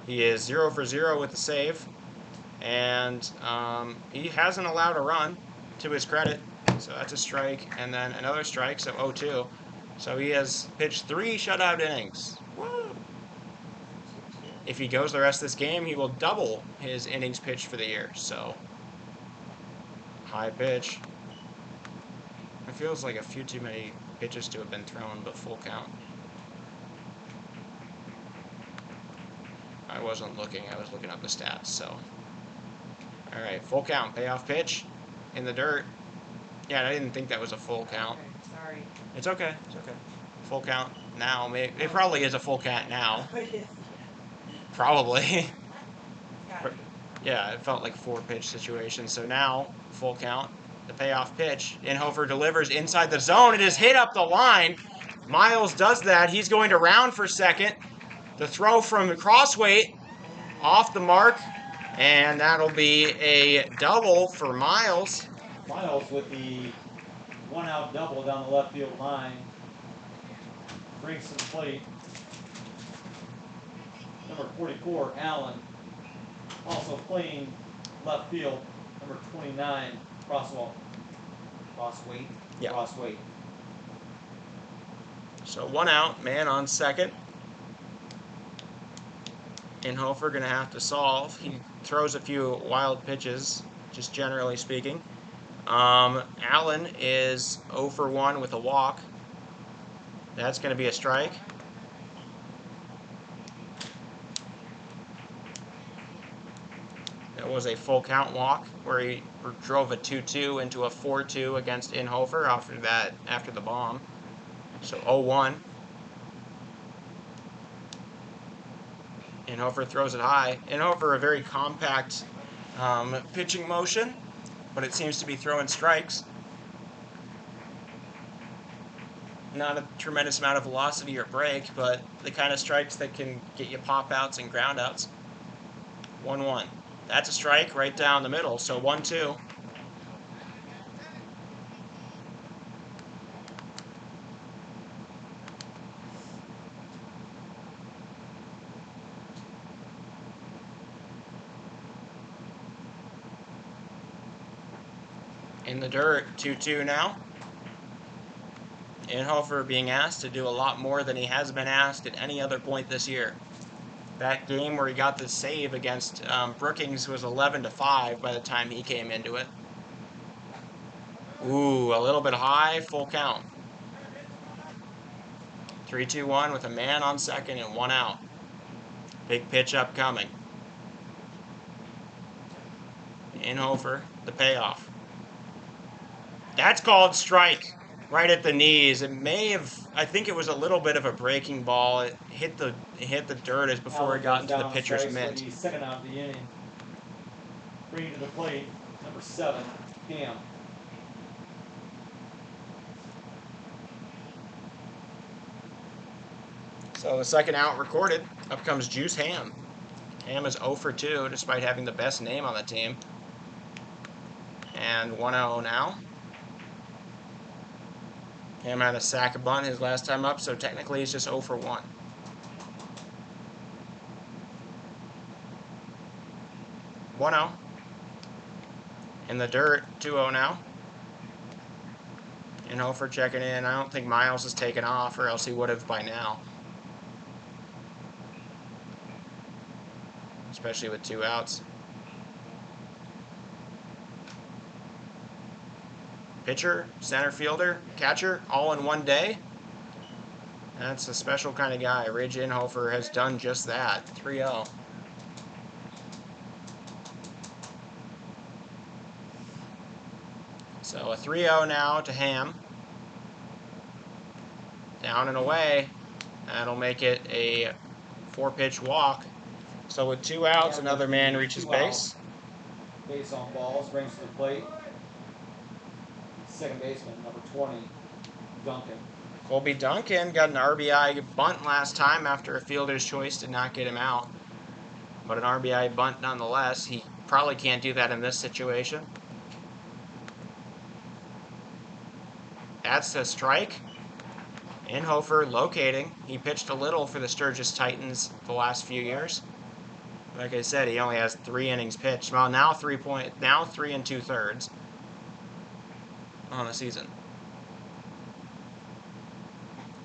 He is 0 for 0 with the save, and he hasn't allowed a run, to his credit. So that's a strike, and then another strike, so 0-2. So he has pitched 3 shutout innings. Woo! If he goes the rest of this game, he will double his innings pitched for the year. So, high pitch. It feels like a few too many pitches to have been thrown, but full count. I wasn't looking, I was looking up the stats, so. Alright, full count, payoff pitch in the dirt. Yeah, I didn't think that was a full count. Okay, sorry. It's okay, it's okay. Full count now. It probably is a full count now. Oh, it is, Probably. yeah. Gotta be. Yeah, it felt like 4-pitch situation. So now, full count, the payoff pitch. Inhofer delivers inside the zone. It is hit up the line. Miles does that. He's going to round for second. The throw from the crossweight off the mark. And that'll be a double for Miles. Miles with the 1-out double down the left field line. Brings to the plate. Number 44, Allen. Also playing left field, number 29, Crossweight. Yeah. Crossweight. So 1 out, man on second. Inhofer going to have to solve. He throws a few wild pitches, just generally speaking. Allen is 0 for 1 with a walk. That's going to be a strike. That was a full count walk where he drove a 2-2 into a 4-2 against Inhofer after the bomb. So 0-1. Inhofer throws it high. Inhofer, a very compact pitching motion, but it seems to be throwing strikes. Not a tremendous amount of velocity or break, but the kind of strikes that can get you pop-outs and ground-outs. 1-1. That's a strike right down the middle, so 1-2. In the dirt, 2-2 now. Inhofer being asked to do a lot more than he has been asked at any other point this year. That game where he got the save against Brookings was 11-5 by the time he came into it. Ooh, a little bit high, full count. 3-2-1 with a man on second and 1 out. Big pitch upcoming. Inhofer, the payoff. That's called strike. Right at the knees. It may have, I think it was a little bit of a breaking ball. It hit the dirt as before it got into the pitcher's mitt. The second out of the inning. Bringing to the plate, number 7, Cam. So the second out recorded. Up comes Juice Ham. Ham is 0 for 2 despite having the best name on the team. And 1-0 now. Ham had a sack of bunt his last time up, so technically he's just 0 for 1. In the dirt, 2-0 now. Inhofer checking in. I don't think Miles has taken off, or else he would have by now. Especially with 2 outs. Pitcher, center fielder, catcher, all in one day. That's a special kind of guy. Ridge Inhofer has done just that. 3-0. So a 3-0 now to Ham. Down and away. That'll make it a 4-pitch walk. So with 2 outs, another man reaches base. Base on balls, brings to the plate. Second baseman, number 20, Duncan. Colby Duncan got an RBI bunt last time after a fielder's choice did not get him out. But an RBI bunt nonetheless. He probably can't do that in this situation. That's the strike. Inhofer locating. He pitched a little for the Sturgis Titans the last few years. Like I said, he only has 3 innings pitched. Well, now 3 2/3. on the season.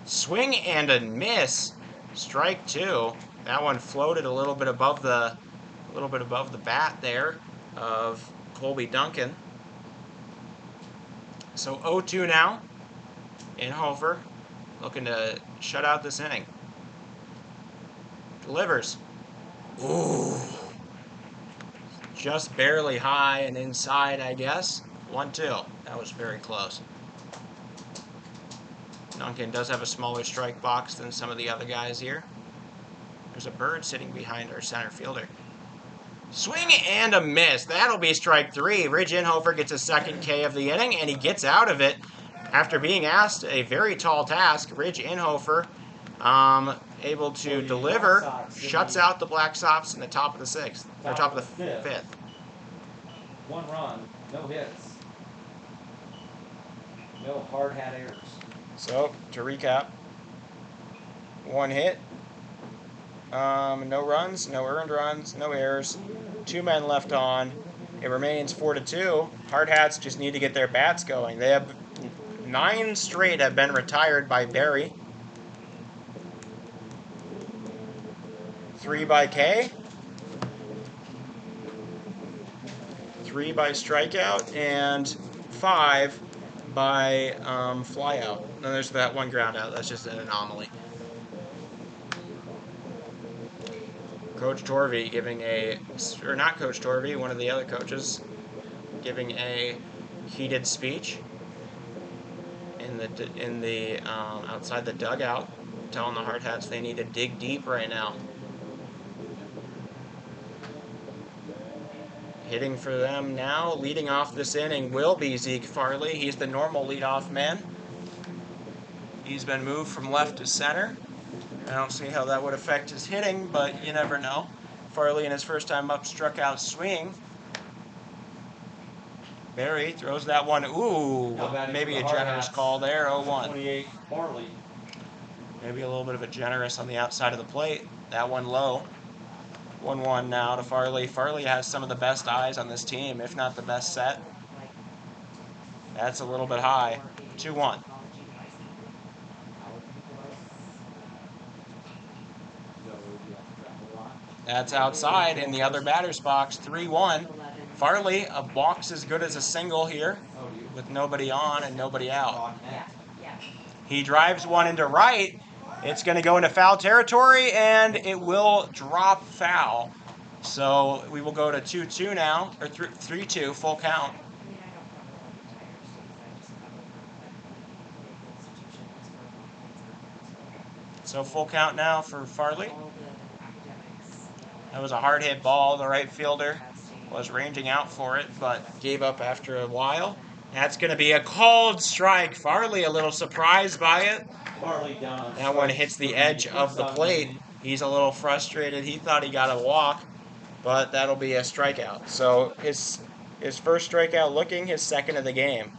Swing and a miss. Strike 2. That one floated a little bit above the bat there of Colby Duncan. So 0-2 now. Inhofer looking to shut out this inning. Delivers. Ooh. Just barely high and inside, I guess. 1-2. That was very close. Duncan does have a smaller strike box than some of the other guys here. There's a bird sitting behind our center fielder. Swing and a miss. That'll be strike 3. Ridge Inhofer gets a second K of the inning, and he gets out of it after being asked a very tall task. Ridge Inhofer able to deliver, shuts out the Black Sox in the top of the 6th, or top of the 5th. 1 run, no hits, no hard hat errors. So, to recap, 1 hit, no runs, no earned runs, no errors, 2 men left on. It remains 4-2. Hardhats just need to get their bats going. They have 9 straight have been retired by Barry. 3 by K. 3 by strikeout, and 5 by flyout. Then there's that 1 ground out. That's just an anomaly. Coach Torvey giving or not Coach Torvey, one of the other coaches, giving a heated speech in the outside the dugout, telling the Hardhats they need to dig deep right now. Hitting for them now, leading off this inning, will be Zeke Farley. He's the normal leadoff man. He's been moved from left to center. I don't see how that would affect his hitting, but you never know. Farley, in his first time up, struck out swinging. Barry throws that one. Ooh, maybe a generous call there. 0-1. 28, Farley. Maybe a little bit of a generous on the outside of the plate. That one low. 1-1 now to Farley. Farley has some of the best eyes on this team, if not the best set. That's a little bit high. 2-1. That's outside in the other batter's box. 3-1. Farley, a box as good as a single here with nobody on and nobody out. He drives one into right. It's going to go into foul territory, and it will drop foul. So we will go to 2-2 now, or 3-2, full count. So full count now for Farley. That was a hard hit ball. The right fielder was ranging out for it, but gave up after a while. That's going to be a called strike. Farley a little surprised by it. That one hits the edge of the plate. He's a little frustrated. He thought he got a walk, but that'll be a strikeout. So his first strikeout looking, his second of the game.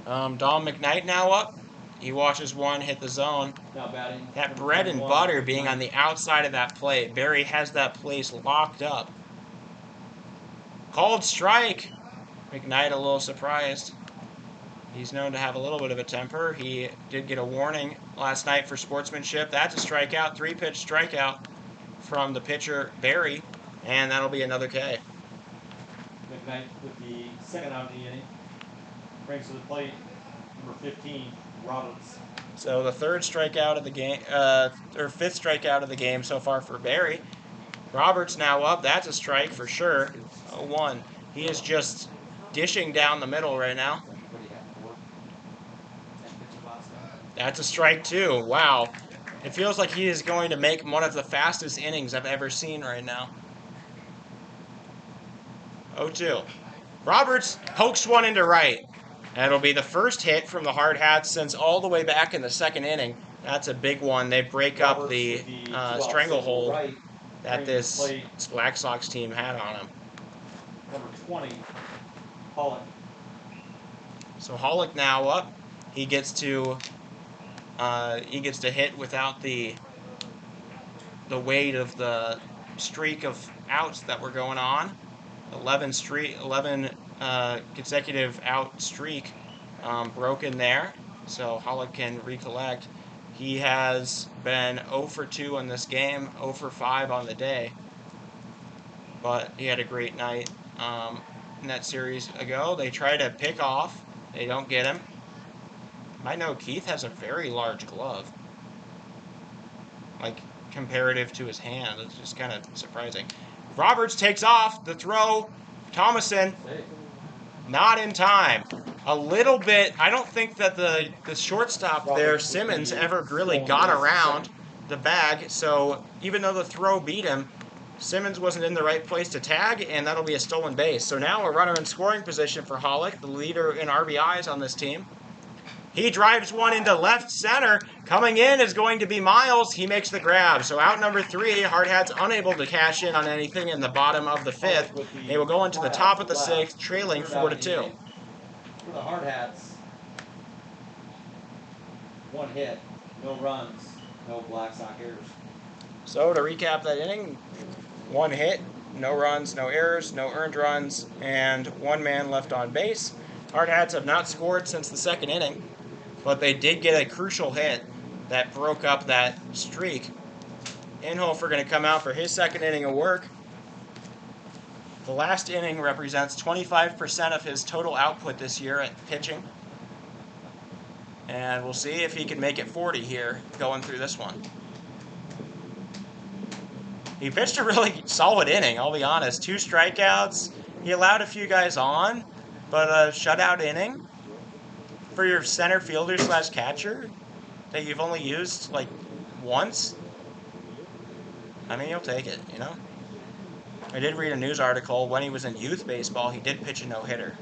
Dom McKnight now up. He watches one hit the zone. That bread and butter being on the outside of that plate. Barry has that place locked up. Called strike. McKnight a little surprised. He's known to have a little bit of a temper. He did get a warning last night for sportsmanship. That's a strikeout, 3-pitch strikeout from the pitcher, Barry, and that'll be another K. McKnight with the second out of the inning. Brings to the plate number 15, Roberts. So the third strikeout of the game, or fifth strikeout of the game so far for Barry. Roberts now up. That's a strike for sure. 0-1. He is just dishing down the middle right now. That's a strike too. Wow. It feels like he is going to make one of the fastest innings I've ever seen right now. 0-2. Roberts pokes one into right. That'll be the first hit from the Hardhats since all the way back in the second inning. That's a big one. They break up the stranglehold that this Black Sox team had on him. Number 20, Pollock. So Pollock now up. He gets to hit without the weight of the streak of outs that were going on. 11 consecutive out streak broken there, so Hollick can recollect. He has been 0 for 2 in this game, 0 for 5 on the day, but he had a great night in that series ago. They try to pick off, they don't get him. I know Keith has a very large glove, like comparative to his hand. It's just kind of surprising. Roberts takes off the throw. Thomason not in time. A little bit. I don't think that the shortstop there, Simmons, ever really got around the bag. So even though the throw beat him, Simmons wasn't in the right place to tag, and that'll be a stolen base. So now a runner in scoring position for Hollick, the leader in RBIs on this team. He drives one into left center. Coming in is going to be Miles. He makes the grab. So out number 3, Hardhats unable to cash in on anything in the bottom of the 5th. They will go into the top of the 6th, trailing 4 to 2. For the Hardhats, 1 hit, no runs, no Black Sox errors. So to recap that inning, 1 hit, no runs, no errors, no earned runs, and 1 man left on base. Hardhats have not scored since the 2nd inning, but they did get a crucial hit that broke up that streak. Inhofer going to come out for his 2nd inning of work. The last inning represents 25% of his total output this year at pitching. And we'll see if he can make it 40 here going through this one. He pitched a really solid inning, I'll be honest. 2 strikeouts. He allowed a few guys on, but a shutout inning for your center fielder / catcher that you've only used like once. I mean, you'll take it, you know? I did read a news article when he was in youth baseball, he did pitch a no-hitter.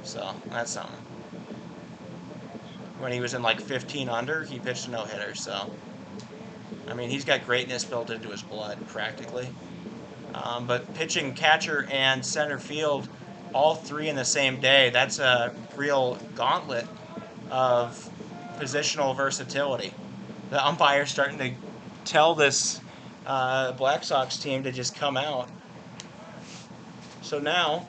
So, that's something. When he was in like 15 under, he pitched a no-hitter, so. I mean, he's got greatness built into his blood, practically. But pitching, catcher, and center field, all 3 in the same day, that's a real gauntlet of positional versatility. The umpire's starting to tell this Black Sox team to just come out. So now,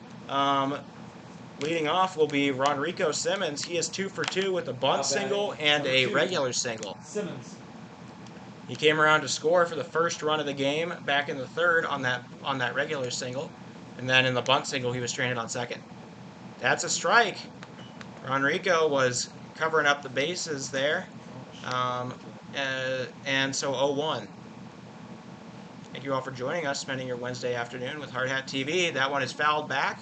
leading off will be Ronrico Simmons. He is 2 for 2 with a bunt single and a regular single. Simmons. He came around to score for the first run of the game back in the 3rd on that regular single. And then in the bunt single, he was stranded on 2nd. That's a strike. Ronrico was covering up the bases there. And so 0-1. Thank you all for joining us, spending your Wednesday afternoon with Hardhat TV. That one is fouled back.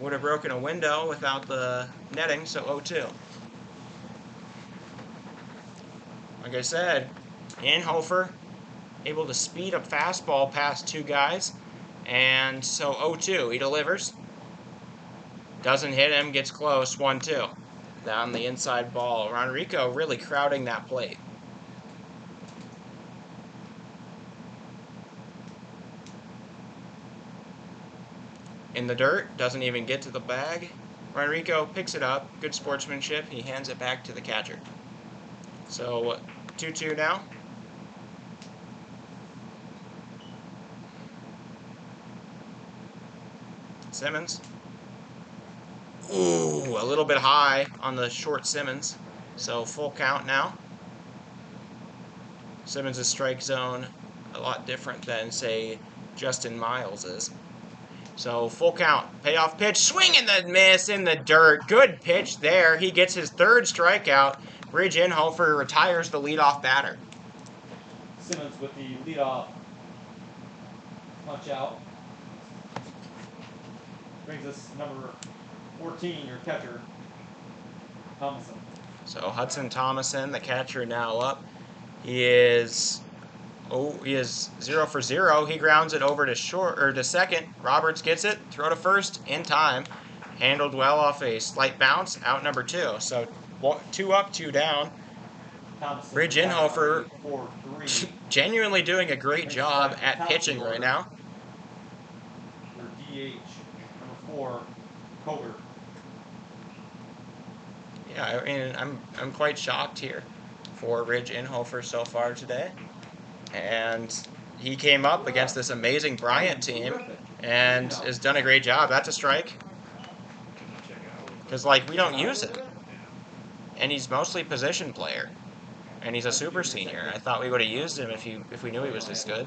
Would have broken a window without the netting, so 0-2. Like I said, Inhofer able to speed a fastball past 2 guys, and so 0-2. He delivers. Doesn't hit him, gets close, 1-2. Down the inside ball. Ronrico really crowding that plate. In the dirt, doesn't even get to the bag. Ronrico picks it up, good sportsmanship. He hands it back to the catcher. So 2-2 now. Simmons. Ooh, a little bit high on the short Simmons. So full count now. Simmons' strike zone a lot different than, say, Justin Miles is. So full count. Payoff pitch. Swing and the miss in the dirt. Good pitch there. He gets his 3rd strikeout. Ridge Inhofer retires the leadoff batter. Simmons with the leadoff punch out. Brings us number 14, your catcher, Thomason. So Hudson Thomason, the catcher, now up. He is 0 for 0. He grounds it over to short or to 2nd. Roberts gets it, throw to 1st in time. Handled well off a slight bounce. Out number 2. So 2 up, 2 down. Thomason, Ridge Inhofer 4-3. genuinely doing a great job at pitching right now. For DH, number 4, Koger. Yeah, I mean, I'm quite shocked here for Ridge Inhofer so far today. And he came up against this amazing Bryant team and has done a great job. That's a strike. Because, like, we don't use him. And he's mostly position player. And he's a super senior. I thought we would have used him if we knew he was this good.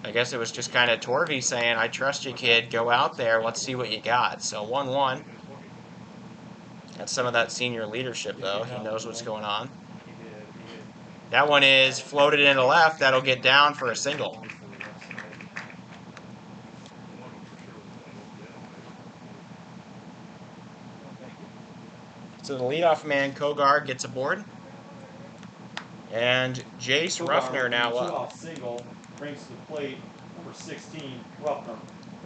I guess it was just kind of Torvey saying, I trust you, kid. Go out there. Let's see what you got. So 1-1. That's some of that senior leadership, though. He knows what's going on. That one is floated into left. That'll get down for a single. So the leadoff man, Kogar, gets aboard. And Jace Ruffner now up. Single brings to the plate number 16, Ruffner.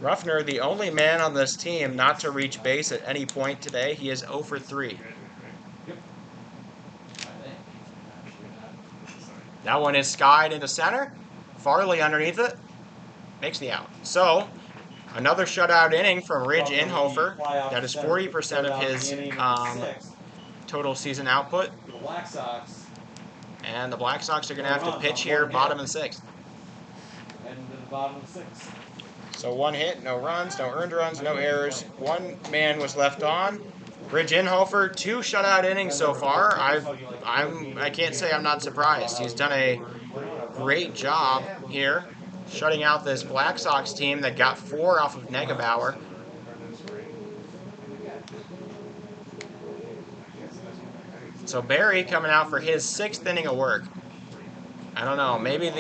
Ruffner, the only man on this team not to reach base at any point today. He is 0 for 3. That one is skied into center. Farley underneath it. Makes the out. So, another shutout inning from Ridge Inhofer. That is 40% of his total season output. The Black Sox. And the Black Sox are going to have to pitch here, bottom of the 6th. Heading to the bottom of the 6th. So 1 hit, no runs, no earned runs, no errors. 1 man was left on. Ridge Inhofer, 2 shutout innings so far. I can't say I'm not surprised. He's done a great job here, shutting out this Black Sox team that got 4 off of Negebauer. So Barry coming out for his 6th inning of work. I don't know. Maybe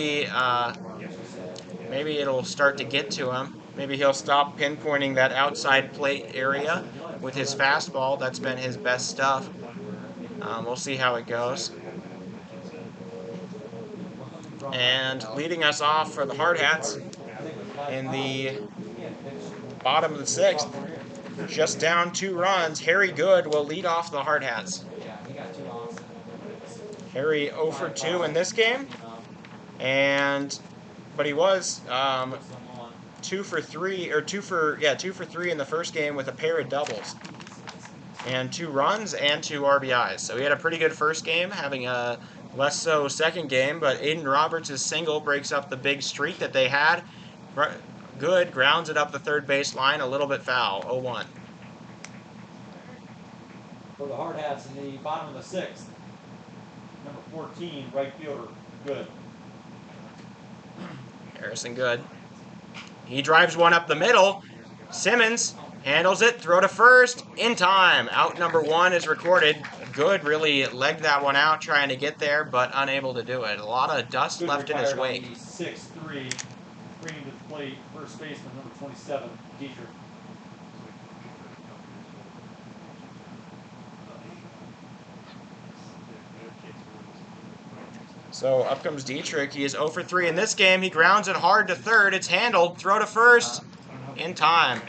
maybe it'll start to get to him. Maybe he'll stop pinpointing that outside plate area with his fastball. That's been his best stuff. We'll see how it goes. And leading us off for the Hardhats in the bottom of the 6th, just down 2 runs, Harry Good will lead off the Hardhats. Harry 0 for 2 in this game, but he was 2 for 3 in the first game with a pair of doubles and 2 runs and 2 RBIs. So he had a pretty good first game, having a less so second game, but Aiden Roberts' single breaks up the big streak that they had. Good grounds it up the third base line, a little bit foul, 0-1. For the Hardhats in the bottom of the 6th, number 14, right fielder, Good. Harrison Good. He drives one up the middle. Simmons handles it, throw to first, in time. Out number 1 is recorded. Good really legged that one out, trying to get there, but unable to do it. A lot of dust Good left in his wake. 6'3", bringing to the plate, first baseman, number 27, Dietrich. So up comes Dietrich. He is 0 for 3 in this game. He grounds it hard to third. It's handled. Throw to first. In time.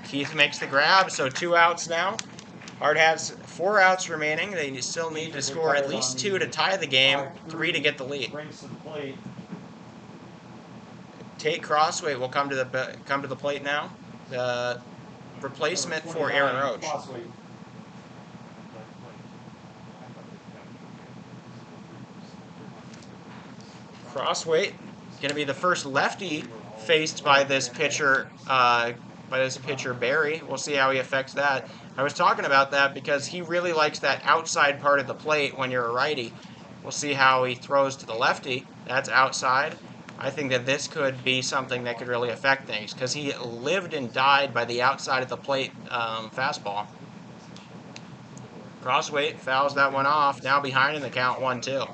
Keith makes the grab, so 2 outs now. Hardhats 4 outs remaining. They still need to score at least 2 to tie the game, 3 to get the lead. Tate Crossway will come to the plate now. The replacement for Aaron Roach. Crossway going to be the first lefty faced by this pitcher, Barry. We'll see how he affects that. I was talking about that because he really likes that outside part of the plate when you're a righty. We'll see how he throws to the lefty. That's outside. I think that this could be something that could really affect things because he lived and died by the outside of the plate fastball. Crossway fouls that one off. Now behind in the count 1-2.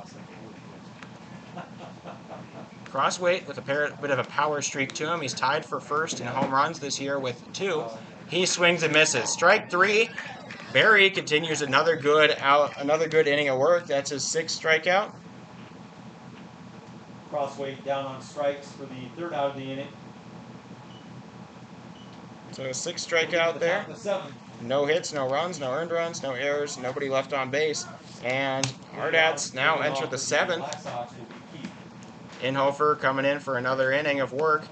Crossway with a bit of a power streak to him. He's tied for first in home runs this year with 2. He swings and misses. Strike 3. Barry continues another good inning of work. That's his 6th strikeout. Crossway down on strikes for the 3rd out of the inning. So a 6th strikeout there. No hits, no runs, no earned runs, no errors, nobody left on base. And Hardhats now enter the 7th. Inhofer coming in for another inning of work,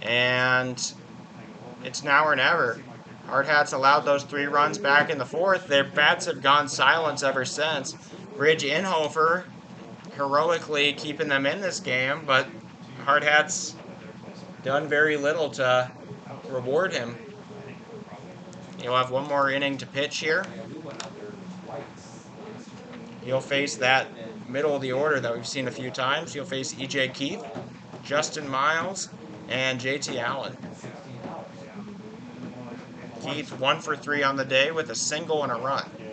and it's now or never. Hardhats allowed those 3 runs back in the 4th. Their bats have gone silent ever since. Ridge Inhofer heroically keeping them in this game, but Hardhats done very little to reward him. He'll have one more inning to pitch here. Yeah, we went out there twice last year. He'll face that middle of the order that we've seen a few times. He'll face E.J. Keith, Justin Miles, and J.T. Allen. 16 hours. Keith 1 for 3 on the day with a single and a run. We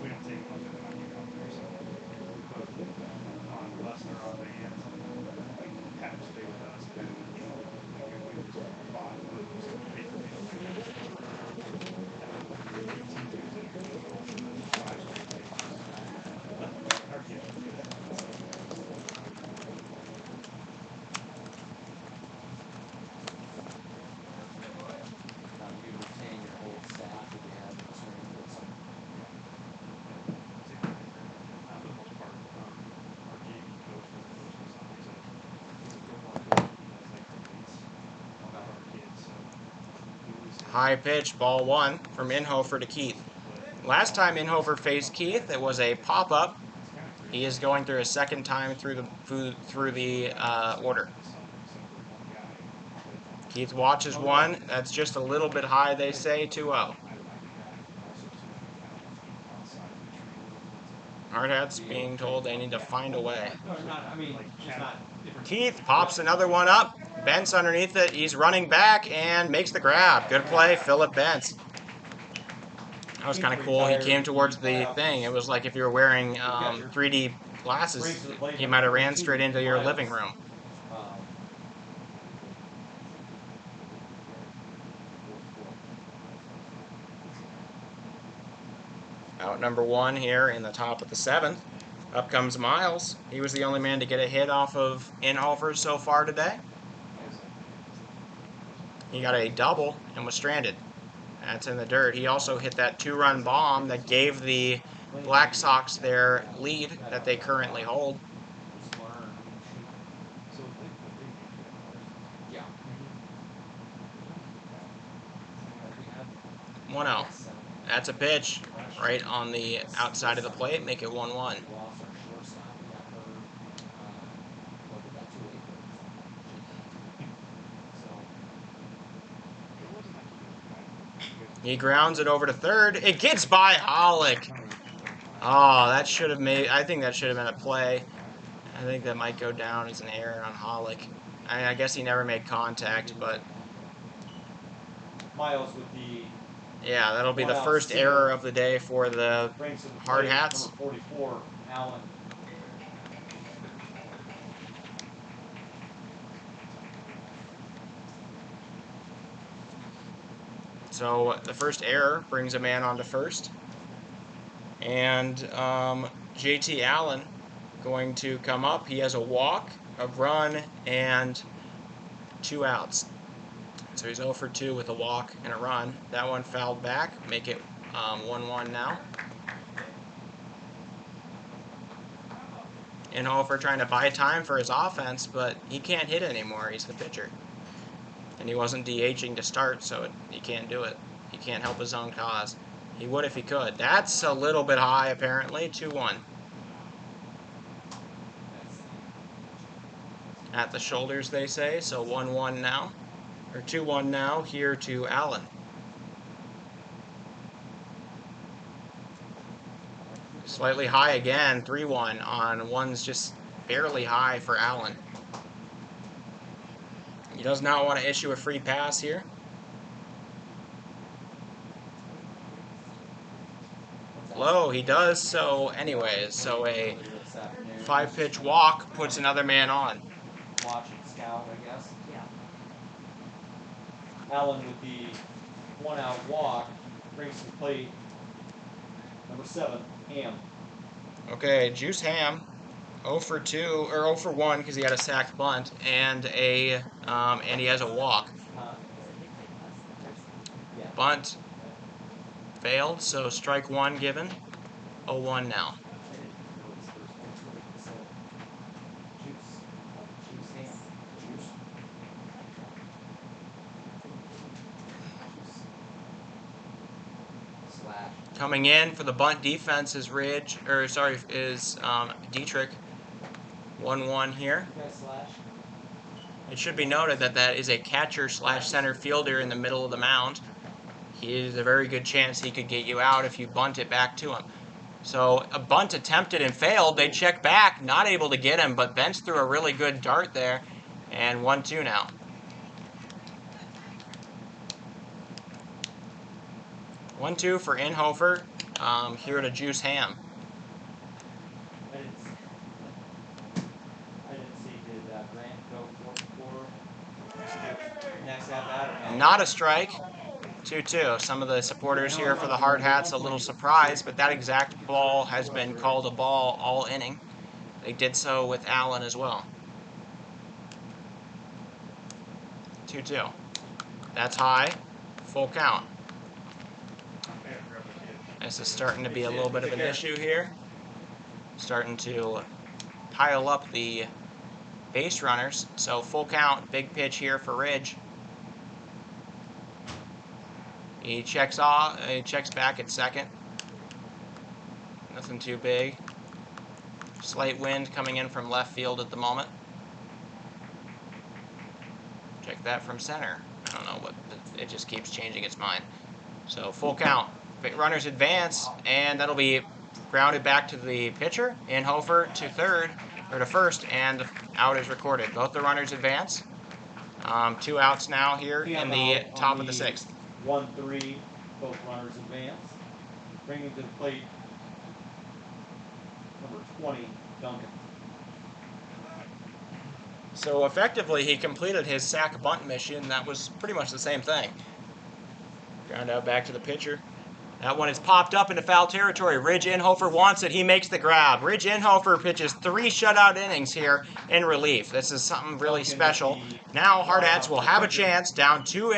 don't take much of the money out there, so we put on the bus or on the ends and we have to stay with us. And then, you know, we just bought booze and paid for meals like that. Our kids would do that. You retain your whole staff that you have in the swing with some. For the most part, our JV coach was he's a football coach. He does like the weights about our kids, so we always have High pitch, ball 1 from Inhofer to Keith. Last time Inhofer faced Keith, it was a pop-up. He is going through his second time through the order. Keith watches one. That's just a little bit high, they say. 2-0. Hardhats being told they need to find a way. No, not, I mean, just not different. Keith pops another one up. Bentz underneath it. He's running back and makes the grab. Good play, Philip Bentz. That was kind of cool. He came towards the thing. It was like if you were wearing 3D glasses, he might have ran straight into your living room. Out number 1 here in the top of the 7th. Up comes Miles. He was the only man to get a hit off of Inhofer so far today. He got a double and was stranded. That's in the dirt. He also hit that 2-run bomb that gave the Black Sox their lead that they currently hold. Yeah. 1-0. That's a pitch right on the outside of the plate. Make it 1-1. He grounds it over to third. It gets by Alec. Oh, that should have made. I think that should have been a play. I think that might go down as an error on Hollick. I guess he never made contact, but Miles with the. Yeah, that'll be the first error of the day for the Hardhats. Number 44, Allen. So the first error brings a man onto first. And JT Allen going to come up. He has a walk, a run, and 2 outs. So he's 0 for 2 with a walk and a run. That one fouled back. Make it 1-1 now. Inhofer trying to buy time for his offense, but he can't hit anymore. He's the pitcher. And he wasn't DHing to start, so he can't do it. He can't help his own cause. He would if he could. That's a little bit high, apparently. 2-1. At the shoulders, they say, so 1-1 now. Or 2-1 now, here to Allen. Slightly high again, 3-1 on one's just barely high for Allen. He does not want to issue a free pass here. Low, he does so anyways. So a 5-pitch walk puts another man on. Watch and scout, I guess. Yeah. Allen with the 1-out walk brings to the plate. Number 7, Ham. Okay, Juice Ham, 0 for 2 or 0 for 1 because he had a sacked bunt and he has a walk. Bunt failed, so strike 1 given. 0-1 now. Coming in for the bunt defense is Dietrich. 1-1 here. It should be noted that that is a catcher / center fielder in the middle of the mound. He is a very good chance he could get you out if you bunt it back to him. So a bunt attempted and failed. They check back, not able to get him, but Bentz threw a really good dart there, and 1-2 now. 1-2 for Inhofer, here to Juice Ham. I didn't see, did Bryant go 4-4? Next at bat? Not a strike. 2-2. Some of the supporters here for the Hardhats a little surprised, but that exact ball has been called a ball all inning. They did so with Allen as well. 2-2. That's high. Full count. This is starting to be a little bit of an issue here. Starting to pile up the base runners. So full count, big pitch here for Ridge. He checks back at second. Nothing too big. Slight wind coming in from left field at the moment. Check that from center. I don't know what, it just keeps changing its mind. So full count. Runners advance, and that'll be grounded back to the pitcher. Inhofer to third, or to first, and out is recorded. Both the runners advance. 2 outs now here in the top of the 6th. 1-3, both runners advance. Bringing to the plate, number 20, Duncan. So effectively, he completed his sack bunt mission. That was pretty much the same thing. Ground out back to the pitcher. That one is popped up into foul territory. Ridge Inhofer wants it. He makes the grab. Ridge Inhofer pitches 3 shutout innings here in relief. This is something really special. Now Hardhats will have a chance, down 2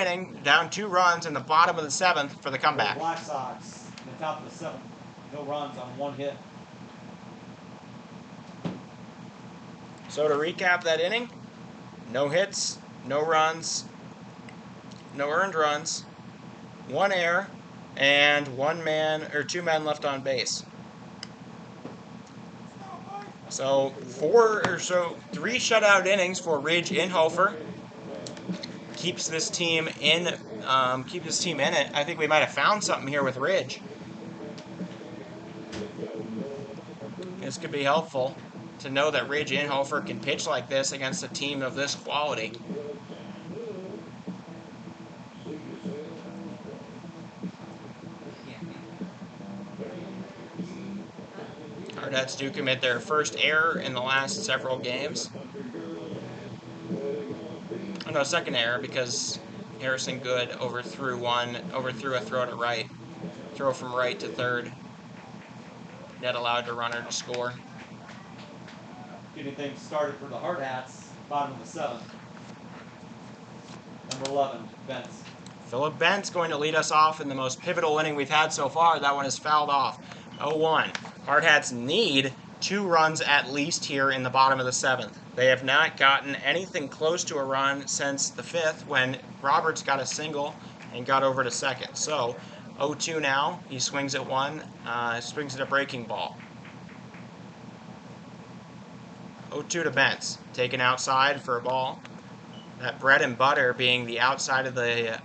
runs in the bottom of the 7th for the comeback. Black Sox, in the top of the 7th, no runs on 1 hit. So to recap that inning, no hits, no runs, no earned runs, 1 error, and 2 men left on base. So 3 shutout innings for Ridge Inhofer. Keeps this team in it. I think we might have found something here with Ridge. This could be helpful to know that Ridge Inhofer can pitch like this against a team of this quality. Hardhats do commit their first error in the last several games. Oh no, second error, because Harrison Good overthrew a throw to right. Throw from right to third. Net allowed the runner to score. Getting things started for the Hardhats, bottom of the 7th. Number 11, Bentz. Philip Bentz going to lead us off in the most pivotal inning we've had so far. That one is fouled off. 0-1. Hardhats need 2 runs at least here in the bottom of the 7th. They have not gotten anything close to a run since the 5th when Roberts got a single and got over to second. So 0-2 now. He swings at 1, swings at a breaking ball. 0-2 to Bentz, taken outside for a ball. That bread and butter being the outside of the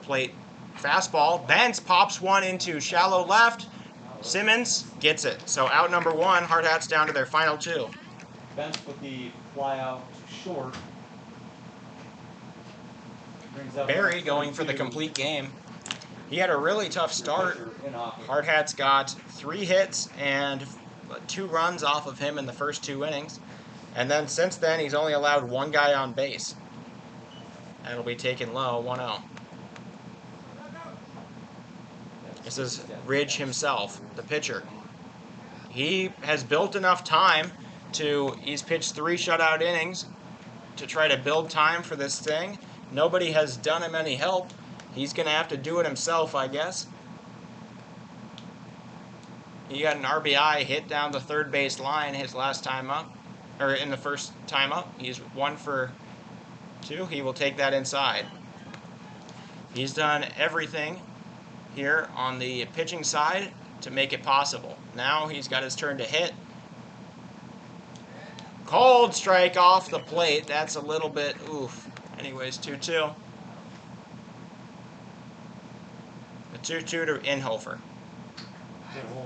plate fastball. Bentz pops one into shallow left. Simmons gets it. So out number 1. Hardhats down to their final 2. Bentz with the fly out to short. Barry going for the complete game. He had a really tough start. Hardhats got 3 hits and 2 runs off of him in the first 2 innings. And then since then, he's only allowed 1 guy on base. That'll be taken low, 1-0. This is Ridge himself, the pitcher. He has built enough time he's pitched 3 shutout innings to try to build time for this thing. Nobody has done him any help. He's going to have to do it himself, I guess. He got an RBI hit down the third base line his last time up, or in the first time up. He's 1 for 2. He will take that inside. He's done everything here on the pitching side to make it possible. Now he's got his turn to hit. Called strike off the plate. That's a little bit oof. Anyways, 2-2. The 2-2 to Inhofer.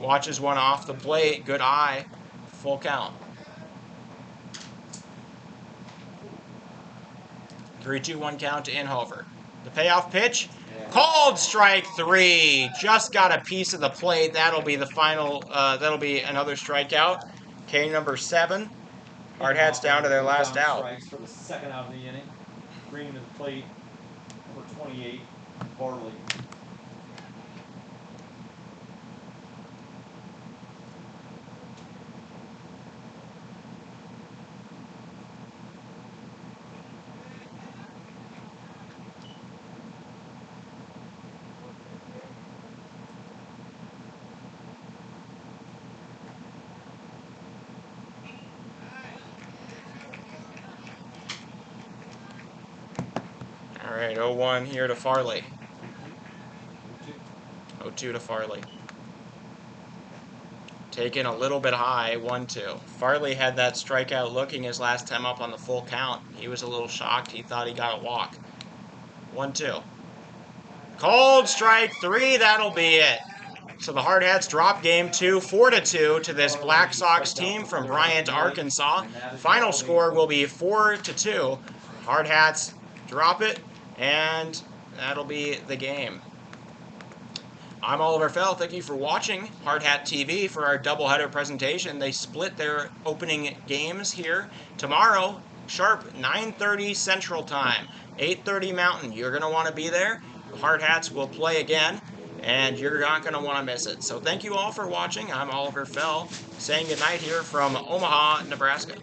Watches one off the plate. Good eye. Full count. 3-2-1 count to Inhofer. The payoff pitch. Called strike 3. Just got a piece of the plate. That'll be the final. That'll be another strikeout. K number 7. Hardhats down to their last out. Strikes for the second out of the inning. Green to the plate. Number 28, Farley. All right, 0-1 here to Farley. 0-2 to Farley. Taken a little bit high, 1-2. Farley had that strikeout looking his last time up on the full count. He was a little shocked. He thought he got a walk. 1-2. Called strike 3, that'll be it. So the Hardhats drop game 2, 4-2 to this Black Sox team from Bryant, Arkansas. Final score will be 4-2. Hardhats drop it, and that'll be the game. I'm Oliver Fell. Thank you for watching Hardhat TV for our doubleheader presentation. They split their opening games here. Tomorrow, sharp 9:30 Central Time, 8:30 Mountain. You're going to want to be there. The Hardhats will play again, and you're not going to want to miss it. So thank you all for watching. I'm Oliver Fell, saying goodnight here from Omaha, Nebraska.